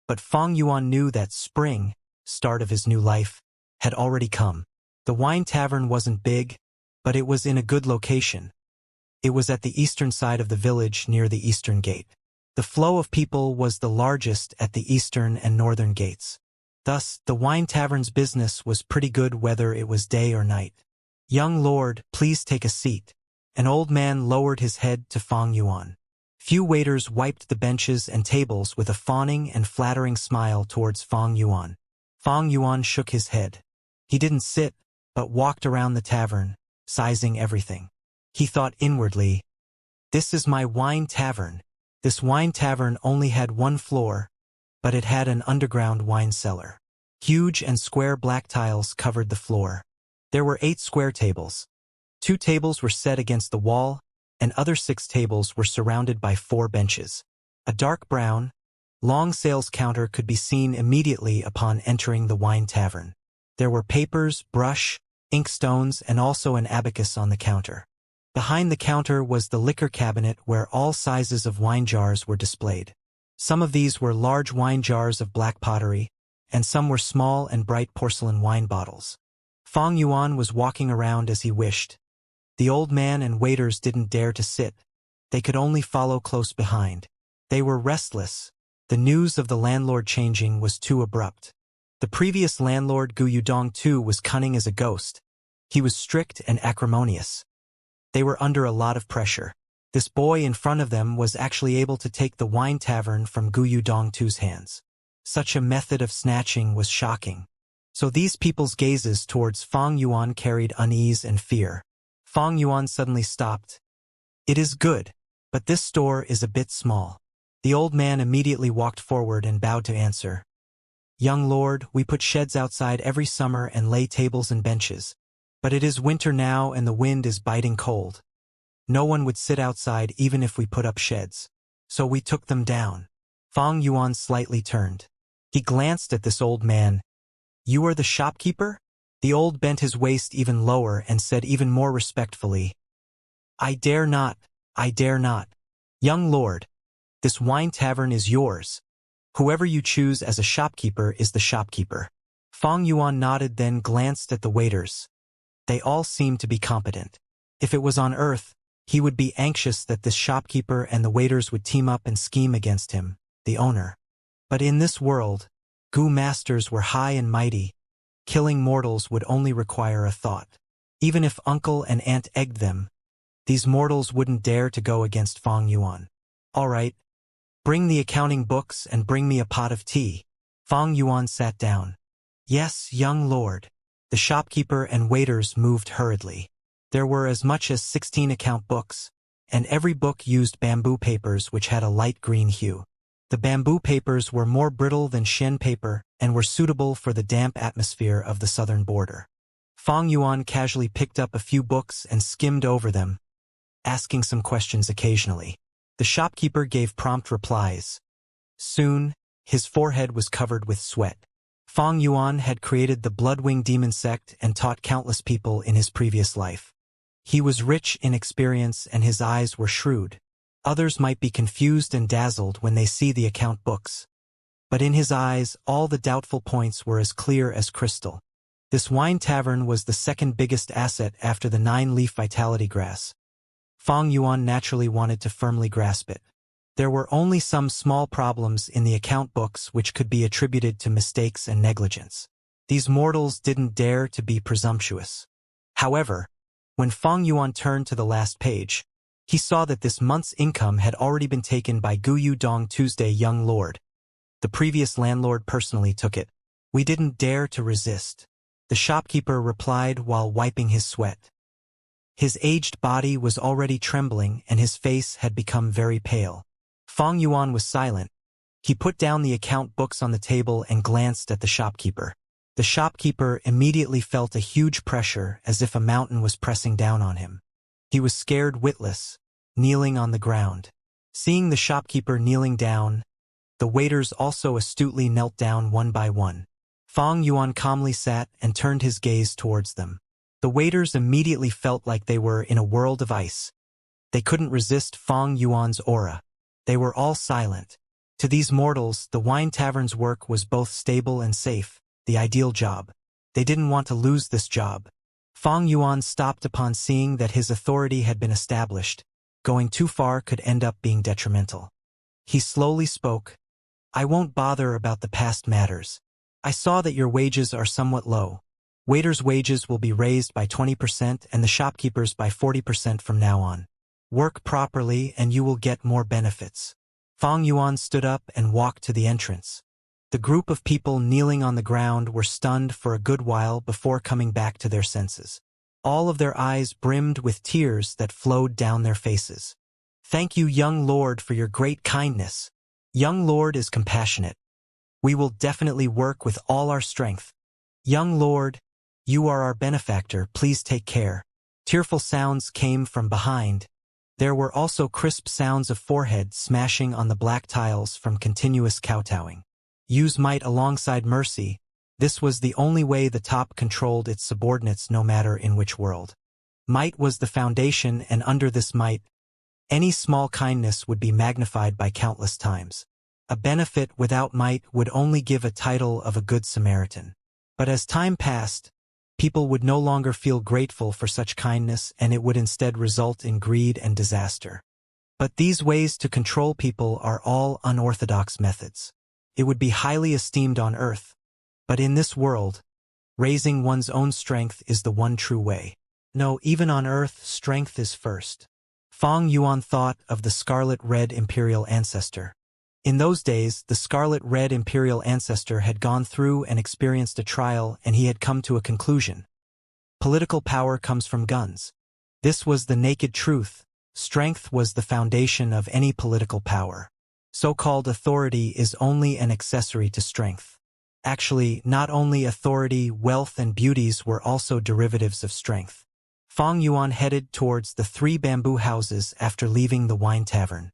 but Fang Yuan knew that spring, start of his new life, had already come. The wine tavern wasn't big, but it was in a good location. It was at the eastern side of the village near the eastern gate. The flow of people was the largest at the eastern and northern gates. Thus, the wine tavern's business was pretty good whether it was day or night. "Young lord, please take a seat." An old man lowered his head to Fang Yuan. Few waiters wiped the benches and tables with a fawning and flattering smile towards Fang Yuan. Fang Yuan shook his head. He didn't sit, but walked around the tavern, sizing everything. He thought inwardly, "This is my wine tavern." This wine tavern only had one floor, but it had an underground wine cellar. Huge and square black tiles covered the floor. There were 8 square tables. 2 tables were set against the wall, and other 6 tables were surrounded by 4 benches. A dark brown, long sales counter could be seen immediately upon entering the wine tavern. There were papers, brush, inkstones, and also an abacus on the counter. Behind the counter was the liquor cabinet where all sizes of wine jars were displayed. Some of these were large wine jars of black pottery, and some were small and bright porcelain wine bottles. Fang Yuan was walking around as he wished. The old man and waiters didn't dare to sit. They could only follow close behind. They were restless. The news of the landlord changing was too abrupt. The previous landlord Gu Yudong too was cunning as a ghost. He was strict and acrimonious. They were under a lot of pressure. This boy in front of them was actually able to take the wine tavern from Gu Yudong Tu's hands. Such a method of snatching was shocking. So these people's gazes towards Fang Yuan carried unease and fear. Fang Yuan suddenly stopped. "It is good, but this store is a bit small." The old man immediately walked forward and bowed to answer. "Young lord, we put sheds outside every summer and lay tables and benches. But it is winter now and the wind is biting cold. No one would sit outside even if we put up sheds. So we took them down." Fang Yuan slightly turned. He glanced at this old man. "You are the shopkeeper?" The old bent his waist even lower and said even more respectfully, I dare not. Young lord, this wine tavern is yours. Whoever you choose as a shopkeeper is the shopkeeper." Fang Yuan nodded, then glanced at the waiters. They all seemed to be competent. If it was on Earth, he would be anxious that this shopkeeper and the waiters would team up and scheme against him, the owner. But in this world, Gu masters were high and mighty. Killing mortals would only require a thought. Even if uncle and aunt egged them, these mortals wouldn't dare to go against Fang Yuan. "All right, bring the accounting books and bring me a pot of tea." Fang Yuan sat down. "Yes, young lord." The shopkeeper and waiters moved hurriedly. There were as much as 16 account books, and every book used bamboo papers which had a light green hue. The bamboo papers were more brittle than shen paper and were suitable for the damp atmosphere of the southern border. Fang Yuan casually picked up a few books and skimmed over them, asking some questions occasionally. The shopkeeper gave prompt replies. Soon, his forehead was covered with sweat. Fang Yuan had created the Bloodwing demon sect and taught countless people in his previous life. He was rich in experience and his eyes were shrewd. Others might be confused and dazzled when they see the account books. But in his eyes, all the doubtful points were as clear as crystal. This wine tavern was the second biggest asset after the 9-leaf vitality grass. Fang Yuan naturally wanted to firmly grasp it. There were only some small problems in the account books which could be attributed to mistakes and negligence. These mortals didn't dare to be presumptuous. However, when Fang Yuan turned to the last page, he saw that this month's income had already been taken by Gu Yudong Tuesday Young Lord. The previous landlord personally took it. "We didn't dare to resist," the shopkeeper replied while wiping his sweat. His aged body was already trembling and his face had become very pale. Fang Yuan was silent. He put down the account books on the table and glanced at the shopkeeper. The shopkeeper immediately felt a huge pressure as if a mountain was pressing down on him. He was scared witless, kneeling on the ground. Seeing the shopkeeper kneeling down, the waiters also astutely knelt down one by one. Fang Yuan calmly sat and turned his gaze towards them. The waiters immediately felt like they were in a world of ice. They couldn't resist Fang Yuan's aura. They were all silent. To these mortals, the wine tavern's work was both stable and safe, the ideal job. They didn't want to lose this job. Fang Yuan stopped upon seeing that his authority had been established. Going too far could end up being detrimental. He slowly spoke. I won't bother about the past matters. I saw that your wages are somewhat low. Waiters' wages will be raised by 20% and the shopkeepers by 40% from now on. Work properly and you will get more benefits. Fang Yuan stood up and walked to the entrance. The group of people kneeling on the ground were stunned for a good while before coming back to their senses. All of their eyes brimmed with tears that flowed down their faces. Thank you, young lord, for your great kindness. Young lord is compassionate. We will definitely work with all our strength. Young lord, you are our benefactor, please take care. Tearful sounds came from behind. There were also crisp sounds of forehead smashing on the black tiles from continuous kowtowing. Use might alongside mercy. This was the only way the top controlled its subordinates no matter in which world. Might was the foundation, and under this might, any small kindness would be magnified by countless times. A benefit without might would only give a title of a good Samaritan. But as time passed, people would no longer feel grateful for such kindness, and it would instead result in greed and disaster. But these ways to control people are all unorthodox methods. It would be highly esteemed on earth, but in this world, raising one's own strength is the one true way. No, even on earth, strength is first. Fang Yuan thought of the scarlet-red imperial ancestor. In those days, the scarlet-red imperial ancestor had gone through and experienced a trial, and he had come to a conclusion. Political power comes from guns. This was the naked truth. Strength was the foundation of any political power. So-called authority is only an accessory to strength. Actually, not only authority, wealth, and beauties were also derivatives of strength. Fang Yuan headed towards the 3 bamboo houses after leaving the wine tavern.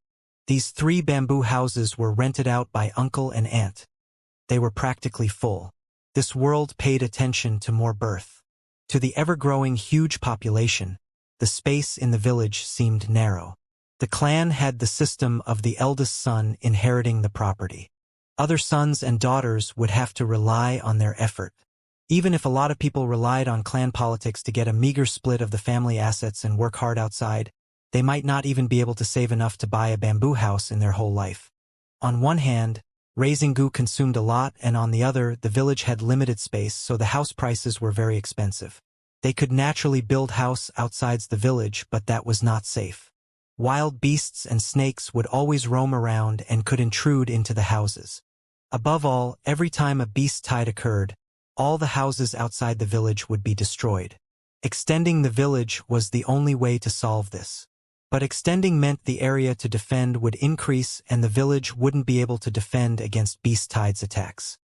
These 3 bamboo houses were rented out by uncle and aunt. They were practically full. This world paid attention to more birth. To the ever-growing huge population, the space in the village seemed narrow. The clan had the system of the eldest son inheriting the property. Other sons and daughters would have to rely on their effort. Even if a lot of people relied on clan politics to get a meager split of the family assets and work hard outside, they might not even be able to save enough to buy a bamboo house in their whole life. On one hand, raising gu consumed a lot, and on the other, the village had limited space, so the house prices were very expensive. They could naturally build house outside the village, but that was not safe. Wild beasts and snakes would always roam around and could intrude into the houses. Above all, every time a beast tide occurred, all the houses outside the village would be destroyed. Extending the village was the only way to solve this. But extending meant the area to defend would increase and the village wouldn't be able to defend against beast tides attacks.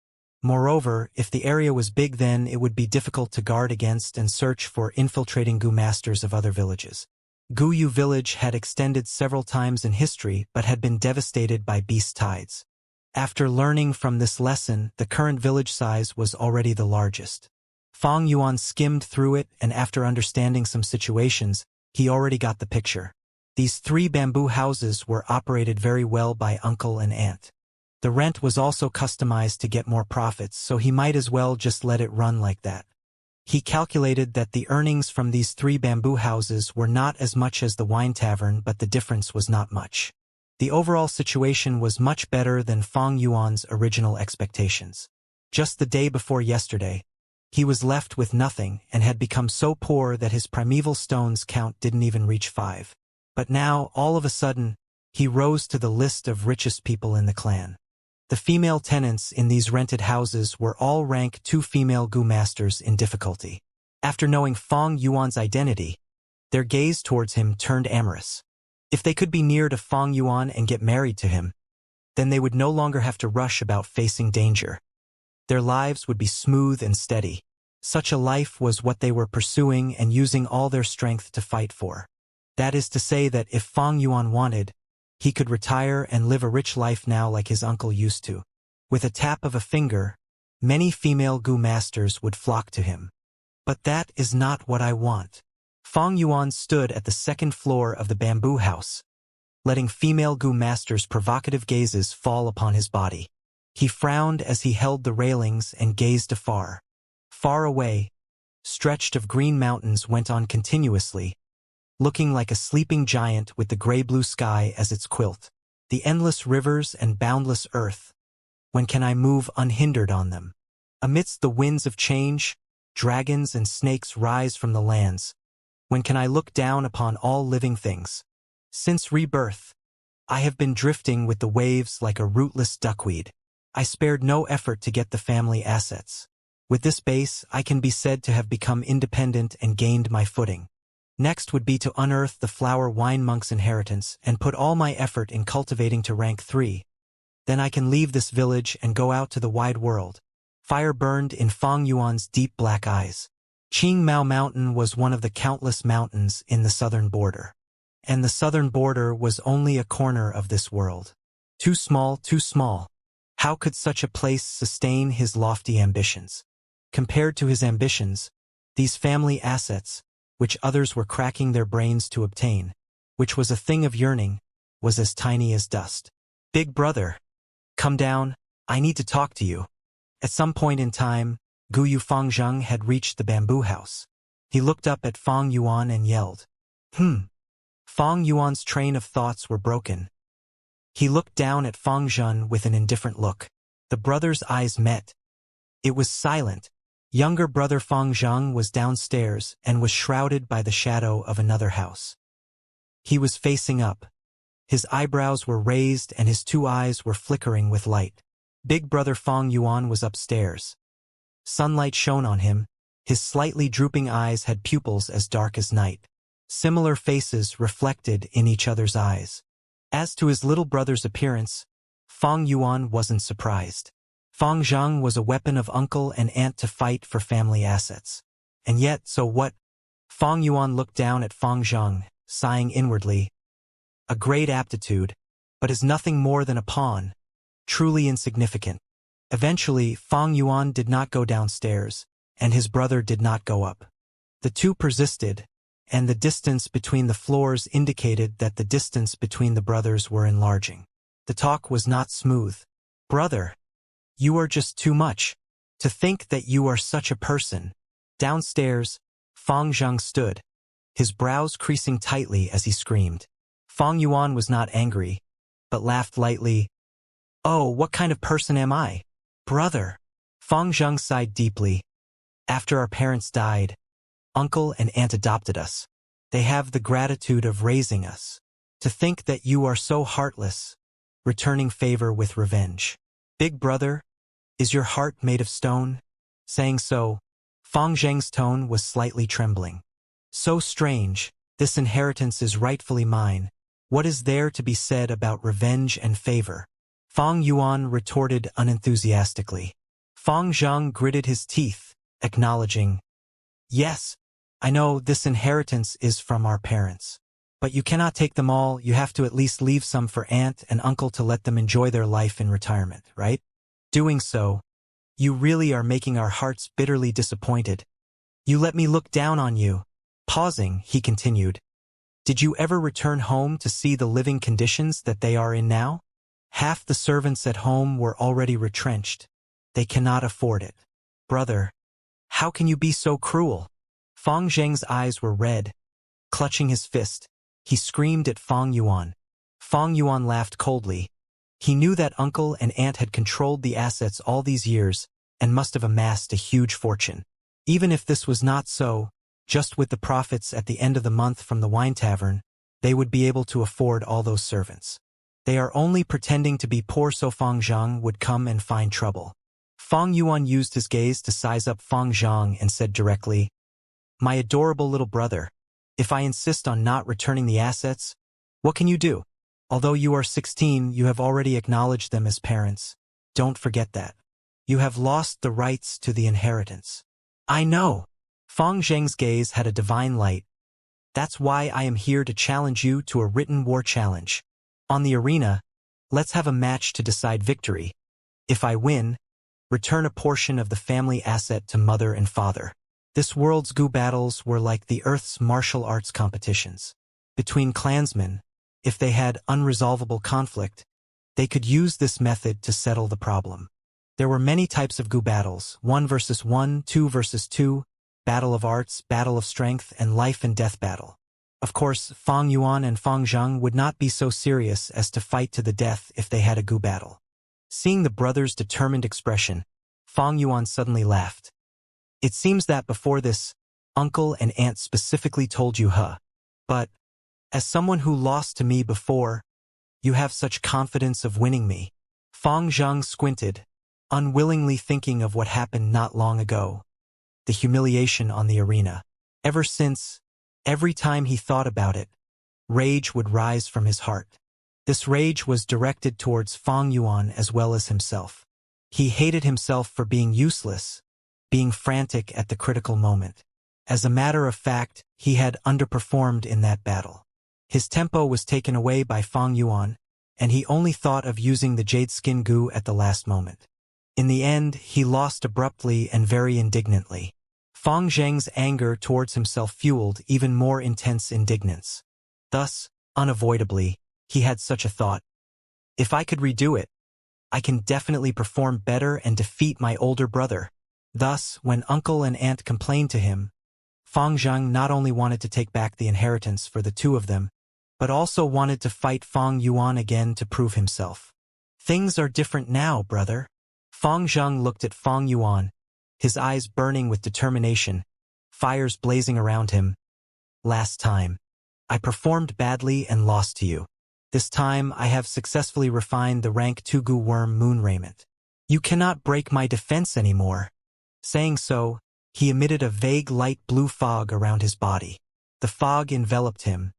Moreover, if the area was big, then it would be difficult to guard against and search for infiltrating gu masters of other villages. Guyu village had extended several times in history but had been devastated by beast tides. After learning from this lesson, the current village size was already the largest. Fang Yuan skimmed through it, and after understanding some situations, he already got the picture. These 3 bamboo houses were operated very well by uncle and aunt. The rent was also customized to get more profits, so he might as well just let it run like that. He calculated that the earnings from these 3 bamboo houses were not as much as the wine tavern, but the difference was not much. The overall situation was much better than Fang Yuan's original expectations. Just the day before yesterday, he was left with nothing and had become so poor that his primeval stones count didn't even reach 5. But now, all of a sudden, he rose to the list of richest people in the clan. The female tenants in these rented houses were all rank 2 female gu masters in difficulty. After knowing Fang Yuan's identity, their gaze towards him turned amorous. If they could be near to Fang Yuan and get married to him, then they would no longer have to rush about facing danger. Their lives would be smooth and steady. Such a life was what they were pursuing and using all their strength to fight for. That is to say that if Fang Yuan wanted, he could retire and live a rich life now like his uncle used to. With a tap of a finger, many female gu masters would flock to him. But that is not what I want. Fang Yuan stood at the 2nd floor of the bamboo house, letting female gu masters' provocative gazes fall upon his body. He frowned as he held the railings and gazed afar. Far away, stretched of green mountains went on continuously, looking like a sleeping giant with the gray-blue sky as its quilt. The endless rivers and boundless earth. When can I move unhindered on them? Amidst the winds of change, dragons and snakes rise from the lands. When can I look down upon all living things? Since rebirth, I have been drifting with the waves like a rootless duckweed. I spared no effort to get the family assets. With this base, I can be said to have become independent and gained my footing. Next would be to unearth the flower wine monk's inheritance and put all my effort in cultivating to rank 3. Then I can leave this village and go out to the wide world. Fire burned in Fang Yuan's deep black eyes. Qing Mao Mountain was one of the countless mountains in the southern border. And the southern border was only a corner of this world. Too small, too small. How could such a place sustain his lofty ambitions? Compared to his ambitions, these family assets, which others were cracking their brains to obtain, which was a thing of yearning, was as tiny as dust. Big brother, come down, I need to talk to you. At some point in time, Guyu Fangzheng had reached the bamboo house. He looked up at Fang Yuan and yelled. Fang Yuan's train of thoughts were broken. He looked down at Fang Zhen with an indifferent look. The brothers' eyes met. It was silent. Younger brother Fang Zheng was downstairs and was shrouded by the shadow of another house. He was facing up. His eyebrows were raised and his 2 eyes were flickering with light. Big brother Fang Yuan was upstairs. Sunlight shone on him. His slightly drooping eyes had pupils as dark as night. Similar faces reflected in each other's eyes. As to his little brother's appearance, Fang Yuan wasn't surprised. Fang Zheng was a weapon of uncle and aunt to fight for family assets. And yet, so what? Fang Yuan looked down at Fang Zheng, sighing inwardly. A great aptitude, but is nothing more than a pawn. Truly insignificant. Eventually, Fang Yuan did not go downstairs, and his brother did not go up. The two persisted, and the distance between the floors indicated that the distance between the brothers were enlarging. The talk was not smooth. Brother, you are just too much. To think that you are such a person. Downstairs, Fang Zheng stood, his brows creasing tightly as he screamed. Fang Yuan was not angry, but laughed lightly. Oh, what kind of person am I? Brother. Fang Zheng sighed deeply. After our parents died, uncle and aunt adopted us. They have the gratitude of raising us. To think that you are so heartless, returning favor with revenge. Big brother, is your heart made of stone? Saying so, Fang Zheng's tone was slightly trembling. So strange, this inheritance is rightfully mine. What is there to be said about revenge and favor? Fang Yuan retorted unenthusiastically. Fang Zheng gritted his teeth, acknowledging, yes, I know this inheritance is from our parents. But you cannot take them all, you have to at least leave some for aunt and uncle to let them enjoy their life in retirement, right? Doing so, you really are making our hearts bitterly disappointed. You let me look down on you. Pausing, he continued. Did you ever return home to see the living conditions that they are in now? Half the servants at home were already retrenched. They cannot afford it. Brother, how can you be so cruel? Fang Zheng's eyes were red. Clutching his fist, he screamed at Fang Yuan. Fang Yuan laughed coldly. He knew that uncle and aunt had controlled the assets all these years and must have amassed a huge fortune. Even if this was not so, just with the profits at the end of the month from the wine tavern, they would be able to afford all those servants. They are only pretending to be poor so Fang Zheng would come and find trouble. Fang Yuan used his gaze to size up Fang Zheng and said directly, my adorable little brother, if I insist on not returning the assets, what can you do? Although you are 16, you have already acknowledged them as parents. Don't forget that. You have lost the rights to the inheritance. I know. Fang Zheng's gaze had a divine light. That's why I am here to challenge you to a written war challenge. On the arena, let's have a match to decide victory. If I win, return a portion of the family asset to mother and father. This world's Gu battles were like the Earth's martial arts competitions. Between clansmen, if they had unresolvable conflict, they could use this method to settle the problem. There were many types of Gu battles, 1 versus 1, 2 versus 2, battle of arts, battle of strength, and life and death battle. Of course, Fang Yuan and Fang Zheng would not be so serious as to fight to the death if they had a goo battle. Seeing the brothers' determined expression, Fang Yuan suddenly laughed. It seems that before this, uncle and aunt specifically told you, huh? But, as someone who lost to me before, you have such confidence of winning me. Fang Zheng squinted, unwillingly thinking of what happened not long ago. The humiliation on the arena. Ever since, every time he thought about it, rage would rise from his heart. This rage was directed towards Fang Yuan as well as himself. He hated himself for being useless, being frantic at the critical moment. As a matter of fact, he had underperformed in that battle. His tempo was taken away by Fang Yuan, and he only thought of using the jade skin goo at the last moment. In the end, he lost abruptly and very indignantly. Fang Zheng's anger towards himself fueled even more intense indignance. Thus, unavoidably, he had such a thought. If I could redo it, I can definitely perform better and defeat my older brother. Thus, when uncle and aunt complained to him, Fang Zheng not only wanted to take back the inheritance for the two of them, but also wanted to fight Fang Yuan again to prove himself. Things are different now, brother. Fang Zheng looked at Fang Yuan, his eyes burning with determination, fires blazing around him. Last time, I performed badly and lost to you. This time I have successfully refined the rank 2 goo worm moon raiment. You cannot break my defense anymore. Saying so, he emitted a vague light blue fog around his body. The fog enveloped him,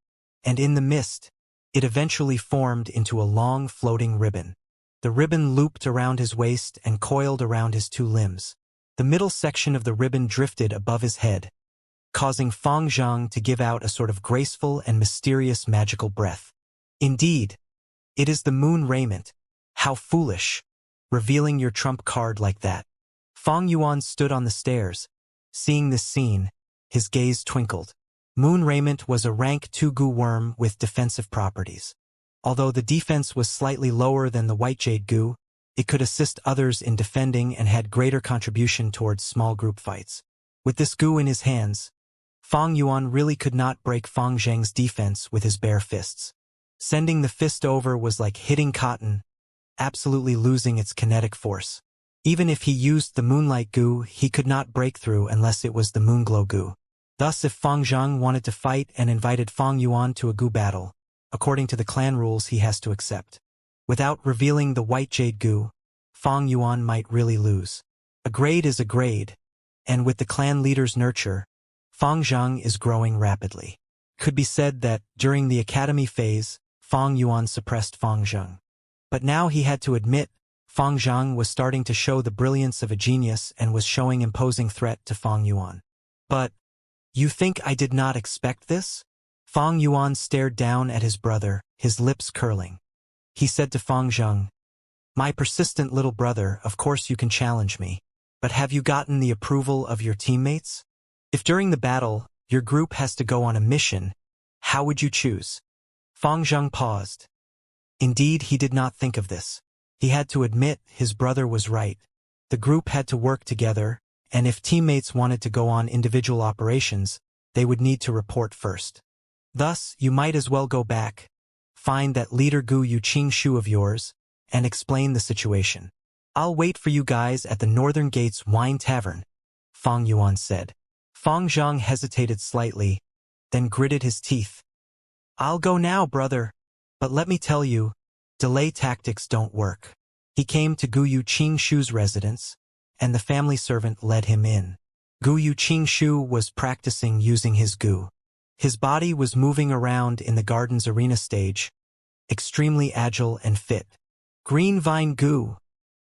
and in the mist, it eventually formed into a long floating ribbon. The ribbon looped around his waist and coiled around his two limbs. The middle section of the ribbon drifted above his head, causing Fang Zheng to give out a sort of graceful and mysterious magical breath. Indeed, it is the moon raiment. How foolish, revealing your trump card like that. Fang Yuan stood on the stairs. Seeing this scene, his gaze twinkled. Moon raiment was a rank 2 goo worm with defensive properties. Although the defense was slightly lower than the white jade goo, it could assist others in defending and had greater contribution towards small group fights. With this goo in his hands, Fang Yuan really could not break Fang Zheng's defense with his bare fists. Sending the fist over was like hitting cotton, absolutely losing its kinetic force. Even if he used the moonlight goo, he could not break through unless it was the moonglow goo. Thus, if Fang Zheng wanted to fight and invited Fang Yuan to a goo battle, according to the clan rules, he has to accept. Without revealing the white jade goo, Fang Yuan might really lose. A grade is a grade, and with the clan leader's nurture, Fang Zheng is growing rapidly. Could be said that, during the academy phase, Fang Yuan suppressed Fang Zheng. But now he had to admit, Fang Zheng was starting to show the brilliance of a genius and was showing imposing threat to Fang Yuan. But, you think I did not expect this? Fang Yuan stared down at his brother, his lips curling. He said to Fang Zheng, "My persistent little brother, of course you can challenge me. But have you gotten the approval of your teammates? If during the battle, your group has to go on a mission, how would you choose?" Fang Zheng paused. Indeed, he did not think of this. He had to admit his brother was right. The group had to work together, and if teammates wanted to go on individual operations, they would need to report first. Thus, you might as well go back, find that leader Gu Yuqing Shu of yours, and explain the situation. "I'll wait for you guys at the Northern Gates Wine Tavern," Fang Yuan said. Fang Zheng hesitated slightly, then gritted his teeth. "I'll go now, brother. But let me tell you, delay tactics don't work." He came to Gu Yuqing Shu's residence, and the family servant led him in. Gu Yuqing Shu was practicing using his gu. His body was moving around in the garden's arena stage, extremely agile and fit. "Green vine gu,"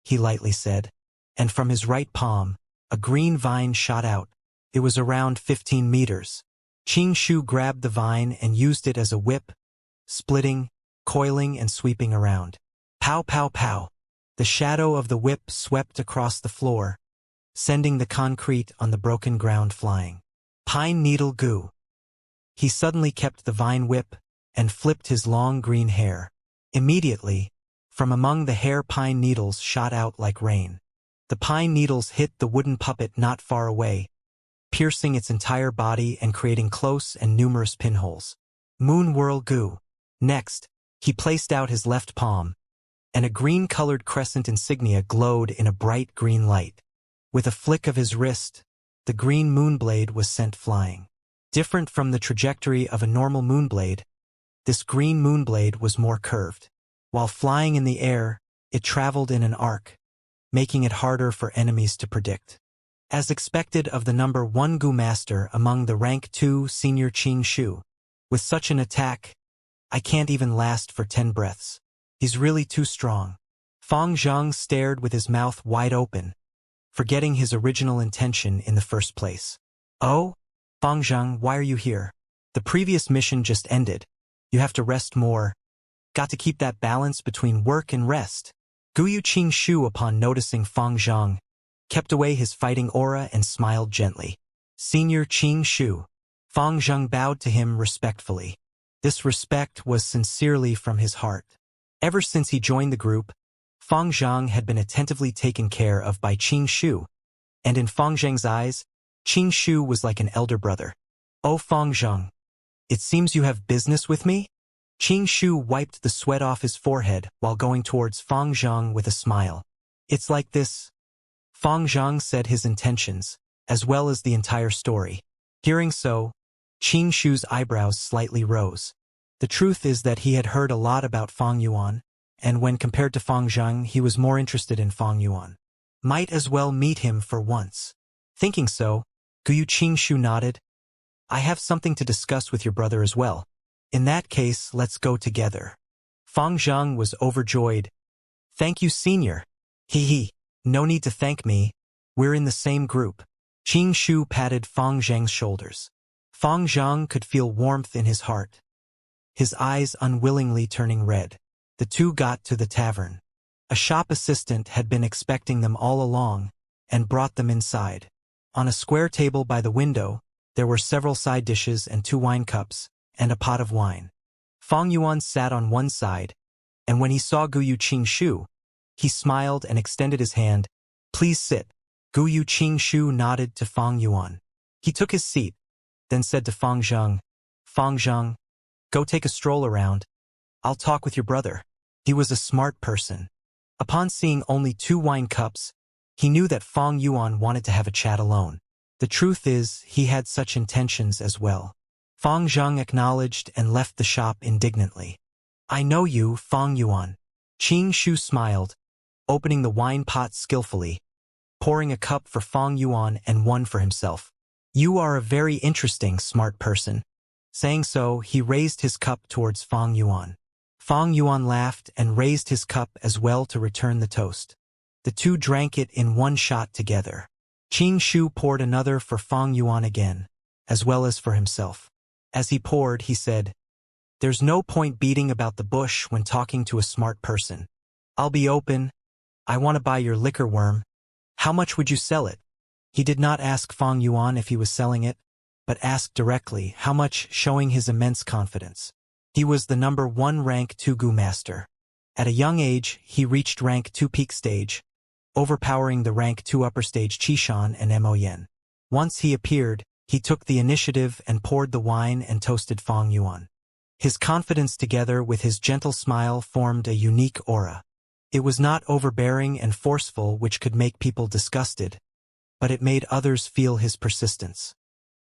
he lightly said, and from his right palm, a green vine shot out. It was around 15 meters. Qing Shu grabbed the vine and used it as a whip, splitting, coiling and sweeping around. Pow pow pow. The shadow of the whip swept across the floor, sending the concrete on the broken ground flying. Pine needle gu. He suddenly kept the vine whip and flipped his long green hair. Immediately, from among the hair pine needles shot out like rain. The pine needles hit the wooden puppet not far away, piercing its entire body and creating close and numerous pinholes. Moon Whirl Gu. Next, he placed out his left palm, and a green-colored crescent insignia glowed in a bright green light. With a flick of his wrist, the green moonblade was sent flying. Different from the trajectory of a normal moonblade, this green moonblade was more curved. While flying in the air, it traveled in an arc, making it harder for enemies to predict. As expected of the number 1 Gu Master among the rank 2 senior Qing Shu, with such an attack, I can't even last for 10 breaths. He's really too strong. Fang Zhang stared with his mouth wide open, forgetting his original intention in the first place. Oh? Fang Zhang, why are you here? The previous mission just ended. You have to rest more. Got to keep that balance between work and rest. Guyu Qing Shu, upon noticing Fang Zhang, kept away his fighting aura and smiled gently. Senior Qing Shu. Fang Zhang bowed to him respectfully. This respect was sincerely from his heart. Ever since he joined the group, Fang Zhang had been attentively taken care of by Qing Shu, and in Fang Zhang's eyes, Qing Shu was like an elder brother. Oh Fang Zhang, it seems you have business with me? Qing Shu wiped the sweat off his forehead while going towards Fang Zhang with a smile. It's like this. Fang Zhang said his intentions, as well as the entire story. Hearing so, Qing Shu's eyebrows slightly rose. The truth is that he had heard a lot about Fang Yuan, and when compared to Fang Zhang, he was more interested in Fang Yuan. Might as well meet him for once. Thinking so, Guyu Qing Shu nodded. I have something to discuss with your brother as well. In that case, let's go together. Fang Zhang was overjoyed. Thank you, senior. Hee. No need to thank me. We're in the same group. Qing Shu patted Fang Zhang's shoulders. Fang Zhang could feel warmth in his heart, his eyes unwillingly turning red. The two got to the tavern. A shop assistant had been expecting them all along and brought them inside. On a square table by the window, there were several side dishes and 2 wine cups, and a pot of wine. Fang Yuan sat on one side, and when he saw Guyu Qing Shu, he smiled and extended his hand. Please sit. Guyu Qing Shu nodded to Fang Yuan. He took his seat, then said to Fang Zhang, go take a stroll around. I'll talk with your brother. He was a smart person. Upon seeing only 2 wine cups, he knew that Fang Yuan wanted to have a chat alone. The truth is, he had such intentions as well. Fang Zhang acknowledged and left the shop indignantly. I know you, Fang Yuan. Qing Shu smiled, opening the wine pot skillfully, pouring a cup for Fang Yuan and one for himself. You are a very interesting, smart person. Saying so, he raised his cup towards Fang Yuan. Fang Yuan laughed and raised his cup as well to return the toast. The two drank it in one shot together. Qing Shu poured another for Fang Yuan again, as well as for himself. As he poured, he said, There's no point beating about the bush when talking to a smart person. I'll be open. I want to buy your liquor worm. How much would you sell it? He did not ask Fang Yuan if he was selling it, but asked directly how much, showing his immense confidence. He was the number 1 rank 2 Gu Master. At a young age, he reached rank 2 peak stage, overpowering the rank 2 upper stage Qishan and Mo Yen. Once he appeared, he took the initiative and poured the wine and toasted Fang Yuan. His confidence together with his gentle smile formed a unique aura. It was not overbearing and forceful, which could make people disgusted, but it made others feel his persistence.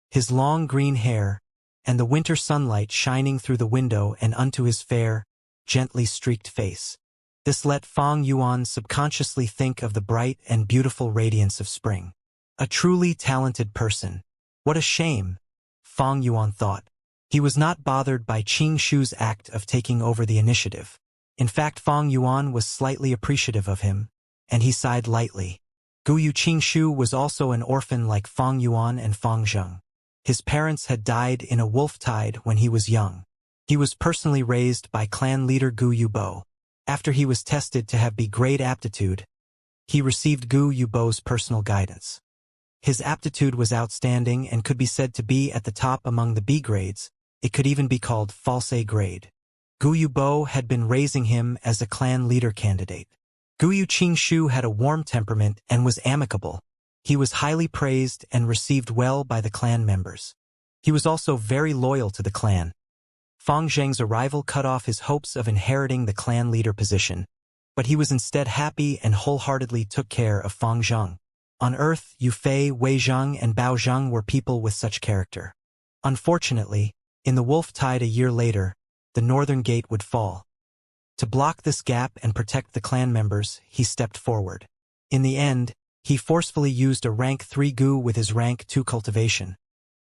His long green hair, and the winter sunlight shining through the window and unto his fair, gently streaked face. This let Fang Yuan subconsciously think of the bright and beautiful radiance of spring. A truly talented person. What a shame, Fang Yuan thought. He was not bothered by Qing Shu's act of taking over the initiative. In fact, Fang Yuan was slightly appreciative of him, and he sighed lightly. Guyu Qing Shu was also an orphan like Fang Yuan and Fang Zheng. His parents had died in a wolf tide when he was young. He was personally raised by clan leader Gu Yubo. After he was tested to have B-grade aptitude, he received Gu Yubo's personal guidance. His aptitude was outstanding and could be said to be at the top among the B grades. It could even be called false A grade. Gu Yubo had been raising him as a clan leader candidate. Guyu Qing Shu had a warm temperament and was amicable. He was highly praised and received well by the clan members. He was also very loyal to the clan. Fang Zheng's arrival cut off his hopes of inheriting the clan leader position, but he was instead happy and wholeheartedly took care of Fang Zheng. On Earth, Yu Fei, Wei Zheng, and Bao Zheng were people with such character. Unfortunately, in the Wolf Tide a year later, the northern gate would fall. To block this gap and protect the clan members, he stepped forward. In the end, he forcefully used a rank 3 gu with his rank 2 cultivation,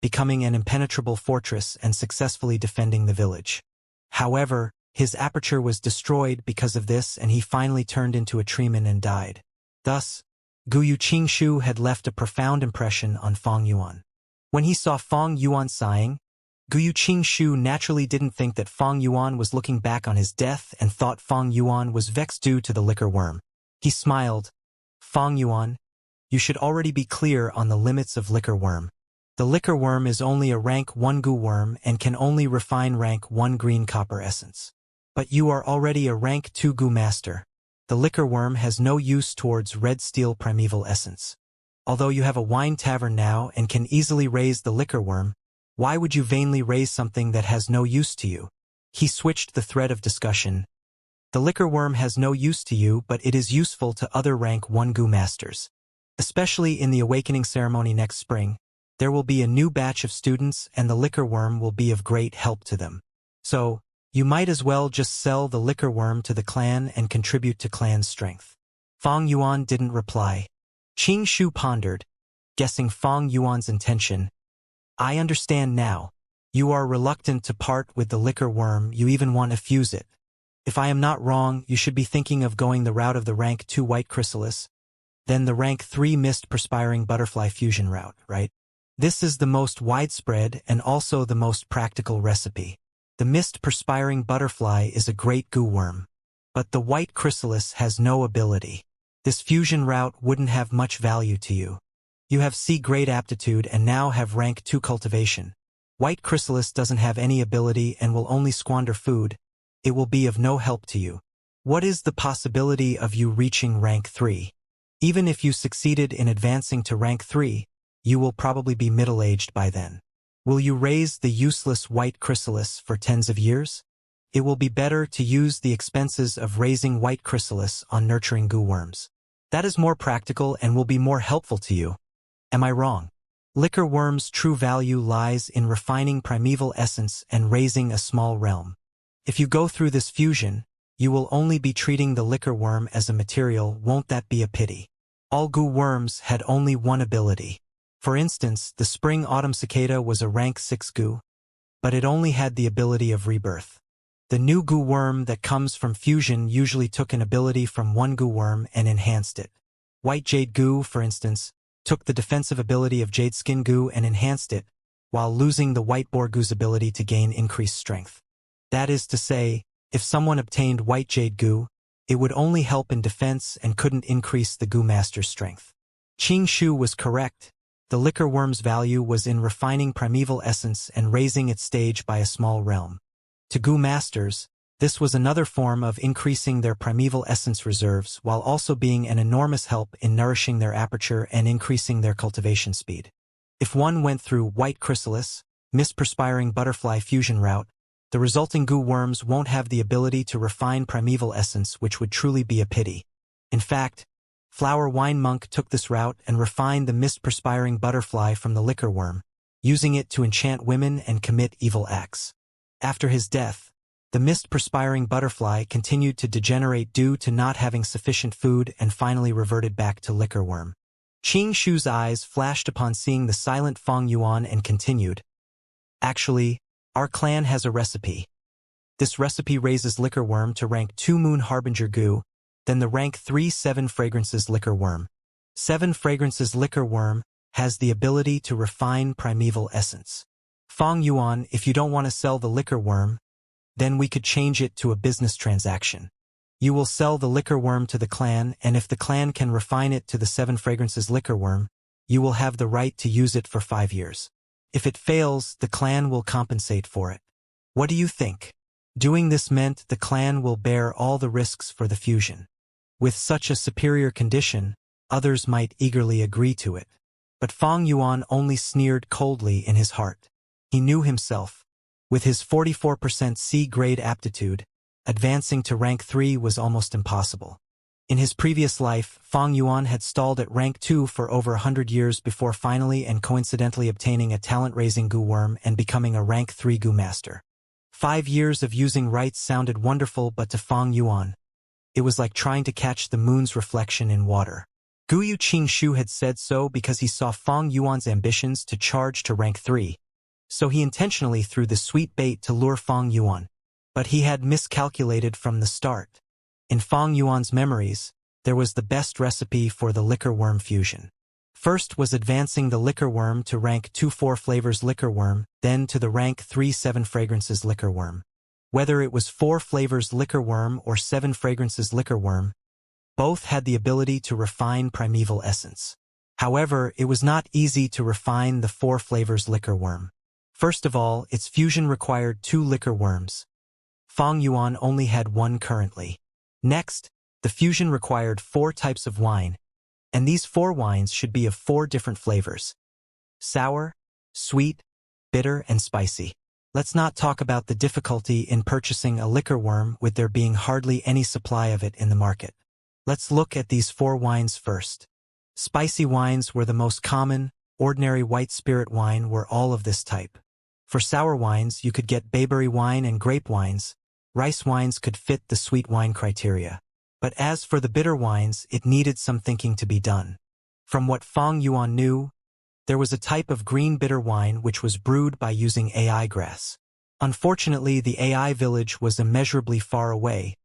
becoming an impenetrable fortress and successfully defending the village. However, his aperture was destroyed because of this and he finally turned into a treeman and died. Thus, Guyu Qingshu had left a profound impression on Fang Yuan. When he saw Fang Yuan sighing, Guyu Qingshu naturally didn't think that Fang Yuan was looking back on his death and thought Fang Yuan was vexed due to the liquor worm. He smiled. Fang Yuan, you should already be clear on the limits of liquor worm. The liquor worm is only a rank 1 gu worm and can only refine rank 1 green copper essence. But you are already a rank 2 gu master. The liquor worm has no use towards red steel primeval essence. Although you have a wine tavern now and can easily raise the liquor worm, why would you vainly raise something that has no use to you? He switched the thread of discussion. The liquor worm has no use to you, but it is useful to other rank 1 gu masters. Especially in the awakening ceremony next spring, there will be a new batch of students and the liquor worm will be of great help to them. So, you might as well just sell the liquor worm to the clan and contribute to clan's strength. Fang Yuan didn't reply. Qing Shu pondered, guessing Fang Yuan's intention. I understand now. You are reluctant to part with the liquor worm, you even want to fuse it. If I am not wrong, you should be thinking of going the route of the rank 2 white chrysalis, then the rank 3 mist perspiring butterfly fusion route, right? This is the most widespread and also the most practical recipe. The mist perspiring butterfly is a great goo worm, but the white chrysalis has no ability. This fusion route wouldn't have much value to you. You have C grade aptitude and now have rank 2 cultivation. White chrysalis doesn't have any ability and will only squander food. It will be of no help to you. What is the possibility of you reaching rank 3? Even if you succeeded in advancing to rank 3, you will probably be middle-aged by then. Will you raise the useless white chrysalis for tens of years? It will be better to use the expenses of raising white chrysalis on nurturing goo worms. That is more practical and will be more helpful to you. Am I wrong? Liquor worm's true value lies in refining primeval essence and raising a small realm. If you go through this fusion, you will only be treating the liquor worm as a material. Won't that be a pity? All goo worms had only one ability. For instance, the spring-autumn cicada was a rank 6 goo, but it only had the ability of rebirth. The new goo worm that comes from fusion usually took an ability from one goo worm and enhanced it. White jade goo, for instance, took the defensive ability of jade skin goo and enhanced it, while losing the white boar goo's ability to gain increased strength. That is to say, if someone obtained white jade goo, it would only help in defense and couldn't increase the goo master's strength. Qing Shu was correct. The liquor worm's value was in refining primeval essence and raising its stage by a small realm. To goo masters, this was another form of increasing their primeval essence reserves while also being an enormous help in nourishing their aperture and increasing their cultivation speed. If one went through white chrysalis, mist perspiring butterfly fusion route, the resulting goo worms won't have the ability to refine primeval essence, which would truly be a pity. In fact, Flower Wine Monk took this route and refined the mist perspiring butterfly from the liquor worm, using it to enchant women and commit evil acts. After his death, the mist perspiring butterfly continued to degenerate due to not having sufficient food and finally reverted back to liquor worm. Qing Shu's eyes flashed upon seeing the silent Fang Yuan and continued, Actually, our clan has a recipe. This recipe raises liquor worm to rank 2 moon harbinger goo, then the rank 3 7 fragrances liquor worm. 7 fragrances liquor worm has the ability to refine primeval essence. Fang Yuan, if you don't want to sell the liquor worm, then we could change it to a business transaction. You will sell the liquor worm to the clan, and if the clan can refine it to the 7 fragrances liquor worm, you will have the right to use it for 5 years. If it fails, the clan will compensate for it. What do you think? Doing this meant the clan will bear all the risks for the fusion. With such a superior condition, Others might eagerly agree to it. But Fang Yuan only sneered coldly in his heart. He knew himself. With his 44% C-grade aptitude, advancing to rank 3 was almost impossible. In his previous life, Fang Yuan had stalled at rank 2 for over 100 years before finally and coincidentally obtaining a talent-raising Gu worm and becoming a rank 3 Gu master. 5 years of using rites sounded wonderful, but to Fang Yuan, it was like trying to catch the moon's reflection in water. Guyu Qingshu had said so because he saw Fang Yuan's ambitions to charge to rank 3, so he intentionally threw the sweet bait to lure Fang Yuan. But he had miscalculated from the start. In Fang Yuan's memories, there was the best recipe for the liquor worm fusion. First was advancing the liquor worm to rank 2 4 flavors liquor worm, then to the rank 3 7 fragrances liquor worm. Whether it was 4 flavors liquor worm or 7 fragrances liquor worm, both had the ability to refine primeval essence. However, it was not easy to refine the 4 flavors liquor worm. First of all, its fusion required 2 liquor worms. Fang Yuan only had 1 currently. Next, the fusion required 4 types of wine, and these 4 wines should be of 4 different flavors: sour, sweet, bitter, and spicy. Let's not talk about the difficulty in purchasing a liquor worm with there being hardly any supply of it in the market. Let's look at these 4 wines first. Spicy wines were the most common. Ordinary white spirit wine were all of this type. For sour wines, you could get bayberry wine and grape wines. Rice wines could fit the sweet wine criteria. But as for the bitter wines, it needed some thinking to be done. From what Fang Yuan knew, there was a type of green bitter wine which was brewed by using AI grass. Unfortunately, the AI village was immeasurably far away.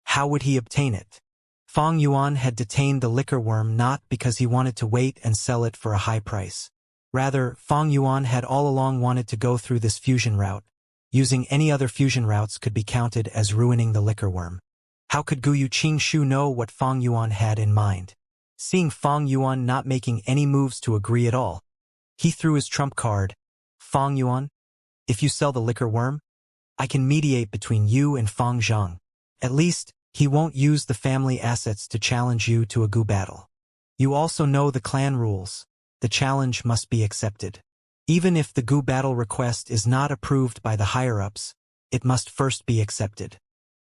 How would he obtain it? Fang Yuan had detained the liquor worm not because he wanted to wait and sell it for a high price. Rather, Fang Yuan had all along wanted to go through this fusion route. Using any other fusion routes could be counted as ruining the liquor worm. How could Guyu Qingshu know what Fang Yuan had in mind? Seeing Fang Yuan not making any moves to agree at all, he threw his trump card. Fang Yuan, if you sell the liquor worm, I can mediate between you and Fang Zhang. At least, he won't use the family assets to challenge you to a Gu battle. You also know the clan rules. The challenge must be accepted. Even if the Gu battle request is not approved by the higher-ups, it must first be accepted.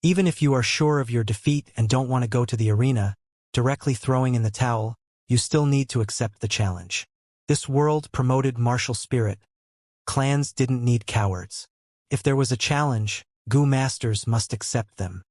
Even if you are sure of your defeat and don't want to go to the arena, directly throwing in the towel, you still need to accept the challenge. This world promoted martial spirit. Clans didn't need cowards. If there was a challenge, Gu masters must accept them.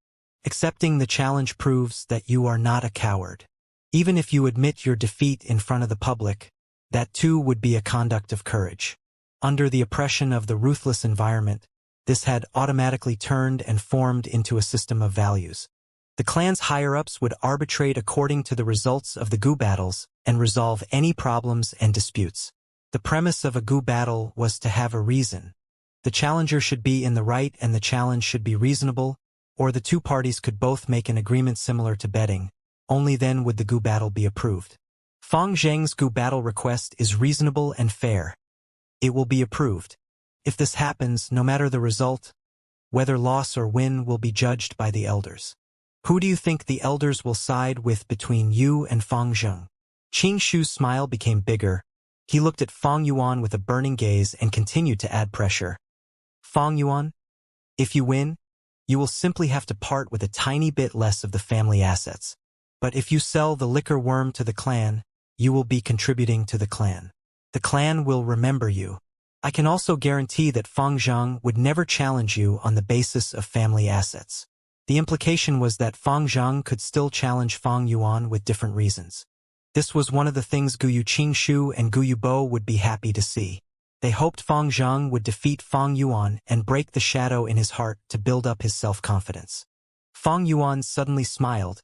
Accepting the challenge proves that you are not a coward. Even if you admit your defeat in front of the public, that too would be a conduct of courage. Under the oppression of the ruthless environment, this had automatically turned and formed into a system of values. The clan's higher-ups would arbitrate according to the results of the Gu battles and resolve any problems and disputes. The premise of a Gu battle was to have a reason. The challenger should be in the right and the challenge should be reasonable, or the 2 parties could both make an agreement similar to betting. Only then would the Gu battle be approved. Fang Zhang's Gu battle request is reasonable and fair. It will be approved. If this happens, no matter the result, whether loss or win will be judged by the elders. Who do you think the elders will side with between you and Fang Zhang? Qingshu's smile became bigger. He looked at Fang Yuan with a burning gaze and continued to add pressure. Fang Yuan, if you win, you will simply have to part with a tiny bit less of the family assets. But if you sell the liquor worm to the clan, you will be contributing to the clan. The clan will remember you. I can also guarantee that Fang Zhang would never challenge you on the basis of family assets. The implication was that Fang Zhang could still challenge Fang Yuan with different reasons. This was one of the things Guyu Qingshu and Guyu Bo would be happy to see. They hoped Fang Zhang would defeat Fang Yuan and break the shadow in his heart to build up his self-confidence. Fang Yuan suddenly smiled.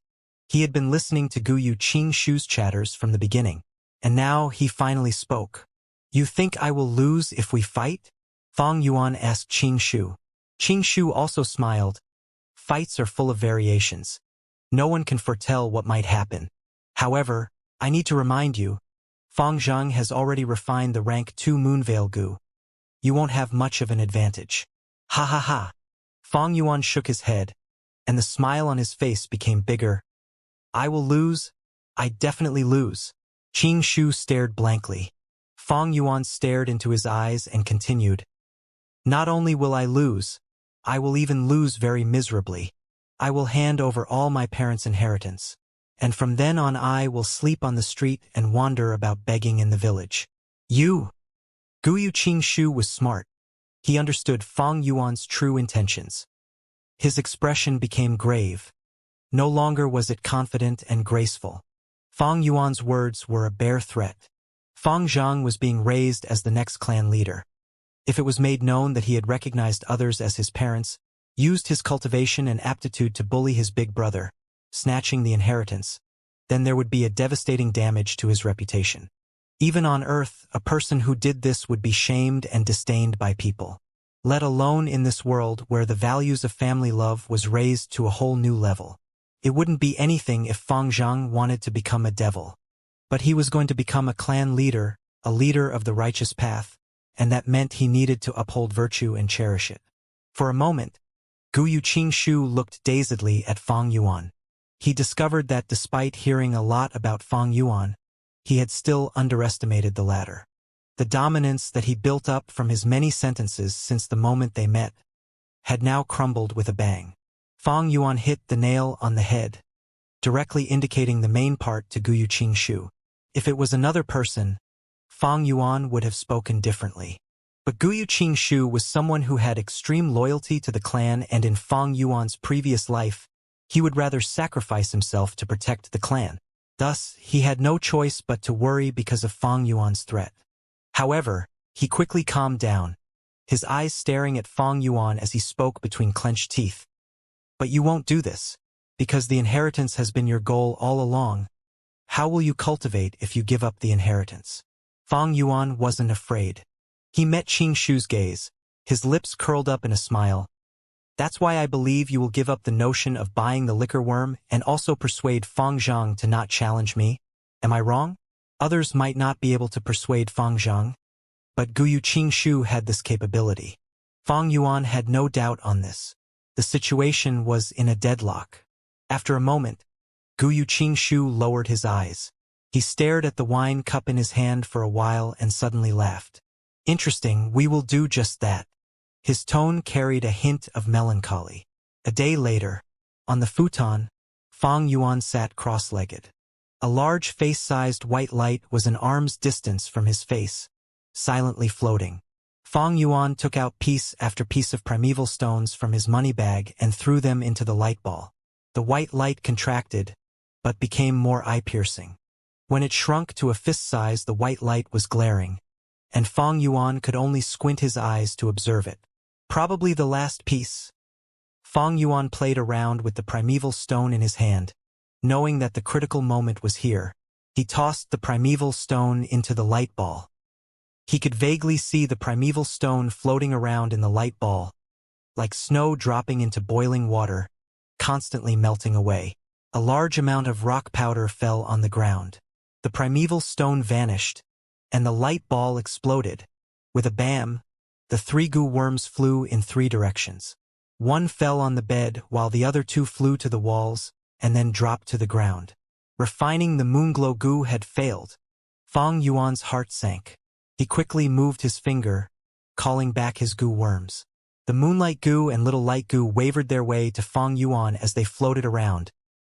He had been listening to Guyu Qingshu's chatters from the beginning, and now he finally spoke. You think I will lose if we fight? Fang Yuan asked Qingshu. Qingshu also smiled. Fights are full of variations. No one can foretell what might happen. However, I need to remind you, Fang Zhang has already refined the rank 2 Moonveil Gu. You won't have much of an advantage. Ha ha ha. Fang Yuan shook his head, and the smile on his face became bigger. I will lose? "I'd definitely lose." Qing Shu stared blankly. Fang Yuan stared into his eyes and continued, "Not only will I lose, I will even lose very miserably. I will hand over all my parents' inheritance, and from then on I will sleep on the street and wander about begging in the village." "You!" Guyu Qing Shu was smart. He understood Fang Yuan's true intentions. His expression became grave. No longer was it confident and graceful. Fang Yuan's words were a bare threat. Fang Zhang was being raised as the next clan leader. If it was made known that he had recognized others as his parents, used his cultivation and aptitude to bully his big brother, snatching the inheritance, then there would be a devastating damage to his reputation. Even on Earth, a person who did this would be shamed and disdained by people. Let alone in this world where the values of family love was raised to a whole new level. It wouldn't be anything if Fang Zhang wanted to become a devil. But he was going to become a clan leader, a leader of the righteous path, and that meant he needed to uphold virtue and cherish it. For a moment, Guyu Qing Shu looked dazedly at Fang Yuan. He discovered that despite hearing a lot about Fang Yuan, he had still underestimated the latter. The dominance that he built up from his many sentences since the moment they met had now crumbled with a bang. Fang Yuan hit the nail on the head, directly indicating the main part to Guyu Qing Shu. If it was another person, Fang Yuan would have spoken differently. But Guyu Qing Shu was someone who had extreme loyalty to the clan, and in Fang Yuan's previous life, he would rather sacrifice himself to protect the clan. Thus, he had no choice but to worry because of Fang Yuan's threat. However, he quickly calmed down, his eyes staring at Fang Yuan as he spoke between clenched teeth. "But you won't do this, because the inheritance has been your goal all along. How will you cultivate if you give up the inheritance?" Fang Yuan wasn't afraid. He met Qing Shu's gaze, his lips curled up in a smile. "That's why I believe you will give up the notion of buying the liquor worm and also persuade Fang Zhang to not challenge me. Am I wrong? Others might not be able to persuade Fang Zhang, but Guyu Qing Shu had this capability." Fang Yuan had no doubt on this. The situation was in a deadlock. After a moment, Guyu Qing Shu lowered his eyes. He stared at the wine cup in his hand for a while and suddenly laughed. "Interesting, we will do just that." His tone carried a hint of melancholy. A day later, on the futon, Fang Yuan sat cross-legged. A large face-sized white light was an arm's distance from his face, silently floating. Fang Yuan took out piece after piece of primeval stones from his money bag and threw them into the light ball. The white light contracted, but became more eye-piercing. When it shrunk to a fist size, the white light was glaring, and Fang Yuan could only squint his eyes to observe it. Probably the last piece. Fang Yuan played around with the primeval stone in his hand. Knowing that the critical moment was here, he tossed the primeval stone into the light ball. He could vaguely see the primeval stone floating around in the light ball, like snow dropping into boiling water, constantly melting away. A large amount of rock powder fell on the ground. The primeval stone vanished, and the light ball exploded. With a bam, the 3 goo worms flew in 3 directions. One fell on the bed while the other 2 flew to the walls and then dropped to the ground. Refining the moonglow goo had failed. Fang Yuan's heart sank. He quickly moved his finger, calling back his goo worms. The moonlight goo and little light goo wavered their way to Fang Yuan as they floated around,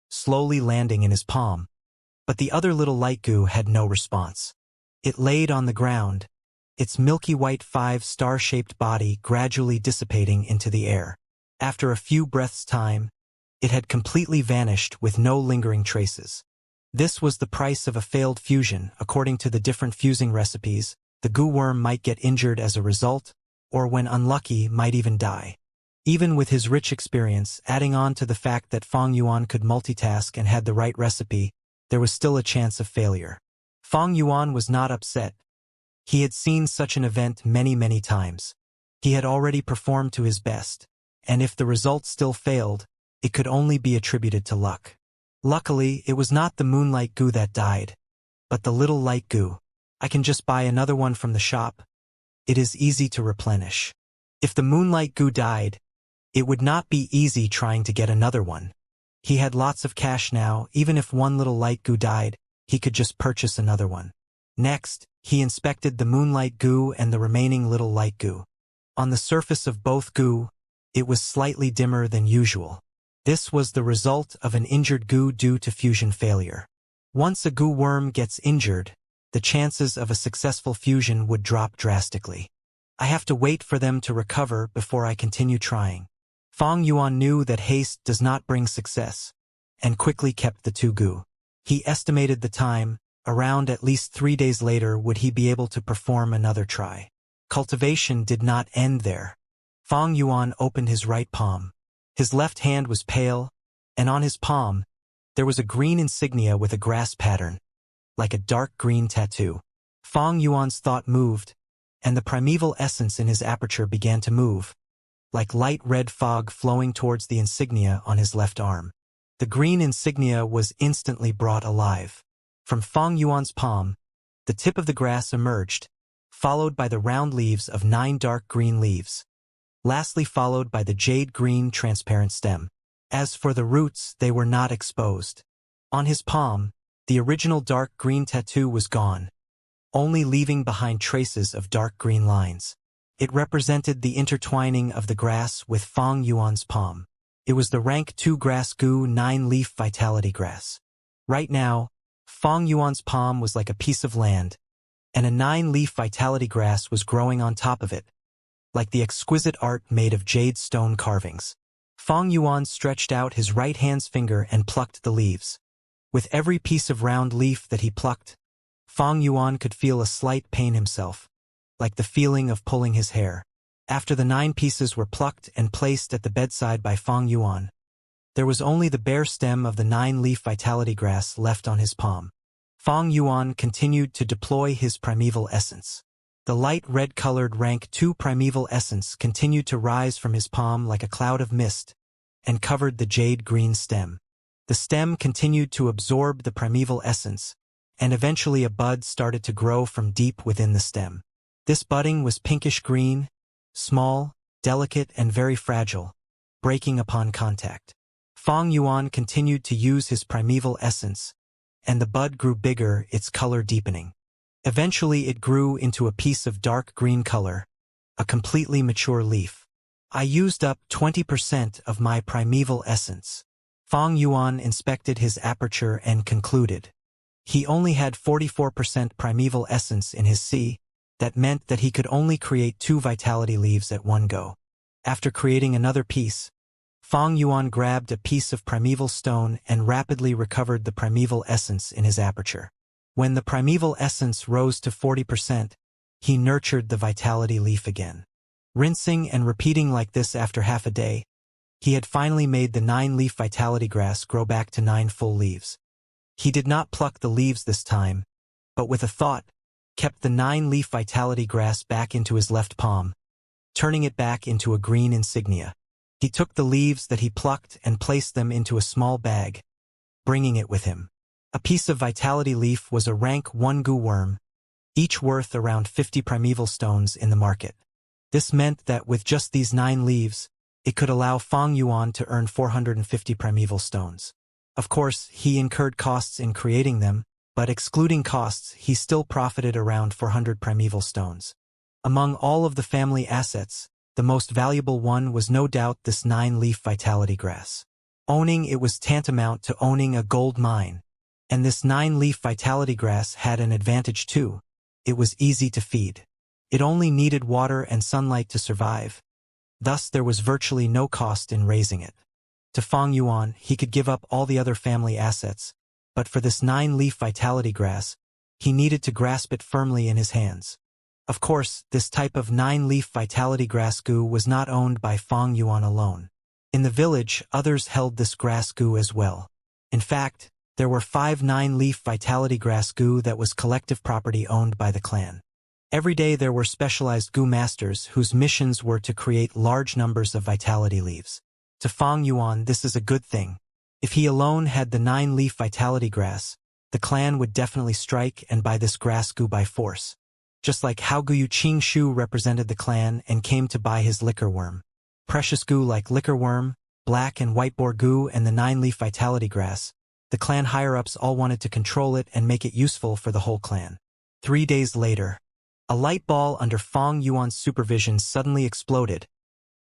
slowly landing in his palm. But the other little light goo had no response. It laid on the ground, its milky white 5-star-shaped body gradually dissipating into the air. After a few breaths' time, it had completely vanished with no lingering traces. This was the price of a failed fusion. According to the different fusing recipes, the goo worm might get injured as a result, or when unlucky, might even die. Even with his rich experience, adding on to the fact that Fang Yuan could multitask and had the right recipe, there was still a chance of failure. Fang Yuan was not upset. He had seen such an event many times. He had already performed to his best, and if the result still failed, it could only be attributed to luck. Luckily, it was not the moonlight goo that died, but the little light goo. I can just buy another one from the shop. It is easy to replenish. If the moonlight goo died, it would not be easy trying to get another one. He had lots of cash now. Even if one little light goo died, he could just purchase another one. Next, he inspected the moonlight goo and the remaining little light goo. On the surface of both goo, it was slightly dimmer than usual. This was the result of an injured goo due to fusion failure. Once a goo worm gets injured, the chances of a successful fusion would drop drastically. I have to wait for them to recover before I continue trying. Fang Yuan knew that haste does not bring success, and quickly kept the two goo. He estimated the time, around at least 3 days later would he be able to perform another try. Cultivation did not end there. Fang Yuan opened his right palm. His left hand was pale, and on his palm, there was a green insignia with a grass pattern, like a dark green tattoo. Fang Yuan's thought moved, and the primeval essence in his aperture began to move, like light red fog flowing towards the insignia on his left arm. The green insignia was instantly brought alive. From Fang Yuan's palm, the tip of the grass emerged, followed by the round leaves of 9 dark green leaves, lastly followed by the jade green transparent stem. As for the roots, they were not exposed. On his palm, the original dark green tattoo was gone, only leaving behind traces of dark green lines. It represented the intertwining of the grass with Fang Yuan's palm. It was the rank 2 grass goo 9-leaf vitality grass. Right now, Fang Yuan's palm was like a piece of land, and a 9-leaf vitality grass was growing on top of it, like the exquisite art made of jade stone carvings. Fang Yuan stretched out his right hand's finger and plucked the leaves. With every piece of round leaf that he plucked, Fang Yuan could feel a slight pain himself, like the feeling of pulling his hair. After the 9 pieces were plucked and placed at the bedside by Fang Yuan, there was only the bare stem of the 9-leaf vitality grass left on his palm. Fang Yuan continued to deploy his primeval essence. The light red-colored rank 2 primeval essence continued to rise from his palm like a cloud of mist and covered the jade green stem. The stem continued to absorb the primeval essence, and eventually a bud started to grow from deep within the stem. This budding was pinkish green, small, delicate, and very fragile, breaking upon contact. Fang Yuan continued to use his primeval essence, and the bud grew bigger, its color deepening. Eventually it grew into a piece of dark green color, a completely mature leaf. I used up 20% of my primeval essence. Fang Yuan inspected his aperture and concluded. He only had 44% primeval essence in his C. That meant that he could only create 2 vitality leaves at one go. After creating another piece, Fang Yuan grabbed a piece of primeval stone and rapidly recovered the primeval essence in his aperture. When the primeval essence rose to 40%, he nurtured the vitality leaf again. Rinsing and repeating like this after half a day, he had finally made the 9-leaf vitality grass grow back to 9 full leaves. He did not pluck the leaves this time, but with a thought, kept the 9-leaf vitality grass back into his left palm, turning it back into a green insignia. He took the leaves that he plucked and placed them into a small bag, bringing it with him. A piece of vitality leaf was a rank 1 goo worm, each worth around 50 primeval stones in the market. This meant that with just these 9 leaves, it could allow Fang Yuan to earn 450 primeval stones. Of course, he incurred costs in creating them, but excluding costs, he still profited around 400 primeval stones. Among all of the family assets, the most valuable one was no doubt this 9-leaf vitality grass. Owning it was tantamount to owning a gold mine, and this 9-leaf vitality grass had an advantage too. It was easy to feed. It only needed water and sunlight to survive. Thus there was virtually no cost in raising it. To Fang Yuan, he could give up all the other family assets, but for this 9-leaf vitality grass, he needed to grasp it firmly in his hands. Of course, this type of 9-leaf vitality grass goo was not owned by Fang Yuan alone. In the village, others held this grass goo as well. In fact, there were 5 9-leaf vitality grass goo that was collective property owned by the clan. Every day there were specialized goo masters whose missions were to create large numbers of vitality leaves. To Fang Yuan, this is a good thing. If he alone had the 9-leaf vitality grass, the clan would definitely strike and buy this grass goo by force. Just like how Guyu Qing represented the clan and came to buy his liquor worm. Precious goo like liquor worm, black and white boar goo and the 9-leaf vitality grass, the clan higher-ups all wanted to control it and make it useful for the whole clan. 3 days later, a light ball under Fang Yuan's supervision suddenly exploded,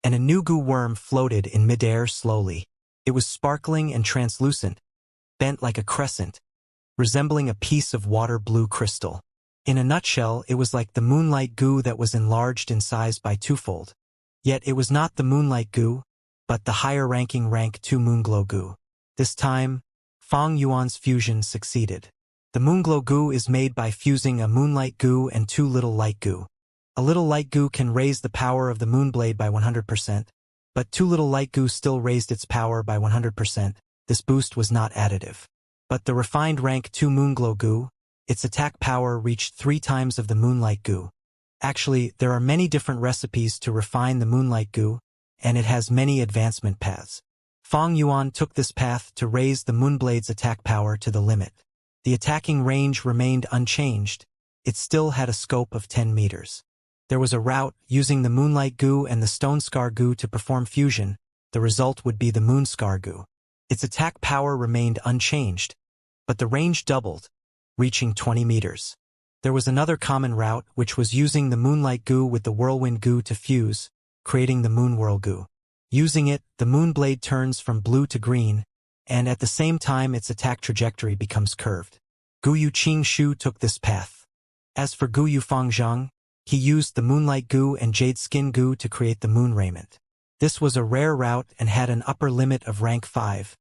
and a new goo worm floated in midair slowly. It was sparkling and translucent, bent like a crescent, resembling a piece of water-blue crystal. In a nutshell, it was like the moonlight goo that was enlarged in size by twofold. Yet it was not the moonlight goo, but the higher-ranking rank 2 moonglow goo. This time, Fang Yuan's fusion succeeded. The moonglow goo is made by fusing a moonlight goo and 2 little light goo. A little light goo can raise the power of the moonblade by 100%, but 2 little light goo still raised its power by 100%. This boost was not additive. But the refined rank 2 moonglow goo, its attack power reached 3 times of the moonlight goo. Actually, there are many different recipes to refine the moonlight goo, and it has many advancement paths. Fang Yuan took this path to raise the moonblade's attack power to the limit. The attacking range remained unchanged. It still had a scope of 10 meters. There was a route using the moonlight goo and the stone scar goo to perform fusion. The result would be the moon scar goo. Its attack power remained unchanged, but the range doubled, reaching 20 meters. There was another common route, which was using the moonlight goo with the whirlwind goo to fuse, creating the moon whirl goo. Using it, the moonblade turns from blue to green, and at the same time its attack trajectory becomes curved. Guyu Qing took this path. As for Guyu Fangzhang, he used the moonlight goo and jade skin goo to create the moon raiment. This was a rare route and had an upper limit of rank 5,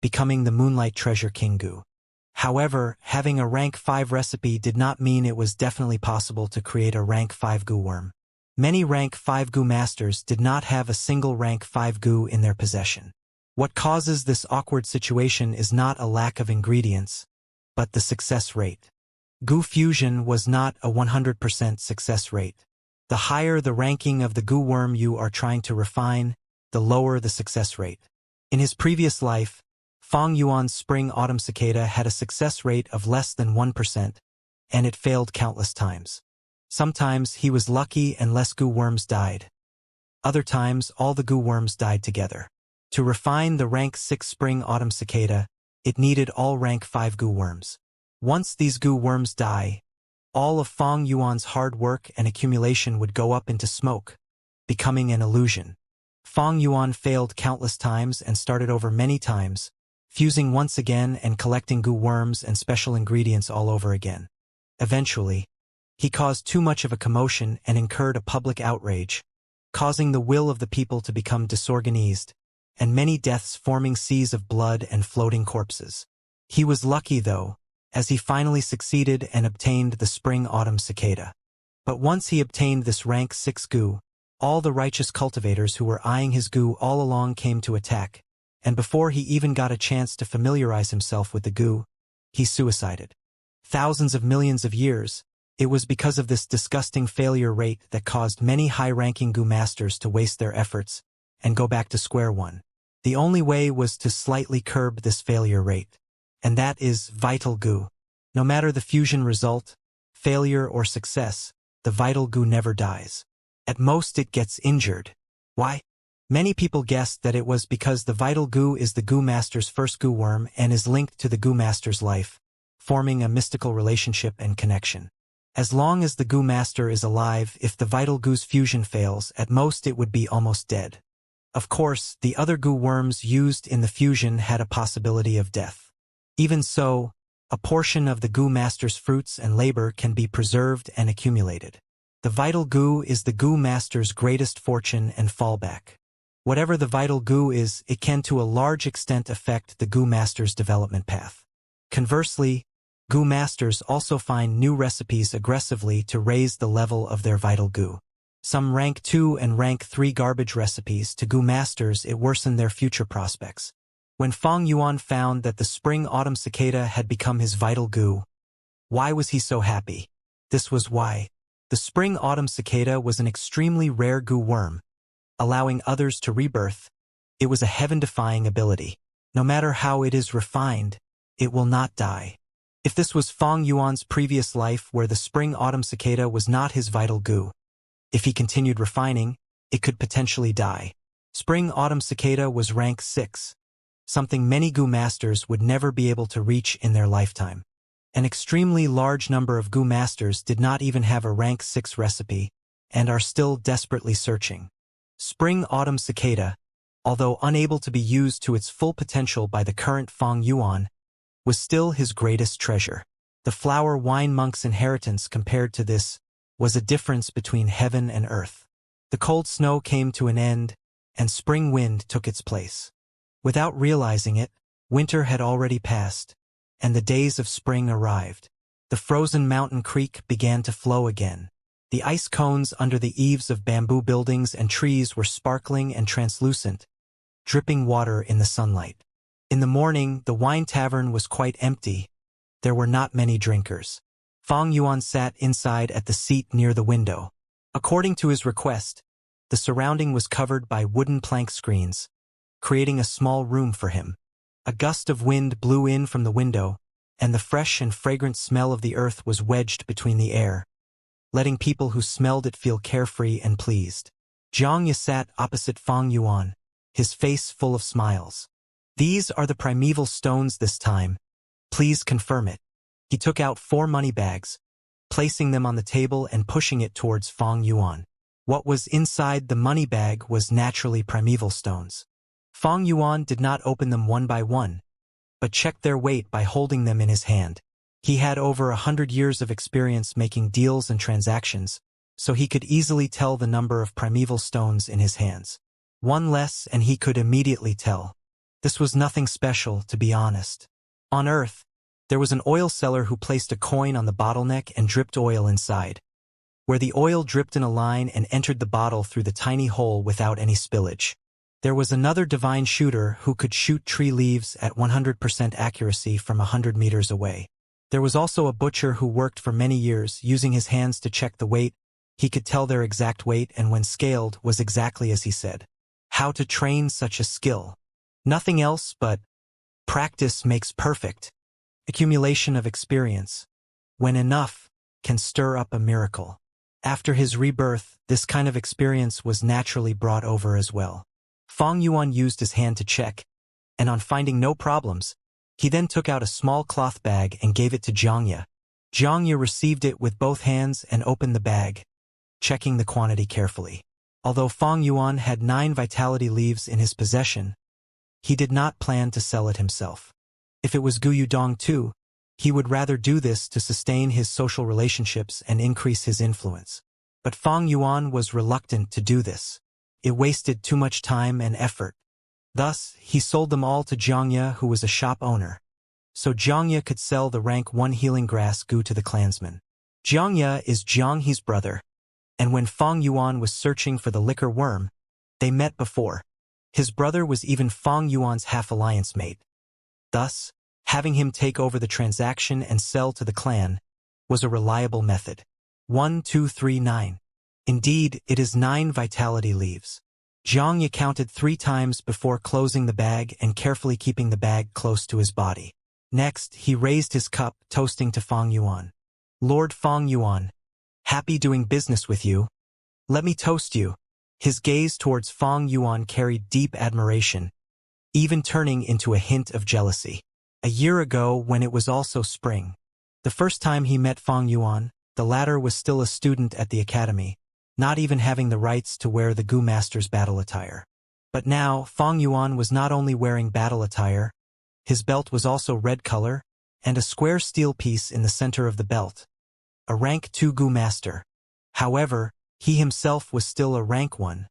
becoming the moonlight treasure king goo. However, having a rank 5 recipe did not mean it was definitely possible to create a rank 5 goo worm. Many rank 5 goo masters did not have a single rank 5 goo in their possession. What causes this awkward situation is not a lack of ingredients, but the success rate. Goo fusion was not a 100% success rate. The higher the ranking of the goo worm you are trying to refine, the lower the success rate. In his previous life, Fang Yuan's spring-autumn cicada had a success rate of less than 1%, and it failed countless times. Sometimes he was lucky and less goo worms died. Other times all the goo worms died together. To refine the rank 6 spring-autumn cicada, it needed all rank 5 goo worms. Once these goo worms die, all of Fang Yuan's hard work and accumulation would go up into smoke, becoming an illusion. Fang Yuan failed countless times and started over many times, fusing once again and collecting goo worms and special ingredients all over again. Eventually, he caused too much of a commotion and incurred a public outrage, causing the will of the people to become disorganized, and many deaths forming seas of blood and floating corpses. He was lucky, though, as he finally succeeded and obtained the spring-autumn cicada. But once he obtained this rank 6 goo, all the righteous cultivators who were eyeing his goo all along came to attack, and before he even got a chance to familiarize himself with the goo, he suicided. Thousands of millions of years, it was because of this disgusting failure rate that caused many high-ranking goo masters to waste their efforts and go back to square one. The only way was to slightly curb this failure rate, and that is vital goo. No matter the fusion result, failure or success, the vital goo never dies. At most it gets injured. Why? Many people guessed that it was because the vital goo is the goo master's first goo worm and is linked to the goo master's life, forming a mystical relationship and connection. As long as the goo master is alive, if the vital goo's fusion fails, at most it would be almost dead. Of course, the other goo worms used in the fusion had a possibility of death. Even so, a portion of the goo master's fruits and labor can be preserved and accumulated. The vital goo is the goo master's greatest fortune and fallback. Whatever the vital goo is, it can to a large extent affect the goo master's development path. Conversely, goo masters also find new recipes aggressively to raise the level of their vital goo. Some rank 2 and rank 3 garbage recipes to goo masters it worsened their future prospects. When Fang Yuan found that the spring-autumn cicada had become his vital goo, why was he so happy? This was why. The spring-autumn cicada was an extremely rare goo worm, allowing others to rebirth. It was a heaven-defying ability. No matter how it is refined, it will not die. If this was Fang Yuan's previous life where the spring-autumn cicada was not his vital goo, if he continued refining, it could potentially die. Spring-Autumn Cicada was rank 6, something many Gu masters would never be able to reach in their lifetime. An extremely large number of Gu masters did not even have a rank 6 recipe, and are still desperately searching. Spring-Autumn Cicada, although unable to be used to its full potential by the current Fang Yuan, was still his greatest treasure. The flower wine monk's inheritance compared to this was a difference between heaven and earth. The cold snow came to an end, and spring wind took its place. Without realizing it, winter had already passed, and the days of spring arrived. The frozen mountain creek began to flow again. The ice cones under the eaves of bamboo buildings and trees were sparkling and translucent, dripping water in the sunlight. In the morning, the wine tavern was quite empty. There were not many drinkers. Fang Yuan sat inside at the seat near the window. According to his request, the surrounding was covered by wooden plank screens, creating a small room for him. A gust of wind blew in from the window, and the fresh and fragrant smell of the earth was wedged between the air, letting people who smelled it feel carefree and pleased. Jiang Ye sat opposite Fang Yuan, his face full of smiles. "These are the primeval stones this time. Please confirm it." He took out 4 money bags, placing them on the table and pushing it towards Fang Yuan. What was inside the money bag was naturally primeval stones. Fang Yuan did not open them one by one, but checked their weight by holding them in his hand. He had over 100 years of experience making deals and transactions, so he could easily tell the number of primeval stones in his hands. One less and he could immediately tell. This was nothing special, to be honest. On Earth, there was an oil seller who placed a coin on the bottleneck and dripped oil inside, where the oil dripped in a line and entered the bottle through the tiny hole without any spillage. There was another divine shooter who could shoot tree leaves at 100% accuracy from 100 meters away. There was also a butcher who worked for many years using his hands to check the weight. He could tell their exact weight and when scaled was exactly as he said. How to train such a skill? Nothing else but practice makes perfect. Accumulation of experience, when enough, can stir up a miracle. After his rebirth, this kind of experience was naturally brought over as well. Fang Yuan used his hand to check, and on finding no problems, he then took out a small cloth bag and gave it to Jiang Ye. Jiang Ye received it with both hands and opened the bag, checking the quantity carefully. Although Fang Yuan had 9 vitality leaves in his possession, he did not plan to sell it himself. If it was Gu Yudong too, he would rather do this to sustain his social relationships and increase his influence. But Fang Yuan was reluctant to do this. It wasted too much time and effort. Thus, he sold them all to Jiang Ye, who was a shop owner. So Jiang Ye could sell the rank 1 healing grass Gu to the clansmen. Jiang Ye is Jiang He's brother, and when Fang Yuan was searching for the liquor worm, they met before. His brother was even Fang Yuan's half-alliance mate. Thus, having him take over the transaction and sell to the clan was a reliable method. 1, 2, 3, 9. Indeed, it is 9 vitality leaves. Jiang Ye counted 3 times before closing the bag and carefully keeping the bag close to his body. Next, he raised his cup, toasting to Fang Yuan. "Lord Fang Yuan, happy doing business with you. Let me toast you." His gaze towards Fang Yuan carried deep admiration, even turning into a hint of jealousy. A year ago, when it was also spring, the first time he met Fang Yuan, the latter was still a student at the academy, not even having the rights to wear the Gu Master's battle attire. But now, Fang Yuan was not only wearing battle attire, his belt was also red color, and a square steel piece in the center of the belt. A rank 2 Gu Master. However, he himself was still a rank 1,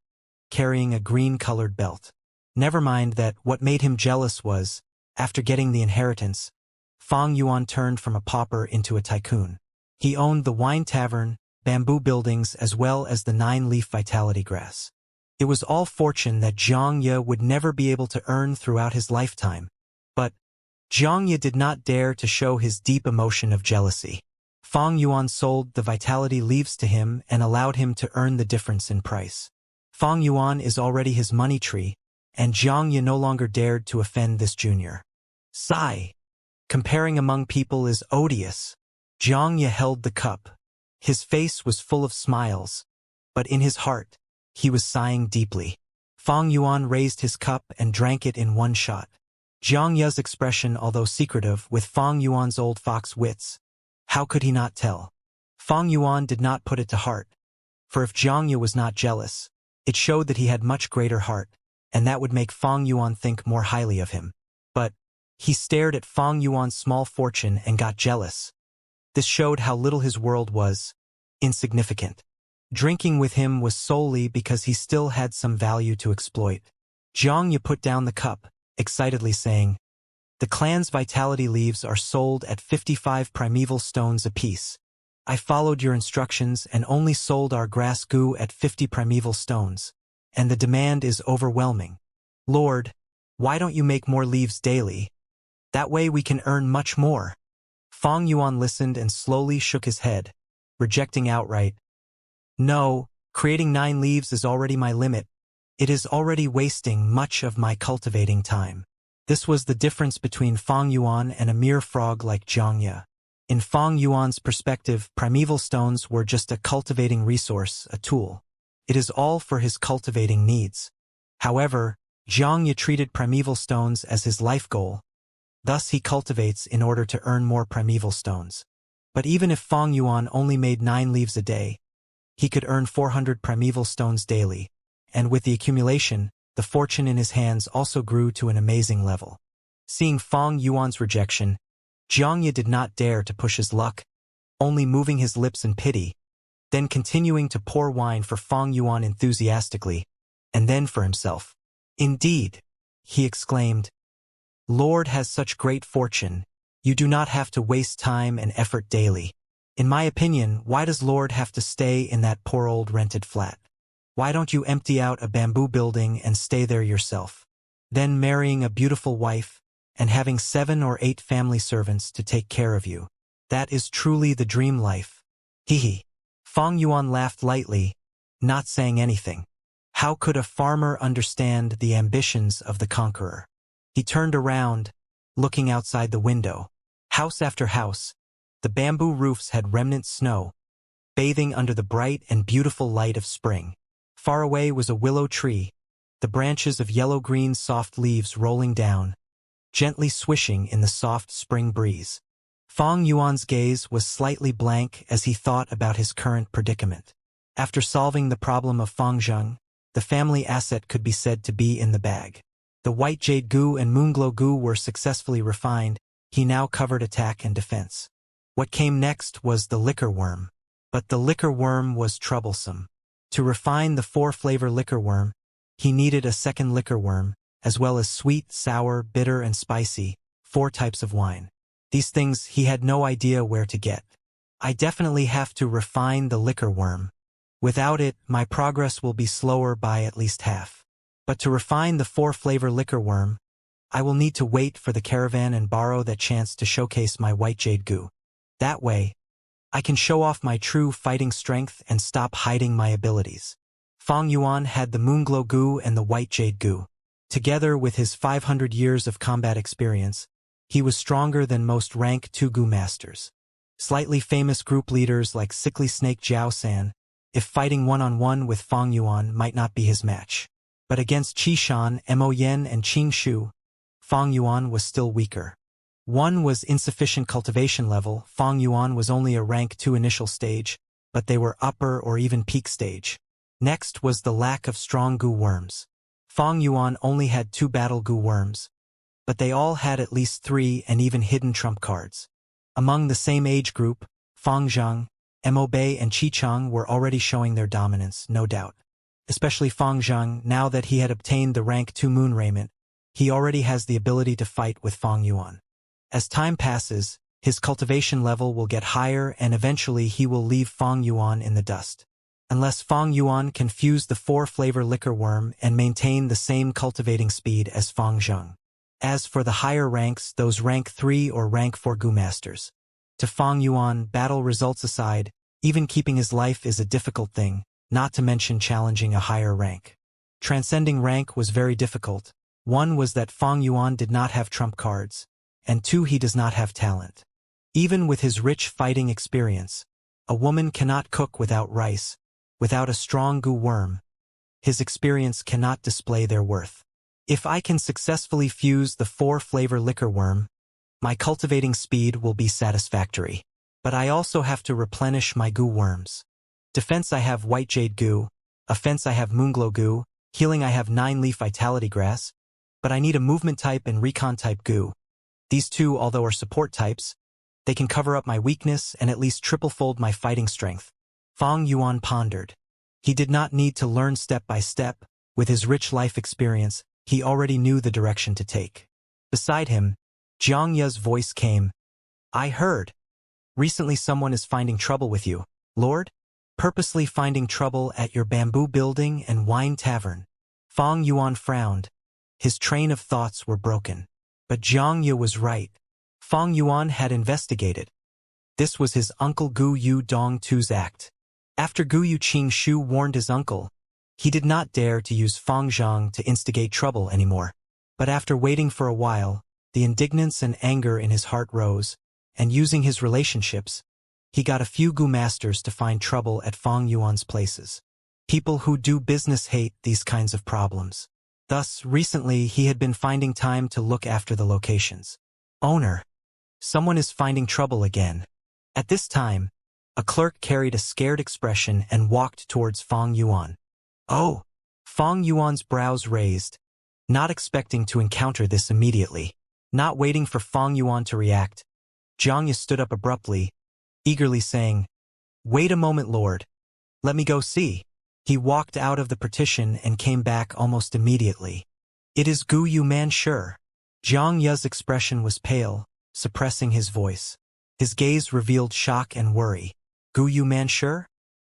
carrying a green-colored belt. Never mind that what made him jealous was, after getting the inheritance, Fang Yuan turned from a pauper into a tycoon. He owned the wine tavern, bamboo buildings as well as the 9-leaf vitality grass. It was all fortune that Jiang Ye would never be able to earn throughout his lifetime. But Jiang Ye did not dare to show his deep emotion of jealousy. Fang Yuan sold the vitality leaves to him and allowed him to earn the difference in price. Fang Yuan is already his money tree, and Jiang Ye no longer dared to offend this junior. Sigh. Comparing among people is odious. Jiang Ye held the cup. His face was full of smiles, but in his heart, he was sighing deeply. Fang Yuan raised his cup and drank it in one shot. Jiang Ye's expression, although secretive, with Fang Yuan's old fox wits, how could he not tell? Fang Yuan did not put it to heart, for if Jiang Ye was not jealous, it showed that he had much greater heart, and that would make Fang Yuan think more highly of him. But he stared at Fang Yuan's small fortune and got jealous. This showed how little his world was insignificant. Drinking with him was solely because he still had some value to exploit. Jiang Ye put down the cup, excitedly saying, "The clan's vitality leaves are sold at 55 primeval stones apiece. I followed your instructions and only sold our grass goo at 50 primeval stones. And the demand is overwhelming. Lord, why don't you make more leaves daily? That way we can earn much more." Fang Yuan listened and slowly shook his head, rejecting outright. "No, creating 9 leaves is already my limit. It is already wasting much of my cultivating time." This was the difference between Fang Yuan and a mere frog like Jiang Ye. In Fang Yuan's perspective, primeval stones were just a cultivating resource, a tool. It is all for his cultivating needs. However, Jiang Ye treated primeval stones as his life goal. Thus he cultivates in order to earn more primeval stones. But even if Fang Yuan only made 9 leaves a day, he could earn 400 primeval stones daily, and with the accumulation, the fortune in his hands also grew to an amazing level. Seeing Fang Yuan's rejection, Jiang Ye did not dare to push his luck, only moving his lips in pity, then continuing to pour wine for Fang Yuan enthusiastically, and then for himself. "Indeed," he exclaimed, "Lord has such great fortune, you do not have to waste time and effort daily. In my opinion, why does Lord have to stay in that poor old rented flat? Why don't you empty out a bamboo building and stay there yourself? Then marrying a beautiful wife, and having 7 or 8 family servants to take care of you. That is truly the dream life. Hee hee." Fang Yuan laughed lightly, not saying anything. How could a farmer understand the ambitions of the conqueror? He turned around, looking outside the window. House after house, the bamboo roofs had remnant snow, bathing under the bright and beautiful light of spring. Far away was a willow tree, the branches of yellow-green soft leaves rolling down, gently swishing in the soft spring breeze. Fang Yuan's gaze was slightly blank as he thought about his current predicament. After solving the problem of Fangzheng, the family asset could be said to be in the bag. The white jade goo and moonglow goo were successfully refined. He now covered attack and defense. What came next was the liquor worm. But the liquor worm was troublesome. To refine the 4-flavor liquor worm, he needed a second liquor worm, as well as sweet, sour, bitter, and spicy, 4 types of wine. These things he had no idea where to get. "I definitely have to refine the liquor worm. Without it, my progress will be slower by at least half. But to refine the 4-flavor liquor worm, I will need to wait for the caravan and borrow that chance to showcase my white jade goo. That way, I can show off my true fighting strength and stop hiding my abilities." Fang Yuan had the moonglow goo and the white jade goo. Together with his 500 years of combat experience, he was stronger than most rank 2 goo masters. Slightly famous group leaders like Sickly Snake Jiao San, if fighting one-on-one with Fang Yuan, might not be his match. But against Qi Shan, Mo Yen, and Qing Shu, Fang Yuan was still weaker. One was insufficient cultivation level, Fang Yuan was only a rank 2 initial stage, but they were upper or even peak stage. Next was the lack of strong goo worms. Fang Yuan only had 2 battle goo worms, but they all had at least 3 and even hidden trump cards. Among the same age group, Fang Zhang, Mo Bei, and Qi Chang were already showing their dominance, no doubt. Especially Fang Zhang, now that he had obtained the rank 2 moon raiment, he already has the ability to fight with Fang Yuan. As time passes, his cultivation level will get higher and eventually he will leave Fang Yuan in the dust. Unless Fang Yuan can fuse the 4-flavor liquor worm and maintain the same cultivating speed as Fang Zheng. As for the higher ranks, those rank 3 or rank 4 goo masters. To Fang Yuan, battle results aside, even keeping his life is a difficult thing, not to mention challenging a higher rank. Transcending rank was very difficult. One was that Fang Yuan did not have trump cards, and 2, he does not have talent. Even with his rich fighting experience, a woman cannot cook without rice, without a strong goo worm, his experience cannot display their worth. If I can successfully fuse the 4-flavor liquor worm, my cultivating speed will be satisfactory. But I also have to replenish my goo worms. Defense I have white jade goo, offense I have moonglow goo, healing I have 9-leaf vitality grass, but I need a movement type and recon type goo. These two, although are support types, they can cover up my weakness and at least triple-fold my fighting strength. Fang Yuan pondered. He did not need to learn step by step. With his rich life experience, he already knew the direction to take. Beside him, Jiang Ye's voice came. I heard. Recently someone is finding trouble with you, Lord? Purposely finding trouble at your bamboo building and wine tavern. Fang Yuan frowned. His train of thoughts were broken. But Jiang Ye was right. Fang Yuan had investigated. This was his uncle Gu Yu Dong Tu's act. After Gu Yu Qing Shu warned his uncle, he did not dare to use Fang Zhang to instigate trouble anymore. But after waiting for a while, the indignance and anger in his heart rose, and using his relationships, he got a few Gu masters to find trouble at Fang Yuan's places. People who do business hate these kinds of problems. Thus, recently he had been finding time to look after the locations. Owner. Someone is finding trouble again. At this time, a clerk carried a scared expression and walked towards Fang Yuan. Oh! Fang Yuan's brows raised, not expecting to encounter this immediately. Not waiting for Fang Yuan to react, Jiang Ye stood up abruptly, eagerly saying, Wait a moment, Lord. Let me go see. He walked out of the partition and came back almost immediately. It is Gu Yu Man, sure. Jiang Ye's expression was pale, suppressing his voice. His gaze revealed shock and worry. Gu Yu Man, sure?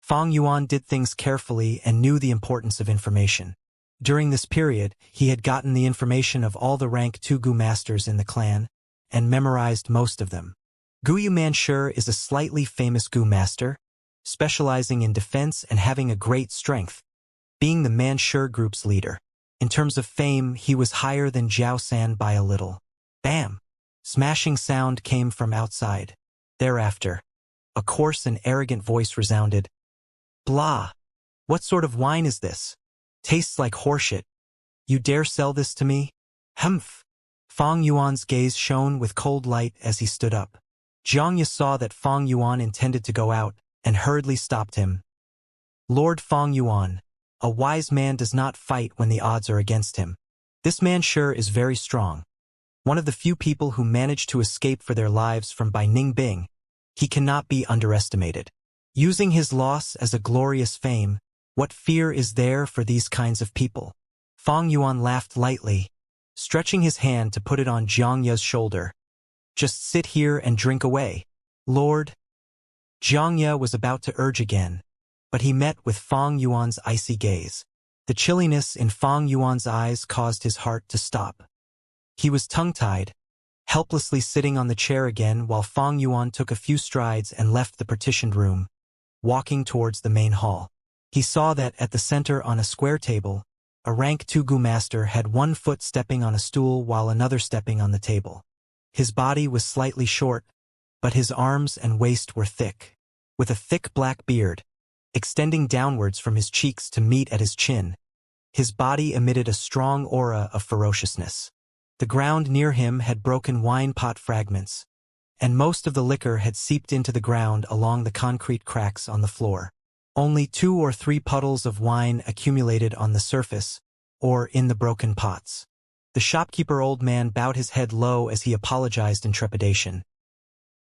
Fang Yuan did things carefully and knew the importance of information. During this period, he had gotten the information of all the rank 2 Gu masters in the clan, and memorized most of them. Gu Yu Manshur is a slightly famous Gu master, specializing in defense and having a great strength, being the Manshur group's leader. In terms of fame, he was higher than Jiao San by a little. Bam! Smashing sound came from outside. Thereafter, a coarse and arrogant voice resounded. Blah! What sort of wine is this? Tastes like horseshit. You dare sell this to me? Humph! Fang Yuan's gaze shone with cold light as he stood up. Jiang Ye saw that Fang Yuan intended to go out, and hurriedly stopped him. Lord Fang Yuan, a wise man does not fight when the odds are against him. This man sure is very strong. One of the few people who managed to escape for their lives from Bai Ningbing. He cannot be underestimated. Using his loss as a glorious fame, what fear is there for these kinds of people? Fang Yuan laughed lightly, stretching his hand to put it on Jiang Ye's shoulder. Just sit here and drink away, Lord. Jiang Ye was about to urge again, but he met with Fang Yuan's icy gaze. The chilliness in Fang Yuan's eyes caused his heart to stop. He was tongue-tied, helplessly sitting on the chair again while Fang Yuan took a few strides and left the partitioned room, walking towards the main hall. He saw that at the center on a square table, a rank 2 Gu master had one foot stepping on a stool while another stepping on the table. His body was slightly short, but his arms and waist were thick, with a thick black beard, extending downwards from his cheeks to meet at his chin. His body emitted a strong aura of ferociousness. The ground near him had broken wine pot fragments, and most of the liquor had seeped into the ground along the concrete cracks on the floor. Only 2 or 3 puddles of wine accumulated on the surface, or in the broken pots. The shopkeeper old man bowed his head low as he apologized in trepidation.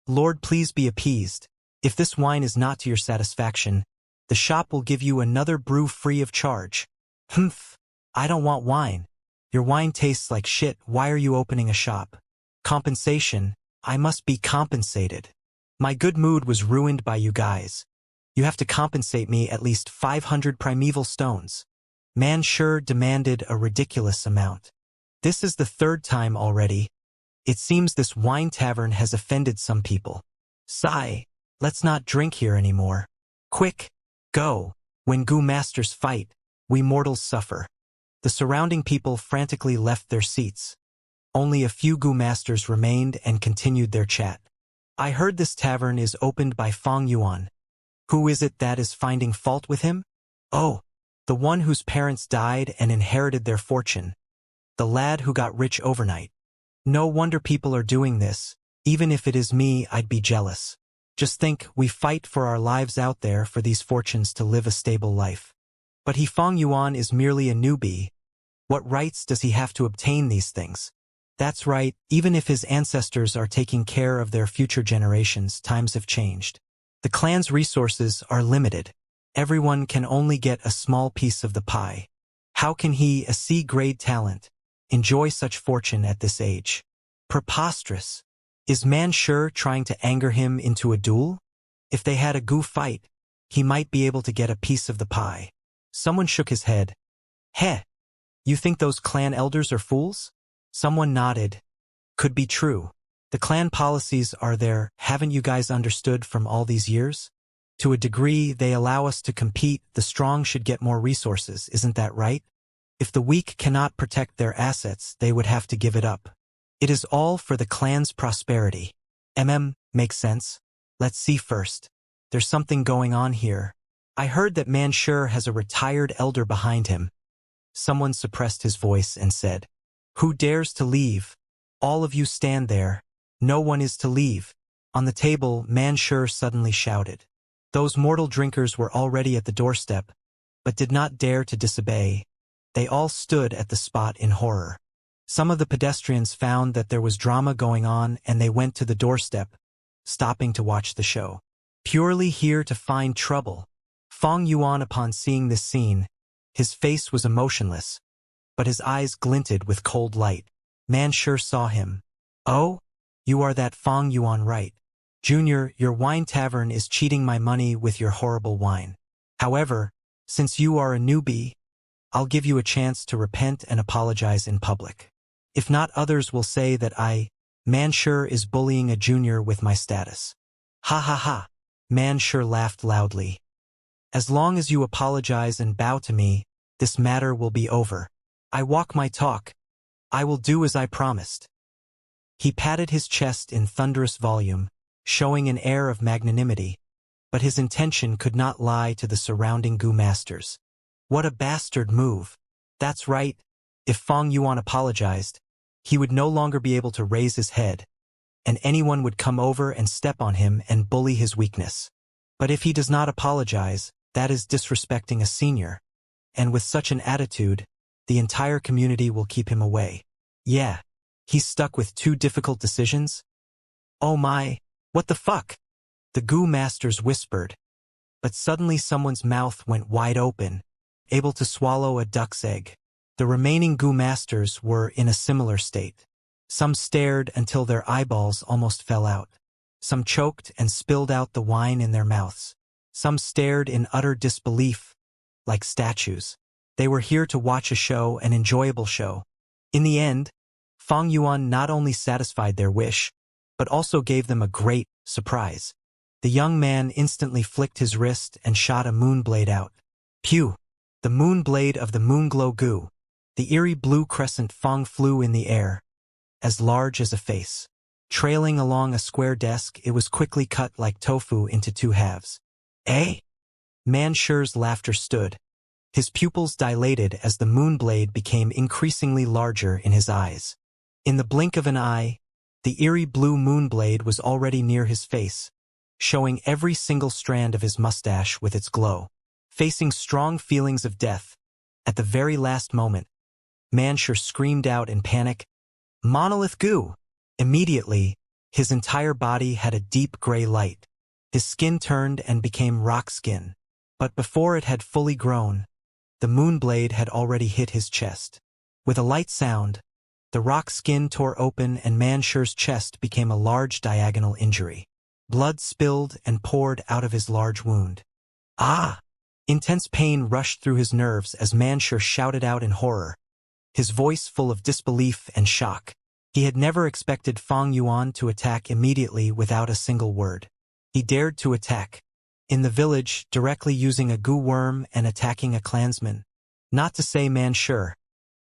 Lord, please be appeased. If this wine is not to your satisfaction, the shop will give you another brew free of charge. Humph! I don't want wine. Your wine tastes like shit. Why are you opening a shop? Compensation. I must be compensated. My good mood was ruined by you guys. You have to compensate me at least 500 primeval stones. Manshur demanded a ridiculous amount. This is the 3rd time already. It seems this wine tavern has offended some people. Sigh. Let's not drink here anymore. Quick, go. When Gu masters fight, we mortals suffer. The surrounding people frantically left their seats. Only a few Gu masters remained and continued their chat. I heard this tavern is opened by Fang Yuan. Who is it that is finding fault with him? Oh, The one whose parents died and inherited their fortune. The lad who got rich overnight. No wonder people are doing this. Even if it is me, I'd be jealous. Just think, we fight for our lives out there for these fortunes to live a stable life. But Fang Yuan is merely a newbie. What rights does he have to obtain these things? That's right, even if his ancestors are taking care of their future generations, times have changed. The clan's resources are limited. Everyone can only get a small piece of the pie. How can he, a C-grade talent, enjoy such fortune at this age? Preposterous. Is Man Sure trying to anger him into a duel? If they had a Gu fight, he might be able to get a piece of the pie. Someone shook his head. Heh, you think those clan elders are fools? Someone nodded. Could be true. The clan policies are there, haven't you guys understood from all these years? To a degree, they allow us to compete, the strong should get more resources, isn't that right? If the weak cannot protect their assets, they would have to give it up. It is all for the clan's prosperity. Makes sense. Let's see first. There's something going on here. I heard that Man Sure has a retired elder behind him. Someone suppressed his voice and said, Who dares to leave? All of you stand there. No one is to leave. On the table, Man Sure suddenly shouted. Those mortal drinkers were already at the doorstep, but did not dare to disobey. They all stood at the spot in horror. Some of the pedestrians found that there was drama going on and they went to the doorstep, stopping to watch the show. Purely here to find trouble. Fang Yuan, upon seeing this scene, his face was emotionless, but his eyes glinted with cold light. Man Sure saw him. Oh? You are that Fang Yuan, right? Junior, your wine tavern is cheating my money with your horrible wine. However, since you are a newbie, I'll give you a chance to repent and apologize in public. If not, others will say that Man Sure is bullying a junior with my status. Ha ha ha. Man Sure laughed loudly. As long as you apologize and bow to me, this matter will be over. I walk my talk. I will do as I promised. He patted his chest in thunderous volume, showing an air of magnanimity, but his intention could not lie to the surrounding Gu masters. What a bastard move. That's right. If Fang Yuan apologized, he would no longer be able to raise his head, and anyone would come over and step on him and bully his weakness. But if he does not apologize, that is disrespecting a senior, and with such an attitude, the entire community will keep him away. Yeah, he's stuck with two difficult decisions? Oh my, what the fuck? The Gu masters whispered, but suddenly someone's mouth went wide open, able to swallow a duck's egg. The remaining Gu masters were in a similar state. Some stared until their eyeballs almost fell out. Some choked and spilled out the wine in their mouths. Some stared in utter disbelief, like statues. They were here to watch a show, an enjoyable show. In the end, Fang Yuan not only satisfied their wish, but also gave them a great surprise. The young man instantly flicked his wrist and shot a moon blade out. Pew! The moon blade of the Moonglow Gu. The eerie blue crescent Fang flew in the air, as large as a face. Trailing along a square desk, it was quickly cut like tofu into two halves. Eh? Man Sure's laughter stood. His pupils dilated as the moon blade became increasingly larger in his eyes. In the blink of an eye, the eerie blue moon blade was already near his face, showing every single strand of his mustache with its glow. Facing strong feelings of death, at the very last moment, Man Sure screamed out in panic, Monolith Gu! Immediately, his entire body had a deep gray light. His skin turned and became rock skin. But before it had fully grown, the moon blade had already hit his chest. With a light sound, the rock skin tore open and Man Sure's chest became a large diagonal injury. Blood spilled and poured out of his large wound. Ah! Intense pain rushed through his nerves as Man Sure shouted out in horror, his voice full of disbelief and shock. He had never expected Fang Yuan to attack immediately without a single word. He dared to attack. In the village, directly using a Gu worm and attacking a clansman. Not to say Man Sure.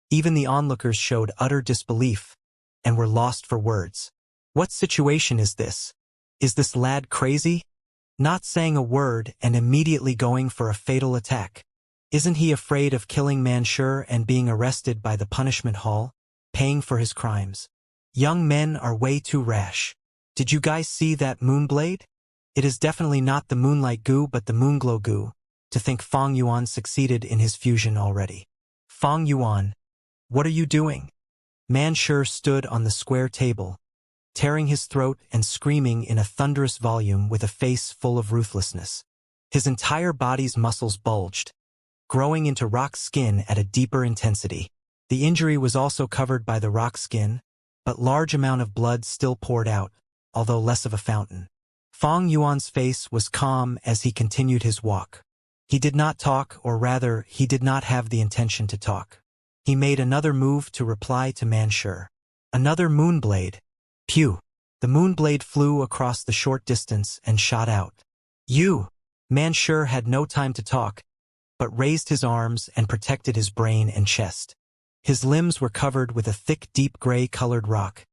Even the onlookers showed utter disbelief, and were lost for words. What situation is this? Is this lad crazy? Not saying a word and immediately going for a fatal attack. Isn't he afraid of killing Mansur and being arrested by the punishment hall, paying for his crimes? Young men are way too rash. Did you guys see that moonblade? It is definitely not the moonlight goo but the moonglow goo. To think Fang Yuan succeeded in his fusion already. Fang Yuan, what are you doing? Mansur stood on the square table, tearing his throat and screaming in a thunderous volume with a face full of ruthlessness. His entire body's muscles bulged, growing into rock skin at a deeper intensity. The injury was also covered by the rock skin, but large amount of blood still poured out, although less of a fountain. Fang Yuan's face was calm as he continued his walk. He did not talk, or rather, he did not have the intention to talk. He made another move to reply to Mansur. Another moonblade. Pew! The moonblade flew across the short distance and shot out. You! Mansur had no time to talk, but raised his arms and protected his brain and chest. His limbs were covered with a thick, deep gray-colored rock,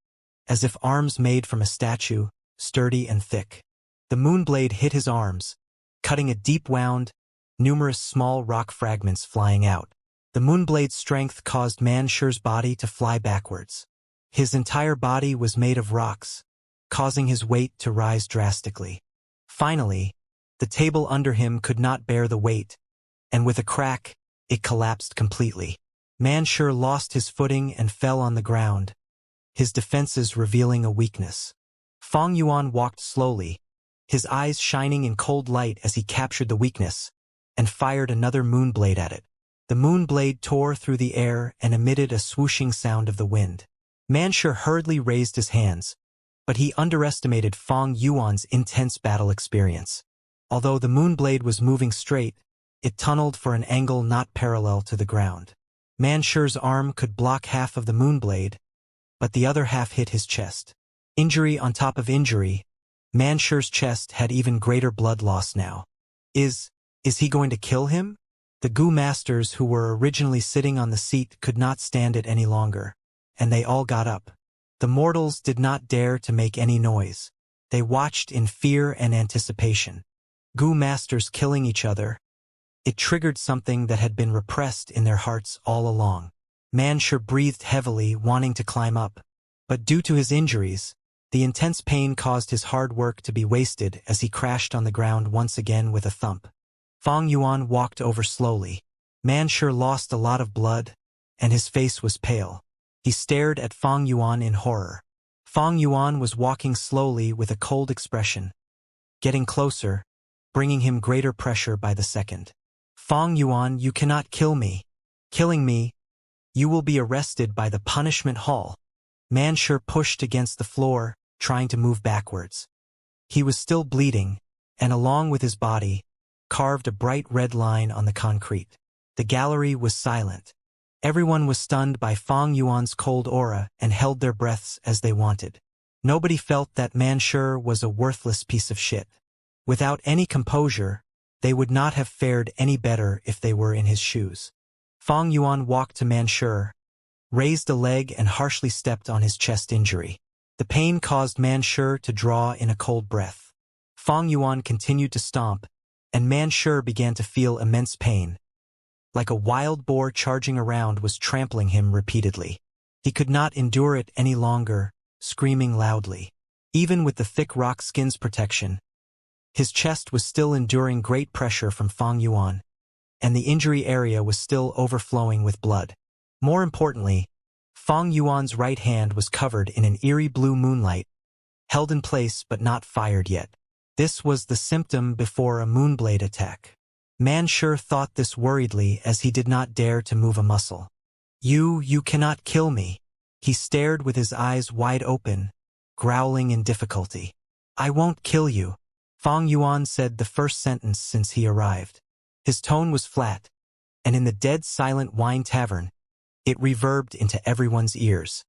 as if arms made from a statue, sturdy and thick. The moonblade hit his arms, cutting a deep wound, numerous small rock fragments flying out. The moonblade's strength caused Mansur's body to fly backwards. His entire body was made of rocks, causing his weight to rise drastically. Finally, the table under him could not bear the weight, and with a crack, it collapsed completely. Mansur lost his footing and fell on the ground, his defenses revealing a weakness. Fang Yuan walked slowly, his eyes shining in cold light as he captured the weakness, and fired another moonblade at it. The moonblade tore through the air and emitted a swooshing sound of the wind. Mansur hurriedly raised his hands, but he underestimated Fang Yuan's intense battle experience. Although the moonblade was moving straight, it tunneled for an angle not parallel to the ground. Mansur's arm could block half of the moonblade, but the other half hit his chest. Injury on top of injury, Mansur's chest had even greater blood loss now. Is he going to kill him? The Gu masters who were originally sitting on the seat could not stand it any longer, and they all got up. The mortals did not dare to make any noise. They watched in fear and anticipation. Gu masters killing each other. It triggered something that had been repressed in their hearts all along. Mansur breathed heavily, wanting to climb up, but due to his injuries, the intense pain caused his hard work to be wasted as he crashed on the ground once again with a thump. Fang Yuan walked over slowly. Mansur lost a lot of blood, and his face was pale. He stared at Fang Yuan in horror. Fang Yuan was walking slowly with a cold expression, getting closer, bringing him greater pressure by the second. Fang Yuan, you cannot kill me. Killing me, you will be arrested by the punishment hall. Mansur pushed against the floor, trying to move backwards. He was still bleeding, and along with his body, carved a bright red line on the concrete. The gallery was silent. Everyone was stunned by Fang Yuan's cold aura and held their breaths as they wanted. Nobody felt that Mansur was a worthless piece of shit. Without any composure, they would not have fared any better if they were in his shoes. Fang Yuan walked to Mansur, raised a leg and harshly stepped on his chest injury. The pain caused Mansur to draw in a cold breath. Fang Yuan continued to stomp, and Mansur began to feel immense pain. Like a wild boar charging around was trampling him repeatedly. He could not endure it any longer, screaming loudly. Even with the thick rock skin's protection, his chest was still enduring great pressure from Fang Yuan, and the injury area was still overflowing with blood. More importantly, Fang Yuan's right hand was covered in an eerie blue moonlight, held in place but not fired yet. This was the symptom before a moonblade attack. Mansur thought this worriedly as he did not dare to move a muscle. You cannot kill me. He stared with his eyes wide open, growling in difficulty. I won't kill you. Fang Yuan said the first sentence since he arrived. His tone was flat, and in the dead silent wine tavern, it reverbed into everyone's ears.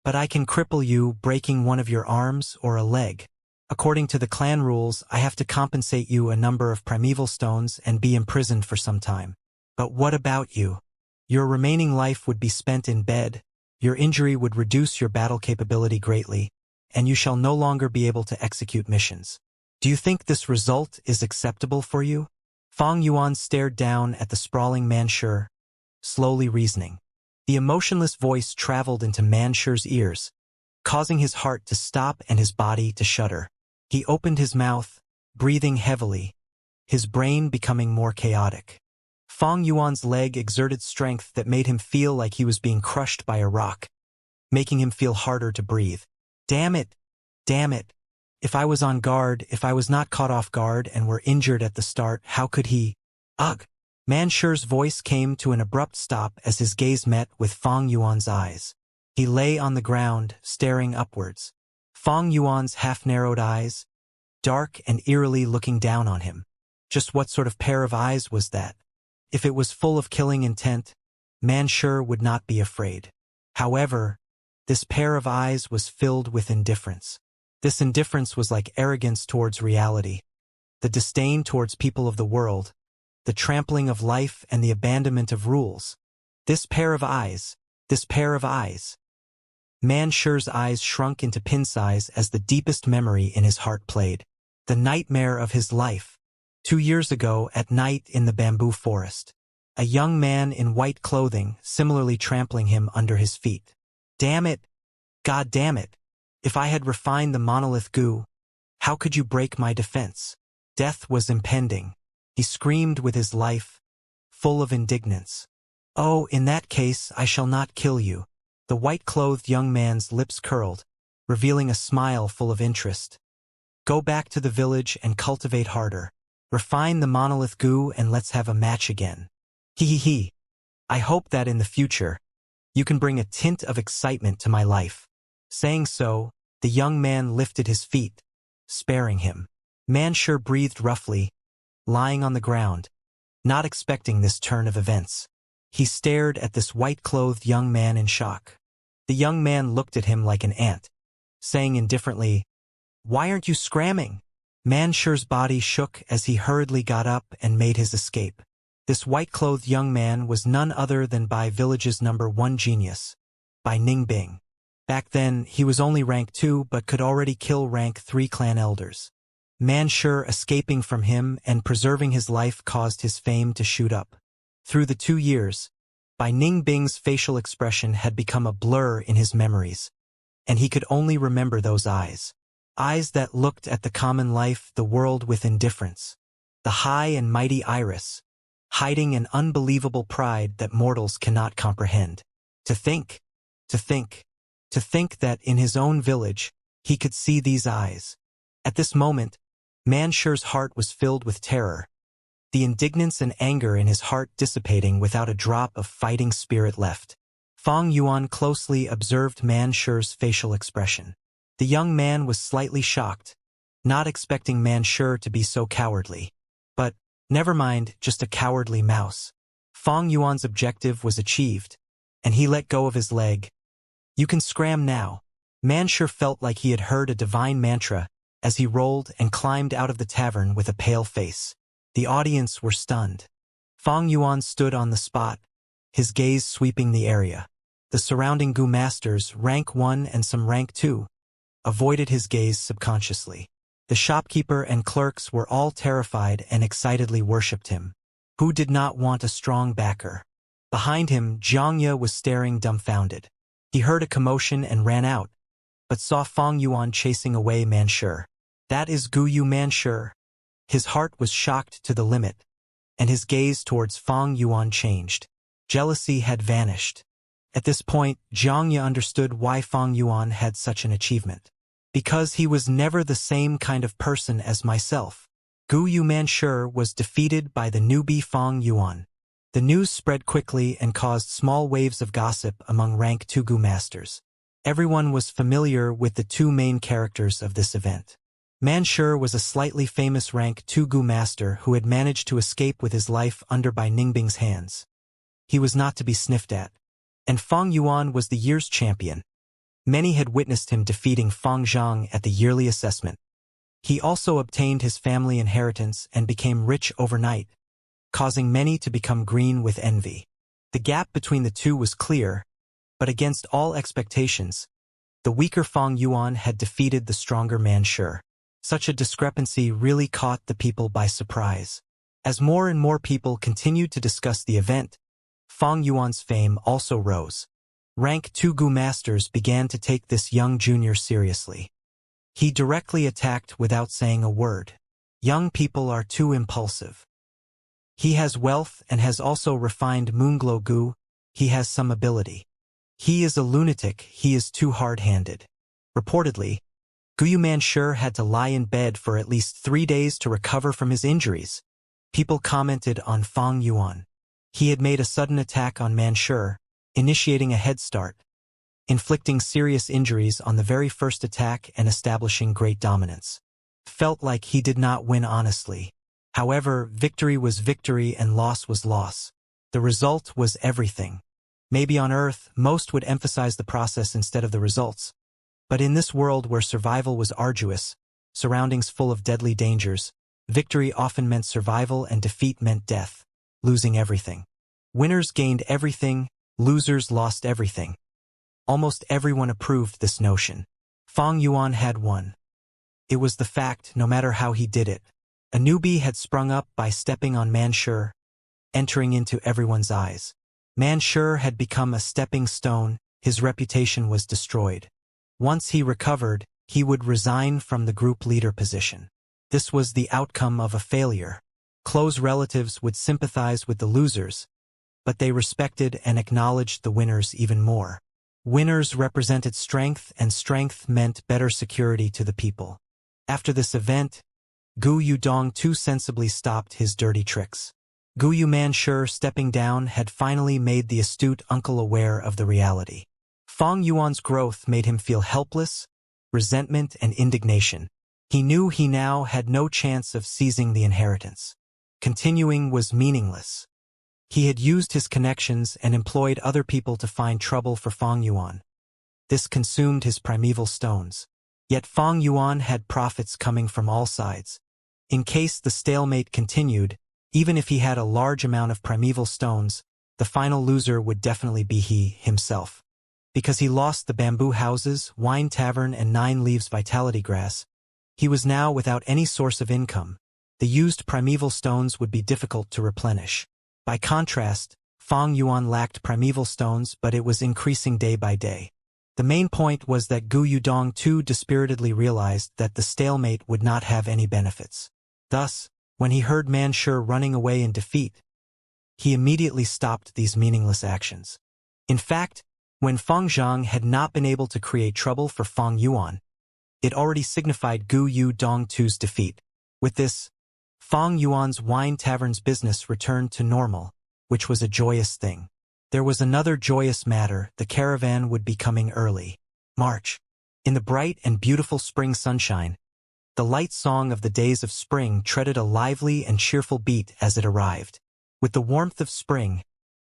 But I can cripple you, breaking one of your arms or a leg. According to the clan rules, I have to compensate you a number of primeval stones and be imprisoned for some time. But what about you? Your remaining life would be spent in bed, your injury would reduce your battle capability greatly, and you shall no longer be able to execute missions. Do you think this result is acceptable for you? Fang Yuan stared down at the sprawling Manshur, slowly reasoning. The emotionless voice traveled into Manshur's ears, causing his heart to stop and his body to shudder. He opened his mouth, breathing heavily, his brain becoming more chaotic. Fang Yuan's leg exerted strength that made him feel like he was being crushed by a rock, making him feel harder to breathe. Damn it! Damn it! If I was on guard, if I was not caught off guard and were injured at the start, how could he? Ugh! Manshur's voice came to an abrupt stop as his gaze met with Fang Yuan's eyes. He lay on the ground, staring upwards. Fang Yuan's half-narrowed eyes, dark and eerily looking down on him. Just what sort of pair of eyes was that? If it was full of killing intent, Manshur would not be afraid. However, this pair of eyes was filled with indifference. This indifference was like arrogance towards reality, the disdain towards people of the world, the trampling of life and the abandonment of rules. This pair of eyes. Manshur's eyes shrunk into pin size as the deepest memory in his heart played. The nightmare of his life. 2 years ago, at night in the bamboo forest. A young man in white clothing similarly trampling him under his feet. Damn it! God damn it! If I had refined the monolith goo, how could you break my defense? Death was impending. He screamed with his life, full of indignance. Oh, in that case, I shall not kill you. The white-clothed young man's lips curled, revealing a smile full of interest. Go back to the village and cultivate harder. Refine the monolith goo and let's have a match again. He. I hope that in the future, you can bring a tint of excitement to my life. Saying so, the young man lifted his feet, sparing him. Manshur breathed roughly, lying on the ground, not expecting this turn of events. He stared at this white-clothed young man in shock. The young man looked at him like an ant, saying indifferently, "Why aren't you scramming?" Manshur's body shook as he hurriedly got up and made his escape. This white-clothed young man was none other than Bai Village's #1 genius, Bai Ningbing. Back then, he was only rank 2 but could already kill rank 3 clan elders. Manshur escaping from him and preserving his life caused his fame to shoot up. Through the 2 years, Bai Ningbing's facial expression had become a blur in his memories, and he could only remember those eyes. Eyes that looked at the common life, the world with indifference. The high and mighty iris, hiding an unbelievable pride that mortals cannot comprehend. To think that in his own village, he could see these eyes. At this moment, Manshur's heart was filled with terror, the indignance and anger in his heart dissipating without a drop of fighting spirit left. Fang Yuan closely observed Manshur's facial expression. The young man was slightly shocked, not expecting Manshur to be so cowardly. But, never mind, just a cowardly mouse. Fang Yuan's objective was achieved, and he let go of his leg. You can scram now. Manshur felt like he had heard a divine mantra as he rolled and climbed out of the tavern with a pale face. The audience were stunned. Fang Yuan stood on the spot, his gaze sweeping the area. The surrounding Gu masters, rank 1 and some rank 2, avoided his gaze subconsciously. The shopkeeper and clerks were all terrified and excitedly worshipped him. Who did not want a strong backer? Behind him, Jiangye was staring dumbfounded. He heard a commotion and ran out, but saw Fang Yuan chasing away Manshur. That is Guyu Manshur. His heart was shocked to the limit, and his gaze towards Fang Yuan changed. Jealousy had vanished. At this point, Jiangye understood why Fang Yuan had such an achievement. Because he was never the same kind of person as myself. Guyu Manshur was defeated by the newbie Fang Yuan. The news spread quickly and caused small waves of gossip among rank 2 Gu masters. Everyone was familiar with the 2 main characters of this event. Manshur was a slightly famous rank 2 Gu master who had managed to escape with his life under Bai Ningbing's hands. He was not to be sniffed at. And Fang Yuan was the year's champion. Many had witnessed him defeating Fang Zhang at the yearly assessment. He also obtained his family inheritance and became rich overnight, causing many to become green with envy. The gap between the two was clear, but against all expectations, the weaker Fang Yuan had defeated the stronger Manshur. Such a discrepancy really caught the people by surprise. As more and more people continued to discuss the event, Fang Yuan's fame also rose. Rank 2 Gu masters began to take this young junior seriously. He directly attacked without saying a word. Young people are too impulsive. He has wealth and has also refined Moonglow Gu. He has some ability. He is a lunatic, he is too hard-handed. Reportedly, Guyu Manshur had to lie in bed for at least 3 days to recover from his injuries. People commented on Fang Yuan. He had made a sudden attack on Manshur, initiating a head start, inflicting serious injuries on the very first attack and establishing great dominance. Felt like he did not win honestly. However, victory was victory and loss was loss. The result was everything. Maybe on Earth, most would emphasize the process instead of the results. But in this world where survival was arduous, surroundings full of deadly dangers, victory often meant survival and defeat meant death, losing everything. Winners gained everything, losers lost everything. Almost everyone approved this notion. Fang Yuan had won. It was the fact, no matter how he did it. A newbie had sprung up by stepping on Manshur, entering into everyone's eyes. Manshur had become a stepping stone, his reputation was destroyed. Once he recovered, he would resign from the group leader position. This was the outcome of a failure. Close relatives would sympathize with the losers, but they respected and acknowledged the winners even more. Winners represented strength, and strength meant better security to the people. After this event, Gu Yudong too sensibly stopped his dirty tricks. Guyu Manshur stepping down had finally made the astute uncle aware of the reality. Fang Yuan's growth made him feel helpless, resentment and indignation. He knew he now had no chance of seizing the inheritance. Continuing was meaningless. He had used his connections and employed other people to find trouble for Fang Yuan. This consumed his primeval stones. Yet Fang Yuan had profits coming from all sides. In case the stalemate continued, even if he had a large amount of primeval stones, the final loser would definitely be he himself. Because he lost the bamboo houses, wine tavern and 9 leaves vitality grass, he was now without any source of income. The used primeval stones would be difficult to replenish. By contrast, Fang Yuan lacked primeval stones, but it was increasing day by day. The main point was that Gu Yudong too dispiritedly realized that the stalemate would not have any benefits. Thus, when he heard Manshur running away in defeat, he immediately stopped these meaningless actions. In fact, when Fang Zhang had not been able to create trouble for Fang Yuan, it already signified Gu Yudong too's defeat. With this, Fang Yuan's wine tavern's business returned to normal, which was a joyous thing. There was another joyous matter: the caravan would be coming early. March. In the bright and beautiful spring sunshine, the light song of the days of spring treaded a lively and cheerful beat as it arrived. With the warmth of spring,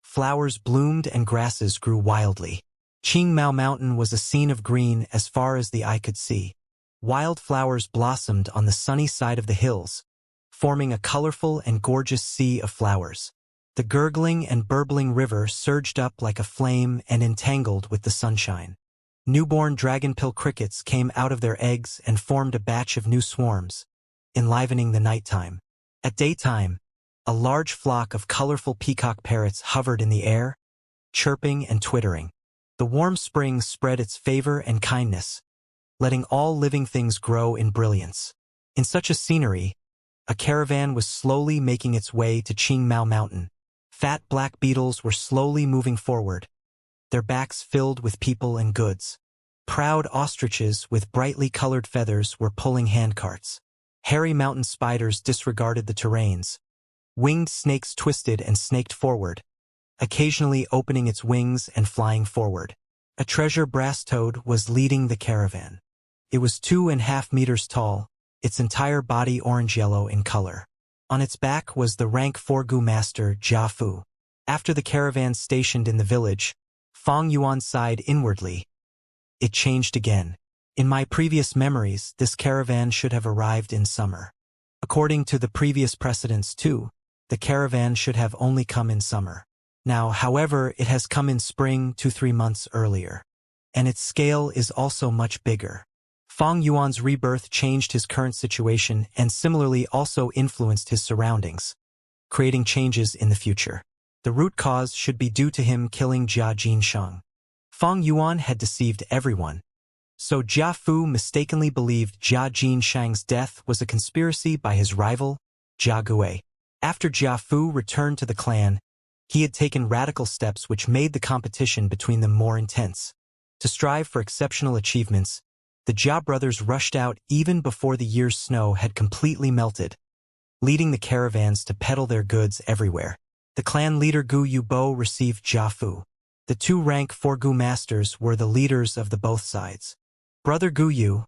flowers bloomed and grasses grew wildly. Qingmao Mountain was a scene of green as far as the eye could see. Wildflowers blossomed on the sunny side of the hills, forming a colorful and gorgeous sea of flowers. The gurgling and burbling river surged up like a flame and entangled with the sunshine. Newborn dragonpill crickets came out of their eggs and formed a batch of new swarms, enlivening the nighttime. At daytime, a large flock of colorful peacock parrots hovered in the air, chirping and twittering. The warm spring spread its favor and kindness, letting all living things grow in brilliance. In such a scenery, a caravan was slowly making its way to Qingmao Mountain. Fat black beetles were slowly moving forward, their backs filled with people and goods. Proud ostriches with brightly colored feathers were pulling handcarts. Hairy mountain spiders disregarded the terrains. Winged snakes twisted and snaked forward, occasionally opening its wings and flying forward. A treasure brass toad was leading the caravan. It was 2.5 meters tall, its entire body orange-yellow in color. On its back was the rank 4 Gu master Jia Fu. After the caravan stationed in the village, Fang Yuan sighed inwardly. It changed again. In my previous memories, this caravan should have arrived in summer. According to the previous precedents too, the caravan should have only come in summer. Now, however, it has come in spring 2-3 months earlier. And its scale is also much bigger. Fang Yuan's rebirth changed his current situation and similarly also influenced his surroundings. creating changes in the future. The root cause should be due to him killing Jia Jinsheng. Fang Yuan had deceived everyone, so Jia Fu mistakenly believed Jia Jinsheng's death was a conspiracy by his rival, Jia Gui. After Jia Fu returned to the clan, he had taken radical steps which made the competition between them more intense. To strive for exceptional achievements, the Jia brothers rushed out even before the year's snow had completely melted, leading the caravans to peddle their goods everywhere. The clan leader Gu Yubo received Jia Fu. The two rank 4 Gu masters were the leaders of the both sides. Brother Gu Yu,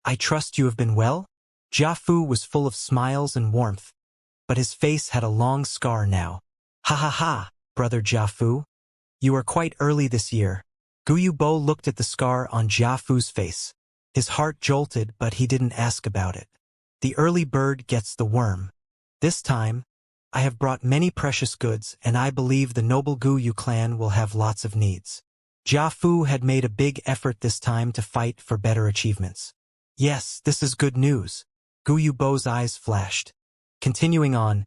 I trust you have been well? Jia Fu was full of smiles and warmth, but his face had a long scar now. Ha ha ha, brother Jia Fu. You are quite early this year. Gu Yubo looked at the scar on Jia Fu's face. His heart jolted, but he didn't ask about it. The early bird gets the worm. This time, I have brought many precious goods, and I believe the noble Gu Yu clan will have lots of needs. Jia Fu had made a big effort this time to fight for better achievements. Yes, this is good news. Gu Yubo's eyes flashed. Continuing on,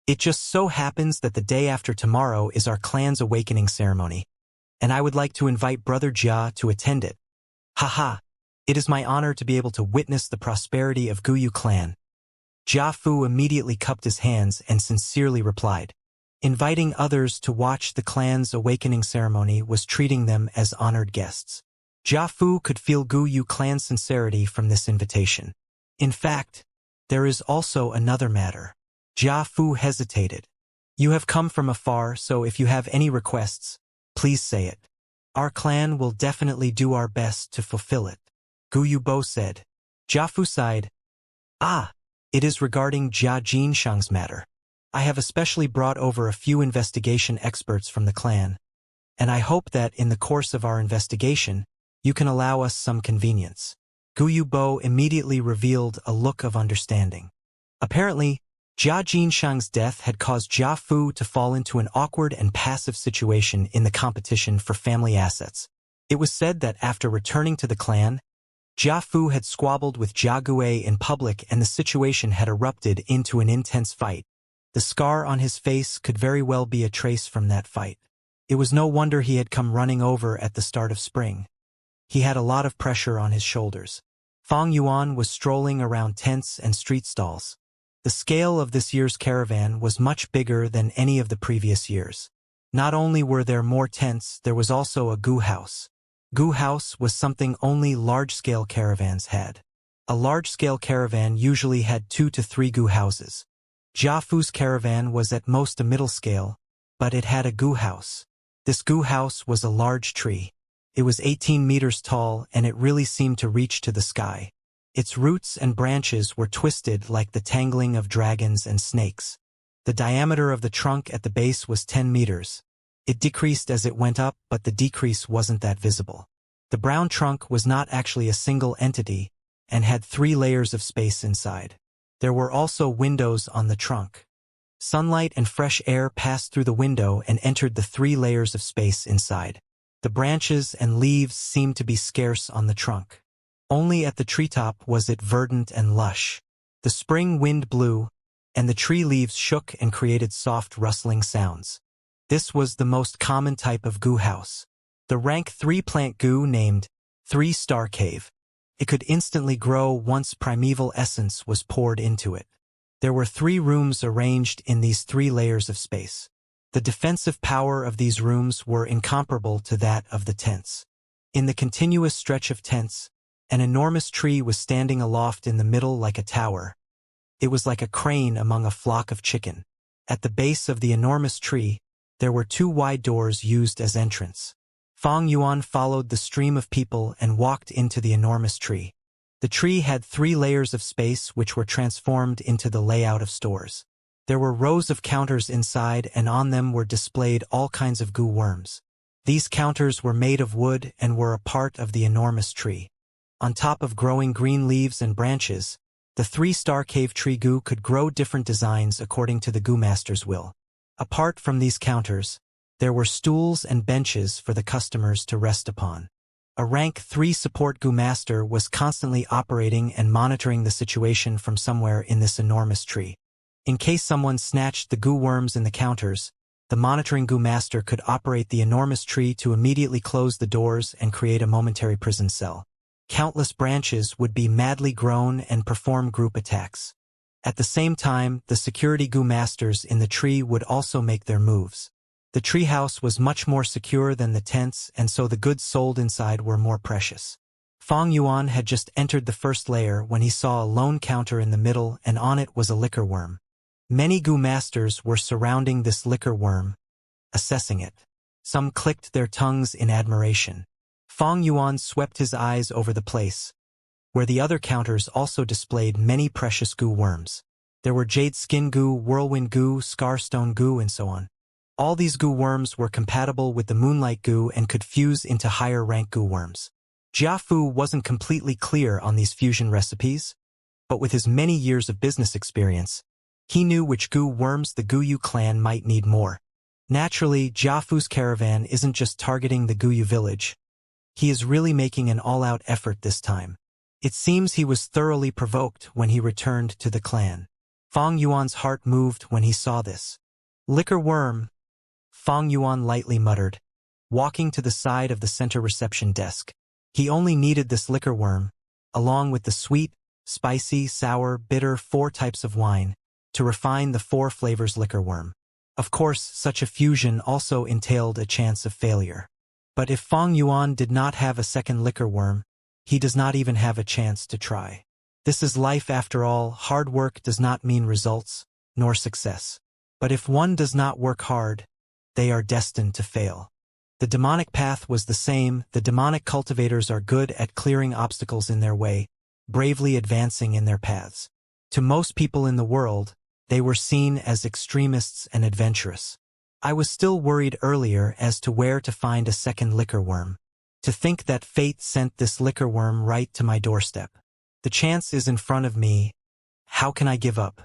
it just so happens that the day after tomorrow is our clan's awakening ceremony, and I would like to invite Brother Jia to attend it. Haha, it is my honor to be able to witness the prosperity of Gu Yu clan. Jia Fu immediately cupped his hands and sincerely replied. Inviting others to watch the clan's awakening ceremony was treating them as honored guests. Jia Fu could feel Gu Yu clan's sincerity from this invitation. In fact, there is also another matter. Jia Fu hesitated. You have come from afar, so if you have any requests, please say it. Our clan will definitely do our best to fulfill it. Gu Yubo said. Jia Fu sighed. Ah, it is regarding Jia Jinsheng's matter. I have especially brought over a few investigation experts from the clan, and I hope that in the course of our investigation, you can allow us some convenience. Gu Yubo immediately revealed a look of understanding. Apparently, Jia Jinsheng's death had caused Jia Fu to fall into an awkward and passive situation in the competition for family assets. It was said that after returning to the clan, Jia Fu had squabbled with Jia Gui in public and the situation had erupted into an intense fight. The scar on his face could very well be a trace from that fight. It was no wonder he had come running over at the start of spring. He had a lot of pressure on his shoulders. Fang Yuan was strolling around tents and street stalls. The scale of this year's caravan was much bigger than any of the previous years. Not only were there more tents, there was also a Gu house. Gu house was something only large-scale caravans had. A large-scale caravan usually had 2 to 3 Gu houses. Jia Fu's caravan was at most a middle scale, but it had a Gu house. This Gu house was a large tree. It was 18 meters tall and it really seemed to reach to the sky. Its roots and branches were twisted like the tangling of dragons and snakes. The diameter of the trunk at the base was 10 meters. It decreased as it went up, but the decrease wasn't that visible. The brown trunk was not actually a single entity and had 3 layers of space inside. There were also windows on the trunk. Sunlight and fresh air passed through the window and entered the 3 layers of space inside. The branches and leaves seemed to be scarce on the trunk. Only at the treetop was it verdant and lush. The spring wind blew, and the tree leaves shook and created soft rustling sounds. This was the most common type of Gu house. The rank 3 plant Gu named 3-star cave. It could instantly grow once primeval essence was poured into it. There were 3 rooms arranged in these 3 layers of space. The defensive power of these rooms were incomparable to that of the tents. In the continuous stretch of tents, an enormous tree was standing aloft in the middle like a tower. It was like a crane among a flock of chicken. At the base of the enormous tree, there were 2 wide doors used as entrance. Fang Yuan followed the stream of people and walked into the enormous tree. The tree had 3 layers of space which were transformed into the layout of stores. There were rows of counters inside and on them were displayed all kinds of Gu worms. These counters were made of wood and were a part of the enormous tree. On top of growing green leaves and branches, the 3-star cave tree Gu could grow different designs according to the Gu master's will. Apart from these counters, there were stools and benches for the customers to rest upon. A rank 3 support Gu master was constantly operating and monitoring the situation from somewhere in this enormous tree. In case someone snatched the goo worms in the counters, the monitoring goo master could operate the enormous tree to immediately close the doors and create a momentary prison cell. Countless branches would be madly grown and perform group attacks. At the same time, the security goo masters in the tree would also make their moves. The treehouse was much more secure than the tents, and so the goods sold inside were more precious. Fang Yuan had just entered the first layer when he saw a lone counter in the middle, and on it was a liquor worm. Many goo masters were surrounding this liquor worm, assessing it. Some clicked their tongues in admiration. Fang Yuan swept his eyes over the place, where the other counters also displayed many precious goo worms. There were jade skin goo, whirlwind goo, scarstone goo, and so on. All these goo worms were compatible with the moonlight goo and could fuse into higher rank goo worms. Jiafu wasn't completely clear on these fusion recipes, but with his many years of business experience, he knew which goo worms the Guyu clan might need more. Naturally, Jiafu's caravan isn't just targeting the Guyu village. He is really making an all-out effort this time. It seems he was thoroughly provoked when he returned to the clan. Fang Yuan's heart moved when he saw this. Liquor worm, Fang Yuan lightly muttered, walking to the side of the center reception desk. He only needed this liquor worm, along with the sweet, spicy, sour, bitter 4 types of wine, to refine the 4 flavors liquor worm. Of course, such a fusion also entailed a chance of failure. But if Fang Yuan did not have a second liquor worm, he does not even have a chance to try. This is life after all. Hard work does not mean results, nor success. But if one does not work hard, they are destined to fail. The demonic path was the same. The demonic cultivators are good at clearing obstacles in their way, bravely advancing in their paths. To most people in the world, they were seen as extremists and adventurous. I was still worried earlier as to where to find a second liquor worm. To think that fate sent this liquor worm right to my doorstep. The chance is in front of me. How can I give up?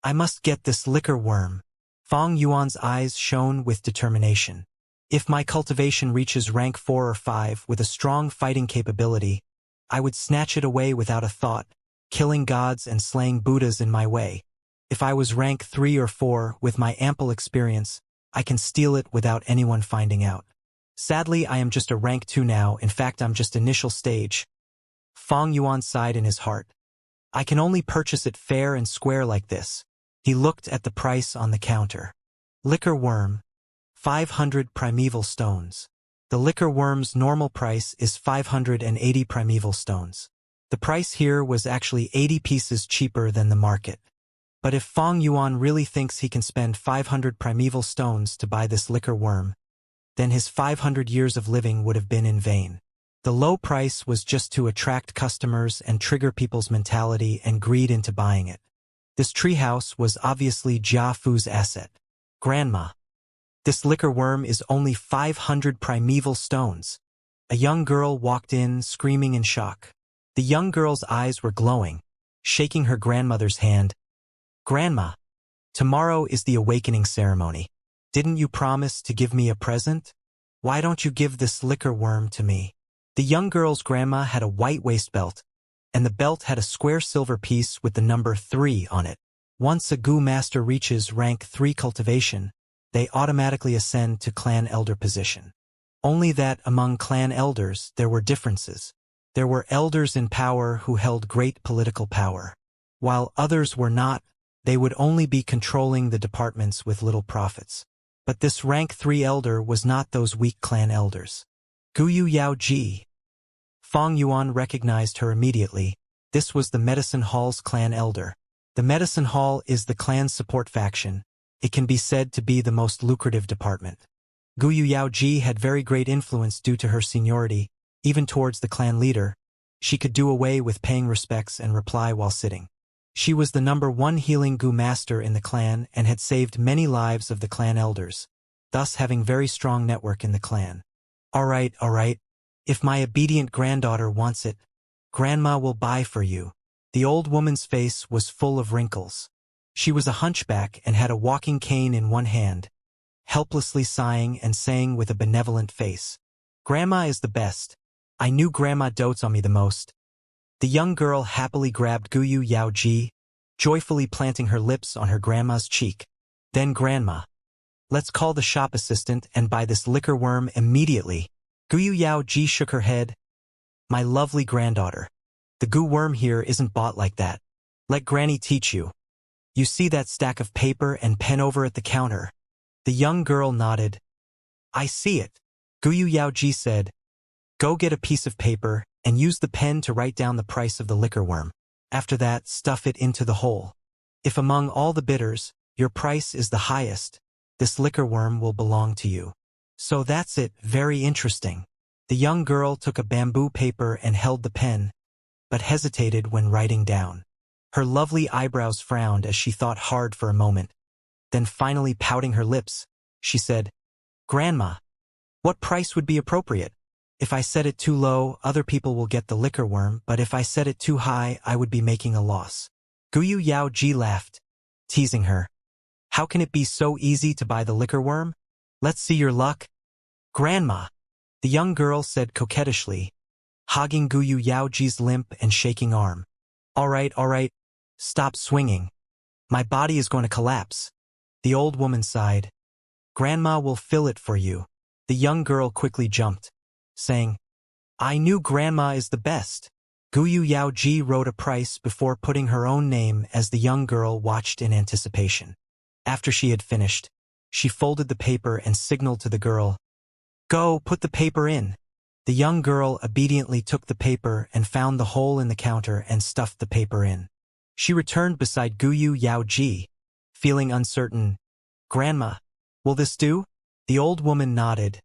I must get this liquor worm. Fang Yuan's eyes shone with determination. If my cultivation reaches rank 4 or 5 with a strong fighting capability, I would snatch it away without a thought, killing gods and slaying Buddhas in my way. If I was rank 3 or 4 with my ample experience, I can steal it without anyone finding out. Sadly, I am just a rank 2 now. In fact, I'm just initial stage. Fang Yuan sighed in his heart. I can only purchase it fair and square like this. He looked at the price on the counter. Liquor worm, 500 primeval stones. The liquor worm's normal price is 580 primeval stones. The price here was actually 80 pieces cheaper than the market. But if Fang Yuan really thinks he can spend 500 primeval stones to buy this liquor worm, then his 500 years of living would have been in vain. The low price was just to attract customers and trigger people's mentality and greed into buying it. This treehouse was obviously Jiafu's asset. Grandma. This liquor worm is only 500 primeval stones. A young girl walked in, screaming in shock. The young girl's eyes were glowing, shaking her grandmother's hand. Grandma, tomorrow is the awakening ceremony. Didn't you promise to give me a present? Why don't you give this liquor worm to me? The young girl's grandma had a white waist belt, and the belt had a square silver piece with the number 3 on it. Once a goo master reaches rank 3 cultivation, they automatically ascend to clan elder position. Only that among clan elders there were differences. There were elders in power who held great political power. While others were not, they would only be controlling the departments with little profits. But this rank 3 elder was not those weak clan elders. Guyu Yao Ji. Fang Yuan recognized her immediately. This was the Medicine Hall's clan elder. The Medicine Hall is the clan's support faction. It can be said to be the most lucrative department. Guyu Yao Ji had very great influence due to her seniority, even towards the clan leader. She could do away with paying respects and reply while sitting. She was the number 1 healing goo master in the clan and had saved many lives of the clan elders, thus having very strong network in the clan. All right. If my obedient granddaughter wants it, Grandma will buy for you. The old woman's face was full of wrinkles. She was a hunchback and had a walking cane in one hand, helplessly sighing and saying with a benevolent face, Grandma is the best. I knew Grandma dotes on me the most. The young girl happily grabbed Guyu Yao Ji. joyfully planting her lips on her grandma's cheek. Then Grandma, let's call the shop assistant and buy this liquor worm immediately. Guyu Yao Ji shook her head. My lovely granddaughter, the goo worm here isn't bought like that. Let Granny teach you. You see that stack of paper and pen over at the counter? The young girl nodded. I see it. Guyu Yao Ji said, go get a piece of paper and use the pen to write down the price of the liquor worm. After that, stuff it into the hole. If among all the bidders, your price is the highest, this liquor worm will belong to you. So that's it, very interesting. The young girl took a bamboo paper and held the pen, but hesitated when writing down. Her lovely eyebrows frowned as she thought hard for a moment. Then finally pouting her lips, she said, Grandma, what price would be appropriate? If I set it too low, other people will get the liquor worm, but if I set it too high, I would be making a loss. Guyu Yao Ji laughed, teasing her. How can it be so easy to buy the liquor worm? Let's see your luck. Grandma, the young girl said coquettishly, hogging Guyu Yao Ji's limp and shaking arm. All right, stop swinging. My body is going to collapse. The old woman sighed. Grandma will fill it for you. The young girl quickly jumped, saying, I knew Grandma is the best. Guyu Yao Ji wrote a price before putting her own name as the young girl watched in anticipation. After she had finished, she folded the paper and signaled to the girl, Go, put the paper in. The young girl obediently took the paper and found the hole in the counter and stuffed the paper in. She returned beside Guyu Yao Ji, feeling uncertain. Grandma, will this do? The old woman nodded.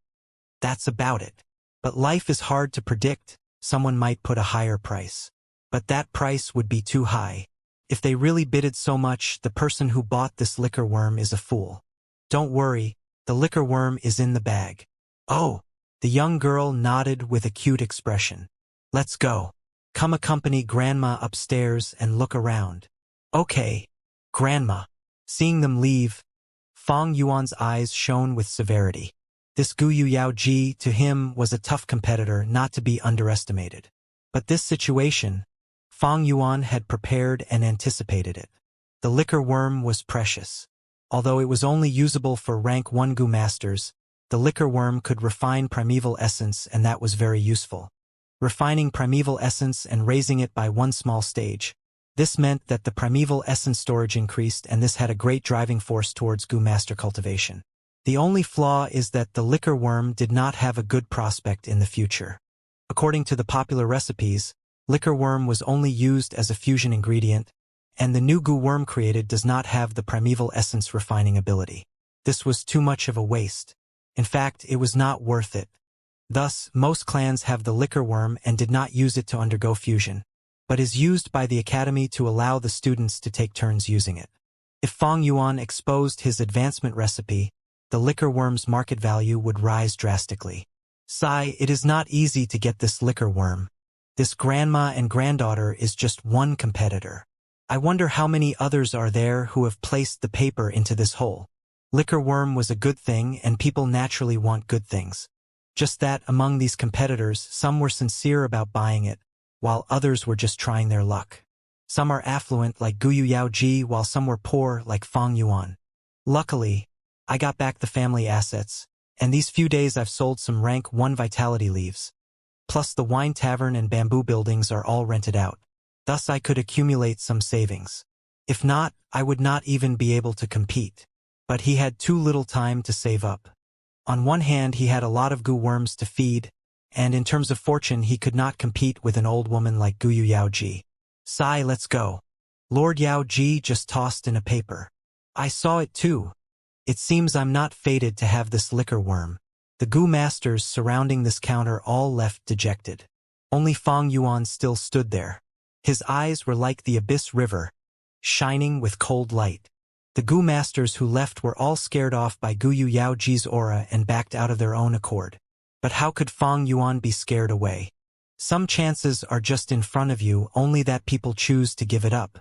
That's about it. But life is hard to predict. Someone might put a higher price. But that price would be too high. If they really bidded so much, the person who bought this liquor worm is a fool. Don't worry, the liquor worm is in the bag. Oh, the young girl nodded with a cute expression. Let's go. Come accompany Grandma upstairs and look around. Okay, Grandma. Seeing them leave, Fang Yuan's eyes shone with severity. This Guyu Yao Ji, to him, was a tough competitor not to be underestimated. But this situation, Fang Yuan had prepared and anticipated it. The liquor worm was precious. Although it was only usable for rank 1 Gu masters, the liquor worm could refine primeval essence, and that was very useful. Refining primeval essence and raising it by one small stage. This meant that the primeval essence storage increased, and this had a great driving force towards Gu master cultivation. The only flaw is that the liquor worm did not have a good prospect in the future. According to the popular recipes, liquor worm was only used as a fusion ingredient, and the new Gu worm created does not have the primeval essence refining ability. This was too much of a waste. In fact, it was not worth it. Thus, most clans have the liquor worm and did not use it to undergo fusion, but is used by the academy to allow the students to take turns using it. If Fang Yuan exposed his advancement recipe, the liquor worm's market value would rise drastically. Sai, it is not easy to get this liquor worm. This grandma and granddaughter is just one competitor. I wonder how many others are there who have placed the paper into this hole. Liquor worm was a good thing, and people naturally want good things. Just that, among these competitors, some were sincere about buying it, while others were just trying their luck. Some are affluent like Guyu Yao Ji, while some were poor like Fang Yuan. Luckily, I got back the family assets, and these few days I've sold some rank 1 vitality leaves. Plus the wine tavern and bamboo buildings are all rented out. Thus I could accumulate some savings. If not, I would not even be able to compete. But he had too little time to save up. On one hand, he had a lot of Gu worms to feed, and in terms of fortune, he could not compete with an old woman like Guyu Yao Ji. Sai, let's go. Lord Yao Ji just tossed in a paper. I saw it too. It seems I'm not fated to have this liquor worm. The Gu masters surrounding this counter all left dejected. Only Fang Yuan still stood there. His eyes were like the abyss river, shining with cold light. The Gu masters who left were all scared off by Guyu Yao Ji's aura and backed out of their own accord. But how could Fang Yuan be scared away? Some chances are just in front of you, only that people choose to give it up.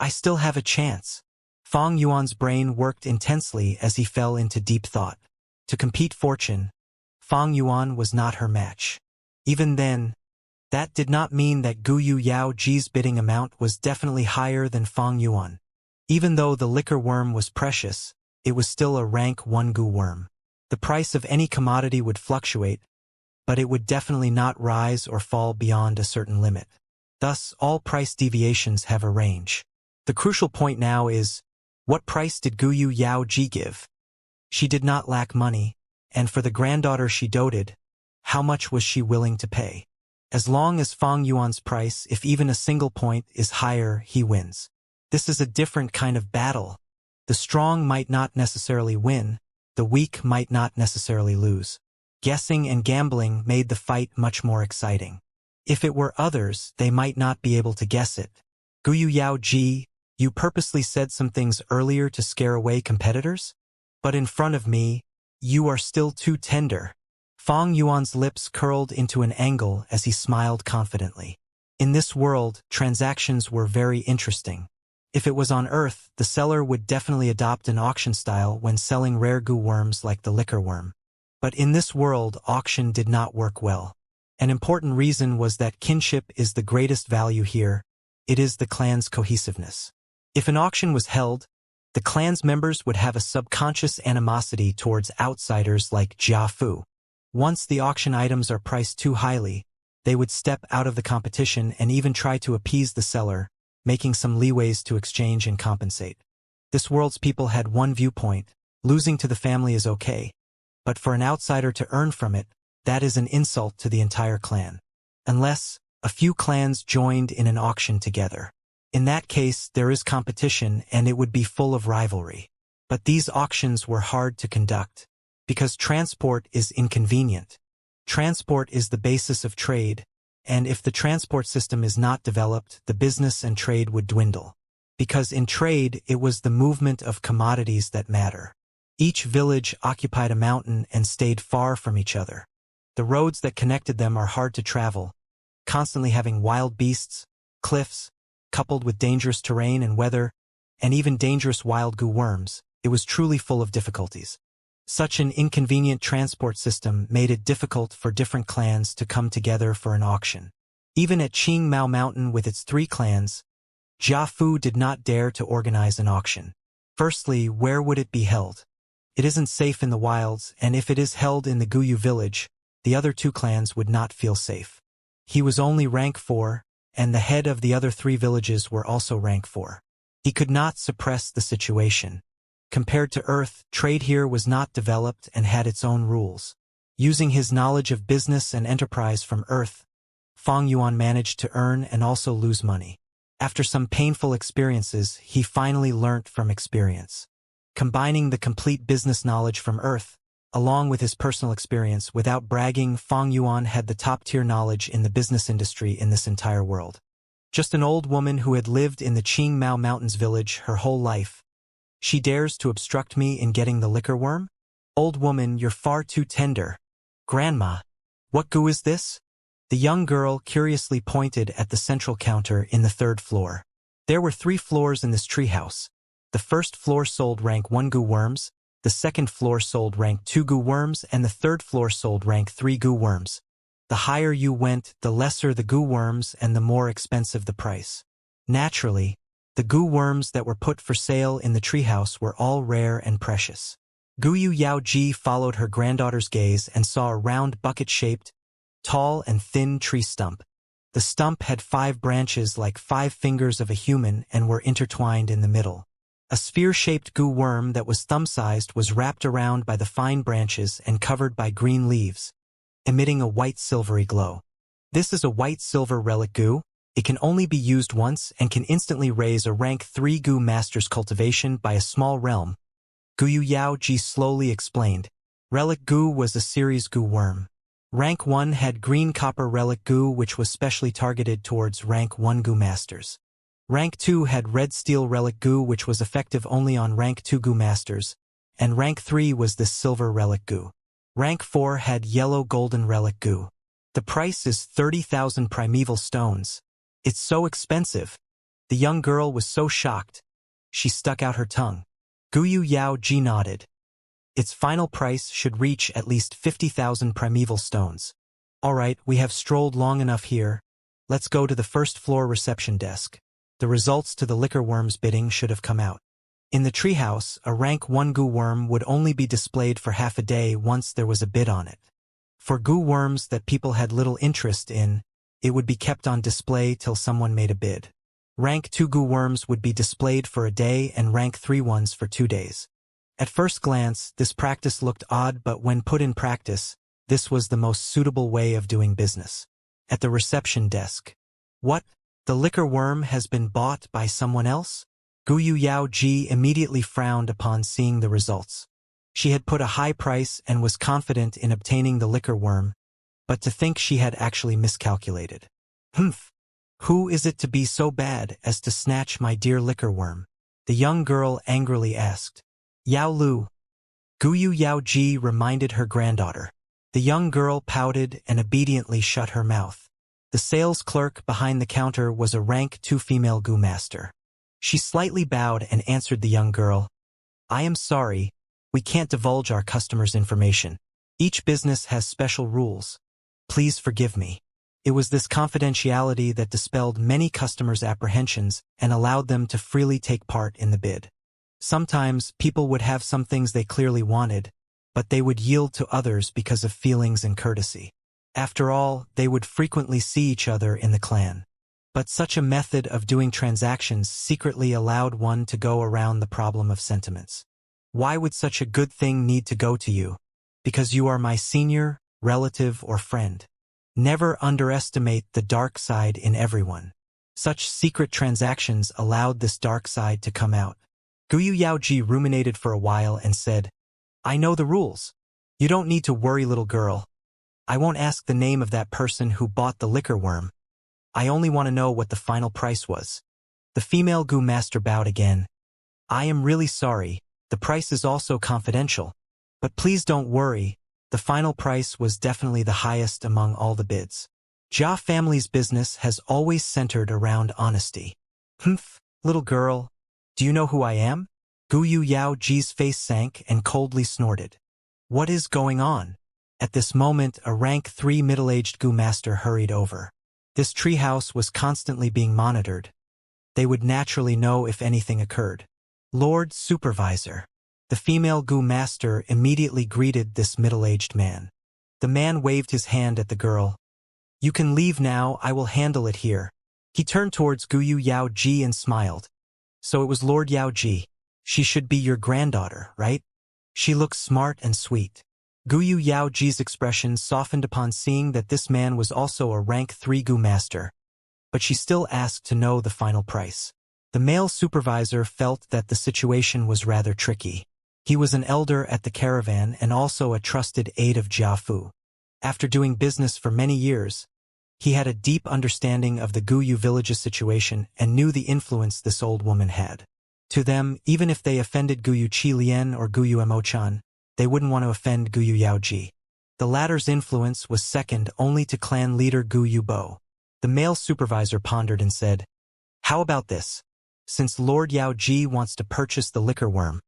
I still have a chance. Fang Yuan's brain worked intensely as he fell into deep thought. To compete fortune, Fang Yuan was not her match. Even then, That did not mean that Guyu Yao Ji's bidding amount was definitely higher than Fang Yuan. Even though the liquor worm was precious, it was still a rank 1 Gu worm. The price of any commodity would fluctuate, but it would definitely not rise or fall beyond a certain limit. Thus, all price deviations have a range. The crucial point now is, what price did Guyu Yao Ji give? She did not lack money, and for the granddaughter she doted, how much was she willing to pay? As long as Fang Yuan's price, if even a single point, is higher, he wins. This is a different kind of battle. The strong might not necessarily win, the weak might not necessarily lose. Guessing and gambling made the fight much more exciting. If it were others, they might not be able to guess it. Guyu Yao Ji, you purposely said some things earlier to scare away competitors? But in front of me, you are still too tender. Fang Yuan's lips curled into an angle as he smiled confidently. In this world, transactions were very interesting. If it was on Earth, the seller would definitely adopt an auction style when selling rare Gu worms like the liquor worm. But in this world, auction did not work well. An important reason was that kinship is the greatest value here. It is the clan's cohesiveness. If an auction was held, the clan's members would have a subconscious animosity towards outsiders like Jia Fu. Once the auction items are priced too highly, they would step out of the competition and even try to appease the seller, making some leeways to exchange and compensate. This world's people had one viewpoint: losing to the family is okay. But for an outsider to earn from it, that is an insult to the entire clan. Unless a few clans joined in an auction together. In that case, there is competition and it would be full of rivalry. But these auctions were hard to conduct, because transport is inconvenient. Transport is the basis of trade, and if the transport system is not developed, the business and trade would dwindle. Because in trade, it was the movement of commodities that matter. Each village occupied a mountain and stayed far from each other. The roads that connected them are hard to travel, constantly having wild beasts, cliffs, coupled with dangerous terrain and weather, and even dangerous wild Gu worms. It was truly full of difficulties. Such an inconvenient transport system made it difficult for different clans to come together for an auction. Even at Qing Mao Mountain with its 3 clans, Jia Fu did not dare to organize an auction. Firstly, where would it be held? It isn't safe in the wilds, and if it is held in the Guyu village, the other 2 clans would not feel safe. He was only rank 4, and the head of the other 3 villages were also rank 4. He could not suppress the situation. Compared to Earth, trade here was not developed and had its own rules. Using his knowledge of business and enterprise from Earth, Fang Yuan managed to earn and also lose money. After some painful experiences, he finally learnt from experience. Combining the complete business knowledge from Earth, along with his personal experience, without bragging, Fang Yuan had the top-tier knowledge in the business industry in this entire world. Just an old woman who had lived in the Qing Mao Mountains village her whole life. She dares to obstruct me in getting the liquor worm? Old woman, you're far too tender. Grandma, what Gu is this? The young girl curiously pointed at the central counter in the 3rd floor. There were 3 floors in this treehouse. The 1st floor sold rank 1 Gu worms, the 2nd floor sold rank 2 Gu worms, and the 3rd floor sold rank 3 Gu worms. The higher you went, the lesser the Gu worms and the more expensive the price. Naturally, the Gu worms that were put for sale in the treehouse were all rare and precious. Guyu Yao Ji followed her granddaughter's gaze and saw a round bucket-shaped, tall and thin tree stump. The stump had 5 branches like 5 fingers of a human and were intertwined in the middle. A sphere-shaped Gu worm that was thumb-sized was wrapped around by the fine branches and covered by green leaves, emitting a white silvery glow. This is a white-silver relic Gu. It can only be used once and can instantly raise a rank 3 Gu master's cultivation by a small realm. Guyu Yao Ji slowly explained. Relic Gu was a series Gu worm. Rank 1 had green copper relic Gu, which was specially targeted towards rank 1 Gu masters. Rank 2 had red steel relic Gu, which was effective only on rank 2 Gu masters, and rank 3 was this silver relic Gu. Rank 4 had yellow golden relic Gu. The price is 30,000 primeval stones. It's so expensive. The young girl was so shocked. She stuck out her tongue. Guyu Yao Ji nodded. Its final price should reach at least 50,000 primeval stones. All right, we have strolled long enough here. Let's go to the first floor reception desk. The results to the liquor worm's bidding should have come out. In the treehouse, a rank 1 goo worm would only be displayed for half a day once there was a bid on it. For goo worms that people had little interest in, it would be kept on display till someone made a bid. Rank 2 goo worms would be displayed for a day and rank 3 ones for 2 days. At first glance, this practice looked odd, but when put in practice, this was the most suitable way of doing business. At the reception desk. What? The liquor worm has been bought by someone else? Guyu Yao Ji immediately frowned upon seeing the results. She had put a high price and was confident in obtaining the liquor worm, but to think she had actually miscalculated. Humph! Who is it to be so bad as to snatch my dear liquor worm? The young girl angrily asked. Yao Lu. Guyu Yao Ji reminded her granddaughter. The young girl pouted and obediently shut her mouth. The sales clerk behind the counter was a rank 2 female goo master. She slightly bowed and answered the young girl. I am sorry, we can't divulge our customers' information. Each business has special rules. Please forgive me. It was this confidentiality that dispelled many customers' apprehensions and allowed them to freely take part in the bid. Sometimes people would have some things they clearly wanted, but they would yield to others because of feelings and courtesy. After all, they would frequently see each other in the clan. But such a method of doing transactions secretly allowed one to go around the problem of sentiments. Why would such a good thing need to go to you? Because you are my senior, relative, or friend. Never underestimate the dark side in everyone. Such secret transactions allowed this dark side to come out. Guyu Yaoji ruminated for a while and said, I know the rules. You don't need to worry, little girl. I won't ask the name of that person who bought the liquor worm. I only want to know what the final price was. The female goo master bowed again. I am really sorry, the price is also confidential. But please don't worry, the final price was definitely the highest among all the bids. Jia family's business has always centered around honesty. Humph, little girl, do you know who I am? Guyu Yao Ji's face sank and coldly snorted. What is going on? At this moment, a rank 3 middle-aged goo master hurried over. This treehouse was constantly being monitored. They would naturally know if anything occurred. Lord Supervisor. The female goo master immediately greeted this middle-aged man. The man waved his hand at the girl. You can leave now, I will handle it here. He turned towards Guyu Yao Ji and smiled. So it was Lord Yao Ji. She should be your granddaughter, right? She looks smart and sweet. Guyu Yao Ji's expression softened upon seeing that this man was also a rank 3 goo master, but she still asked to know the final price. The male supervisor felt that the situation was rather tricky. He was an elder at the caravan and also a trusted aide of Jiafu. After doing business for many years, he had a deep understanding of the Guyu village's situation and knew the influence this old woman had. To them, even if they offended Guyu Qi Lian or Guyu Emochan, they wouldn't want to offend Guyu Yaoji. The latter's influence was second only to clan leader Guyu Bo. The male supervisor pondered and said, How about this? Since Lord Yaoji wants to purchase the liquor worm,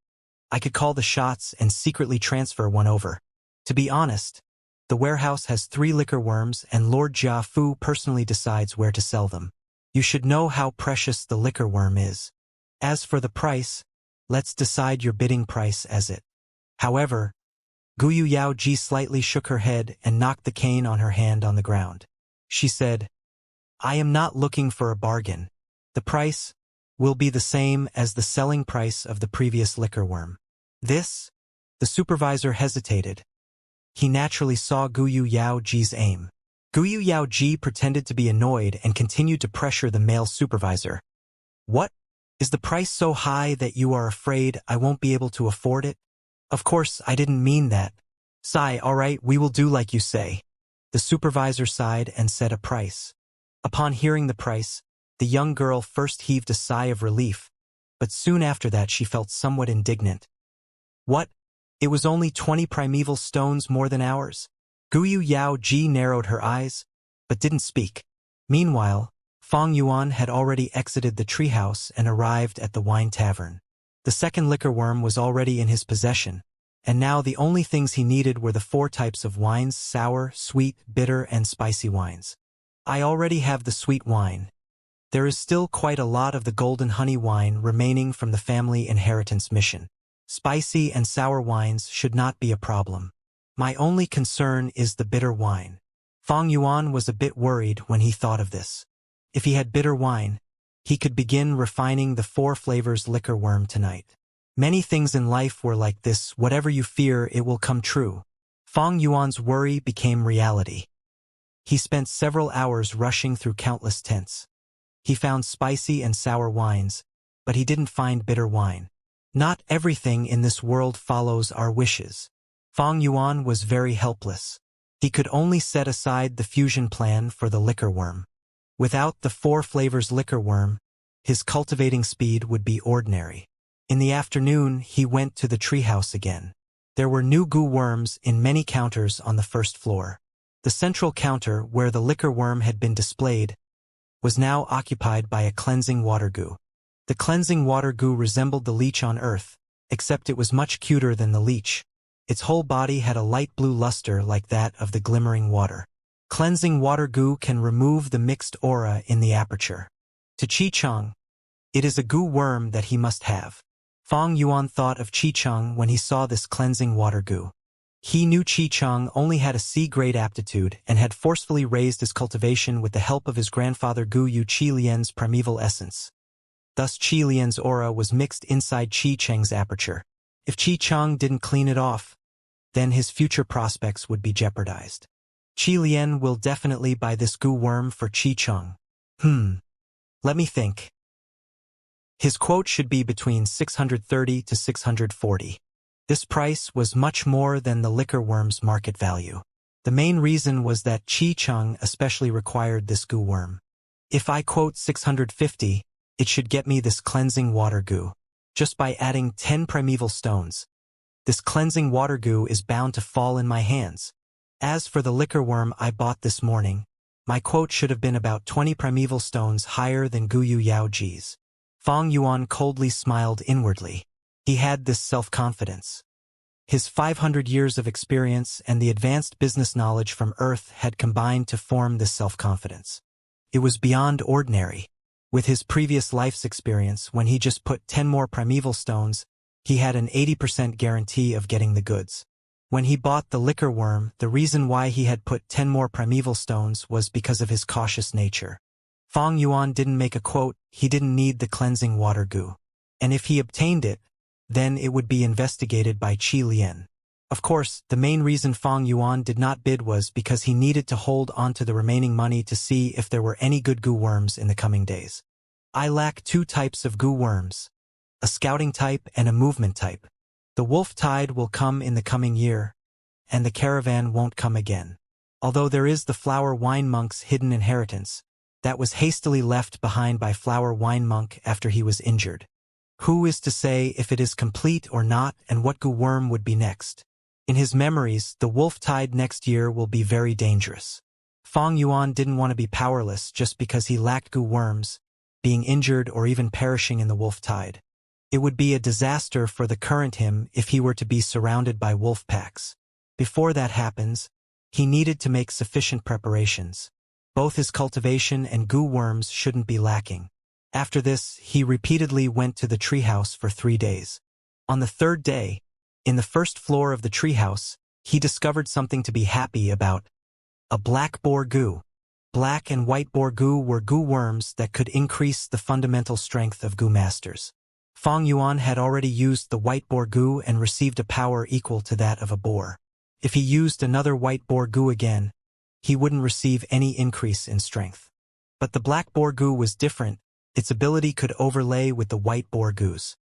I could call the shots and secretly transfer one over. To be honest, the warehouse has 3 liquor worms and Lord Jia Fu personally decides where to sell them. You should know how precious the liquor worm is. As for the price, let's decide your bidding price as it. However, Guyu Yao Ji slightly shook her head and knocked the cane on her hand on the ground. She said, I am not looking for a bargain. The price will be the same as the selling price of the previous liquor worm. This? The supervisor hesitated. He naturally saw Guyu Yao Ji's aim. Guyu Yao Ji pretended to be annoyed and continued to pressure the male supervisor. What? Is the price so high that you are afraid I won't be able to afford it? Of course, I didn't mean that. Sigh, all right, we will do like you say. The supervisor sighed and set a price. Upon hearing the price, the young girl first heaved a sigh of relief, but soon after that she felt somewhat indignant. What? It was only 20 primeval stones more than ours? Guyu Yao Ji narrowed her eyes, but didn't speak. Meanwhile, Fang Yuan had already exited the treehouse and arrived at the wine tavern. The second liquor worm was already in his possession, and now the only things he needed were the 4 types of wines: sour, sweet, bitter, and spicy wines. I already have the sweet wine. There is still quite a lot of the golden honey wine remaining from the family inheritance mission. Spicy and sour wines should not be a problem. My only concern is the bitter wine. Fang Yuan was a bit worried when he thought of this. If he had bitter wine, he could begin refining the 4 flavors liquor worm tonight. Many things in life were like this: whatever you fear, it will come true. Fang Yuan's worry became reality. He spent several hours rushing through countless tents. He found spicy and sour wines, but he didn't find bitter wine. Not everything in this world follows our wishes. Fang Yuan was very helpless. He could only set aside the fusion plan for the liquor worm. Without the 4 flavors liquor worm, his cultivating speed would be ordinary. In the afternoon, he went to the treehouse again. There were new goo worms in many counters on the first floor. The central counter, where the liquor worm had been displayed, was now occupied by a cleansing water goo. The cleansing water goo resembled the leech on Earth, except it was much cuter than the leech. Its whole body had a light blue luster like that of the glimmering water. Cleansing water goo can remove the mixed aura in the aperture. To Chi-Chung, it is a goo worm that he must have. Fang Yuan thought of Chi-Chung when he saw this cleansing water goo. He knew Chi-Chung only had a C-grade aptitude and had forcefully raised his cultivation with the help of his grandfather Gu Yu Chi Lian's primeval essence. Thus Chi Lian's aura was mixed inside Chi-Cheng's aperture. If Chi-Chung didn't clean it off, then his future prospects would be jeopardized. Chi Lian will definitely buy this goo worm for Chi-Chung. Let me think. His quote should be between 630 to 640. This price was much more than the liquor worm's market value. The main reason was that Chi-Chung especially required this goo worm. If I quote 650, it should get me this cleansing water goo. Just by adding 10 primeval stones, this cleansing water goo is bound to fall in my hands. As for the liquor worm I bought this morning, my quote should have been about 20 primeval stones higher than Gu Yu Yao Ji's. Fang Yuan coldly smiled inwardly. He had this self-confidence. His 500 years of experience and the advanced business knowledge from Earth had combined to form this self-confidence. It was beyond ordinary. With his previous life's experience, when he just put 10 more primeval stones, he had an 80% guarantee of getting the goods. When he bought the liquor worm, the reason why he had put 10 more primeval stones was because of his cautious nature. Fang Yuan didn't make a quote, he didn't need the cleansing water goo. And if he obtained it, then it would be investigated by Chi Lian. Of course, the main reason Fang Yuan did not bid was because he needed to hold onto the remaining money to see if there were any good goo worms in the coming days. I lack 2 types of goo worms, a scouting type and a movement type. The wolf tide will come in the coming year, and the caravan won't come again. Although there is the flower wine monk's hidden inheritance, that was hastily left behind by flower wine monk after he was injured. Who is to say if it is complete or not and what goo worm would be next? In his memories, the wolf tide next year will be very dangerous. Fang Yuan didn't want to be powerless just because he lacked goo worms, being injured or even perishing in the wolf tide. It would be a disaster for the current him if he were to be surrounded by wolf packs. Before that happens, he needed to make sufficient preparations. Both his cultivation and goo worms shouldn't be lacking. After this, he repeatedly went to the treehouse for 3 days. On the 3rd day, in the first floor of the treehouse, he discovered something to be happy about: a black boar goo. Black and white boar goo were goo worms that could increase the fundamental strength of goo masters. Fang Yuan had already used the white boar goo and received a power equal to that of a boar. If he used another white boar goo again, he wouldn't receive any increase in strength. But the black boar goo was different. Its ability could overlay with the white boar goos.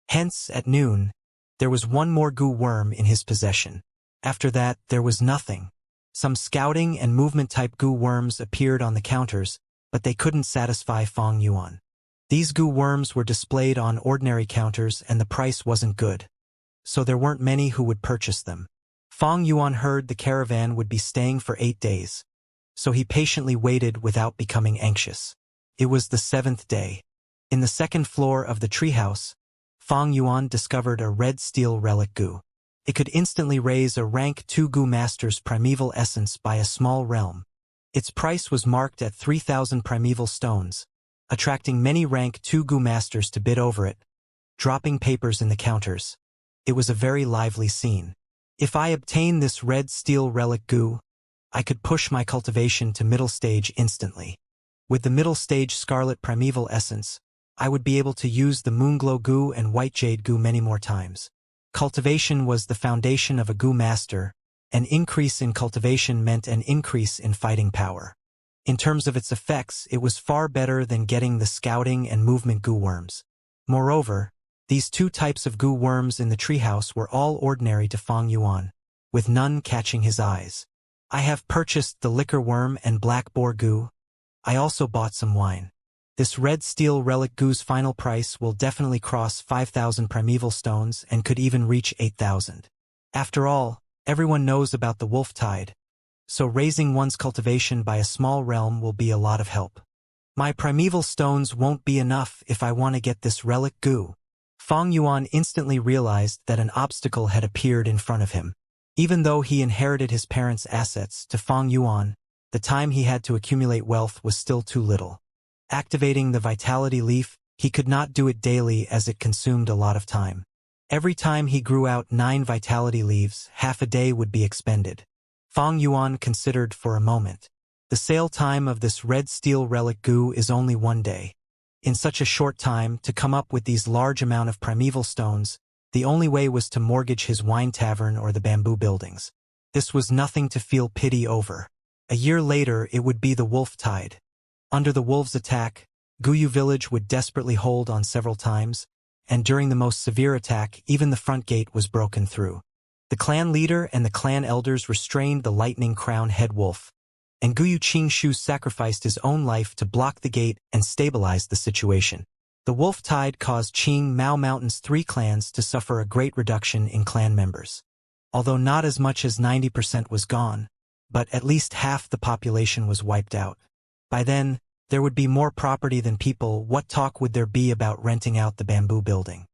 Hence, at noon, there was 1 more goo worm in his possession. After that, there was nothing. Some scouting and movement-type goo worms appeared on the counters, but they couldn't satisfy Fang Yuan. These goo worms were displayed on ordinary counters and the price wasn't good, so there weren't many who would purchase them. Fang Yuan heard the caravan would be staying for 8 days, so he patiently waited without becoming anxious. It was the 7th day. In the 2nd floor of the treehouse, Fang Yuan discovered a red steel relic goo. It could instantly raise a rank 2 Gu Master's primeval essence by a small realm. Its price was marked at 3,000 primeval stones, attracting many rank 2 Gu Masters to bid over it, dropping papers in the counters. It was a very lively scene. If I obtain this red steel relic Gu, I could push my cultivation to middle stage instantly. With the middle stage scarlet primeval essence, I would be able to use the Moonglow Gu and White Jade Gu many more times. Cultivation was the foundation of a Gu Master. An increase in cultivation meant an increase in fighting power. In terms of its effects, it was far better than getting the scouting and movement Gu worms. Moreover, these two types of Gu worms in the treehouse were all ordinary to Fang Yuan, with none catching his eyes. I have purchased the liquor worm and black boar Gu. I also bought some wine. This red steel relic Gu's final price will definitely cross 5,000 primeval stones and could even reach 8,000. After all, everyone knows about the wolf tide, so raising one's cultivation by a small realm will be a lot of help. My primeval stones won't be enough if I want to get this relic Gu. Fang Yuan instantly realized that an obstacle had appeared in front of him. Even though he inherited his parents' assets, to Fang Yuan, the time he had to accumulate wealth was still too little. Activating the vitality leaf, he could not do it daily as it consumed a lot of time. Every time he grew out 9 vitality leaves, half a day would be expended. Fang Yuan considered for a moment. The sale time of this red steel relic Gu is only 1 day. In such a short time, to come up with these large amount of primeval stones, the only way was to mortgage his wine tavern or the bamboo buildings. This was nothing to feel pity over. A year later, it would be the wolf tide. Under the wolves' attack, Guyu village would desperately hold on several times, and during the most severe attack, even the front gate was broken through. The clan leader and the clan elders restrained the lightning crown head wolf, and Guyu Qingshu sacrificed his own life to block the gate and stabilize the situation. The wolf tide caused Qing Mao Mountain's 3 clans to suffer a great reduction in clan members. Although not as much as 90% was gone, but at least half the population was wiped out. By then, there would be more property than people. What talk would there be about renting out the bamboo building?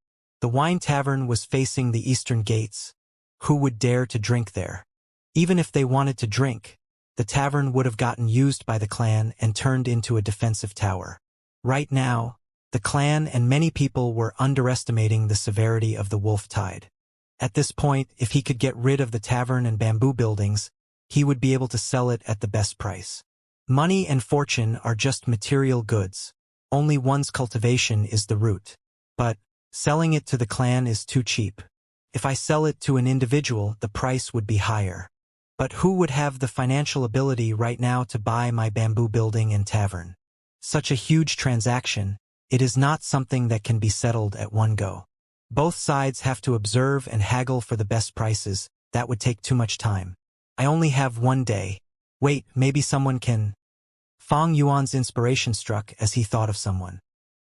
The wine tavern was facing the eastern gates. Who would dare to drink there? Even if they wanted to drink, the tavern would have gotten used by the clan and turned into a defensive tower. Right now, the clan and many people were underestimating the severity of the wolf tide. At this point, if he could get rid of the tavern and bamboo buildings, he would be able to sell it at the best price. Money and fortune are just material goods. Only one's cultivation is the root. But selling it to the clan is too cheap. If I sell it to an individual, the price would be higher. But who would have the financial ability right now to buy my bamboo building and tavern? Such a huge transaction, it is not something that can be settled at one go. Both sides have to observe and haggle for the best prices. That would take too much time. I only have 1 day. Wait, maybe someone can... Fang Yuan's inspiration struck as he thought of someone.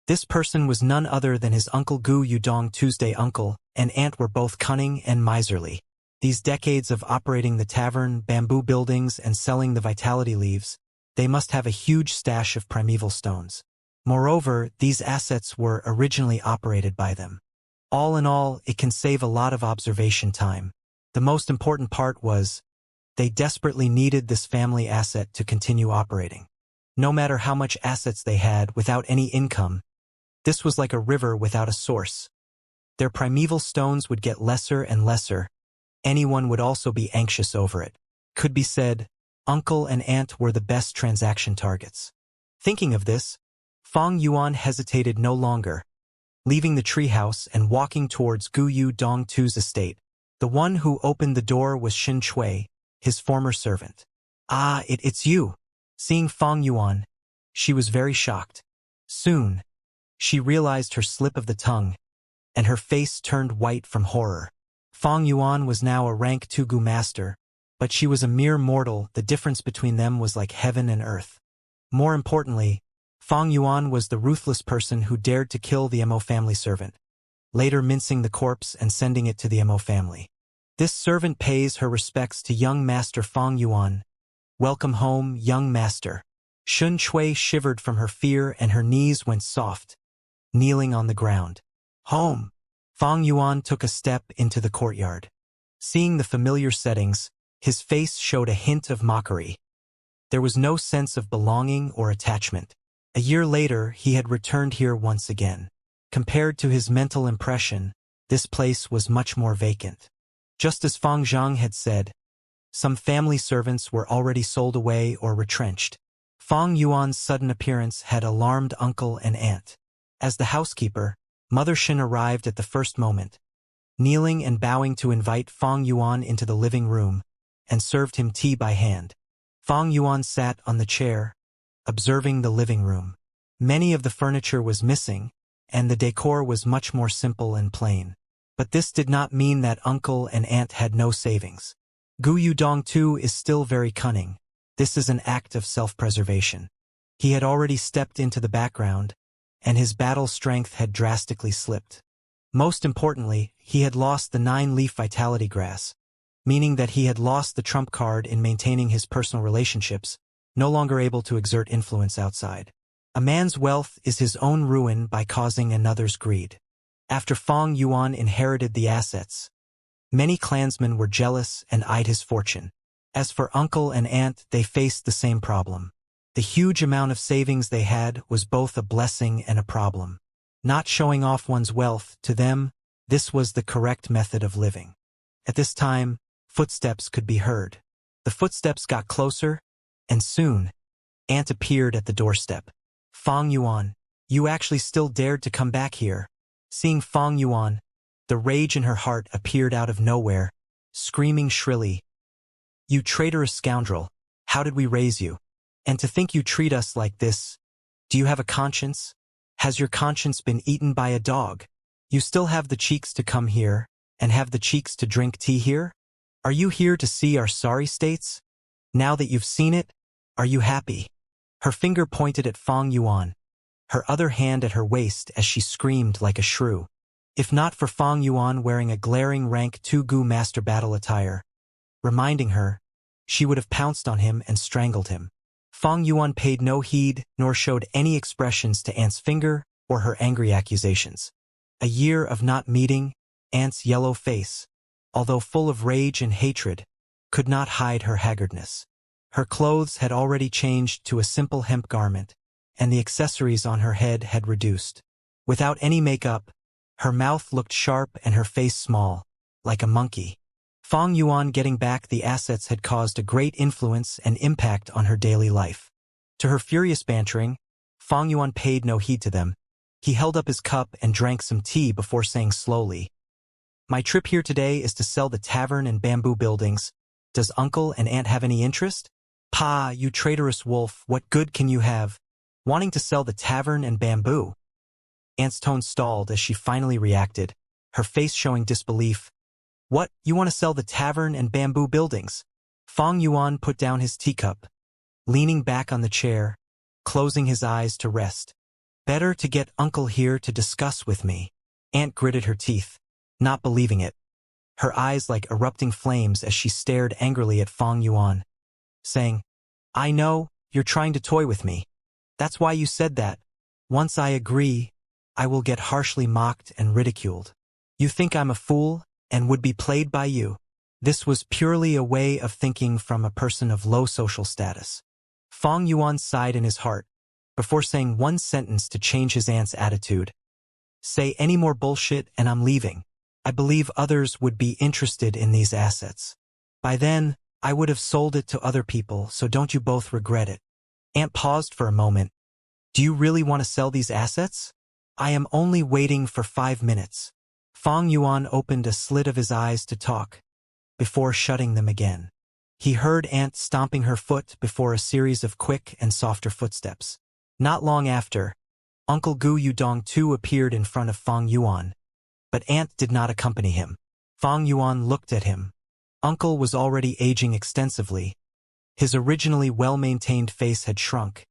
This person was none other than his uncle Gu Yudong. Tuesday uncle and aunt were both cunning and miserly. These decades of operating the tavern, bamboo buildings, and selling the vitality leaves, they must have a huge stash of primeval stones. Moreover, these assets were originally operated by them. All in all, it can save a lot of observation time. The most important part was, they desperately needed this family asset to continue operating. No matter how much assets they had without any income, this was like a river without a source. Their primeval stones would get lesser and lesser. Anyone would also be anxious over it. Could be said, uncle and aunt were the best transaction targets. Thinking of this, Fang Yuan hesitated no longer, leaving the treehouse and walking towards Guyu Dongtu's estate. The one who opened the door was Shin Chui, his former servant. Ah, it's you. Seeing Fang Yuan, she was very shocked. Soon, she realized her slip of the tongue, and her face turned white from horror. Fang Yuan was now a rank 2 Gu master, but she was a mere mortal. The difference between them was like heaven and earth. More importantly, Fang Yuan was the ruthless person who dared to kill the Mo family servant, later mincing the corpse and sending it to the Mo family. This servant pays her respects to young master Fang Yuan. Welcome home, young master. Shun Chui shivered from her fear and her knees went soft, kneeling on the ground. Home. Fang Yuan took a step into the courtyard. Seeing the familiar settings, his face showed a hint of mockery. There was no sense of belonging or attachment. A year later, he had returned here once again. Compared to his mental impression, this place was much more vacant. Just as Fang Zhang had said, some family servants were already sold away or retrenched. Fang Yuan's sudden appearance had alarmed uncle and aunt. As the housekeeper, Mother Shin arrived at the first moment, kneeling and bowing to invite Fang Yuan into the living room, and served him tea by hand. Fang Yuan sat on the chair, observing the living room. Many of the furniture was missing, and the decor was much more simple and plain. But this did not mean that uncle and aunt had no savings. Gu Yudong too is still very cunning. This is an act of self-preservation. He had already stepped into the background, and his battle strength had drastically slipped. Most importantly, he had lost the 9-leaf vitality grass, meaning that he had lost the trump card in maintaining his personal relationships, no longer able to exert influence outside. A man's wealth is his own ruin by causing another's greed. After Fang Yuan inherited the assets, many clansmen were jealous and eyed his fortune. As for uncle and aunt, they faced the same problem. The huge amount of savings they had was both a blessing and a problem. Not showing off one's wealth, to them, this was the correct method of living. At this time, footsteps could be heard. The footsteps got closer, and soon, aunt appeared at the doorstep. Fang Yuan, you actually still dared to come back here. Seeing Fang Yuan, the rage in her heart appeared out of nowhere, screaming shrilly, "You traitorous scoundrel, how did we raise you? And to think you treat us like this? Do you have a conscience? Has your conscience been eaten by a dog? You still have the cheeks to come here, and have the cheeks to drink tea here? Are you here to see our sorry states? Now that you've seen it, are you happy?" Her finger pointed at Fang Yuan, her other hand at her waist as she screamed like a shrew. If not for Fang Yuan wearing a glaring rank 2 Gu master battle attire, reminding her, she would have pounced on him and strangled him. Fang Yuan paid no heed nor showed any expressions to Aunt's finger or her angry accusations. A year of not meeting, Aunt's yellow face, although full of rage and hatred, could not hide her haggardness. Her clothes had already changed to a simple hemp garment, and the accessories on her head had reduced. Without any makeup, her mouth looked sharp and her face small, like a monkey. Fang Yuan getting back the assets had caused a great influence and impact on her daily life. To her furious bantering, Fang Yuan paid no heed to them. He held up his cup and drank some tea before saying slowly, "My trip here today is to sell the tavern and bamboo buildings. Does uncle and aunt have any interest?" "Pa, you traitorous wolf, what good can you have? Wanting to sell the tavern and bamboo?" Aunt's tone stalled as she finally reacted, her face showing disbelief. "What, you want to sell the tavern and bamboo buildings?" Fang Yuan put down his teacup, leaning back on the chair, closing his eyes to rest. "Better to get uncle here to discuss with me." Aunt gritted her teeth, not believing it, her eyes like erupting flames as she stared angrily at Fang Yuan, saying, "I know, you're trying to toy with me. That's why you said that. Once I agree, I will get harshly mocked and ridiculed. You think I'm a fool and would be played by you." This was purely a way of thinking from a person of low social status. Fang Yuan sighed in his heart, before saying one sentence to change his aunt's attitude. "Say any more bullshit and I'm leaving. I believe others would be interested in these assets. By then, I would have sold it to other people, so don't you both regret it." Aunt paused for a moment. "Do you really want to sell these assets?" "I am only waiting for 5 minutes." Fang Yuan opened a slit of his eyes to talk, before shutting them again. He heard Aunt stomping her foot before a series of quick and softer footsteps. Not long after, Uncle Gu Yudong too appeared in front of Fang Yuan, but Aunt did not accompany him. Fang Yuan looked at him. Uncle was already aging extensively. His originally well-maintained face had shrunk,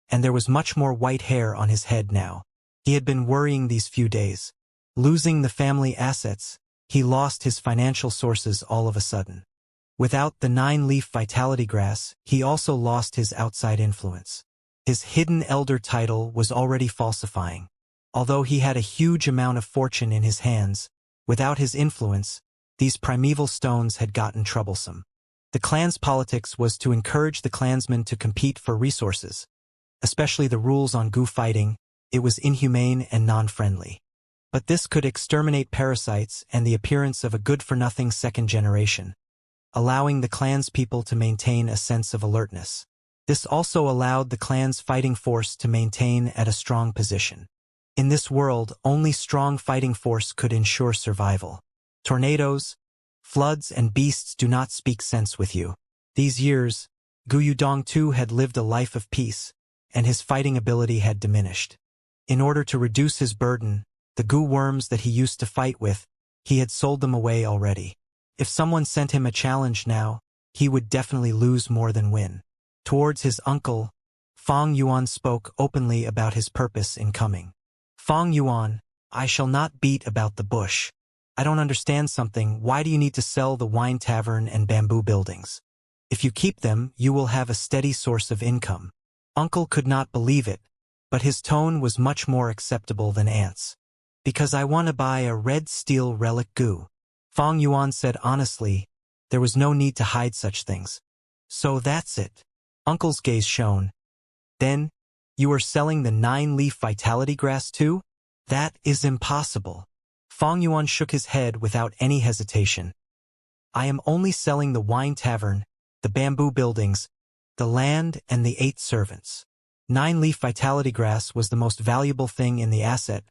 and there was much more white hair on his head now. He had been worrying these few days. Losing the family assets, he lost his financial sources all of a sudden. Without the 9-leaf vitality grass, he also lost his outside influence. His hidden elder title was already falsifying. Although he had a huge amount of fortune in his hands, without his influence, These primeval stones had gotten troublesome. The clan's politics was to encourage the clansmen to compete for resources, especially the rules on goo fighting. It was inhumane and non-friendly. But this could exterminate parasites and the appearance of a good-for-nothing second generation, allowing the clan's people to maintain a sense of alertness. This also allowed the clan's fighting force to maintain at a strong position. In this world, only strong fighting force could ensure survival. Tornadoes, floods, and beasts do not speak sense with you. These years, Gu Yudong too had lived a life of peace, and his fighting ability had diminished. In order to reduce his burden, the goo worms that he used to fight with, he had sold them away already. If someone sent him a challenge now, he would definitely lose more than win. Towards his uncle, Fong Yuan spoke openly about his purpose in coming. Fong Yuan, I shall not beat about the bush. I don't understand something. Why do you need to sell the wine tavern and bamboo buildings? If you keep them, you will have a steady source of income. Uncle could not believe it, but his tone was much more acceptable than Aunt's. Because I want to buy a red steel relic goo. Fong Yuan said honestly, there was no need to hide such things. So that's it. Uncle's gaze shone. Then, you are selling the 9-leaf vitality grass too? That is impossible. Fong Yuan shook his head without any hesitation. I am only selling the wine tavern, the bamboo buildings, the land, and the 8 servants. 9-leaf vitality grass was the most valuable thing in the asset.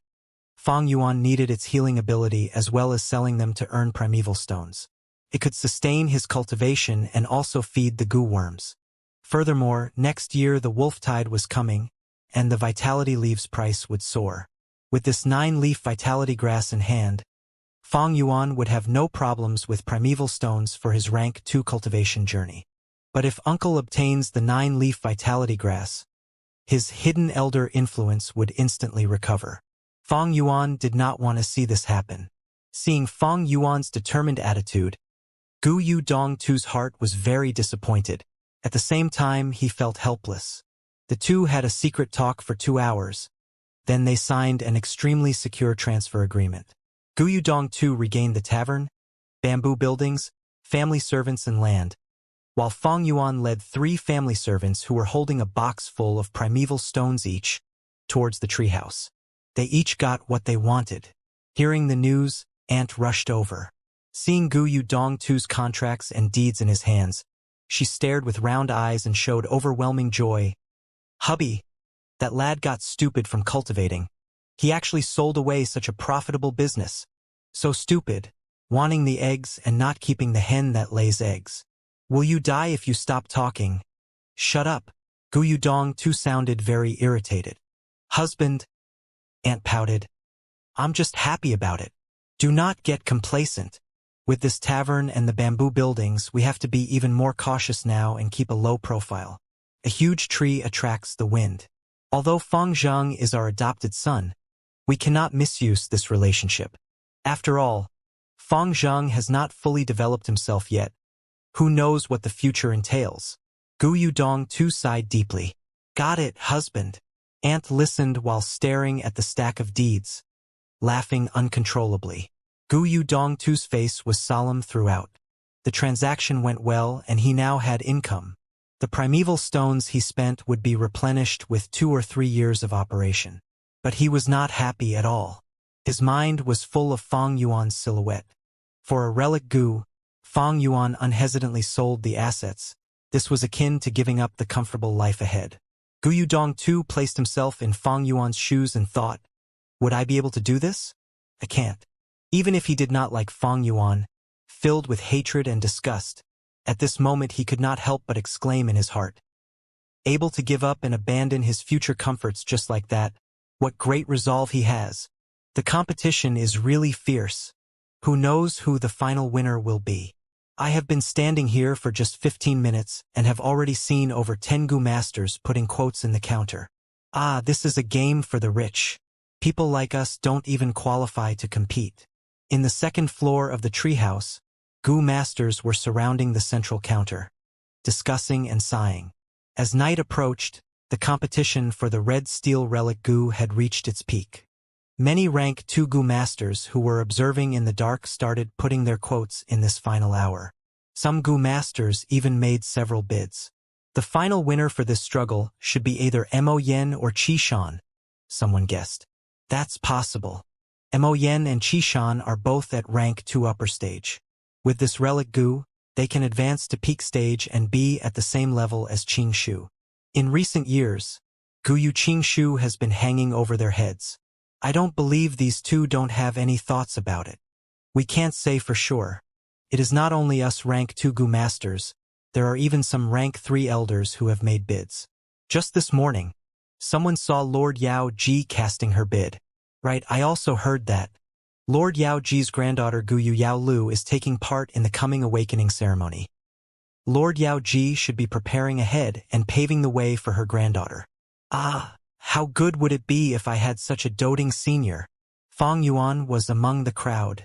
Fong Yuan needed its healing ability as well as selling them to earn primeval stones. It could sustain his cultivation and also feed the goo worms. Furthermore, next year the wolf tide was coming, and the vitality leaves price would soar. With this 9-leaf vitality grass in hand, Fong Yuan would have no problems with primeval stones for his rank 2 cultivation journey. But if Uncle obtains the 9-leaf vitality grass, his hidden elder influence would instantly recover. Fong Yuan did not want to see this happen. Seeing Fong Yuan's determined attitude, Gu Yudong-tu's heart was very disappointed. At the same time, he felt helpless. The two had a secret talk for 2 hours. Then they signed an extremely secure transfer agreement. Gu Yudong-tu regained the tavern, bamboo buildings, family servants, and land, while Fong Yuan led 3 family servants who were holding a box full of primeval stones each, towards the treehouse. They each got what they wanted. Hearing the news, Aunt rushed over. Seeing Gu Yudong-tu's contracts and deeds in his hands, she stared with round eyes and showed overwhelming joy. Hubby, that lad got stupid from cultivating. He actually sold away such a profitable business. So stupid, wanting the eggs and not keeping the hen that lays eggs. Will you die if you stop talking? Shut up. Gu Yudong-tu sounded very irritated. Husband, Aunt pouted. I'm just happy about it. Do not get complacent. With this tavern and the bamboo buildings, we have to be even more cautious now and keep a low profile. A huge tree attracts the wind. Although Feng Zheng is our adopted son, we cannot misuse this relationship. After all, Feng Zheng has not fully developed himself yet. Who knows what the future entails? Gu Yudong-tu sighed deeply. Got it, husband. Aunt listened while staring at the stack of deeds, laughing uncontrollably. Gu Yudong-tu's face was solemn throughout. The transaction went well and he now had income. The primeval stones he spent would be replenished with 2 or 3 years of operation. But he was not happy at all. His mind was full of Fong Yuan's silhouette. For a relic Gu, Fong Yuan unhesitantly sold the assets. This was akin to giving up the comfortable life ahead. Gu Yudong-tu placed himself in Fong Yuan's shoes and thought, would I be able to do this? I can't. Even if he did not like Fong Yuan, filled with hatred and disgust, at this moment he could not help but exclaim in his heart. Able to give up and abandon his future comforts just like that, what great resolve he has. The competition is really fierce. Who knows who the final winner will be? I have been standing here for just 15 minutes and have already seen over 10 Gu masters putting quotes in the counter. Ah, this is a game for the rich. People like us don't even qualify to compete. In the second floor of the treehouse, Gu masters were surrounding the central counter, discussing and sighing. As night approached, the competition for the red steel relic Gu had reached its peak. Many rank 2 Gu masters who were observing in the dark started putting their quotes in this final hour. Some Gu masters even made several bids. The final winner for this struggle should be either Mo Yen or Qi Shan, someone guessed. That's possible. Mo Yen and Qi Shan are both at rank 2 upper stage. With this relic Gu, they can advance to peak stage and be at the same level as Qing Shu. In recent years, Gu Yu Qing Shu has been hanging over their heads. I don't believe these two don't have any thoughts about it. We can't say for sure. It is not only us rank 2 Gu masters, there are even some rank 3 elders who have made bids. Just this morning, someone saw Lord Yao Ji casting her bid. Right, I also heard that. Lord Yao Ji's granddaughter Gu Yu Yao Lu is taking part in the coming awakening ceremony. Lord Yao Ji should be preparing ahead and paving the way for her granddaughter. Ah, how good would it be if I had such a doting senior? Fang Yuan was among the crowd,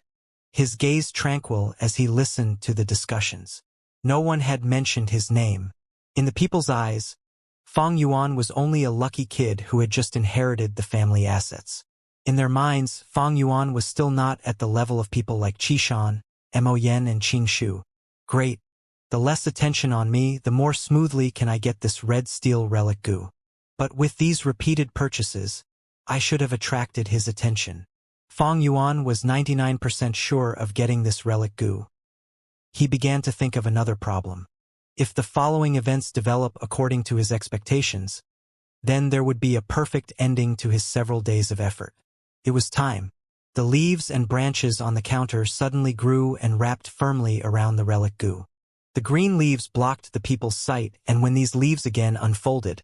his gaze tranquil as he listened to the discussions. No one had mentioned his name. In the people's eyes, Fang Yuan was only a lucky kid who had just inherited the family assets. In their minds, Fang Yuan was still not at the level of people like Qi Shan, Mo Yen and Qing Shu. Great. The less attention on me, the more smoothly can I get this red steel relic Gu. But with these repeated purchases, I should have attracted his attention. Fang Yuan was 99% sure of getting this relic Gu. He began to think of another problem. If the following events develop according to his expectations, then there would be a perfect ending to his several days of effort. It was time. The leaves and branches on the counter suddenly grew and wrapped firmly around the relic Gu. The green leaves blocked the people's sight, and when these leaves again unfolded,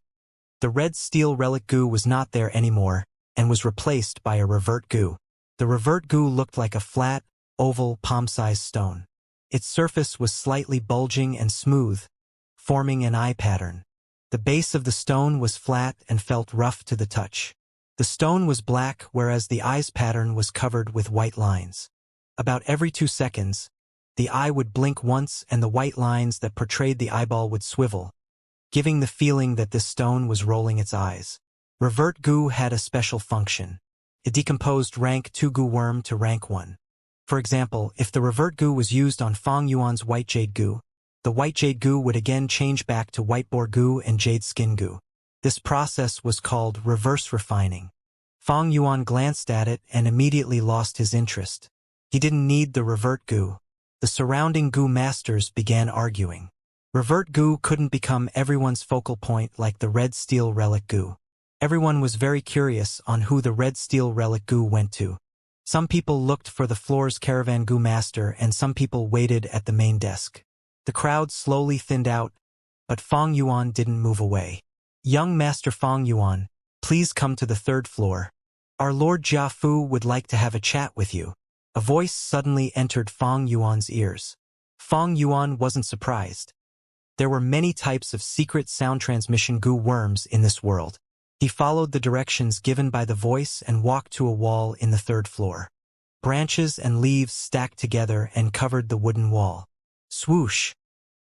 the red steel relic Gu was not there anymore and was replaced by a revert Gu. The revert Gu looked like a flat, oval, palm-sized stone. Its surface was slightly bulging and smooth, forming an eye pattern. The base of the stone was flat and felt rough to the touch. The stone was black, whereas the eye's pattern was covered with white lines. About every 2 seconds, the eye would blink once and the white lines that portrayed the eyeball would swivel, giving the feeling that this stone was rolling its eyes. Revert Gu had a special function. It decomposed rank 2 Gu worm to rank 1. For example, if the revert Gu was used on Fang Yuan's white jade Gu, the white jade Gu would again change back to white boar Gu and jade skin Gu. This process was called reverse refining. Fang Yuan glanced at it and immediately lost his interest. He didn't need the revert Gu. The surrounding Gu masters began arguing. Revert Gu couldn't become everyone's focal point like the red steel relic Gu. Everyone was very curious on who the red steel relic Gu went to. Some people looked for the floor's caravan Gu master and some people waited at the main desk. The crowd slowly thinned out, but Fang Yuan didn't move away. Young Master Fang Yuan, please come to the 3rd floor. Our Lord Jia Fu would like to have a chat with you. A voice suddenly entered Fang Yuan's ears. Fang Yuan wasn't surprised. There were many types of secret sound transmission Gu worms in this world. He followed the directions given by the voice and walked to a wall in the 3rd floor. Branches and leaves stacked together and covered the wooden wall. Swoosh!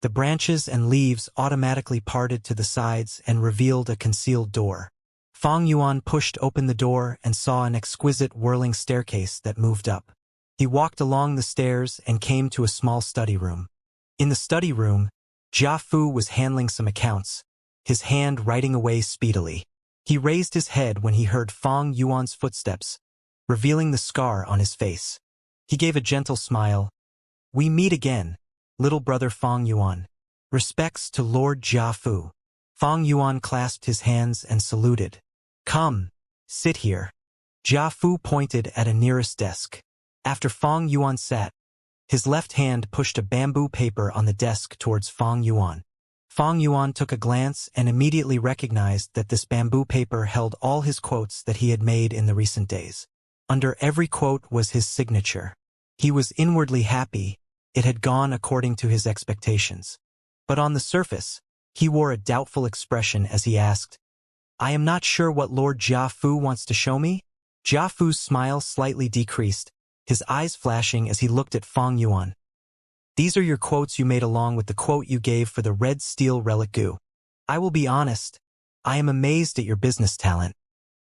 The branches and leaves automatically parted to the sides and revealed a concealed door. Fang Yuan pushed open the door and saw an exquisite whirling staircase that moved up. He walked along the stairs and came to a small study room. In the study room, Jia Fu was handling some accounts, his hand writing away speedily. He raised his head when he heard Fang Yuan's footsteps, revealing the scar on his face. He gave a gentle smile. We meet again, little brother Fang Yuan. Respects to Lord Jia Fu. Fang Yuan clasped his hands and saluted. Come, sit here. Jia Fu pointed at a nearest desk. After Fang Yuan sat, his left hand pushed a bamboo paper on the desk towards Fang Yuan. Fang Yuan took a glance and immediately recognized that this bamboo paper held all his quotes that he had made in the recent days. Under every quote was his signature. He was inwardly happy. It had gone according to his expectations. But on the surface, he wore a doubtful expression as he asked, I am not sure what Lord Jia Fu wants to show me? Jia Fu's smile slightly decreased, his eyes flashing as he looked at Fang Yuan. These are your quotes you made along with the quote you gave for the red steel relic Gu. I will be honest, I am amazed at your business talent.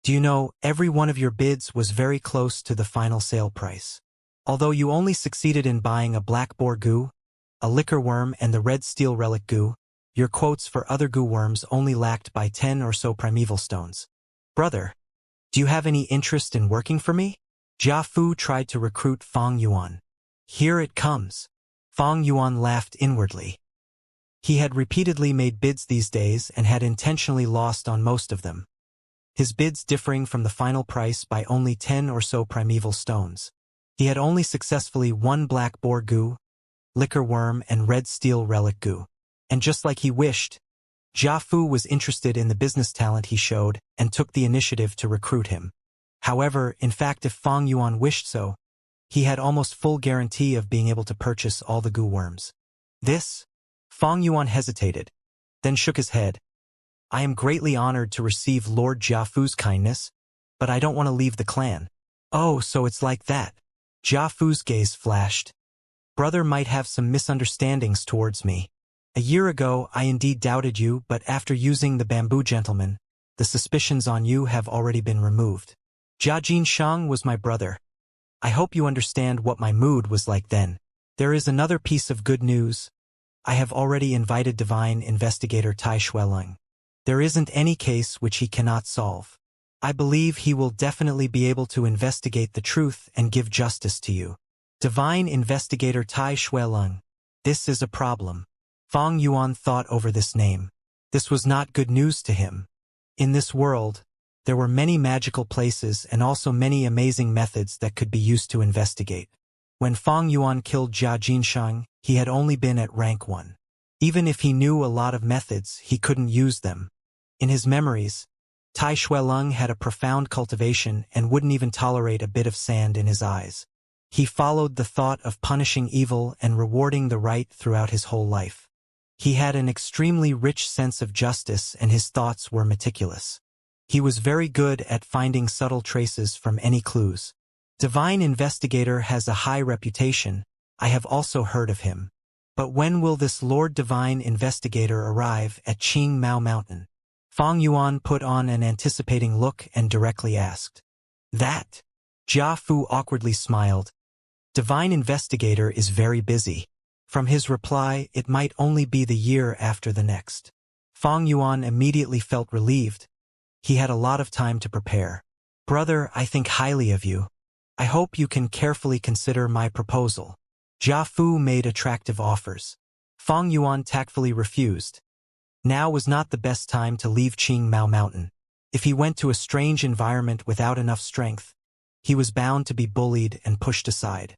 Do you know, every one of your bids was very close to the final sale price. Although you only succeeded in buying a black boar goo, a liquor worm and the red steel relic goo, your quotes for other goo worms only lacked by 10 or so primeval stones. Brother, do you have any interest in working for me? Jia Fu tried to recruit Fang Yuan. Here it comes. Fang Yuan laughed inwardly. He had repeatedly made bids these days and had intentionally lost on most of them, his bids differing from the final price by only 10 or so primeval stones. He had only successfully won black boar goo, liquor worm and red steel relic goo. And just like he wished, Jia Fu was interested in the business talent he showed and took the initiative to recruit him. However, in fact, if Fang Yuan wished so, he had almost full guarantee of being able to purchase all the goo worms. This? Fang Yuan hesitated, then shook his head. I am greatly honored to receive Lord Jia Fu's kindness, but I don't want to leave the clan. Oh, so it's like that. Jia Fu's gaze flashed. Brother might have some misunderstandings towards me. A year ago, I indeed doubted you, but after using the bamboo gentleman, the suspicions on you have already been removed. Jia Jinshang was my brother. I hope you understand what my mood was like then. There is another piece of good news. I have already invited Divine Investigator Tai Xueleng. There isn't any case which he cannot solve. I believe he will definitely be able to investigate the truth and give justice to you. Divine Investigator Tai Xueleng. This is a problem. Fang Yuan thought over this name. This was not good news to him. In this world, there were many magical places and also many amazing methods that could be used to investigate. When Fang Yuan killed Jia Jinshang, he had only been at rank 1. Even if he knew a lot of methods, he couldn't use them. In his memories, Tai Xueleng had a profound cultivation and wouldn't even tolerate a bit of sand in his eyes. He followed the thought of punishing evil and rewarding the right throughout his whole life. He had an extremely rich sense of justice and his thoughts were meticulous. He was very good at finding subtle traces from any clues. Divine Investigator has a high reputation. I have also heard of him. But when will this Lord Divine Investigator arrive at Qing Mao Mountain? Fang Yuan put on an anticipating look and directly asked. That? Jia Fu awkwardly smiled. Divine Investigator is very busy. From his reply, it might only be the year after the next. Fang Yuan immediately felt relieved. He had a lot of time to prepare. Brother, I think highly of you. I hope you can carefully consider my proposal. Jia Fu made attractive offers. Fang Yuan tactfully refused. Now was not the best time to leave Qing Mao Mountain. If he went to a strange environment without enough strength, he was bound to be bullied and pushed aside.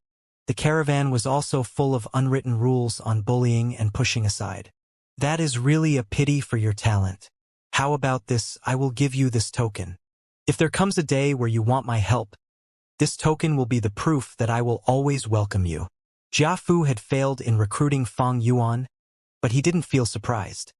The caravan was also full of unwritten rules on bullying and pushing aside. That is really a pity for your talent. How about this? I will give you this token. If there comes a day where you want my help, this token will be the proof that I will always welcome you. Jia Fu had failed in recruiting Fang Yuan, but he didn't feel surprised.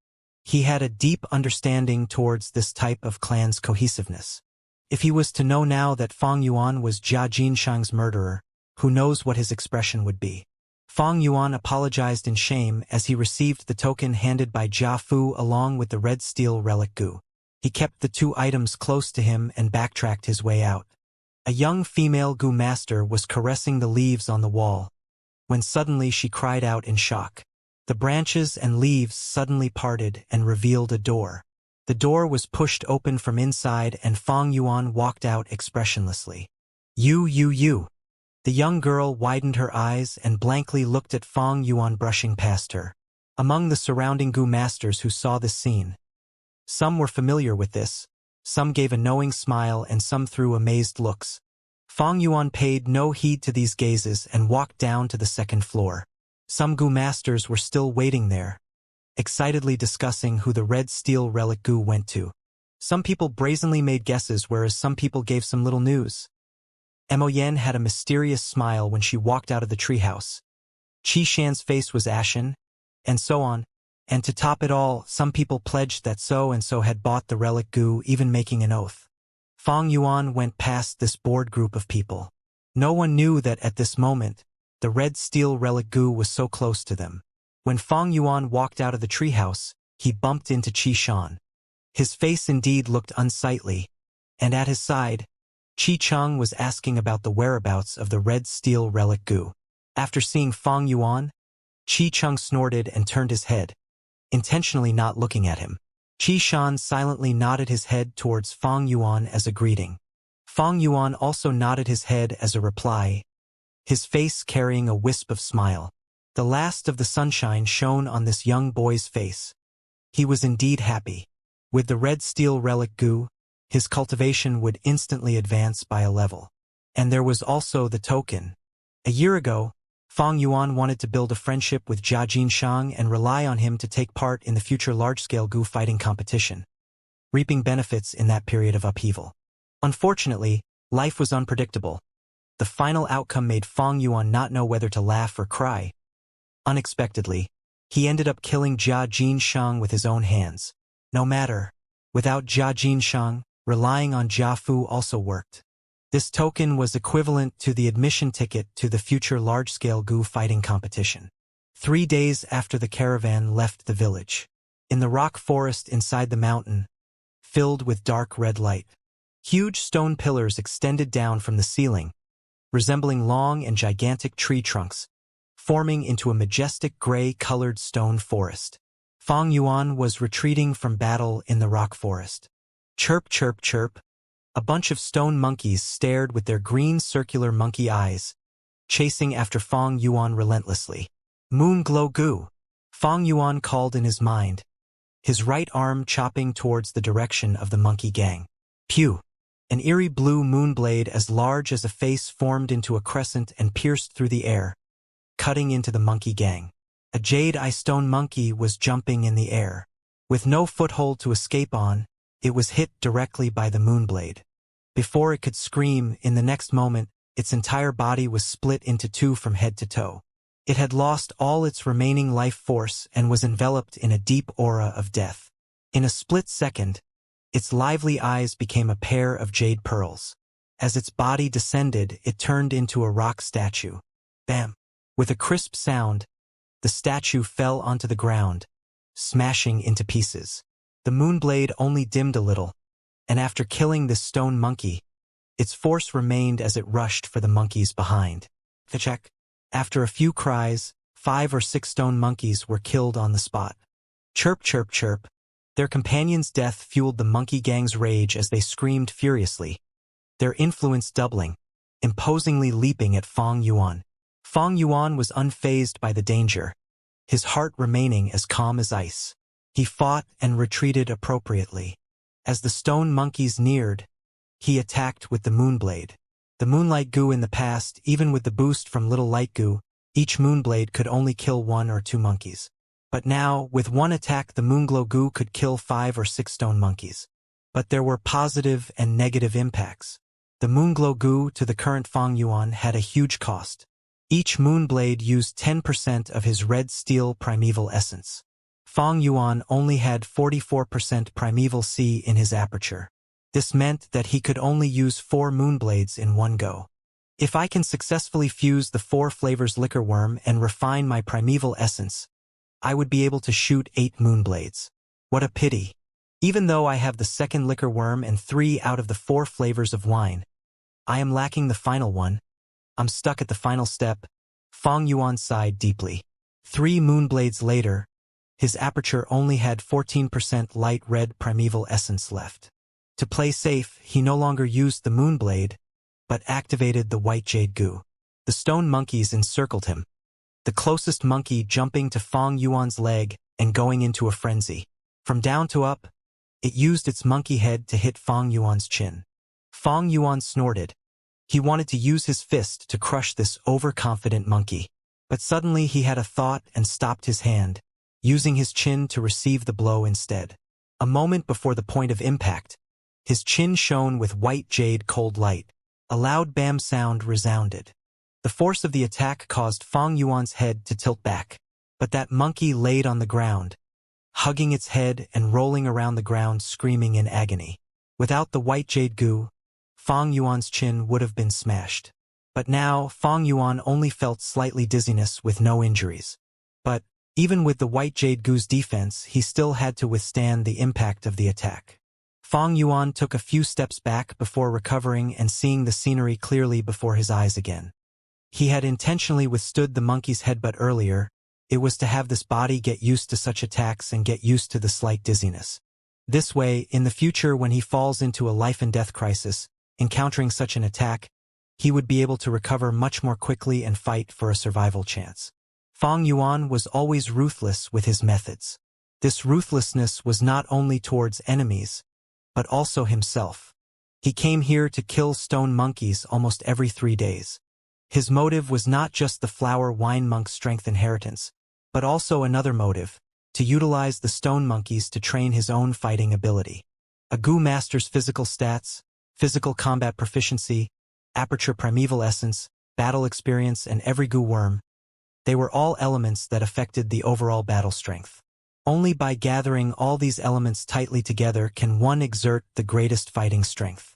He had a deep understanding towards this type of clan's cohesiveness. If he was to know now that Fang Yuan was Jia Jinshang's murderer, who knows what his expression would be. Fang Yuan apologized in shame as he received the token handed by Jia Fu along with the red steel relic goo. He kept the two items close to him and backtracked his way out. A young female goo master was caressing the leaves on the wall, when suddenly she cried out in shock. The branches and leaves suddenly parted and revealed a door. The door was pushed open from inside and Fang Yuan walked out expressionlessly. You. The young girl widened her eyes and blankly looked at Fang Yuan brushing past her. Among the surrounding goo masters who saw this scene, some were familiar with this, some gave a knowing smile and some threw amazed looks. Fang Yuan paid no heed to these gazes and walked down to the second floor. Some goo masters were still waiting there, excitedly discussing who the red steel relic goo went to. Some people brazenly made guesses whereas some people gave some little news. Mo Yen had a mysterious smile when she walked out of the treehouse. Qi Shan's face was ashen, and so on, and to top it all, some people pledged that so-and-so had bought the relic goo, even making an oath. Fang Yuan went past this bored group of people. No one knew that at this moment, the red steel relic goo was so close to them. When Fang Yuan walked out of the treehouse, he bumped into Qi Shan. His face indeed looked unsightly, and at his side, Qi Cheng was asking about the whereabouts of the red steel relic goo. After seeing Fang Yuan, Qi Cheng snorted and turned his head, intentionally not looking at him. Qi Shan silently nodded his head towards Fang Yuan as a greeting. Fang Yuan also nodded his head as a reply, his face carrying a wisp of smile. The last of the sunshine shone on this young boy's face. He was indeed happy. With the red steel relic goo, his cultivation would instantly advance by a level. And there was also the token. A year ago, Fang Yuan wanted to build a friendship with Jia Jinshang and rely on him to take part in the future large-scale goo fighting competition, reaping benefits in that period of upheaval. Unfortunately, life was unpredictable. The final outcome made Fang Yuan not know whether to laugh or cry. Unexpectedly, he ended up killing Jia Jinshang with his own hands. No matter, without Jia Jinshang, relying on Jia Fu also worked. This token was equivalent to the admission ticket to the future large-scale goo fighting competition. 3 days after the caravan left the village, in the rock forest inside the mountain, filled with dark red light, huge stone pillars extended down from the ceiling, resembling long and gigantic tree trunks, forming into a majestic gray-colored stone forest. Fang Yuan was retreating from battle in the rock forest. Chirp, chirp, chirp. A bunch of stone monkeys stared with their green circular monkey eyes, chasing after Fang Yuan relentlessly. Moon glow goo, Fang Yuan called in his mind, his right arm chopping towards the direction of the monkey gang. Pew! An eerie blue moon blade as large as a face formed into a crescent and pierced through the air, cutting into the monkey gang. A jade-eye stone monkey was jumping in the air. With no foothold to escape on, it was hit directly by the moonblade. Before it could scream, in the next moment, its entire body was split into two from head to toe. It had lost all its remaining life force and was enveloped in a deep aura of death. In a split second, its lively eyes became a pair of jade pearls. As its body descended, it turned into a rock statue. Bam! With a crisp sound, the statue fell onto the ground, smashing into pieces. The moonblade only dimmed a little, and after killing this stone monkey, its force remained as it rushed for the monkeys behind. Check. After a few cries, 5 or 6 stone monkeys were killed on the spot. Chirp, chirp, chirp. Their companion's death fueled the monkey gang's rage as they screamed furiously, their influence doubling, imposingly leaping at Fang Yuan. Fang Yuan was unfazed by the danger, his heart remaining as calm as ice. He fought and retreated appropriately. As the stone monkeys neared, he attacked with the moonblade. The moonlight goo in the past, even with the boost from little light goo, each moonblade could only kill 1 or 2 monkeys. But now, with one attack the moonglow goo could kill 5 or 6 stone monkeys. But there were positive and negative impacts. The moonglow goo to the current Fang Yuan had a huge cost. Each moonblade used 10% of his red steel primeval essence. Fang Yuan only had 44% primeval C in his aperture. This meant that he could only use 4 moonblades in one go. If I can successfully fuse the 4 flavors liquor worm and refine my primeval essence, I would be able to shoot 8 moonblades. What a pity. Even though I have the second liquor worm and 3 out of the 4 flavors of wine, I am lacking the final one. I'm stuck at the final step. Fang Yuan sighed deeply. 3 moonblades later, his aperture only had 14% light red primeval essence left. To play safe, he no longer used the moonblade, but activated the white jade goo. The stone monkeys encircled him, the closest monkey jumping to Fang Yuan's leg and going into a frenzy. From down to up, it used its monkey head to hit Fang Yuan's chin. Fang Yuan snorted. He wanted to use his fist to crush this overconfident monkey. But suddenly he had a thought and stopped his hand, using his chin to receive the blow instead. A moment before the point of impact, his chin shone with white jade cold light. A loud bam sound resounded. The force of the attack caused Fang Yuan's head to tilt back. But that monkey laid on the ground, hugging its head and rolling around the ground screaming in agony. Without the white jade goo, Fang Yuan's chin would have been smashed. But now, Fang Yuan only felt slightly dizziness with no injuries. But, even with the white jade goo's defense, he still had to withstand the impact of the attack. Fang Yuan took a few steps back before recovering and seeing the scenery clearly before his eyes again. He had intentionally withstood the monkey's headbutt earlier. It was to have this body get used to such attacks and get used to the slight dizziness. This way, in the future when he falls into a life-and-death crisis, encountering such an attack, he would be able to recover much more quickly and fight for a survival chance. Fang Yuan was always ruthless with his methods. This ruthlessness was not only towards enemies, but also himself. He came here to kill stone monkeys almost every 3 days. His motive was not just the flower wine monk's strength inheritance, but also another motive, to utilize the stone monkeys to train his own fighting ability. A Gu master's physical stats, physical combat proficiency, aperture primeval essence, battle experience, and every Gu worm, they were all elements that affected the overall battle strength. Only by gathering all these elements tightly together can one exert the greatest fighting strength.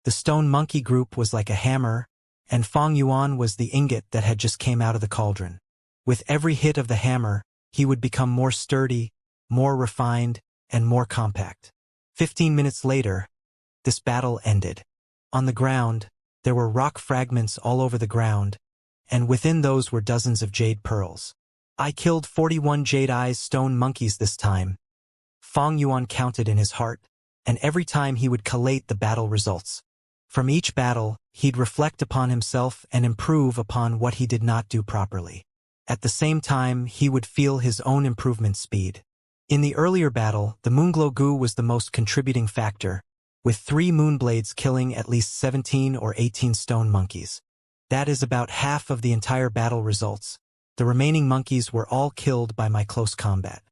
The stone monkey group was like a hammer, and Fang Yuan was the ingot that had just came out of the cauldron. With every hit of the hammer, he would become more sturdy, more refined, and more compact. 15 minutes later, this battle ended. On the ground, there were rock fragments all over the ground, and within those were dozens of jade pearls. I killed 41 jade-eyes stone monkeys this time, Fang Yuan counted in his heart, and every time he would collate the battle results. From each battle, he'd reflect upon himself and improve upon what he did not do properly. At the same time, he would feel his own improvement speed. In the earlier battle, the Moonglow Gu was the most contributing factor, with 3 moonblades killing at least 17 or 18 stone monkeys. That is about half of the entire battle results. The remaining monkeys were all killed by my close combat.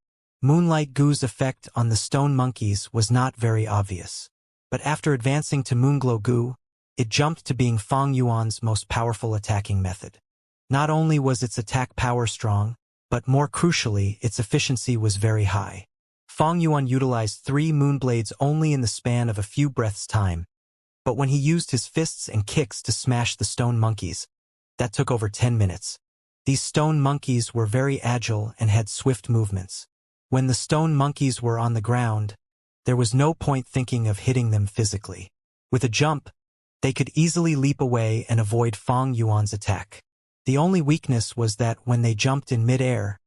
Moonlight Gu's effect on the stone monkeys was not very obvious. But after advancing to Moonglow Gu, it jumped to being Fang Yuan's most powerful attacking method. Not only was its attack power strong, but more crucially, its efficiency was very high. Fang Yuan utilized 3 moonblades only in the span of a few breaths' time, but when he used his fists and kicks to smash the stone monkeys, that took over 10 minutes. These stone monkeys were very agile and had swift movements. When the stone monkeys were on the ground, there was no point thinking of hitting them physically. With a jump, they could easily leap away and avoid Fang Yuan's attack. The only weakness was that when they jumped in mid-air,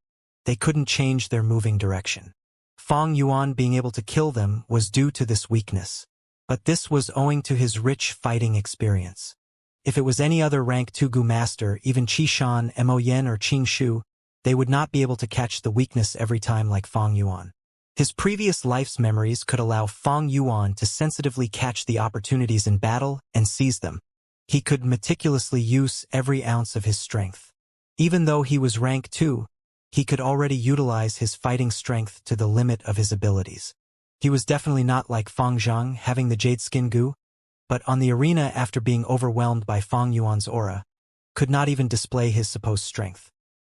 they couldn't change their moving direction. Fang Yuan being able to kill them was due to this weakness. But this was owing to his rich fighting experience. If it was any other rank 2 Gu master, even Qishan, Mo Yen, or Qing Shu, they would not be able to catch the weakness every time like Fang Yuan. His previous life's memories could allow Fang Yuan to sensitively catch the opportunities in battle and seize them. He could meticulously use every ounce of his strength. Even though he was rank 2, he could already utilize his fighting strength to the limit of his abilities. He was definitely not like Fang Zhang having the Jade Skin Gu, but on the arena after being overwhelmed by Fang Yuan's aura, could not even display his supposed strength.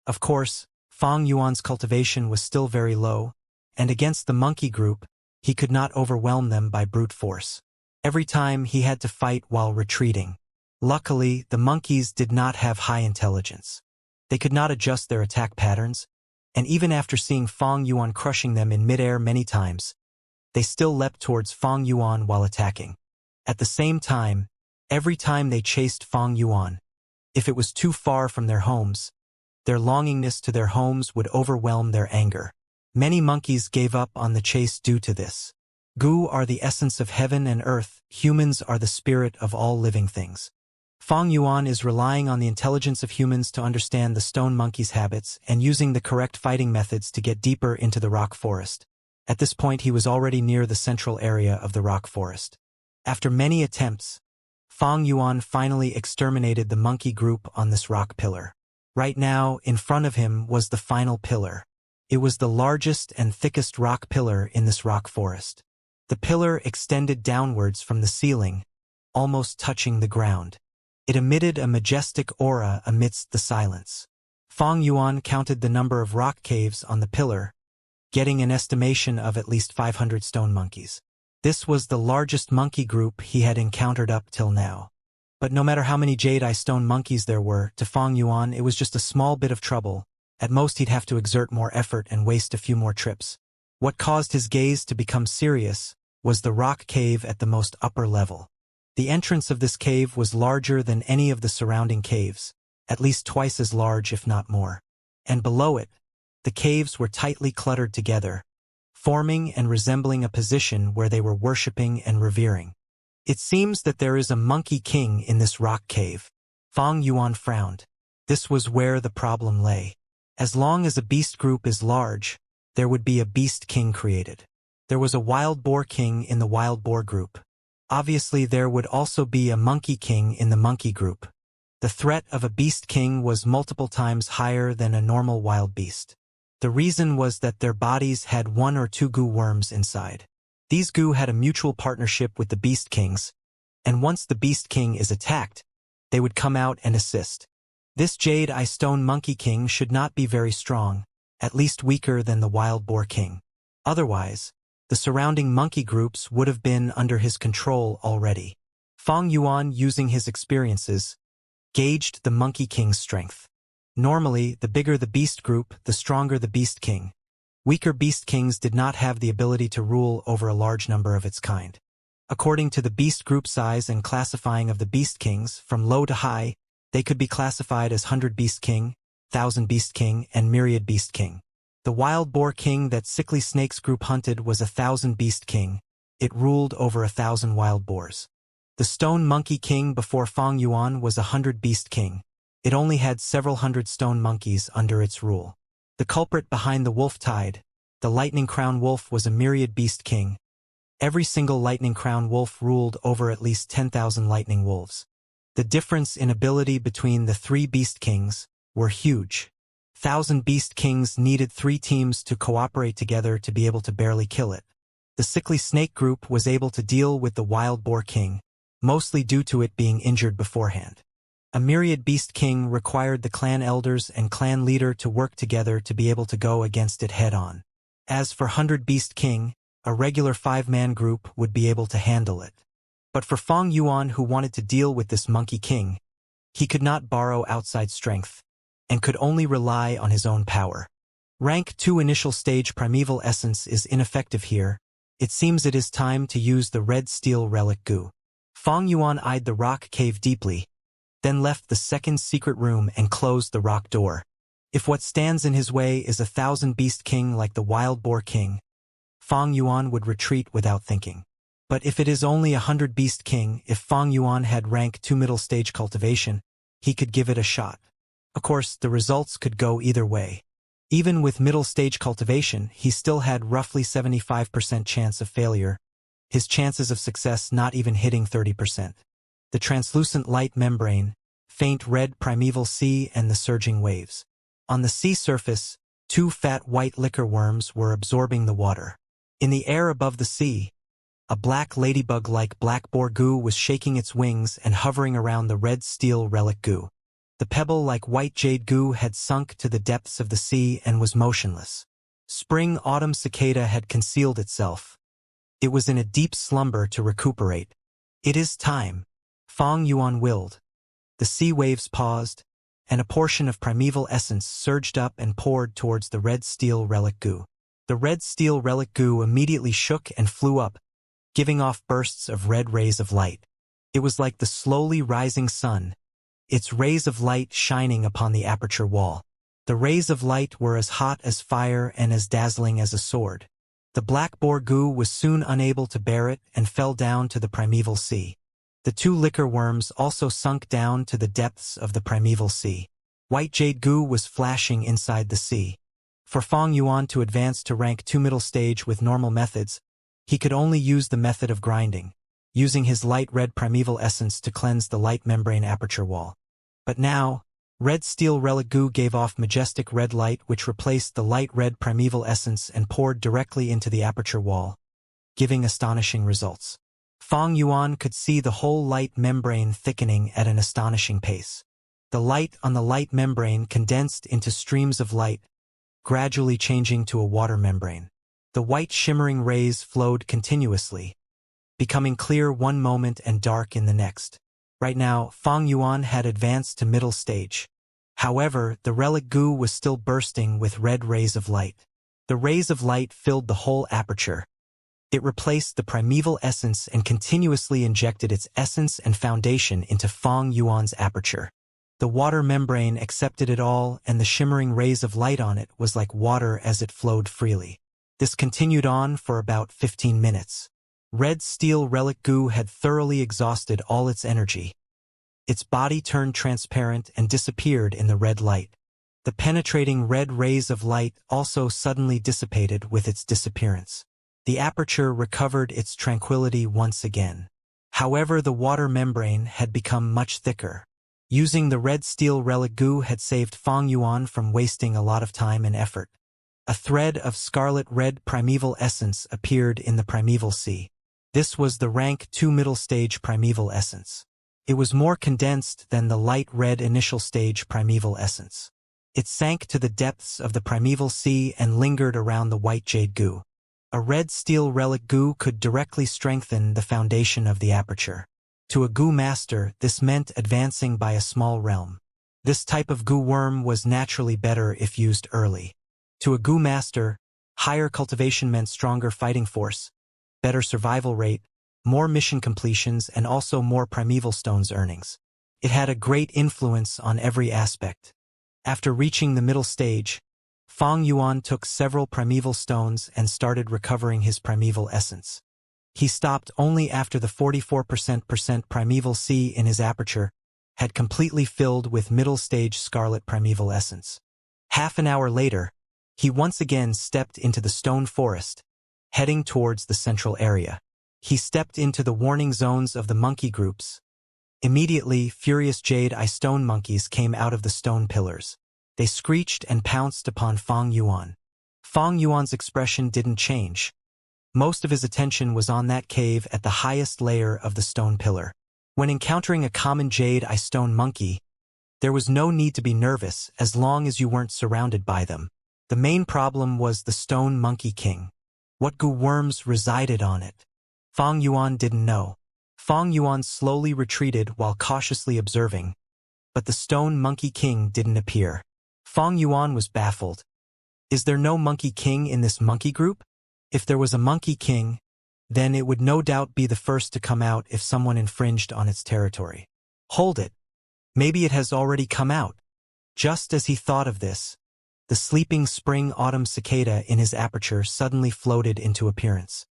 Of course, Fang Yuan's cultivation was still very low, and against the monkey group, he could not overwhelm them by brute force. Every time he had to fight while retreating. Luckily, the monkeys did not have high intelligence. They could not adjust their attack patterns, and even after seeing Fang Yuan crushing them in midair many times, they still leapt towards Fang Yuan while attacking. At the same time, every time they chased Fang Yuan, if it was too far from their homes, their longingness to their homes would overwhelm their anger. Many monkeys gave up on the chase due to this. Gu are the essence of heaven and earth, humans are the spirit of all living things. Fang Yuan is relying on the intelligence of humans to understand the stone monkey's habits and using the correct fighting methods to get deeper into the rock forest. At this point he was already near the central area of the rock forest. After many attempts, Fang Yuan finally exterminated the monkey group on this rock pillar. Right now, in front of him was the final pillar. It was the largest and thickest rock pillar in this rock forest. The pillar extended downwards from the ceiling, almost touching the ground. It emitted a majestic aura amidst the silence. Fang Yuan counted the number of rock caves on the pillar, getting an estimation of at least 500 stone monkeys. This was the largest monkey group he had encountered up till now. But no matter how many jade-eye stone monkeys there were, to Fang Yuan it was just a small bit of trouble. At most he'd have to exert more effort and waste a few more trips. What caused his gaze to become serious was the rock cave at the most upper level. The entrance of this cave was larger than any of the surrounding caves, at least twice as large if not more. And below it, the caves were tightly cluttered together, forming and resembling a position where they were worshipping and revering. It seems that there is a monkey king in this rock cave. Fang Yuan frowned. This was where the problem lay. As long as a beast group is large, there would be a beast king created. There was a wild boar king in the wild boar group. Obviously there would also be a monkey king in the monkey group. The threat of a beast king was multiple times higher than a normal wild beast. The reason was that their bodies had one or two goo worms inside. These goo had a mutual partnership with the beast kings, and once the beast king is attacked, they would come out and assist. This Jade Eye Stone Monkey King should not be very strong, at least weaker than the Wild Boar King. Otherwise, the surrounding monkey groups would have been under his control already. Fang Yuan, using his experiences, gauged the Monkey King's strength. Normally, the bigger the beast group, the stronger the beast king. Weaker beast kings did not have the ability to rule over a large number of its kind. According to the beast group size and classifying of the beast kings, from low to high, they could be classified as 100 Beast King, 1000 Beast King, and Myriad Beast King. The Wild Boar King that Sickly Snake's group hunted was 1000 Beast King. It ruled over 1000 wild boars. The Stone Monkey King before Fang Yuan was 100 Beast King. It only had several hundred stone monkeys under its rule. The culprit behind the Wolf Tide, the Lightning Crown Wolf, was a Myriad Beast King. Every single Lightning Crown Wolf ruled over at least 10,000 Lightning Wolves. The difference in ability between the three Beast Kings were huge. 1000 Beast Kings needed 3 teams to cooperate together to be able to barely kill it. The Sickly Snake group was able to deal with the Wild Boar King, mostly due to it being injured beforehand. A Myriad Beast King required the clan elders and clan leader to work together to be able to go against it head-on. As for 100 Beast King, a regular 5-man group would be able to handle it. But for Fang Yuan, who wanted to deal with this Monkey King, he could not borrow outside strength, and could only rely on his own power. Rank 2 Initial Stage Primeval Essence is ineffective here. It seems it is time to use the Red Steel Relic Goo. Fang Yuan eyed the rock cave deeply, then left the second secret room and closed the rock door. If what stands in his way is 1000 Beast King like the Wild Boar King, Fang Yuan would retreat without thinking. But if it is only 100 Beast King, if Fang Yuan had rank 2 Middle Stage Cultivation, he could give it a shot. Of course, the results could go either way. Even with Middle Stage Cultivation, he still had roughly 75% chance of failure, his chances of success not even hitting 30%. The translucent light membrane, faint red primeval sea, and the surging waves. On the sea surface, 2 fat white liquor worms were absorbing the water. In the air above the sea, a black ladybug like black boar goo was shaking its wings and hovering around the red steel relic goo. The pebble like white jade goo had sunk to the depths of the sea and was motionless. Spring-autumn cicada had concealed itself. It was in a deep slumber to recuperate. It is time, Fang Yuan willed. The sea waves paused, and a portion of primeval essence surged up and poured towards the red steel relic goo. The red steel relic goo immediately shook and flew up, giving off bursts of red rays of light. It was like the slowly rising sun, its rays of light shining upon the aperture wall. The rays of light were as hot as fire and as dazzling as a sword. The black boar goo was soon unable to bear it and fell down to the primeval sea. The 2 liquor worms also sunk down to the depths of the primeval sea. White jade goo was flashing inside the sea. For Fang Yuan to advance to rank 2 Middle Stage with normal methods, he could only use the method of grinding, using his light red primeval essence to cleanse the light membrane aperture wall. But now, red steel relic goo gave off majestic red light which replaced the light red primeval essence and poured directly into the aperture wall, giving astonishing results. Fang Yuan could see the whole light membrane thickening at an astonishing pace. The light on the light membrane condensed into streams of light, gradually changing to a water membrane. The white shimmering rays flowed continuously, becoming clear one moment and dark in the next. Right now, Fang Yuan had advanced to Middle Stage. However, the relic goo was still bursting with red rays of light. The rays of light filled the whole aperture, It replaced the primeval essence and continuously injected its essence and foundation into Fang Yuan's aperture. The water membrane accepted it all, and the shimmering rays of light on it was like water as it flowed freely. This continued on for about 15 minutes. Red steel relic goo had thoroughly exhausted all its energy. Its body turned transparent and disappeared in the red light. The penetrating red rays of light also suddenly dissipated with its disappearance. The aperture recovered its tranquility once again. However, the water membrane had become much thicker. Using the red steel relic goo had saved Fang Yuan from wasting a lot of time and effort. A thread of scarlet red primeval essence appeared in the primeval sea. This was the rank 2 middle stage primeval essence. It was more condensed than the light red initial stage primeval essence. It sank to the depths of the primeval sea and lingered around the white jade goo. A red steel relic goo could directly strengthen the foundation of the aperture. To a goo master, this meant advancing by a small realm. This type of goo worm was naturally better if used early. To a goo master, higher cultivation meant stronger fighting force, better survival rate, more mission completions, and also more primeval stones earnings. It had a great influence on every aspect. After reaching the middle stage, Fang Yuan took several primeval stones and started recovering his primeval essence. He stopped only after the 44% primeval sea in his aperture had completely filled with middle-stage scarlet primeval essence. Half an hour later, he once again stepped into the stone forest, heading towards the central area. He stepped into the warning zones of the monkey groups. Immediately, furious jade-eye stone monkeys came out of the stone pillars. They screeched and pounced upon Fang Yuan. Fang Yuan's expression didn't change. Most of his attention was on that cave at the highest layer of the stone pillar. When encountering a common jade-eye stone monkey, there was no need to be nervous as long as you weren't surrounded by them. The main problem was the stone monkey king. What goo worms resided on it? Fang Yuan didn't know. Fang Yuan slowly retreated while cautiously observing, but the stone monkey king didn't appear. Fang Yuan was baffled. Is there no monkey king in this monkey group? If there was a monkey king, then it would no doubt be the first to come out if someone infringed on its territory. Hold it. Maybe it has already come out. Just as he thought of this, the sleeping spring-autumn cicada in his aperture suddenly floated into appearance.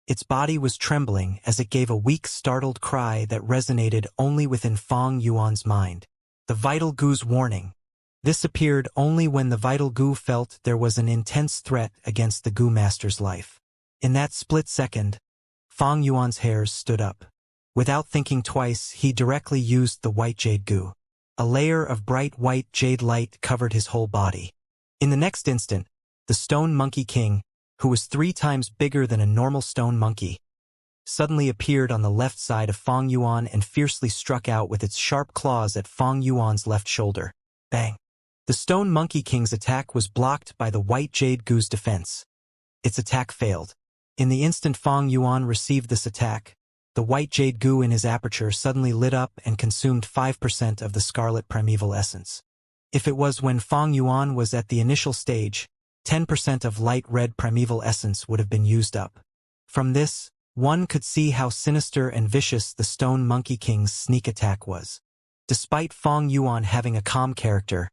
Its body was trembling as it gave a weak, startled cry that resonated only within Fang Yuan's mind. The vital goo's warning. This appeared only when the vital goo felt there was an intense threat against the goo master's life. In that split second, Fang Yuan's hairs stood up. Without thinking twice, he directly used the white jade goo. A layer of bright white jade light covered his whole body. In the next instant, the stone monkey king, who was 3 times bigger than a normal stone monkey, suddenly appeared on the left side of Fang Yuan and fiercely struck out with its sharp claws at Fang Yuan's left shoulder. Bang! The stone monkey king's attack was blocked by the white jade goo's defense. Its attack failed. In the instant Fang Yuan received this attack, the white jade goo in his aperture suddenly lit up and consumed 5% of the scarlet primeval essence. If it was when Fang Yuan was at the initial stage, 10% of light red primeval essence would have been used up. From this, one could see how sinister and vicious the stone monkey king's sneak attack was. Despite Fang Yuan having a calm character,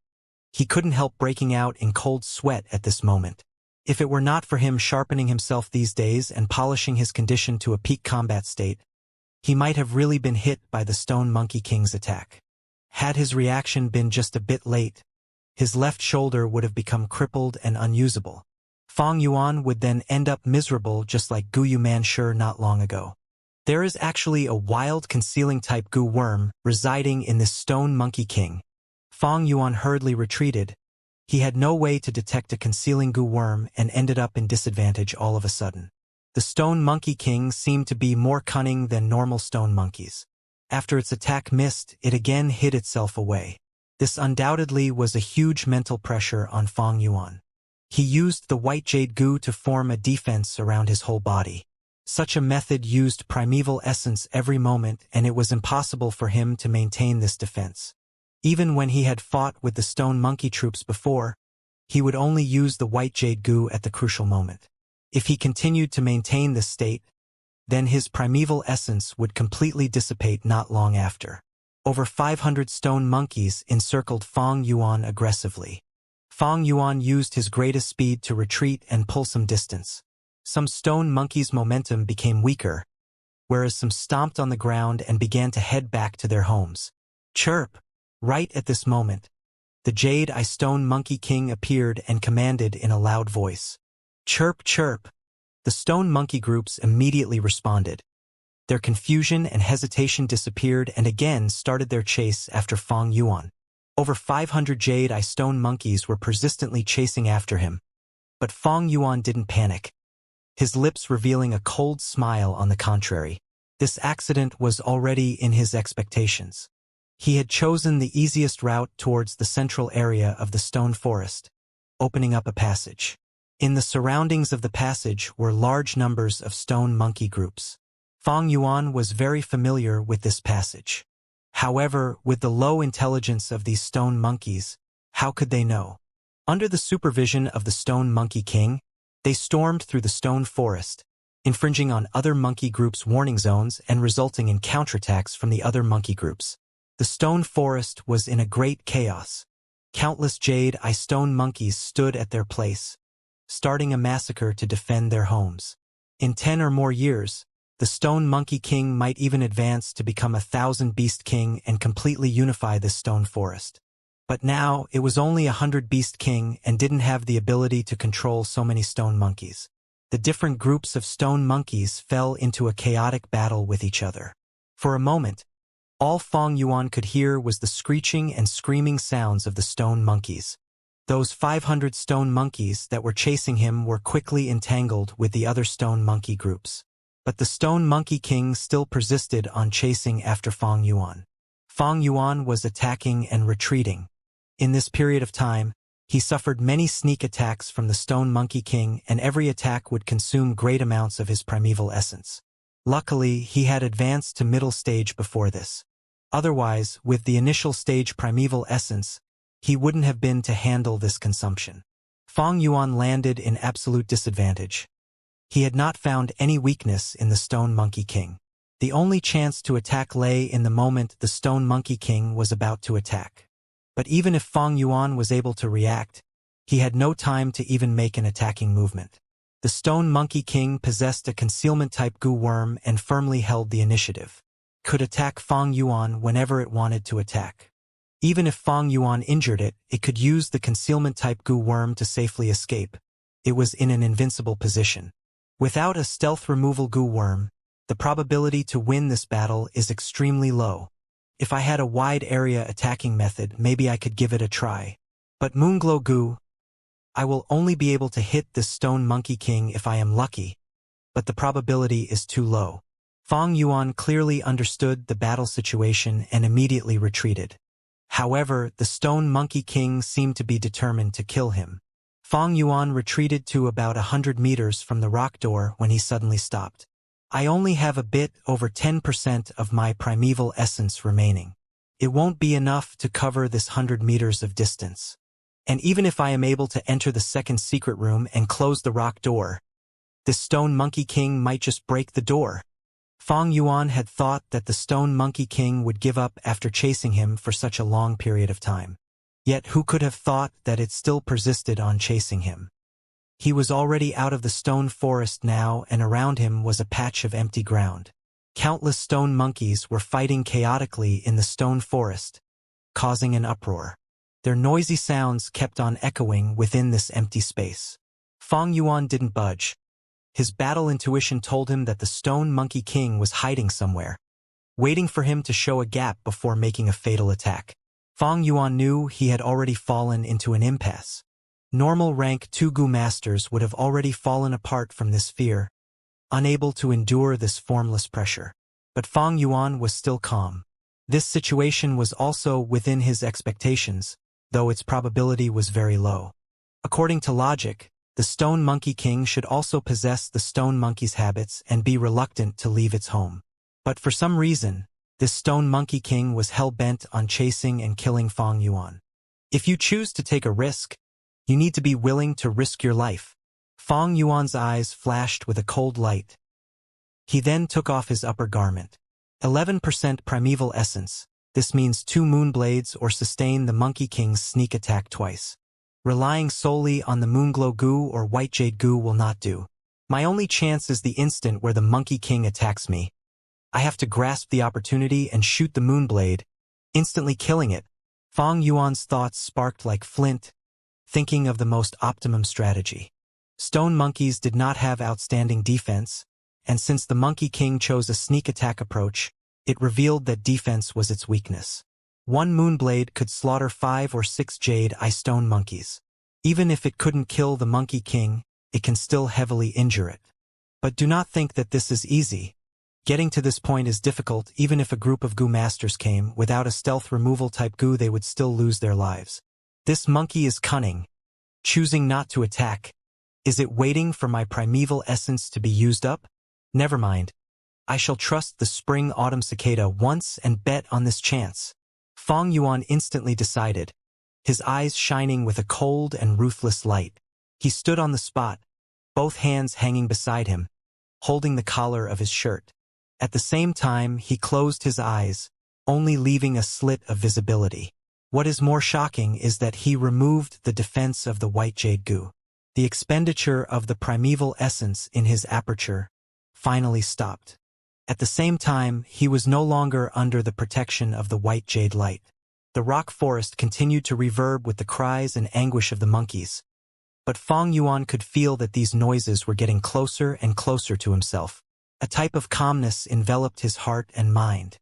he couldn't help breaking out in cold sweat at this moment. If it were not for him sharpening himself these days and polishing his condition to a peak combat state, he might have really been hit by the stone monkey king's attack. Had his reaction been just a bit late, his left shoulder would have become crippled and unusable. Fang Yuan would then end up miserable just like Gu Yumanshi not long ago. There is actually a wild concealing type goo worm residing in this stone monkey king. Fang Yuan hurriedly retreated. He had no way to detect a concealing goo worm and ended up in disadvantage all of a sudden. The stone monkey king seemed to be more cunning than normal stone monkeys. After its attack missed, it again hid itself away. This undoubtedly was a huge mental pressure on Fang Yuan. He used the white jade goo to form a defense around his whole body. Such a method used primeval essence every moment, and it was impossible for him to maintain this defense. Even when he had fought with the stone monkey troops before, he would only use the white jade goo at the crucial moment. If he continued to maintain this state, then his primeval essence would completely dissipate not long after. Over 500 stone monkeys encircled Fang Yuan aggressively. Fang Yuan used his greatest speed to retreat and pull some distance. Some stone monkeys' momentum became weaker, whereas some stomped on the ground and began to head back to their homes. Chirp! Right at this moment, the Jade-Eye Stone Monkey King appeared and commanded in a loud voice. Chirp, chirp! The stone monkey groups immediately responded. Their confusion and hesitation disappeared and again started their chase after Fang Yuan. Over 500 Jade-Eye Stone monkeys were persistently chasing after him. But Fang Yuan didn't panic, his lips revealing a cold smile on the contrary. This accident was already in his expectations. He had chosen the easiest route towards the central area of the stone forest, opening up a passage. In the surroundings of the passage were large numbers of stone monkey groups. Fang Yuan was very familiar with this passage. However, with the low intelligence of these stone monkeys, how could they know? Under the supervision of the Stone Monkey King, they stormed through the stone forest, infringing on other monkey groups' warning zones and resulting in counterattacks from the other monkey groups. The stone forest was in a great chaos. Countless Jade-Eye Stone monkeys stood at their place, starting a massacre to defend their homes. In 10 or more years, the Stone Monkey King might even advance to become 1,000 Beast King and completely unify this stone forest. But now, it was only 100 Beast King and didn't have the ability to control so many stone monkeys. The different groups of stone monkeys fell into a chaotic battle with each other. For a moment, all Fang Yuan could hear was the screeching and screaming sounds of the stone monkeys. Those 500 stone monkeys that were chasing him were quickly entangled with the other stone monkey groups. But the Stone Monkey King still persisted on chasing after Fang Yuan. Fang Yuan was attacking and retreating. In this period of time, he suffered many sneak attacks from the Stone Monkey King, and every attack would consume great amounts of his primeval essence. Luckily, he had advanced to middle stage before this. Otherwise, with the initial stage primeval essence, he wouldn't have been to handle this consumption. Fang Yuan landed in absolute disadvantage. He had not found any weakness in the Stone Monkey King. The only chance to attack lay in the moment the Stone Monkey King was about to attack. But even if Fang Yuan was able to react, he had no time to even make an attacking movement. The Stone Monkey King possessed a concealment-type goo worm and firmly held the initiative. Could attack Fang Yuan whenever it wanted to attack. Even if Fang Yuan injured it, it could use the concealment-type goo worm to safely escape. It was in an invincible position. Without a stealth removal goo worm, the probability to win this battle is extremely low. If I had a wide area attacking method, maybe I could give it a try. But Moonglow Goo, I will only be able to hit this Stone Monkey King if I am lucky, but the probability is too low. Fang Yuan clearly understood the battle situation and immediately retreated. However, the Stone Monkey King seemed to be determined to kill him. Fang Yuan retreated to about 100 meters from the rock door when he suddenly stopped. I only have a bit over 10% of my primeval essence remaining. It won't be enough to cover this 100 meters of distance. And even if I am able to enter the second secret room and close the rock door, this Stone Monkey King might just break the door. Fang Yuan had thought that the Stone Monkey King would give up after chasing him for such a long period of time. Yet who could have thought that it still persisted on chasing him? He was already out of the stone forest now, and around him was a patch of empty ground. Countless stone monkeys were fighting chaotically in the stone forest, causing an uproar. Their noisy sounds kept on echoing within this empty space. Fang Yuan didn't budge. His battle intuition told him that the Stone Monkey King was hiding somewhere, waiting for him to show a gap before making a fatal attack. Fang Yuan knew he had already fallen into an impasse. Normal rank 2 Goo Masters would have already fallen apart from this fear, unable to endure this formless pressure. But Fang Yuan was still calm. This situation was also within his expectations, though its probability was very low. According to logic, the Stone Monkey King should also possess the stone monkey's habits and be reluctant to leave its home. But for some reason, this Stone Monkey King was hell-bent on chasing and killing Fang Yuan. If you choose to take a risk, you need to be willing to risk your life. Fang Yuan's eyes flashed with a cold light. He then took off his upper garment. 11% primeval essence. This means 2 moonblades or sustain the Monkey King's sneak attack twice. Relying solely on the Moonglow Goo or White Jade Goo will not do. My only chance is the instant where the Monkey King attacks me. I have to grasp the opportunity and shoot the Moonblade, instantly killing it. Fang Yuan's thoughts sparked like flint, thinking of the most optimum strategy. Stone monkeys did not have outstanding defense, and since the Monkey King chose a sneak attack approach, it revealed that defense was its weakness. 1 Moonblade could slaughter 5 or 6 Jade Eye Stone monkeys. Even if it couldn't kill the Monkey King, it can still heavily injure it. But do not think that this is easy. Getting to this point is difficult. Even if a group of Goo Masters came, without a stealth removal type Goo they would still lose their lives. This monkey is cunning, choosing not to attack. Is it waiting for my primeval essence to be used up? Never mind. I shall trust the spring-autumn cicada once and bet on this chance. Fang Yuan instantly decided, his eyes shining with a cold and ruthless light. He stood on the spot, both hands hanging beside him, holding the collar of his shirt. At the same time, he closed his eyes, only leaving a slit of visibility. What is more shocking is that he removed the defense of the White Jade Goo. The expenditure of the primeval essence in his aperture finally stopped. At the same time, he was no longer under the protection of the White Jade light. The rock forest continued to reverb with the cries and anguish of the monkeys. But Fang Yuan could feel that these noises were getting closer and closer to himself. A type of calmness enveloped his heart and mind.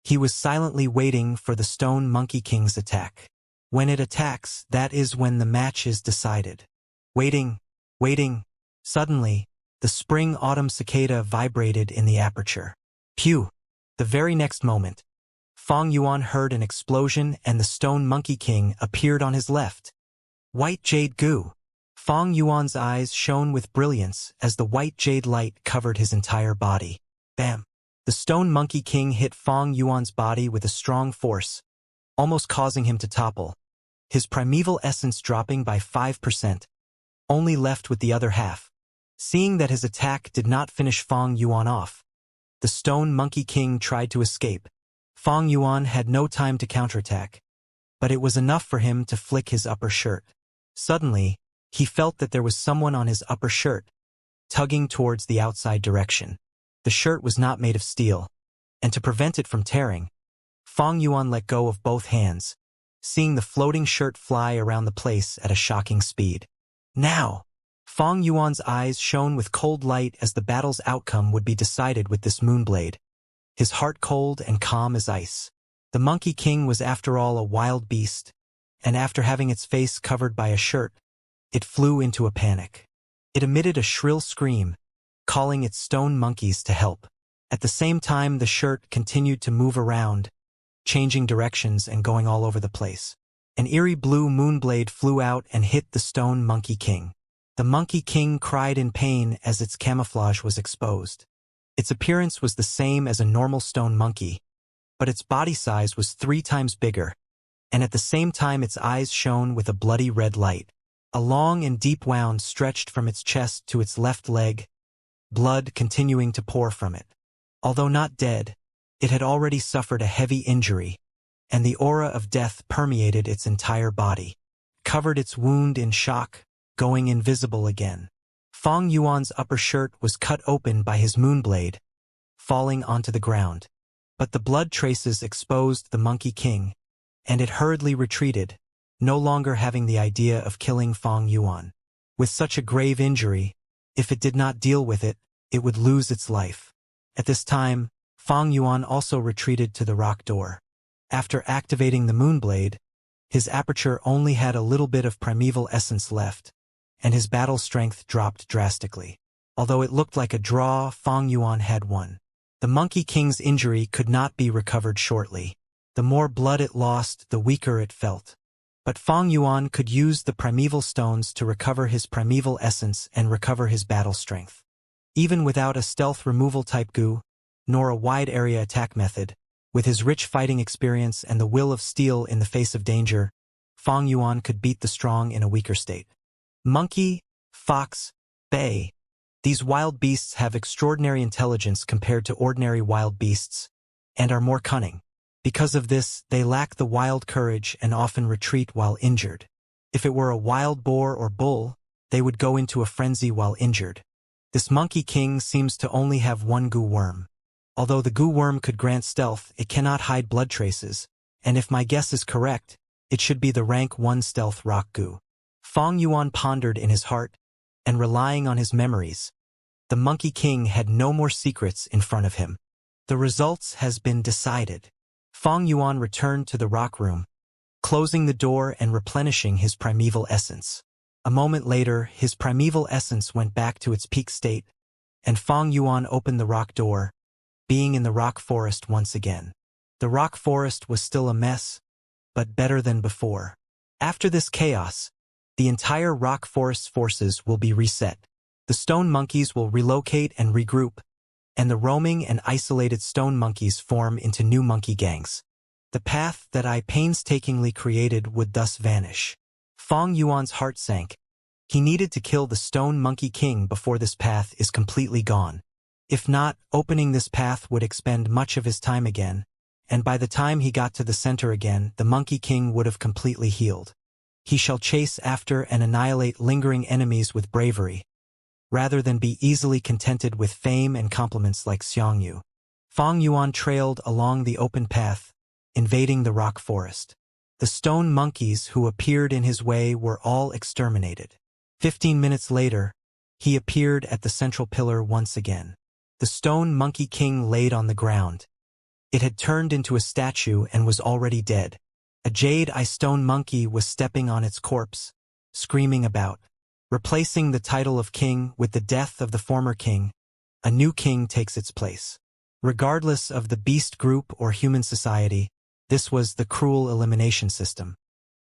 He was silently waiting for the Stone Monkey King's attack. When it attacks, that is when the match is decided. Waiting. Suddenly, the spring-autumn cicada vibrated in the aperture. Pew! The very next moment, Fang Yuan heard an explosion and the Stone Monkey King appeared on his left. White Jade Goo. Fang Yuan's eyes shone with brilliance as the White Jade light covered his entire body. Bam! The Stone Monkey King hit Fang Yuan's body with a strong force, almost causing him to topple. His primeval essence dropping by 5%, only left with the other half. Seeing that his attack did not finish Fang Yuan off, the Stone Monkey King tried to escape. Fang Yuan had no time to counterattack, but it was enough for him to flick his upper shirt. Suddenly, he felt that there was someone on his upper shirt, tugging towards the outside direction. The shirt was not made of steel, and to prevent it from tearing, Fang Yuan let go of both hands, seeing the floating shirt fly around the place at a shocking speed. Now! Fang Yuan's eyes shone with cold light as the battle's outcome would be decided with this moonblade. His heart cold and calm as ice. The Monkey King was after all a wild beast, and after having its face covered by a shirt, it flew into a panic. It emitted a shrill scream, calling its stone monkeys to help. At the same time, the shirt continued to move around, changing directions and going all over the place. An eerie blue moonblade flew out and hit the Stone Monkey King. The Monkey King cried in pain as its camouflage was exposed. Its appearance was the same as a normal stone monkey, but its body size was 3 times bigger, and at the same time its eyes shone with a bloody red light. A long and deep wound stretched from its chest to its left leg, blood continuing to pour from it. Although not dead, it had already suffered a heavy injury, and the aura of death permeated its entire body, covered its wound in shock, going invisible again. Fang Yuan's upper shirt was cut open by his moonblade, falling onto the ground. But the blood traces exposed the Monkey King, and it hurriedly retreated, no longer having the idea of killing Fang Yuan. With such a grave injury, if it did not deal with it, it would lose its life. At this time, Fang Yuan also retreated to the rock door. After activating the moonblade, his aperture only had a little bit of primeval essence left, and his battle strength dropped drastically. Although it looked like a draw, Fang Yuan had won. The Monkey King's injury could not be recovered shortly. The more blood it lost, the weaker it felt. But Fang Yuan could use the primeval stones to recover his primeval essence and recover his battle strength. Even without a stealth removal type Goo, nor a wide area attack method, with his rich fighting experience and the will of steel in the face of danger, Fang Yuan could beat the strong in a weaker state. Monkey, fox, Bay. These wild beasts have extraordinary intelligence compared to ordinary wild beasts, and are more cunning. Because of this, they lack the wild courage and often retreat while injured. If it were a wild boar or bull, they would go into a frenzy while injured. This monkey king seems to only have one goo worm. Although the goo worm could grant stealth, it cannot hide blood traces, and if my guess is correct, it should be the rank 1 stealth rock goo. Fong Yuan pondered in his heart, and relying on his memories, the monkey king had no more secrets in front of him. The results has been decided. Fong Yuan returned to the rock room, closing the door and replenishing his primeval essence. A moment later, his primeval essence went back to its peak state, and Fong Yuan opened the rock door, being in the rock forest once again. The rock forest was still a mess, but better than before. After this chaos, the entire rock forest's forces will be reset. The stone monkeys will relocate and regroup, and the roaming and isolated stone monkeys form into new monkey gangs. The path that I painstakingly created would thus vanish. Fong Yuan's heart sank. He needed to kill the stone monkey king before this path is completely gone. If not, opening this path would expend much of his time again, and by the time he got to the center again, the monkey king would have completely healed. He shall chase after and annihilate lingering enemies with bravery, rather than be easily contented with fame and compliments like Xiangyu. Fong Yuan trailed along the open path, invading the rock forest. The stone monkeys who appeared in his way were all exterminated. 15 minutes later, he appeared at the central pillar once again. The stone monkey king laid on the ground. It had turned into a statue and was already dead. A jade-eye stone monkey was stepping on its corpse, screaming about. Replacing the title of king with the death of the former king, a new king takes its place. Regardless of the beast group or human society, this was the cruel elimination system.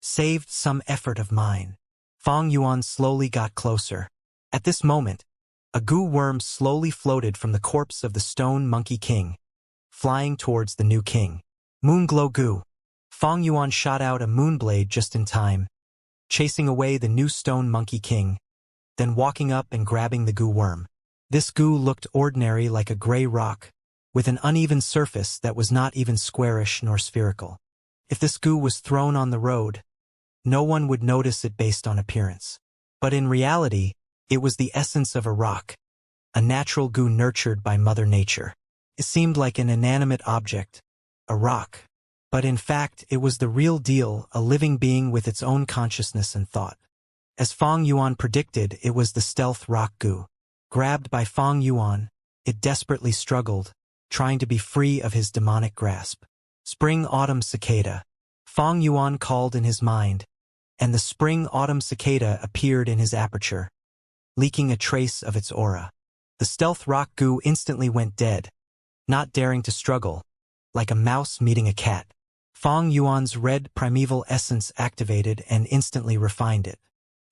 Saved some effort of mine. Fong Yuan slowly got closer. At this moment, a goo worm slowly floated from the corpse of the stone monkey king, flying towards the new king. Moonglow goo. Fong Yuan shot out a moonblade just in time, chasing away the new stone monkey king, then walking up and grabbing the goo worm. This goo looked ordinary like a gray rock, with an uneven surface that was not even squarish nor spherical. If this goo was thrown on the road, no one would notice it based on appearance. But in reality, it was the essence of a rock, a natural goo nurtured by Mother Nature. It seemed like an inanimate object, a rock. But in fact, it was the real deal, a living being with its own consciousness and thought. As Fong Yuan predicted, it was the stealth rock goo. Grabbed by Fong Yuan, it desperately struggled, trying to be free of his demonic grasp. Spring-autumn cicada. Fong Yuan called in his mind, and the spring-autumn cicada appeared in his aperture, leaking a trace of its aura. The stealth rock goo instantly went dead, not daring to struggle, like a mouse meeting a cat. Fong Yuan's red primeval essence activated and instantly refined it.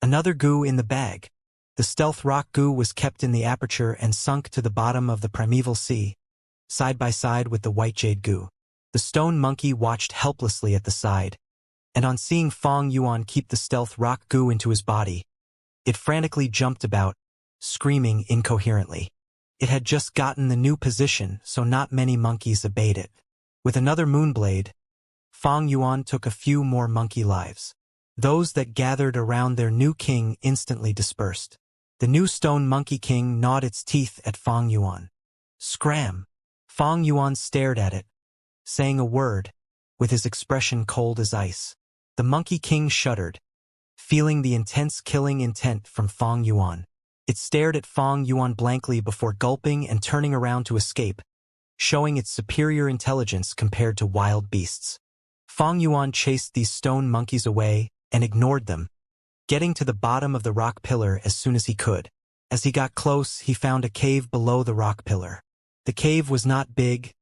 Another goo in the bag. The stealth rock goo was kept in the aperture and sunk to the bottom of the primeval sea, side by side with the white jade goo. The stone monkey watched helplessly at the side, and on seeing Fong Yuan keep the stealth rock goo into his body, it frantically jumped about, screaming incoherently. It had just gotten the new position, so not many monkeys obeyed it. With another moonblade, Fong Yuan took a few more monkey lives. Those that gathered around their new king instantly dispersed. The new stone monkey king gnawed its teeth at Fong Yuan. Scram! Fong Yuan stared at it, saying a word, with his expression cold as ice. The monkey king shuddered, feeling the intense killing intent from Fong Yuan. It stared at Fong Yuan blankly before gulping and turning around to escape, showing its superior intelligence compared to wild beasts. Fong Yuan chased these stone monkeys away and ignored them, getting to the bottom of the rock pillar as soon as he could. As he got close, he found a cave below the rock pillar. The cave was not big,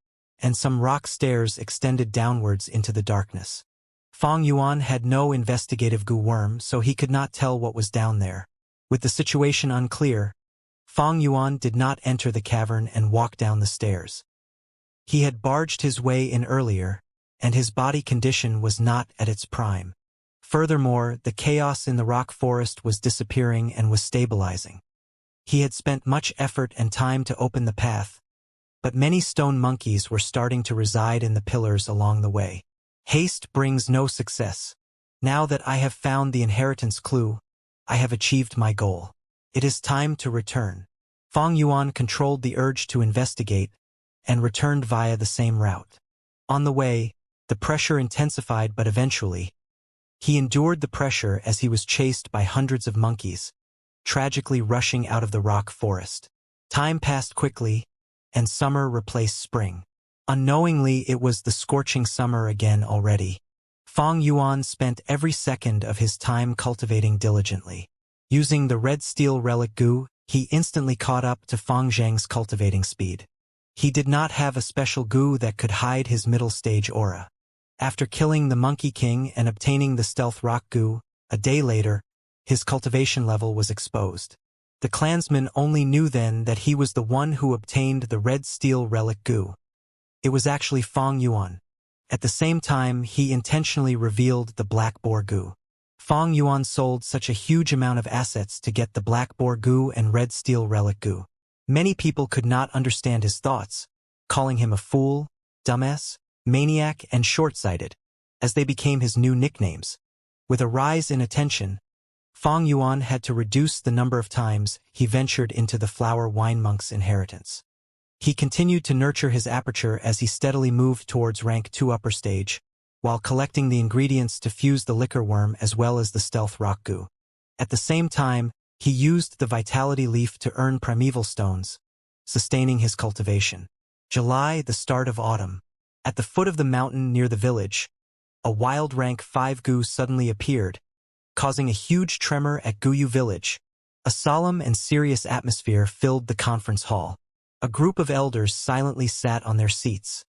and some rock stairs extended downwards into the darkness. Fong Yuan had no investigative goo worm, so he could not tell what was down there. With the situation unclear, Fong Yuan did not enter the cavern and walk down the stairs. He had barged his way in earlier, and his body condition was not at its prime. Furthermore, the chaos in the rock forest was disappearing and was stabilizing. He had spent much effort and time to open the path, but many stone monkeys were starting to reside in the pillars along the way. Haste brings no success. Now that I have found the inheritance clue, I have achieved my goal. It is time to return. Fang Yuan controlled the urge to investigate and returned via the same route. On the way, the pressure intensified, but eventually, he endured the pressure as he was chased by hundreds of monkeys, tragically rushing out of the rock forest. Time passed quickly, and summer replaced spring. Unknowingly, it was the scorching summer again already. Fang Yuan spent every second of his time cultivating diligently. Using the red steel relic goo, he instantly caught up to Fang Zhang's cultivating speed. He did not have a special goo that could hide his middle stage aura. After killing the Monkey King and obtaining the stealth rock goo, a day later, his cultivation level was exposed. The clansmen only knew then that he was the one who obtained the red steel relic goo. It was actually Fang Yuan. At the same time, he intentionally revealed the black boar goo. Fang Yuan sold such a huge amount of assets to get the black boar goo and red steel relic goo. Many people could not understand his thoughts, calling him a fool, dumbass, maniac, and short-sighted, as they became his new nicknames. With a rise in attention, Fang Yuan had to reduce the number of times he ventured into the flower wine monk's inheritance. He continued to nurture his aperture as he steadily moved towards rank 2 upper stage, while collecting the ingredients to fuse the liquor worm as well as the stealth rock goo. At the same time, he used the vitality leaf to earn primeval stones, sustaining his cultivation. July, the start of autumn. At the foot of the mountain near the village, a wild rank 5 goo suddenly appeared, causing a huge tremor at Guyu village. A solemn and serious atmosphere filled the conference hall. A group of elders silently sat on their seats.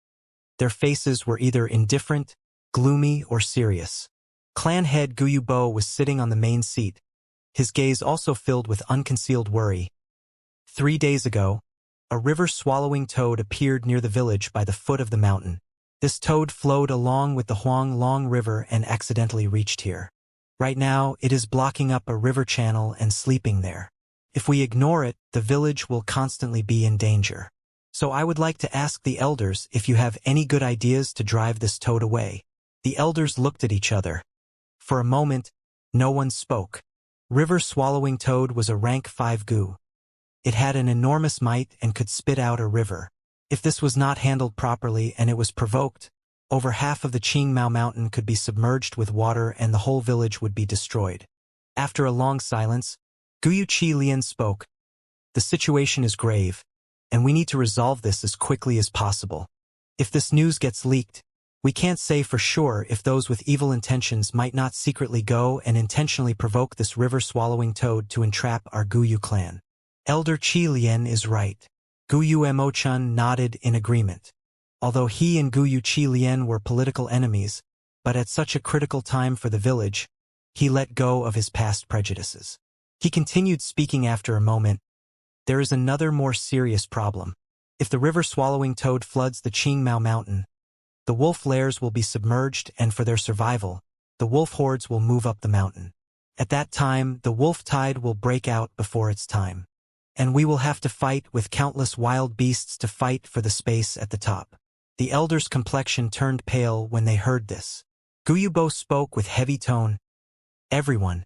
Their faces were either indifferent, gloomy, or serious. Clan head Guyu Bo was sitting on the main seat, his gaze also filled with unconcealed worry. 3 days ago, a river-swallowing toad appeared near the village by the foot of the mountain. This toad flowed along with the Huang Long River and accidentally reached here. Right now, it is blocking up a river channel and sleeping there. If we ignore it, the village will constantly be in danger. So I would like to ask the elders if you have any good ideas to drive this toad away. The elders looked at each other. For a moment, no one spoke. River-swallowing toad was a rank 5 goo. It had an enormous might and could spit out a river. If this was not handled properly and it was provoked, over half of the Qingmao mountain could be submerged with water and the whole village would be destroyed. After a long silence, Guyu Qi Lian spoke. The situation is grave, and we need to resolve this as quickly as possible. If this news gets leaked, we can't say for sure if those with evil intentions might not secretly go and intentionally provoke this river-swallowing toad to entrap our Guyu clan. Elder Qi Lian is right. Guyu Mo-chun nodded in agreement. Although he and Guyu Qi Lian were political enemies, but at such a critical time for the village, he let go of his past prejudices. He continued speaking after a moment. There is another more serious problem. If the river-swallowing toad floods the Qingmao mountain, the wolf lairs will be submerged, and for their survival, the wolf hordes will move up the mountain. At that time, the wolf tide will break out before its time. And we will have to fight with countless wild beasts to fight for the space at the top. The elder's complexion turned pale when they heard this. Guyubo spoke with heavy tone. Everyone,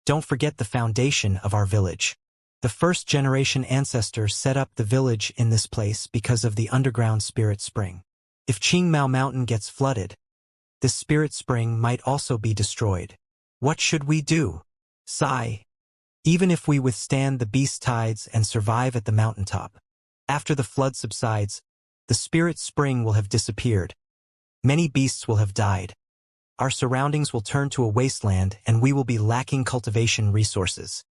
don't forget the foundation of our village. The first-generation ancestor set up the village in this place because of the underground spirit spring. If Qingmao Mountain gets flooded, this spirit spring might also be destroyed. What should we do? Sigh. Even if we withstand the beast tides and survive at the mountaintop, after the flood subsides, the spirit spring will have disappeared. Many beasts will have died. Our surroundings will turn to a wasteland and we will be lacking cultivation resources.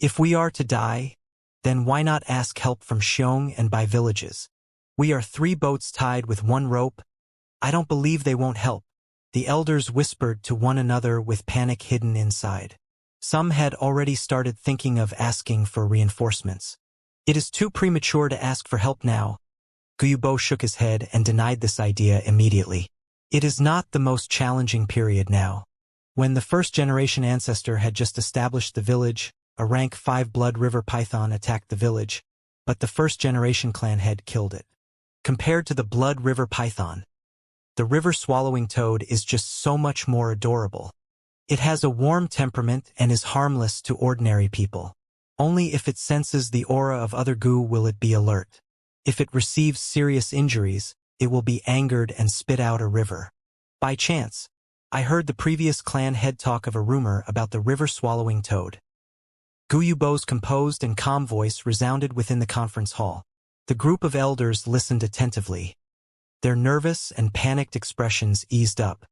If we are to die, then why not ask help from Xiong and buy villages? We are 3 boats tied with 1 rope. I don't believe they won't help. The elders whispered to one another with panic hidden inside. Some had already started thinking of asking for reinforcements. It is too premature to ask for help now. Guyubo shook his head and denied this idea immediately. It is not the most challenging period now. When the first-generation ancestor had just established the village, A rank 5 blood river python attacked the village, but the first generation clan head killed it. Compared to the blood river python, the river-swallowing toad is just so much more adorable. It has a warm temperament and is harmless to ordinary people. Only if it senses the aura of other goo will it be alert. If it receives serious injuries, it will be angered and spit out a river. By chance, I heard the previous clan head talk of a rumor about the river-swallowing toad. Guyubo's composed and calm voice resounded within the conference hall. The group of elders listened attentively. Their nervous and panicked expressions eased up.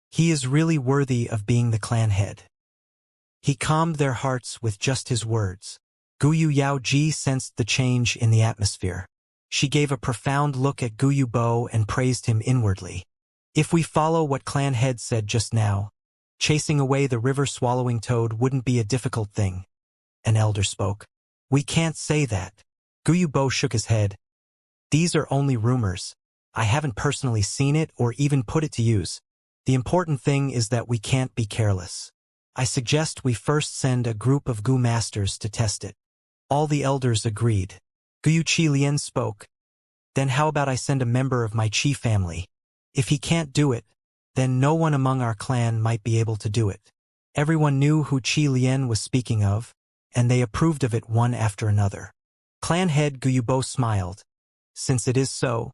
He is really worthy of being the clan head. He calmed their hearts with just his words. Guyu Yaoji sensed the change in the atmosphere. She gave a profound look at Guyubo and praised him inwardly. If we follow what clan head said just now, chasing away the river-swallowing toad wouldn't be a difficult thing. An elder spoke. We can't say that. Guyubo shook his head. These are only rumors. I haven't personally seen it or even put it to use. The important thing is that we can't be careless. I suggest we first send a group of Gu masters to test it. All the elders agreed. Guyu Chi Lian spoke. Then how about I send a member of my Chi family? If he can't do it, then no one among our clan might be able to do it. Everyone knew who Chi Lian was speaking of, and they approved of it one after another. Clan head Guyubo smiled. Since it is so,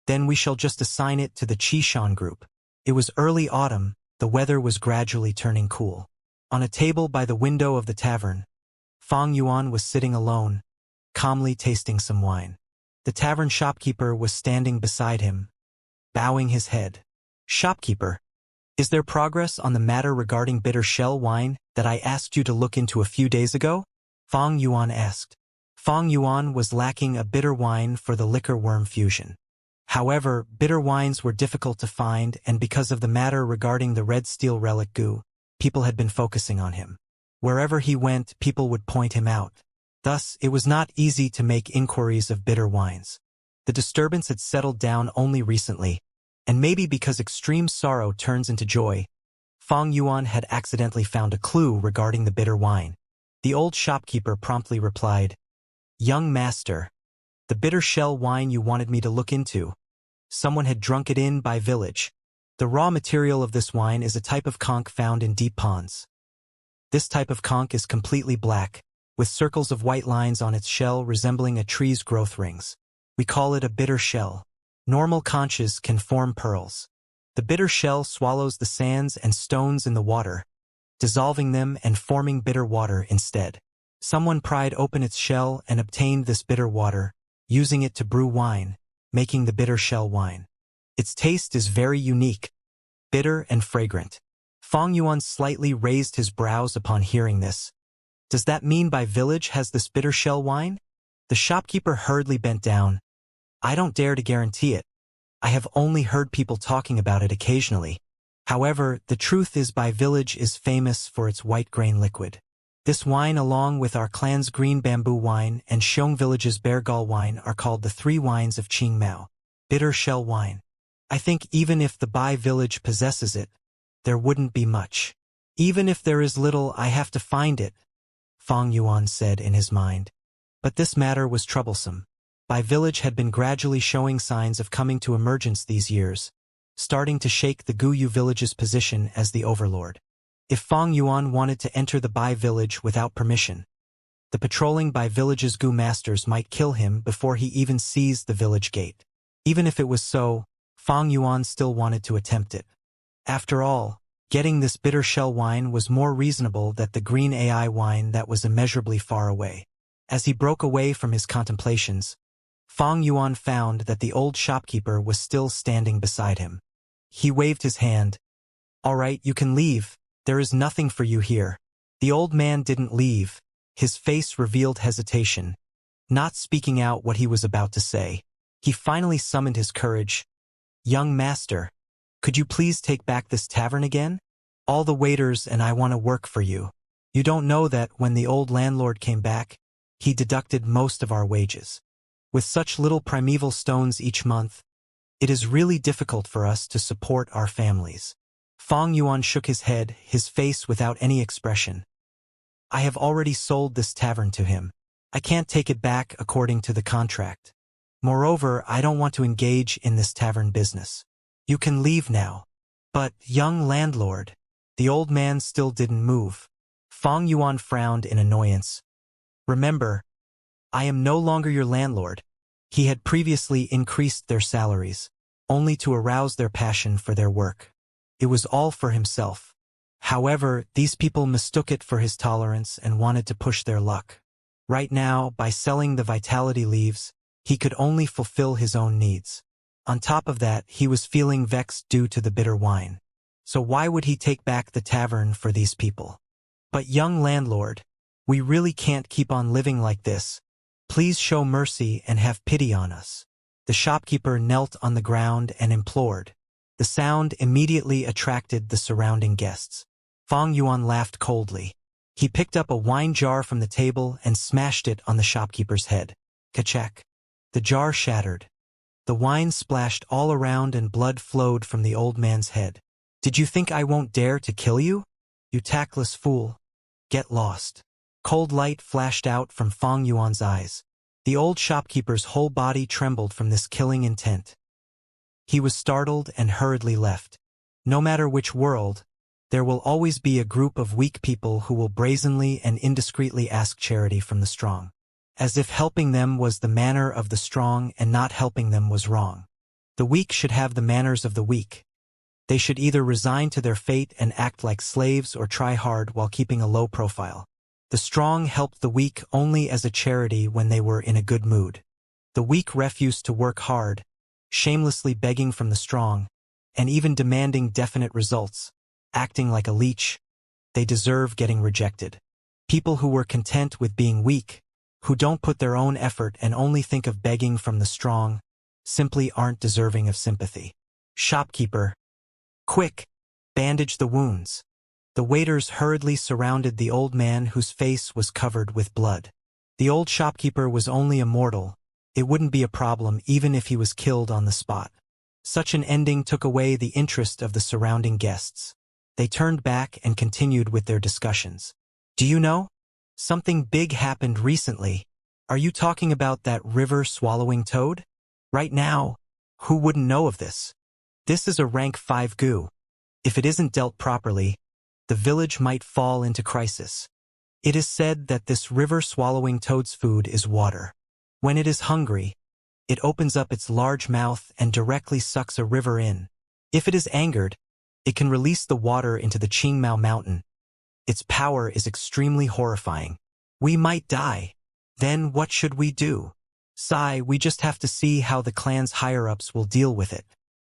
then we shall just assign it to the Qishan group. It was early autumn, the weather was gradually turning cool. On a table by the window of the tavern, Fang Yuan was sitting alone, calmly tasting some wine. The tavern shopkeeper was standing beside him, bowing his head. Shopkeeper, is there progress on the matter regarding bitter shell wine that I asked you to look into a few days ago? Fang Yuan asked. Fang Yuan was lacking a bitter wine for the liquor worm fusion. However, bitter wines were difficult to find, and because of the matter regarding the red steel relic goo, people had been focusing on him. Wherever he went, people would point him out. Thus, it was not easy to make inquiries of bitter wines. The disturbance had settled down only recently, and maybe because extreme sorrow turns into joy, Fang Yuan had accidentally found a clue regarding the bitter wine. The old shopkeeper promptly replied, "Young master, the bitter shell wine you wanted me to look into. Someone had drunk it in by village. The raw material of this wine is a type of conch found in deep ponds. This type of conch is completely black, with circles of white lines on its shell resembling a tree's growth rings. We call it a bitter shell. Normal conches can form pearls. The bitter shell swallows the sands and stones in the water, dissolving them and forming bitter water instead. Someone pried open its shell and obtained this bitter water, using it to brew wine, making the bitter shell wine. Its taste is very unique, bitter and fragrant." Fang Yuan slightly raised his brows upon hearing this. "Does that mean by village has this bitter shell wine?" The shopkeeper hurriedly bent down. "I don't dare to guarantee it. I have only heard people talking about it occasionally. However, the truth is by village is famous for its white grain liquid. This wine along with our clan's green bamboo wine and Xiong village's bear gall wine are called the three wines of Qingmao, bitter shell wine. I think even if the Bai village possesses it, there wouldn't be much. Even if there is little, I have to find it," Fang Yuan said in his mind. But this matter was troublesome. Bai village had been gradually showing signs of coming to emergence these years, starting to shake the Guyu village's position as the overlord. If Fang Yuan wanted to enter the Bai village without permission, the patrolling Bai village's Gu masters might kill him before he even sees the village gate. Even if it was so, Fang Yuan still wanted to attempt it. After all, getting this bitter shell wine was more reasonable than the green AI wine that was immeasurably far away. As he broke away from his contemplations, Fang Yuan found that the old shopkeeper was still standing beside him. He waved his hand. "All right, you can leave. There is nothing for you here." The old man didn't leave. His face revealed hesitation, not speaking out what he was about to say. He finally summoned his courage. "Young master, could you please take back this tavern again? All the waiters and I want to work for you. You don't know that when the old landlord came back, he deducted most of our wages. With such little primeval stones each month, it is really difficult for us to support our families." Fang Yuan shook his head, his face without any expression. I have already sold this tavern to him. I can't take it back according to the contract. Moreover, I don't want to engage in this tavern business. You can leave now. But, young landlord, the old man still didn't move. Fang Yuan frowned in annoyance. Remember, I am no longer your landlord. He had previously increased their salaries, only to arouse their passion for their work. It was all for himself. However, these people mistook it for his tolerance and wanted to push their luck. Right now, by selling the vitality leaves, he could only fulfill his own needs. On top of that, he was feeling vexed due to the bitter wine. So why would he take back the tavern for these people? But young landlord, we really can't keep on living like this. Please show mercy and have pity on us. The shopkeeper knelt on the ground and implored. The sound immediately attracted the surrounding guests. Fang Yuan laughed coldly. He picked up a wine jar from the table and smashed it on the shopkeeper's head. Ka-chak. The jar shattered. The wine splashed all around and blood flowed from the old man's head. Did you think I won't dare to kill you? You tactless fool. Get lost. Cold light flashed out from Fang Yuan's eyes. The old shopkeeper's whole body trembled from this killing intent. He was startled and hurriedly left. No matter which world, there will always be a group of weak people who will brazenly and indiscreetly ask charity from the strong. As if helping them was the manner of the strong and not helping them was wrong. The weak should have the manners of the weak. They should either resign to their fate and act like slaves or try hard while keeping a low profile. The strong helped the weak only as a charity when they were in a good mood. The weak refused to work hard, shamelessly begging from the strong, and even demanding definite results, acting like a leech. They deserve getting rejected. People who were content with being weak, who don't put their own effort and only think of begging from the strong, simply aren't deserving of sympathy. Shopkeeper. Quick! Bandage the wounds. The waiters hurriedly surrounded the old man whose face was covered with blood. The old shopkeeper was only a mortal. It wouldn't be a problem even if he was killed on the spot. Such an ending took away the interest of the surrounding guests. They turned back and continued with their discussions. Do you know? Something big happened recently. Are you talking about that river-swallowing toad? Right now, who wouldn't know of this? This is a rank 5 goo. If it isn't dealt properly, the village might fall into crisis. It is said that this river-swallowing toad's food is water. When it is hungry, it opens up its large mouth and directly sucks a river in. If it is angered, it can release the water into the Qingmao mountain. Its power is extremely horrifying. We might die. Then what should we do? We just have to see how the clan's higher-ups will deal with it.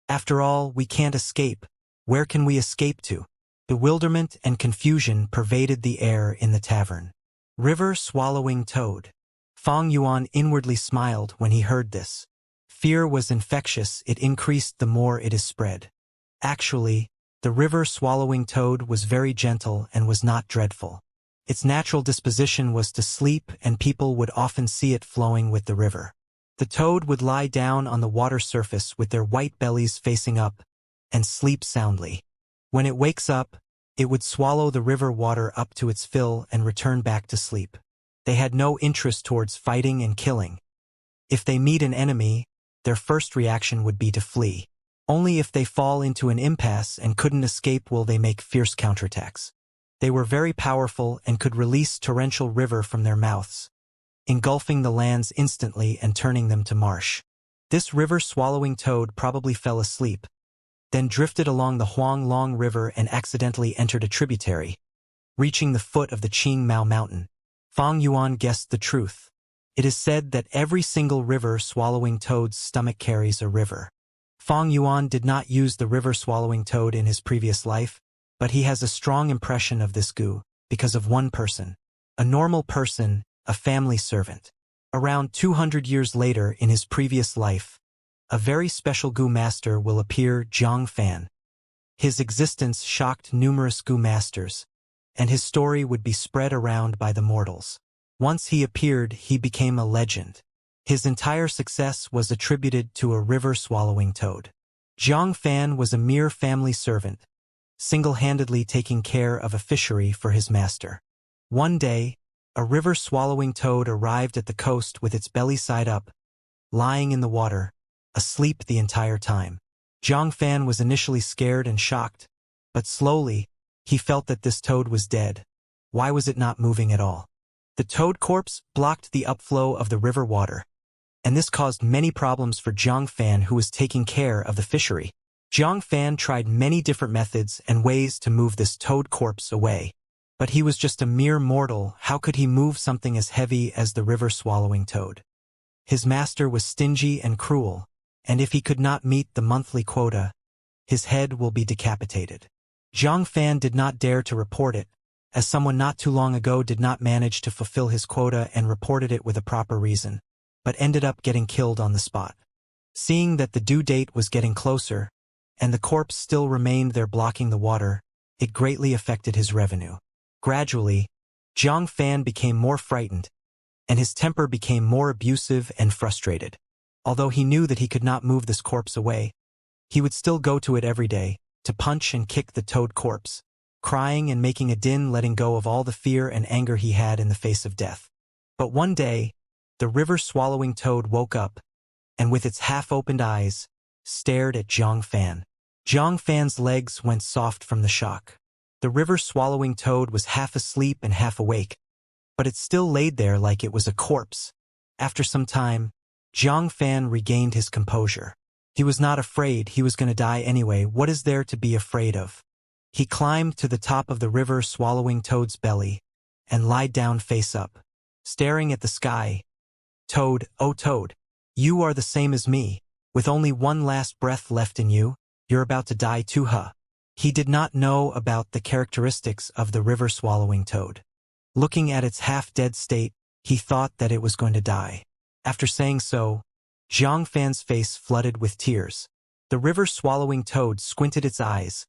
After all, we can't escape. Where can we escape to? Bewilderment and confusion pervaded the air in the tavern. River-swallowing toad. Fang Yuan inwardly smiled when he heard this. Fear was infectious, it increased the more it is spread. Actually, the river-swallowing toad was very gentle and was not dreadful. Its natural disposition was to sleep, and people would often see it flowing with the river. The toad would lie down on the water surface with their white bellies facing up, and sleep soundly. When it wakes up, it would swallow the river water up to its fill and return back to sleep. They had no interest towards fighting and killing. If they meet an enemy, their first reaction would be to flee. Only if they fall into an impasse and couldn't escape will they make fierce counterattacks. They were very powerful and could release torrential river from their mouths, engulfing the lands instantly and turning them to marsh. This river-swallowing toad probably fell asleep, then drifted along the Huanglong River and accidentally entered a tributary, reaching the foot of the Qingmao mountain. Fang Yuan guessed the truth. It is said that every single river-swallowing toad's stomach carries a river. Fang Yuan did not use the river-swallowing toad in his previous life, but he has a strong impression of this goo, because of one person. A normal person, a family servant. Around 200 years later in his previous life, a very special goo master will appear, Zhang Fan. His existence shocked numerous goo masters, and his story would be spread around by the mortals. Once he appeared, he became a legend. His entire success was attributed to a river-swallowing toad. Zhang Fan was a mere family servant, single-handedly taking care of a fishery for his master. One day, a river-swallowing toad arrived at the coast with its belly side up, lying in the water, asleep the entire time. Zhang Fan was initially scared and shocked, but slowly, he felt that this toad was dead. Why was it not moving at all? The toad corpse blocked the upflow of the river water, and this caused many problems for Zhang Fan, who was taking care of the fishery. Zhang Fan tried many different methods and ways to move this toad corpse away. But he was just a mere mortal. How could he move something as heavy as the river-swallowing toad? His master was stingy and cruel, and if he could not meet the monthly quota, his head will be decapitated. Zhang Fan did not dare to report it, as someone not too long ago did not manage to fulfill his quota and reported it with a proper reason, but ended up getting killed on the spot. Seeing that the due date was getting closer, and the corpse still remained there blocking the water, it greatly affected his revenue. Gradually, Zhang Fan became more frightened, and his temper became more abusive and frustrated. Although he knew that he could not move this corpse away, he would still go to it every day, to punch and kick the toad corpse, crying and making a din, letting go of all the fear and anger he had in the face of death. But one day, the river-swallowing toad woke up, and with its half-opened eyes, stared at Zhang Fan. Zhang Fan's legs went soft from the shock. The river-swallowing toad was half asleep and half awake, but it still laid there like it was a corpse. After some time, Zhang Fan regained his composure. He was not afraid. He was going to die anyway. What is there to be afraid of? He climbed to the top of the river-swallowing toad's belly and lied down face up, staring at the sky. Toad, oh Toad, you are the same as me. With only one last breath left in you, you're about to die too, huh? He did not know about the characteristics of the river-swallowing toad. Looking at its half-dead state, he thought that it was going to die. After saying so, Zhang Fan's face flooded with tears. The river-swallowing toad squinted its eyes,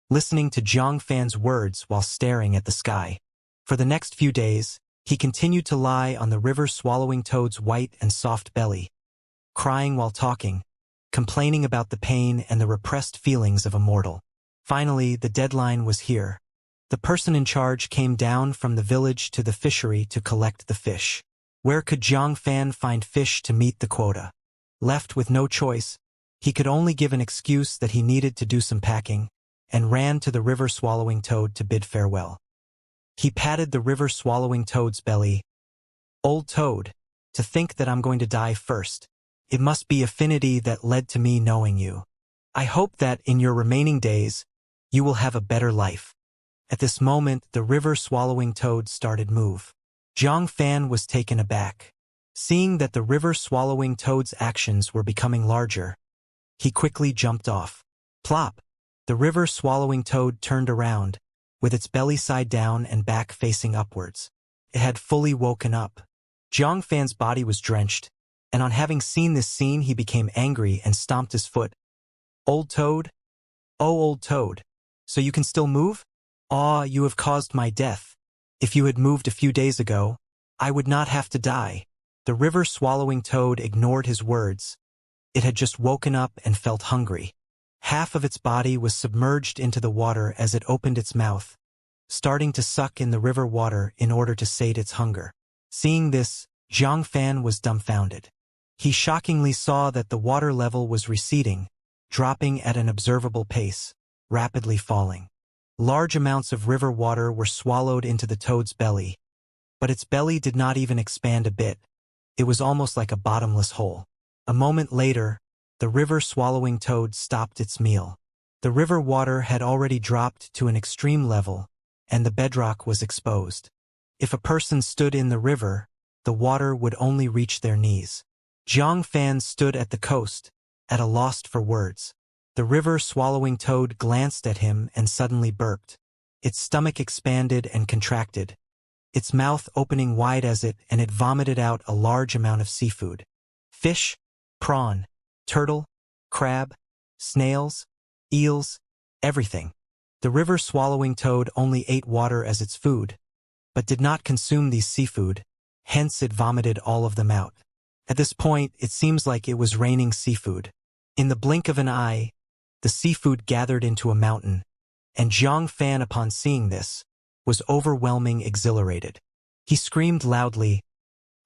listening to Zhang Fan's words while staring at the sky. For the next few days, he continued to lie on the river-swallowing toad's white and soft belly, crying while talking, complaining about the pain and the repressed feelings of a mortal. Finally, the deadline was here. The person in charge came down from the village to the fishery to collect the fish. Where could Zhang Fan find fish to meet the quota? Left with no choice, he could only give an excuse that he needed to do some packing, and ran to the river-swallowing toad to bid farewell. He patted the river-swallowing toad's belly. Old toad, to think that I'm going to die first. It must be affinity that led to me knowing you. I hope that in your remaining days, you will have a better life. At this moment, the river-swallowing toad started move. Zhang Fan was taken aback. Seeing that the river-swallowing toad's actions were becoming larger, he quickly jumped off. Plop! The river-swallowing toad turned around, with its belly side down and back facing upwards. It had fully woken up. Zhang Fan's body was drenched, and on having seen this scene he became angry and stomped his foot. Old toad? Oh, old toad. So you can still move? Ah, you have caused my death. If you had moved a few days ago, I would not have to die. The river-swallowing toad ignored his words. It had just woken up and felt hungry. Half of its body was submerged into the water as it opened its mouth, starting to suck in the river water in order to sate its hunger. Seeing this, Zhang Fan was dumbfounded. He shockingly saw that the water level was receding, dropping at an observable pace, rapidly falling. Large amounts of river water were swallowed into the toad's belly, but its belly did not even expand a bit. It was almost like a bottomless hole. A moment later, the river-swallowing toad stopped its meal. The river water had already dropped to an extreme level, and the bedrock was exposed. If a person stood in the river, the water would only reach their knees. Zhang Fan stood at the coast, at a loss for words. The river-swallowing toad glanced at him and suddenly burped. Its stomach expanded and contracted, its mouth opening wide as it vomited out a large amount of seafood. Fish, prawn, turtle, crab, snails, eels, everything. The river-swallowing toad only ate water as its food, but did not consume these seafood, hence it vomited all of them out. At this point, it seems like it was raining seafood. In the blink of an eye, the seafood gathered into a mountain, and Zhang Fan, upon seeing this, was overwhelming exhilarated. He screamed loudly,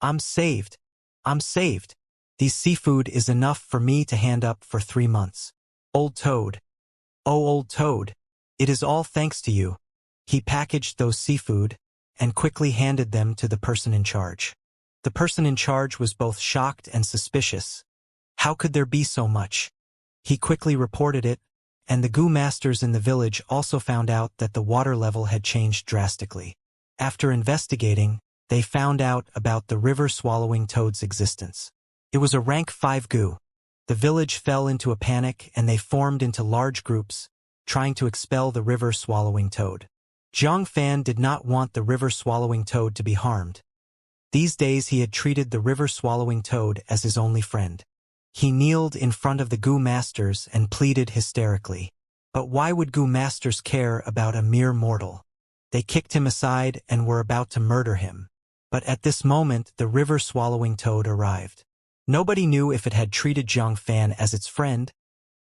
"I'm saved! I'm saved! These seafood is enough for me to hand up for 3 months. Old Toad! Oh, Old Toad! It is all thanks to you." He packaged those seafood and quickly handed them to the person in charge. The person in charge was both shocked and suspicious. How could there be so much? He quickly reported it, and the goo masters in the village also found out that the water level had changed drastically. After investigating, they found out about the river-swallowing toad's existence. It was a rank 5 goo. The village fell into a panic and they formed into large groups, trying to expel the river-swallowing toad. Zhang Fan did not want the river-swallowing toad to be harmed. These days he had treated the river-swallowing toad as his only friend. He kneeled in front of the goo masters and pleaded hysterically. But why would goo masters care about a mere mortal? They kicked him aside and were about to murder him. But at this moment the river-swallowing toad arrived. Nobody knew if it had treated Zhang Fan as its friend,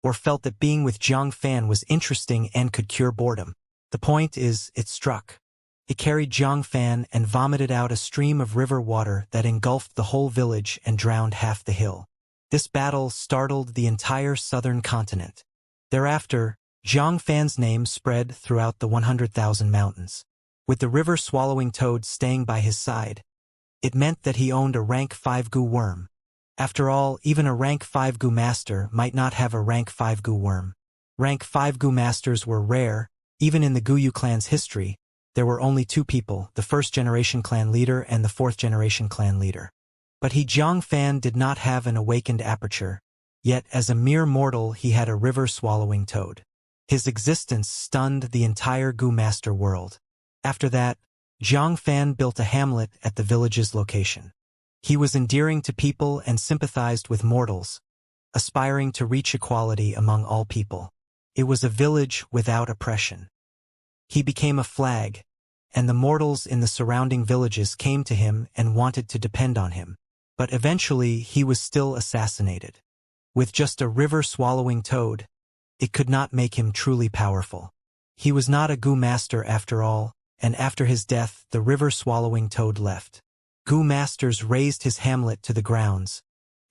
or felt that being with Zhang Fan was interesting and could cure boredom. The point is, it struck. It carried Zhang Fan and vomited out a stream of river water that engulfed the whole village and drowned half the hill. This battle startled the entire southern continent. Thereafter, Zhang Fan's name spread throughout the 100,000 mountains. With the river-swallowing toad staying by his side, it meant that he owned a rank 5 goo worm. After all, even a rank 5 goo master might not have a rank 5 goo worm. Rank 5 goo masters were rare. Even in the Guyu clan's history, there were only 2 people, the 1st generation clan leader and the 4th generation clan leader. But Zhang Fan did not have an awakened aperture, yet as a mere mortal he had a river-swallowing toad. His existence stunned the entire Goo Master world. After that, Zhang Fan built a hamlet at the village's location. He was endearing to people and sympathized with mortals, aspiring to reach equality among all people. It was a village without oppression. He became a flag, and the mortals in the surrounding villages came to him and wanted to depend on him. But eventually he was still assassinated. With just a river-swallowing toad, it could not make him truly powerful. He was not a Goo Master after all, and after his death the river-swallowing toad left. Goo Masters razed his hamlet to the grounds,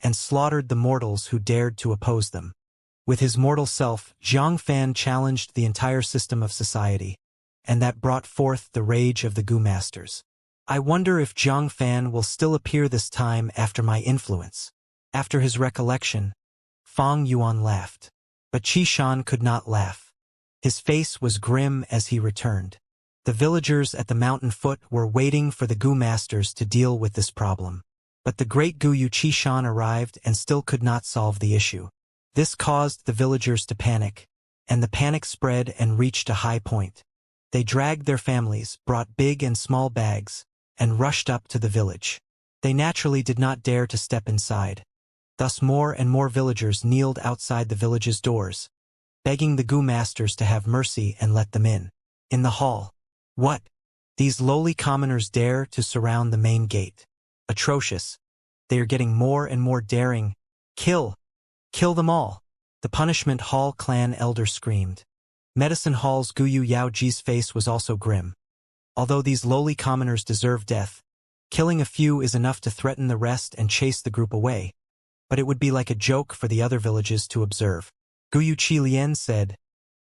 and slaughtered the mortals who dared to oppose them. With his mortal self, Zhang Fan challenged the entire system of society, and that brought forth the rage of the Goo Masters. I wonder if Zhang Fan will still appear this time after my influence. After his recollection, Fang Yuan laughed. But Qi Shan could not laugh. His face was grim as he returned. The villagers at the mountain foot were waiting for the Goo Masters to deal with this problem. But the great Guyu Qi Shan arrived and still could not solve the issue. This caused the villagers to panic, and the panic spread and reached a high point. They dragged their families, brought big and small bags, and rushed up to the village. They naturally did not dare to step inside. Thus more and more villagers kneeled outside the village's doors, begging the Goo Masters to have mercy and let them in. In the hall. What? These lowly commoners dare to surround the main gate. Atrocious. They are getting more and more daring. Kill! Kill them all! The Punishment Hall clan elder screamed. Medicine Hall's Guyu Yaoji's face was also grim. Although these lowly commoners deserve death, killing a few is enough to threaten the rest and chase the group away. But it would be like a joke for the other villages to observe. Guyu Qi Lian said,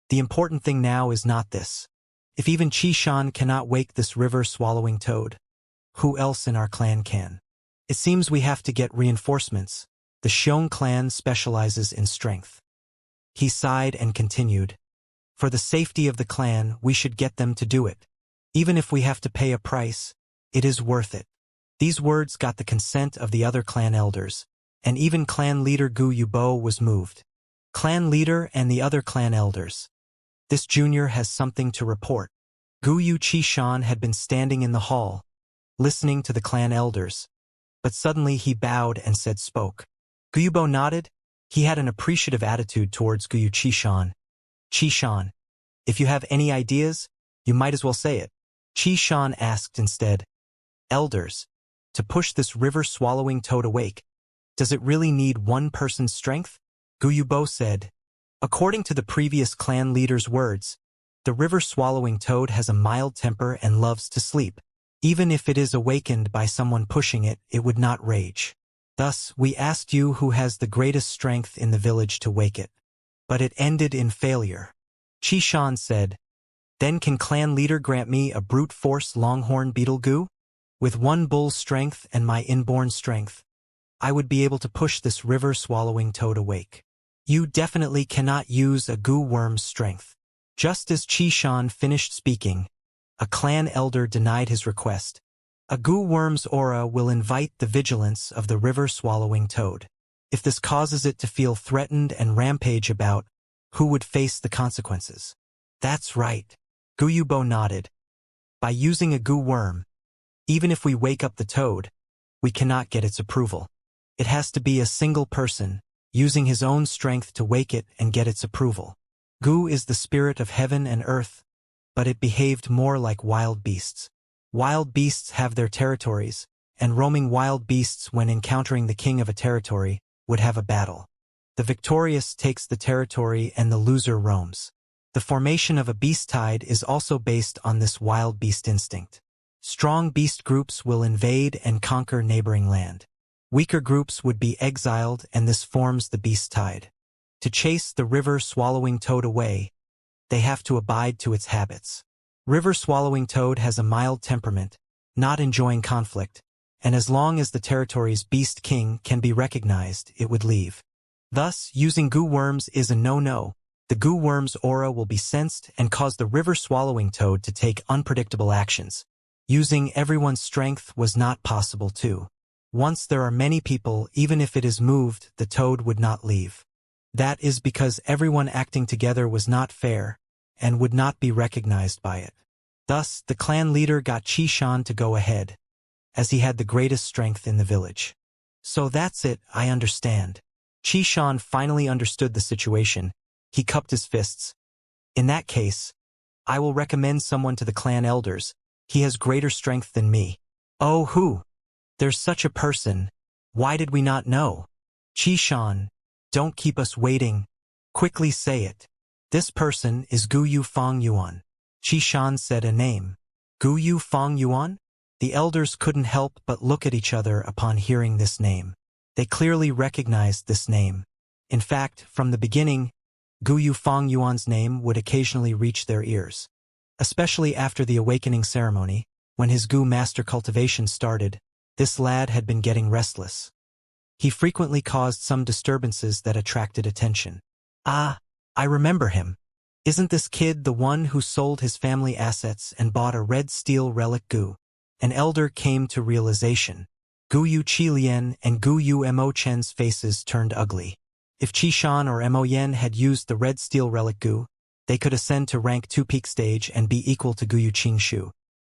"The important thing now is not this. If even Qi Shan cannot wake this river-swallowing toad, who else in our clan can? It seems we have to get reinforcements. The Xiong clan specializes in strength." He sighed and continued, "For the safety of the clan, we should get them to do it. Even if we have to pay a price, it is worth it." These words got the consent of the other clan elders, and even clan leader Gu Yubo was moved. Clan leader and the other clan elders. This junior has something to report. Guyu Qi Shan had been standing in the hall, listening to the clan elders, but suddenly he bowed and spoke. Guyubo nodded. He had an appreciative attitude towards Guyu Qi Shan. "Qi Shan, if you have any ideas, you might as well say it." Qi Shan asked instead, "Elders, to push this river-swallowing toad awake, does it really need one person's strength?" Guyubo said, "According to the previous clan leader's words, The river-swallowing toad has a mild temper and loves to sleep. Even if it is awakened by someone pushing it, it would not rage. Thus, we asked you who has the greatest strength in the village to wake it. But it ended in failure. Chi-Shan said, "Then can clan leader grant me a brute force longhorn beetle goo? With one bull's strength and my inborn strength, I would be able to push this river-swallowing toad awake." You definitely cannot use a goo worm's strength. Just as Chi-Shan finished speaking, a clan elder denied his request. A goo worm's aura will invite the vigilance of the river-swallowing toad. If this causes it to feel threatened and rampage about, who would face the consequences? That's right. Guyubo nodded. By using a goo worm, even if we wake up the toad, we cannot get its approval. It has to be a single person, using his own strength to wake it and get its approval. Goo is the spirit of heaven and earth, but it behaved more like wild beasts. Wild beasts have their territories, and roaming wild beasts when encountering the king of a territory would have a battle. The victorious takes the territory and the loser roams. The formation of a beast tide is also based on this wild beast instinct. Strong beast groups will invade and conquer neighboring land. Weaker groups would be exiled, and this forms the beast tide. To chase the river-swallowing toad away, they have to abide to its habits. River-swallowing toad has a mild temperament, not enjoying conflict, and as long as the territory's beast king can be recognized, it would leave. Thus, using goo worms is a no-no. The goo worm's aura will be sensed and cause the river-swallowing toad to take unpredictable actions. Using everyone's strength was not possible too. Once there are many people, even if it is moved, the toad would not leave. That is because everyone acting together was not fair, and would not be recognized by it. Thus, the clan leader got Chi-Shan to go ahead, as he had the greatest strength in the village. So that's it, I understand. Chi-Shan finally understood the situation. He cupped his fists. In that case, I will recommend someone to the clan elders. He has greater strength than me. Oh, who? There's such a person. Why did we not know? Chi-Shan, don't keep us waiting. Quickly say it. This person is Guyu Fong Yuan. Chi-Shan said a name. Guyu Fong Yuan? The elders couldn't help but look at each other upon hearing this name. They clearly recognized this name. In fact, from the beginning, Guyu Fong Yuan's name would occasionally reach their ears. Especially after the awakening ceremony, when his Gu master cultivation started, this lad had been getting restless. He frequently caused some disturbances that attracted attention. Ah, I remember him. Isn't this kid the one who sold his family assets and bought a red steel relic Gu? An elder came to realization. Guyu Qilian and Guyu Mo Chen's faces turned ugly. If Chi-Shan or Mo Yen had used the red steel relic Gu, they could ascend to rank 2 peak stage and be equal to Guyu Qingshu.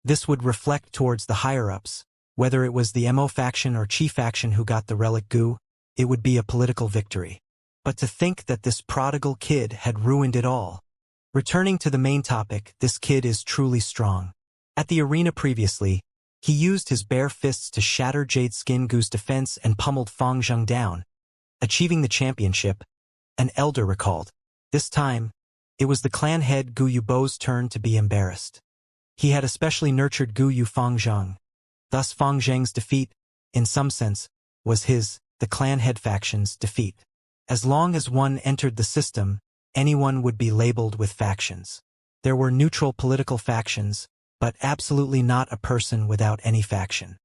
This would reflect towards the higher-ups. Whether it was the Mo faction or Qi faction who got the relic Gu, it would be a political victory. But to think that this prodigal kid had ruined it all. Returning to the main topic, this kid is truly strong. At the arena previously, he used his bare fists to shatter Jade Skin Gu's defense and pummeled Fang Zheng down, achieving the championship, an elder recalled. This time, it was the clan head Gu Yubo's turn to be embarrassed. He had especially nurtured Gu Yu Fang Zheng. Thus Fang Zheng's defeat, in some sense, was his, the clan head faction's, defeat. As long as one entered the system, anyone would be labeled with factions. There were neutral political factions, but absolutely not a person without any faction.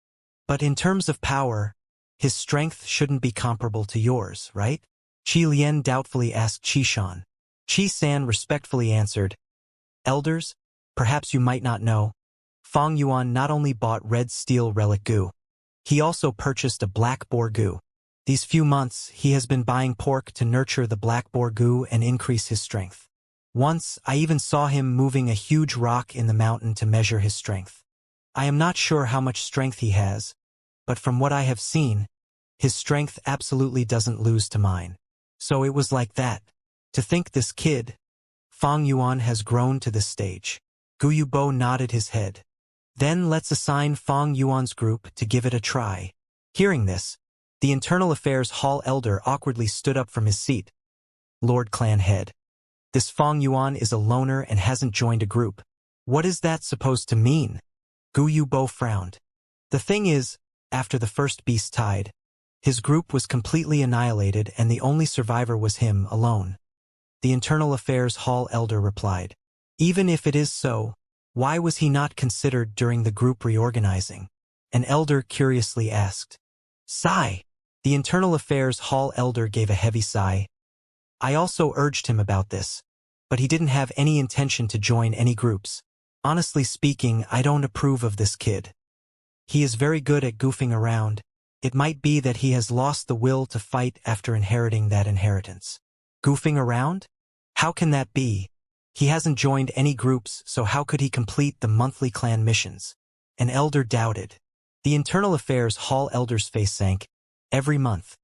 But in terms of power, his strength shouldn't be comparable to yours, right? Qi Lian doubtfully asked Chi-Shan. Chi-San respectfully answered, Elders, perhaps you might not know, Fang Yuan not only bought red steel relic Gu, he also purchased a black boar Gu. These few months, he has been buying pork to nurture the black boar Gu and increase his strength. Once, I even saw him moving a huge rock in the mountain to measure his strength. I am not sure how much strength he has, but from what I have seen, his strength absolutely doesn't lose to mine. So it was like that. To think this kid, Fang Yuan, has grown to this stage. Gu Yubo nodded his head. Then let's assign Fang Yuan's group to give it a try. Hearing this, the Internal Affairs Hall elder awkwardly stood up from his seat. Lord Clan Head. This Fong Yuan is a loner and hasn't joined a group. What is that supposed to mean? Gu Yubo frowned. The thing is, after the first beast tied, his group was completely annihilated and the only survivor was him alone. The Internal Affairs Hall Elder replied. Even if it is so, why was he not considered during the group reorganizing? An elder curiously asked. Sigh. The Internal Affairs Hall Elder gave a heavy sigh. I also urged him about this, but he didn't have any intention to join any groups. Honestly speaking, I don't approve of this kid. He is very good at goofing around. It might be that he has lost the will to fight after inheriting that inheritance. Goofing around? How can that be? He hasn't joined any groups, so how could he complete the monthly clan missions? An elder doubted. The Internal Affairs Hall Elder's face sank. Every month,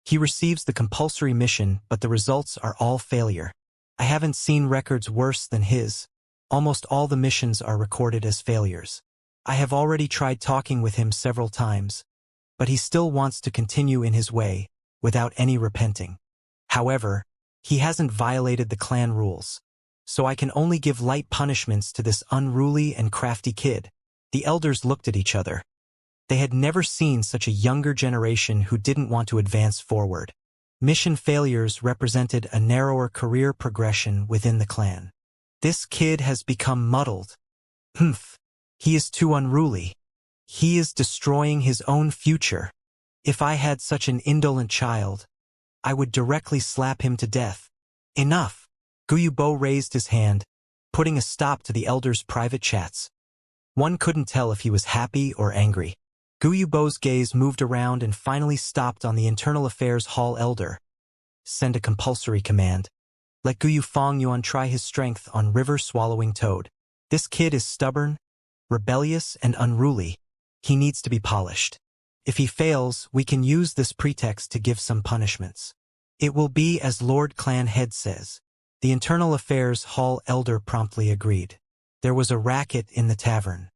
he receives the compulsory mission, but the results are all failure. I haven't seen records worse than his. Almost all the missions are recorded as failures. I have already tried talking with him several times, but he still wants to continue in his way, without any repenting. However, he hasn't violated the clan rules, so I can only give light punishments to this unruly and crafty kid. The elders looked at each other. They had never seen such a younger generation who didn't want to advance forward. Mission failures represented a narrower career progression within the clan. This kid has become muddled. Humph. He is too unruly. He is destroying his own future. If I had such an indolent child, I would directly slap him to death. Enough. Gu Yubo raised his hand, putting a stop to the elder's private chats. One couldn't tell if he was happy or angry. Gu Yubo's gaze moved around and finally stopped on the Internal Affairs Hall Elder. Send a compulsory command. Let Gu Fong Yuan try his strength on river-swallowing toad. This kid is stubborn, rebellious, and unruly. He needs to be polished. If he fails, we can use this pretext to give some punishments. It will be as Lord Clan Head says. The Internal Affairs Hall Elder promptly agreed. There was a racket in the tavern.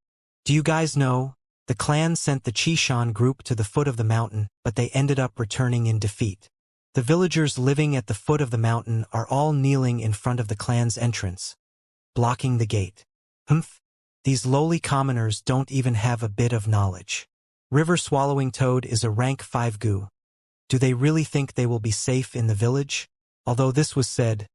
Do you guys know? The clan sent the Chishan group to the foot of the mountain, but they ended up returning in defeat. The villagers living at the foot of the mountain are all kneeling in front of the clan's entrance, blocking the gate. Humph. These lowly commoners don't even have a bit of knowledge. River-swallowing toad is a rank 5 gu. Do they really think they will be safe in the village? Although this was said,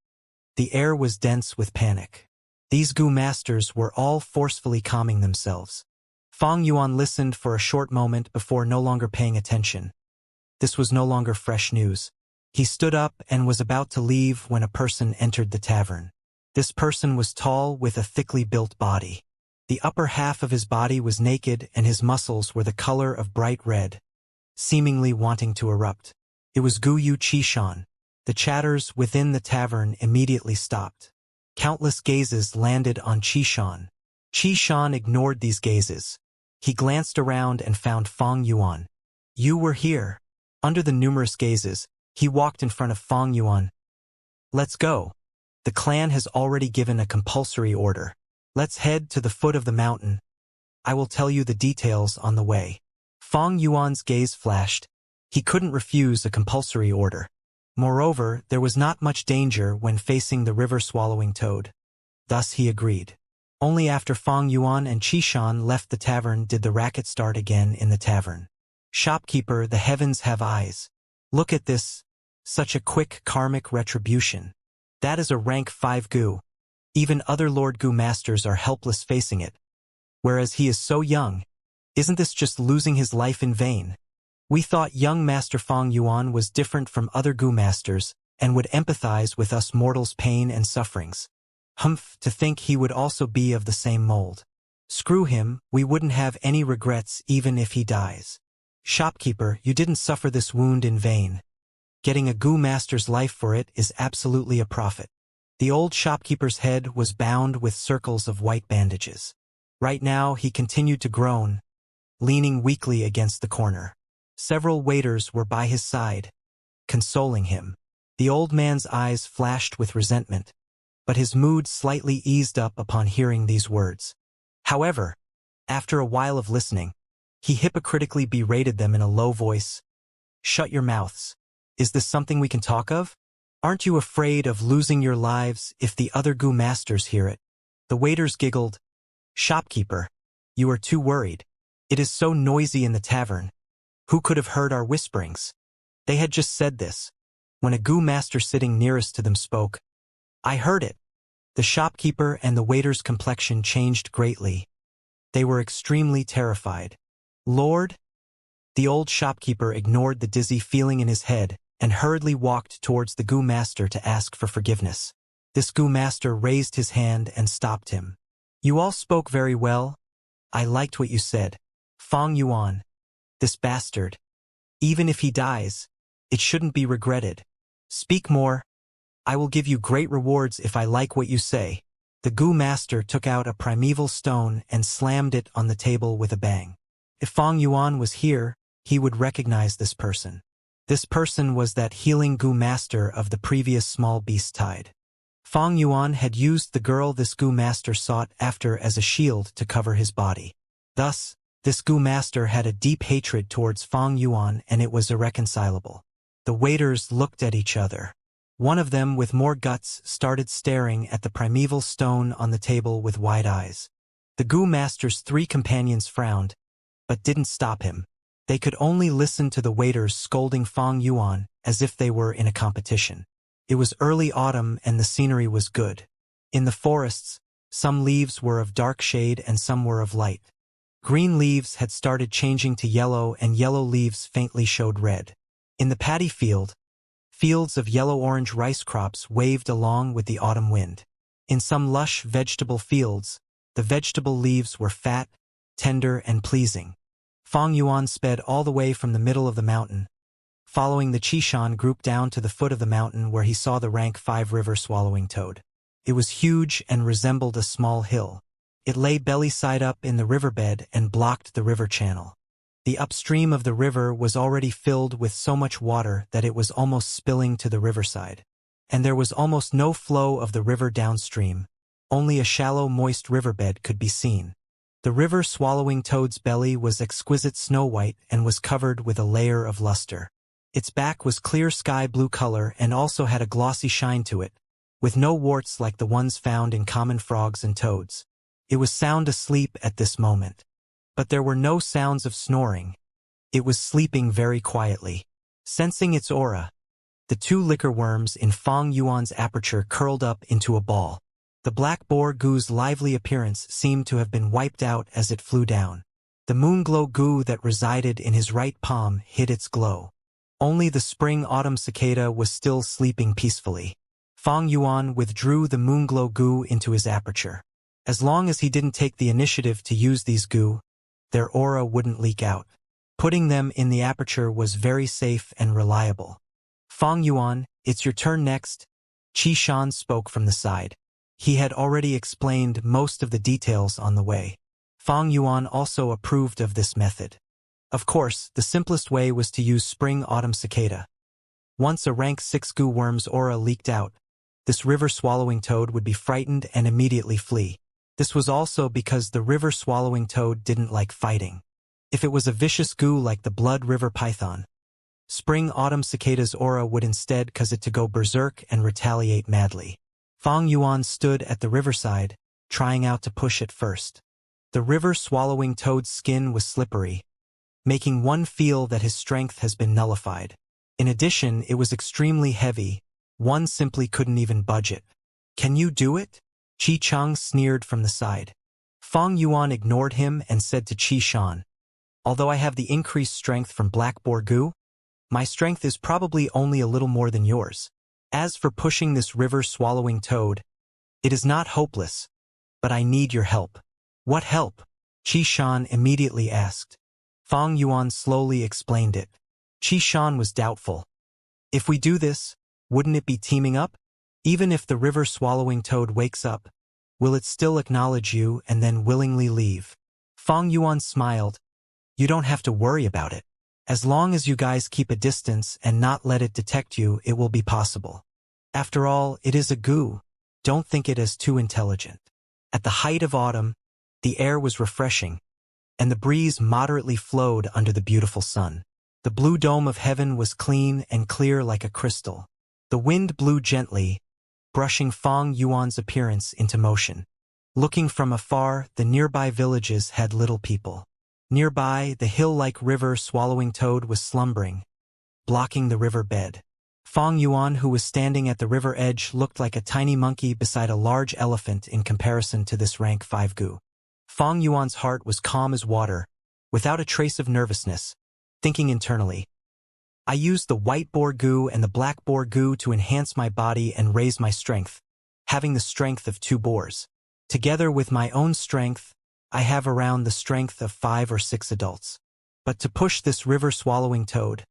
the air was dense with panic. These gu masters were all forcefully calming themselves. Fong Yuan listened for a short moment before no longer paying attention. This was no longer fresh news. He stood up and was about to leave when a person entered the tavern. This person was tall with a thickly built body. The upper half of his body was naked and his muscles were the color of bright red, seemingly wanting to erupt. It was Gu Yu Chishan. The chatters within the tavern immediately stopped. Countless gazes landed on Chishan. Chishan ignored these gazes. He glanced around and found Fong Yuan. You were here. Under the numerous gazes, he walked in front of Fong Yuan. Let's go. The clan has already given a compulsory order. Let's head to the foot of the mountain. I will tell you the details on the way. Fong Yuan's gaze flashed. He couldn't refuse a compulsory order. Moreover, there was not much danger when facing the river-swallowing toad. Thus he agreed. Only after Fong Yuan and Chishan left the tavern did the racket start again in the tavern. Shopkeeper, the heavens have eyes. Look at this. Such a quick karmic retribution. That is a rank 5 gu. Even other Lord Gu masters are helpless facing it. Whereas he is so young. Isn't this just losing his life in vain? We thought young Master Fong Yuan was different from other Gu masters and would empathize with us mortals' pain and sufferings. Humph, to think he would also be of the same mold. Screw him, we wouldn't have any regrets even if he dies. Shopkeeper, you didn't suffer this wound in vain. Getting a Gu master's life for it is absolutely a profit. The old shopkeeper's head was bound with circles of white bandages. Right now he continued to groan, leaning weakly against the corner. Several waiters were by his side, consoling him. The old man's eyes flashed with resentment, but his mood slightly eased up upon hearing these words. However, after a while of listening, he hypocritically berated them in a low voice. Shut your mouths. Is this something we can talk of? Aren't you afraid of losing your lives if the other goo masters hear it? The waiters giggled. Shopkeeper, you are too worried. It is so noisy in the tavern. Who could have heard our whisperings? They had just said this, when a goo master sitting nearest to them spoke. I heard it. The shopkeeper and the waiter's complexion changed greatly. They were extremely terrified. Lord? The old shopkeeper ignored the dizzy feeling in his head and hurriedly walked towards the goo master to ask for forgiveness. This goo master raised his hand and stopped him. You all spoke very well. I liked what you said. Fang Yuan. This bastard. Even if he dies, it shouldn't be regretted. Speak more. I will give you great rewards if I like what you say. The goo master took out a primeval stone and slammed it on the table with a bang. If Fang Yuan was here, he would recognize this person. This person was that healing goo master of the previous small beast tide. Fang Yuan had used the girl this goo master sought after as a shield to cover his body. Thus, this goo master had a deep hatred towards Fang Yuan and it was irreconcilable. The waiters looked at each other. One of them with more guts started staring at the primeval stone on the table with wide eyes. The goo master's 3 companions frowned, but didn't stop him. They could only listen to the waiters scolding Fang Yuan as if they were in a competition. It was early autumn and the scenery was good. In the forests, some leaves were of dark shade and some were of light. Green leaves had started changing to yellow and yellow leaves faintly showed red. In the paddy field, fields of yellow-orange rice crops waved along with the autumn wind. In some lush vegetable fields, the vegetable leaves were fat, tender, and pleasing. Fang Yuan sped all the way from the middle of the mountain, following the Qishan group down to the foot of the mountain where he saw the rank 5 river swallowing toad. It was huge and resembled a small hill. It lay belly side up in the riverbed and blocked the river channel. The upstream of the river was already filled with so much water that it was almost spilling to the riverside. And there was almost no flow of the river downstream. Only a shallow, moist riverbed could be seen. The river swallowing toad's belly was exquisite snow white and was covered with a layer of luster. Its back was clear sky blue color and also had a glossy shine to it, with no warts like the ones found in common frogs and toads. It was sound asleep at this moment. But there were no sounds of snoring. It was sleeping very quietly. Sensing its aura, the 2 liquor worms in Fang Yuan's aperture curled up into a ball. The black boar goo's lively appearance seemed to have been wiped out as it flew down. The moonglow goo that resided in his right palm hid its glow. Only the spring-autumn cicada was still sleeping peacefully. Fang Yuan withdrew the moonglow goo into his aperture. As long as he didn't take the initiative to use these goo, their aura wouldn't leak out. Putting them in the aperture was very safe and reliable. Fang Yuan, it's your turn next. Qishan spoke from the side. He had already explained most of the details on the way. Fang Yuan also approved of this method. Of course, the simplest way was to use spring-autumn cicada. Once a rank 6 goo worm's aura leaked out, this river-swallowing toad would be frightened and immediately flee. This was also because the river-swallowing toad didn't like fighting. If it was a vicious goo like the blood river python, spring-autumn cicada's aura would instead cause it to go berserk and retaliate madly. Fang Yuan stood at the riverside, trying out to push it first. The river-swallowing toad's skin was slippery, making one feel that his strength has been nullified. In addition, it was extremely heavy. One simply couldn't even budge it. Can you do it? Qi Chang sneered from the side. Fang Yuan ignored him and said to Qi Shan, although I have the increased strength from black boar goo, my strength is probably only a little more than yours. As for pushing this river-swallowing toad, it is not hopeless, but I need your help. What help? Qi Shan immediately asked. Fang Yuan slowly explained it. Qi Shan was doubtful. If we do this, wouldn't it be teaming up? Even if the river-swallowing toad wakes up, will it still acknowledge you and then willingly leave? Fang Yuan smiled. You don't have to worry about it. As long as you guys keep a distance and not let it detect you, it will be possible. After all, it is a goo. Don't think it as too intelligent. At the height of autumn, the air was refreshing, and the breeze moderately flowed under the beautiful sun. The blue dome of heaven was clean and clear like a crystal. The wind blew gently, brushing Fang Yuan's appearance into motion. Looking from afar, the nearby villages had little people. Nearby, the hill-like river Swallowing Toad was slumbering, blocking the river bed. Fang Yuan, who was standing at the river edge, looked like a tiny monkey beside a large elephant in comparison to this rank 5 gu. Fang Yuan's heart was calm as water, without a trace of nervousness, thinking internally. I used the white boar goo and the black boar goo to enhance my body and raise my strength, having the strength of 2 boars. Together with my own strength, I have around the strength of 5 or 6 adults. But to push this river Swallowing Toad,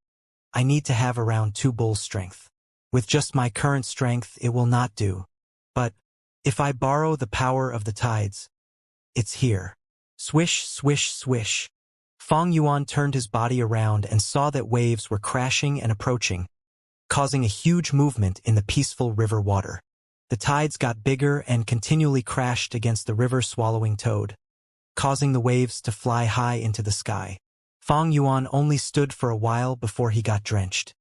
I need to have around 2 bulls' strength. With just my current strength, it will not do. But if I borrow the power of the tides, it's here. Swish, swish, swish. Fang Yuan turned his body around and saw that waves were crashing and approaching, causing a huge movement in the peaceful river water. The tides got bigger and continually crashed against the river Swallowing Toad, causing the waves to fly high into the sky. Fang Yuan only stood for a while before he got drenched.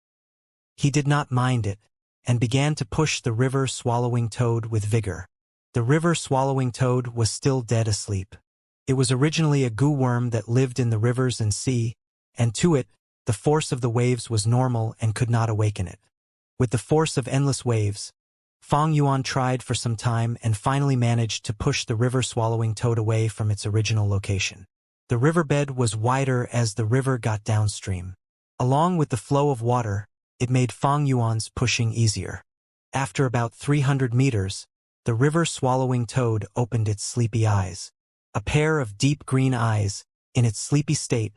He did not mind it, and began to push the river Swallowing Toad with vigor. The river Swallowing Toad was still dead asleep. It was originally a goo worm that lived in the rivers and sea, and to it, the force of the waves was normal and could not awaken it. With the force of endless waves, Fang Yuan tried for some time and finally managed to push the river Swallowing Toad away from its original location. The riverbed was wider as the river got downstream. Along with the flow of water, it made Fang Yuan's pushing easier. After about 300 meters, the river Swallowing Toad opened its sleepy eyes. A pair of deep green eyes, in its sleepy state,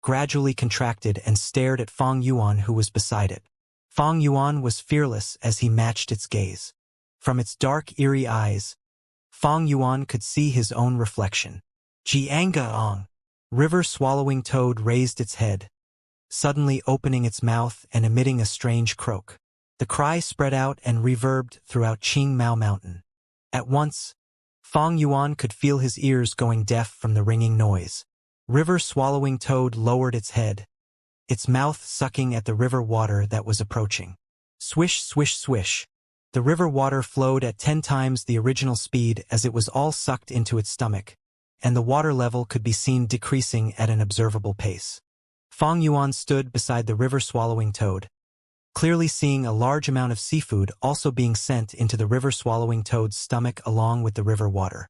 gradually contracted and stared at Fang Yuan, who was beside it. Fang Yuan was fearless as he matched its gaze. From its dark, eerie eyes, Fang Yuan could see his own reflection. Jiangaong. River Swallowing Toad raised its head, suddenly opening its mouth and emitting a strange croak. The cry spread out and reverbed throughout Qing Mao Mountain. At once, Fang Yuan could feel his ears going deaf from the ringing noise. River Swallowing Toad lowered its head, its mouth sucking at the river water that was approaching. Swish, swish, swish. The river water flowed at 10 times the original speed as it was all sucked into its stomach, and the water level could be seen decreasing at an observable pace. Fang Yuan stood beside the river Swallowing Toad, clearly seeing a large amount of seafood also being sent into the river Swallowing Toad's stomach along with the river water.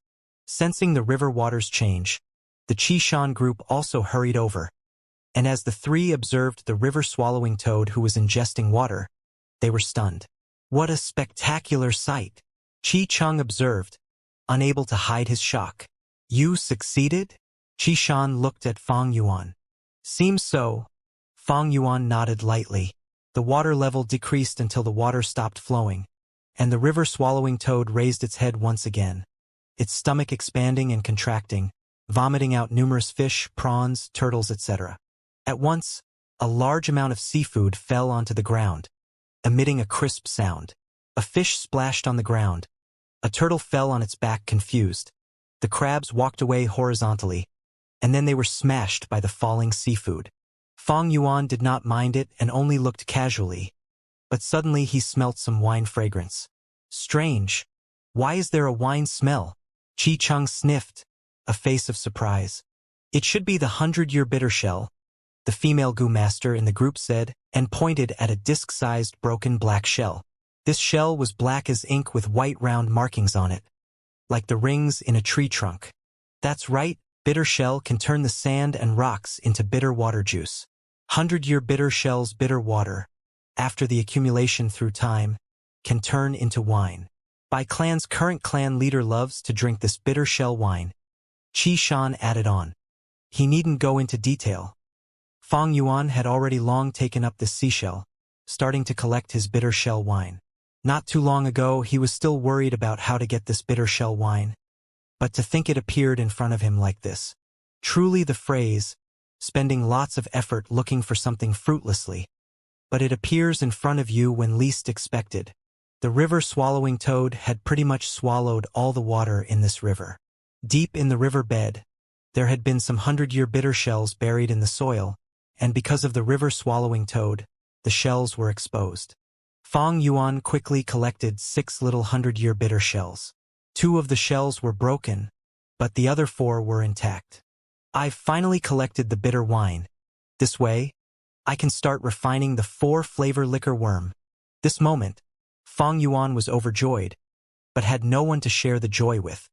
Sensing the river water's change, the Qishan group also hurried over, and as the 3 observed the river Swallowing Toad who was ingesting water, they were stunned. What a spectacular sight! Qi Cheng observed, unable to hide his shock. You succeeded? Qishan looked at Fang Yuan. Seems so. Fang Yuan nodded lightly. The water level decreased until the water stopped flowing, and the river Swallowing Toad raised its head once again, its stomach expanding and contracting, vomiting out numerous fish, prawns, turtles, etc. At once, a large amount of seafood fell onto the ground, emitting a crisp sound. A fish splashed on the ground. A turtle fell on its back confused. The crabs walked away horizontally, and then they were smashed by the falling seafood. Fang Yuan did not mind it and only looked casually, but suddenly he smelt some wine fragrance. Strange. Why is there a wine smell? Qi Cheng sniffed, a face of surprise. It should be the 100-year bitter shell, the female goo master in the group said, and pointed at a disc-sized broken black shell. This shell was black as ink with white round markings on it, like the rings in a tree trunk. That's right, bitter shell can turn the sand and rocks into bitter water juice. 100-year bitter shell's bitter water, after the accumulation through time, can turn into wine. Bai Clan's current clan leader loves to drink this bitter shell wine. Qi Shan added on. He needn't go into detail. Fang Yuan had already long taken up this seashell, starting to collect his bitter shell wine. Not too long ago, he was still worried about how to get this bitter shell wine, but to think it appeared in front of him like this. Truly the phrase, spending lots of effort looking for something fruitlessly, but it appears in front of you when least expected. The river Swallowing Toad had pretty much swallowed all the water in this river. Deep in the river bed, there had been some 100-year bitter shells buried in the soil, and because of the river Swallowing Toad, the shells were exposed. Fang Yuan quickly collected 6 little 100-year bitter shells. 2 of the shells were broken, but the other 4 were intact. I've finally collected the bitter wine. This way, I can start refining the 4-flavor liquor worm. This moment, Fang Yuan was overjoyed, but had no one to share the joy with.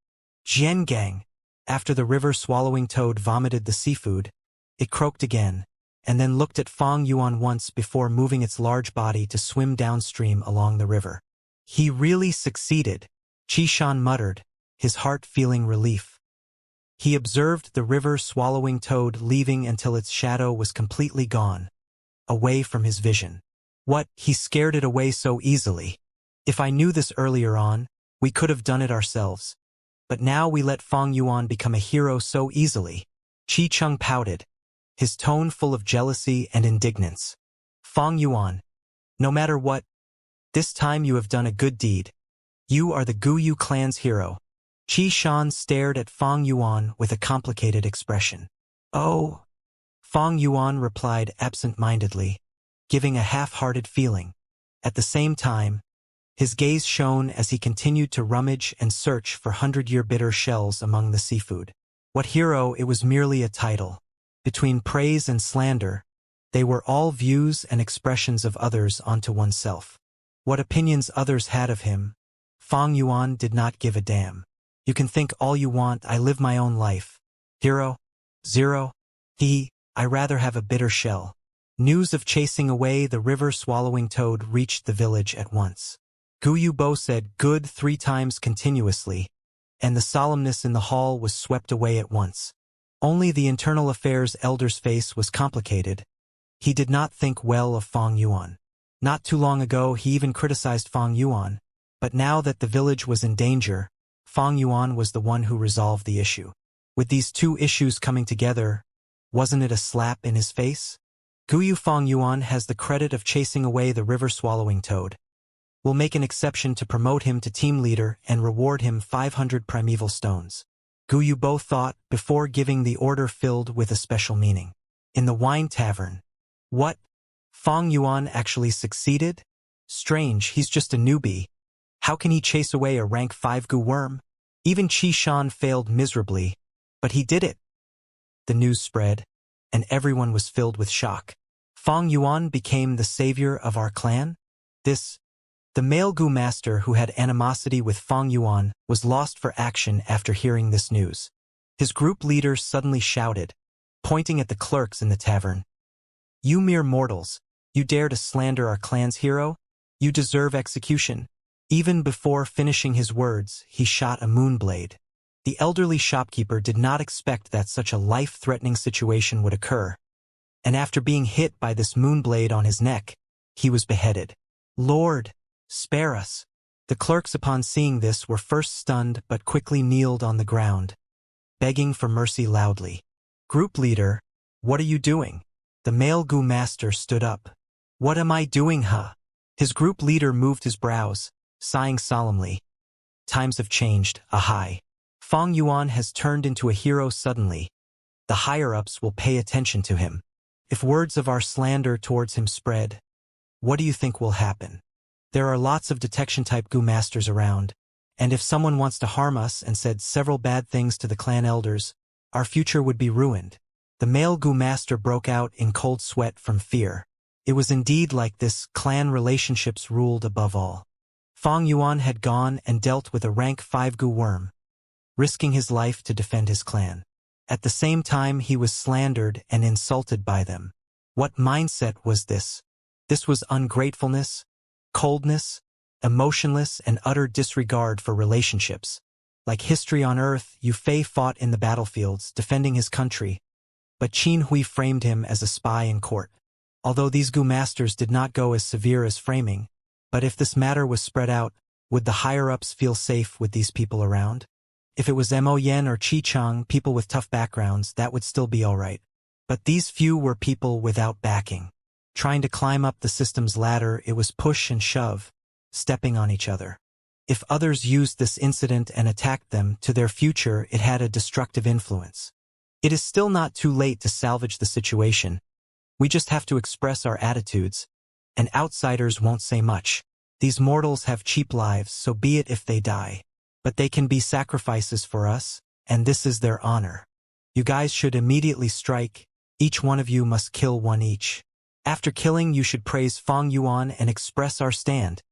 Jiangang. After the river-swallowing toad vomited the seafood, it croaked again, and then looked at Fang Yuan once before moving its large body to swim downstream along the river. He really succeeded, Qishan muttered, his heart feeling relief. He observed the river-swallowing toad leaving until its shadow was completely gone, away from his vision. What, he scared it away so easily. If I knew this earlier on, we could have done it ourselves. But now we let Fang Yuan become a hero so easily. Qi Cheng pouted, his tone full of jealousy and indignance. Fang Yuan, no matter what, this time you have done a good deed. You are the Guyu clan's hero. Qi Shan stared at Fang Yuan with a complicated expression. Oh, Fang Yuan replied absent-mindedly, giving a half-hearted feeling. At the same time, his gaze shone as he continued to rummage and search for 100-year bitter shells among the seafood. What hero? It was merely a title. Between praise and slander, they were all views and expressions of others onto oneself. What opinions others had of him, Fang Yuan did not give a damn. You can think all you want, I live my own life. Hero? Zero? I rather have a bitter shell. News of chasing away the river-swallowing toad reached the village at once. Guyu Bo said good 3 times continuously, and the solemnness in the hall was swept away at once. Only the internal affairs elder's face was complicated. He did not think well of Fang Yuan. Not too long ago he even criticized Fang Yuan, but now that the village was in danger, Fang Yuan was the one who resolved the issue. With these 2 issues coming together, wasn't it a slap in his face? Guyu Fang Yuan has the credit of chasing away the river-swallowing toad. We'll make an exception to promote him to team leader and reward him 500 primeval stones. Guyu Bo thought before giving the order filled with a special meaning. In the wine tavern. What? Fang Yuan actually succeeded? Strange, he's just a newbie. How can he chase away a rank 5 gu worm? Even Qi Shan failed miserably, but he did it. The news spread, and everyone was filled with shock. Fang Yuan became the savior of our clan? The male gu master who had animosity with Fang Yuan was lost for action after hearing this news. His group leader suddenly shouted, pointing at the clerks in the tavern. You mere mortals, you dare to slander our clan's hero? You deserve execution. Even before finishing his words, he shot a moonblade. The elderly shopkeeper did not expect that such a life-threatening situation would occur, and after being hit by this moonblade on his neck, he was beheaded. Lord, spare us. The clerks upon seeing this were first stunned but quickly kneeled on the ground, begging for mercy loudly. Group leader, what are you doing? The male gu master stood up. What am I doing, huh? His group leader moved his brows, sighing solemnly. Times have changed, ahai. Fang Yuan has turned into a hero suddenly. The higher-ups will pay attention to him. If words of our slander towards him spread, what do you think will happen? There are lots of detection-type gu masters around, and if someone wants to harm us and said several bad things to the clan elders, our future would be ruined. The male gu master broke out in cold sweat from fear. It was indeed like this, clan relationships ruled above all. Fang Yuan had gone and dealt with a rank 5 gu worm, risking his life to defend his clan. At the same time he was slandered and insulted by them. What mindset was this? This was ungratefulness, coldness, emotionless and utter disregard for relationships. Like history on Earth, Yu Fei fought in the battlefields, defending his country, but Qin Hui framed him as a spy in court. Although these gu masters did not go as severe as framing, but if this matter was spread out, would the higher-ups feel safe with these people around? If it was Mo Yen or Qi Chang, people with tough backgrounds, that would still be alright. But these few were people without backing. Trying to climb up the system's ladder, it was push and shove, stepping on each other. If others used this incident and attacked them, to their future it had a destructive influence. It is still not too late to salvage the situation. We just have to express our attitudes, and outsiders won't say much. These mortals have cheap lives, so be it if they die. But they can be sacrifices for us, and this is their honor. You guys should immediately strike. Each one of you must kill one each. After killing, you should praise Fang Yuan and express our stand.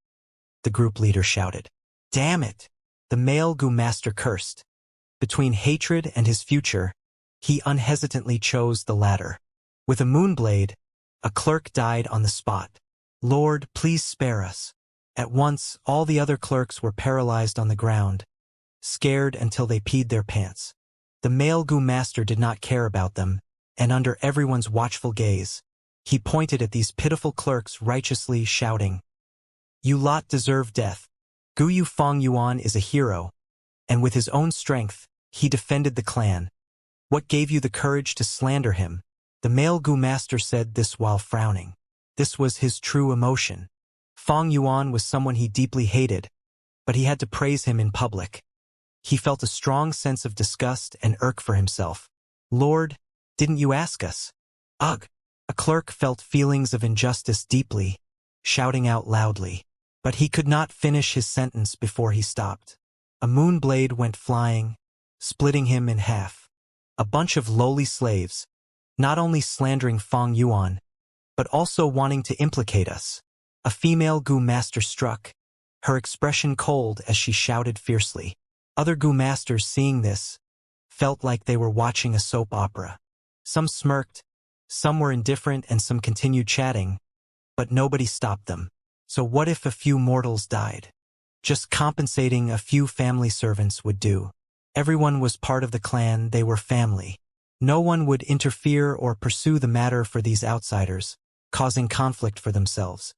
The group leader shouted. Damn it! The male Gu master cursed. Between hatred and his future, he unhesitantly chose the latter. With a moonblade, a clerk died on the spot. Lord, please spare us. At once, all the other clerks were paralyzed on the ground, scared until they peed their pants. The male Gu master did not care about them, and under everyone's watchful gaze, he pointed at these pitiful clerks righteously, shouting, You lot deserve death. Gu Yu Fang Yuan is a hero, and with his own strength, he defended the clan. What gave you the courage to slander him? The male Gu master said this while frowning. This was his true emotion. Fang Yuan was someone he deeply hated, but he had to praise him in public. He felt a strong sense of disgust and irk for himself. Lord, didn't you ask us? Ugh! A clerk felt feelings of injustice deeply, shouting out loudly. But he could not finish his sentence before he stopped. A moonblade went flying, splitting him in half. A bunch of lowly slaves, not only slandering Fang Yuan, but also wanting to implicate us. A female Gu master struck, her expression cold as she shouted fiercely. Other Gu masters seeing this felt like they were watching a soap opera. Some smirked, some were indifferent, and some continued chatting, but nobody stopped them. So what if a few mortals died? Just compensating a few family servants would do. Everyone was part of the clan, they were family. No one would interfere or pursue the matter for these outsiders, causing conflict for themselves.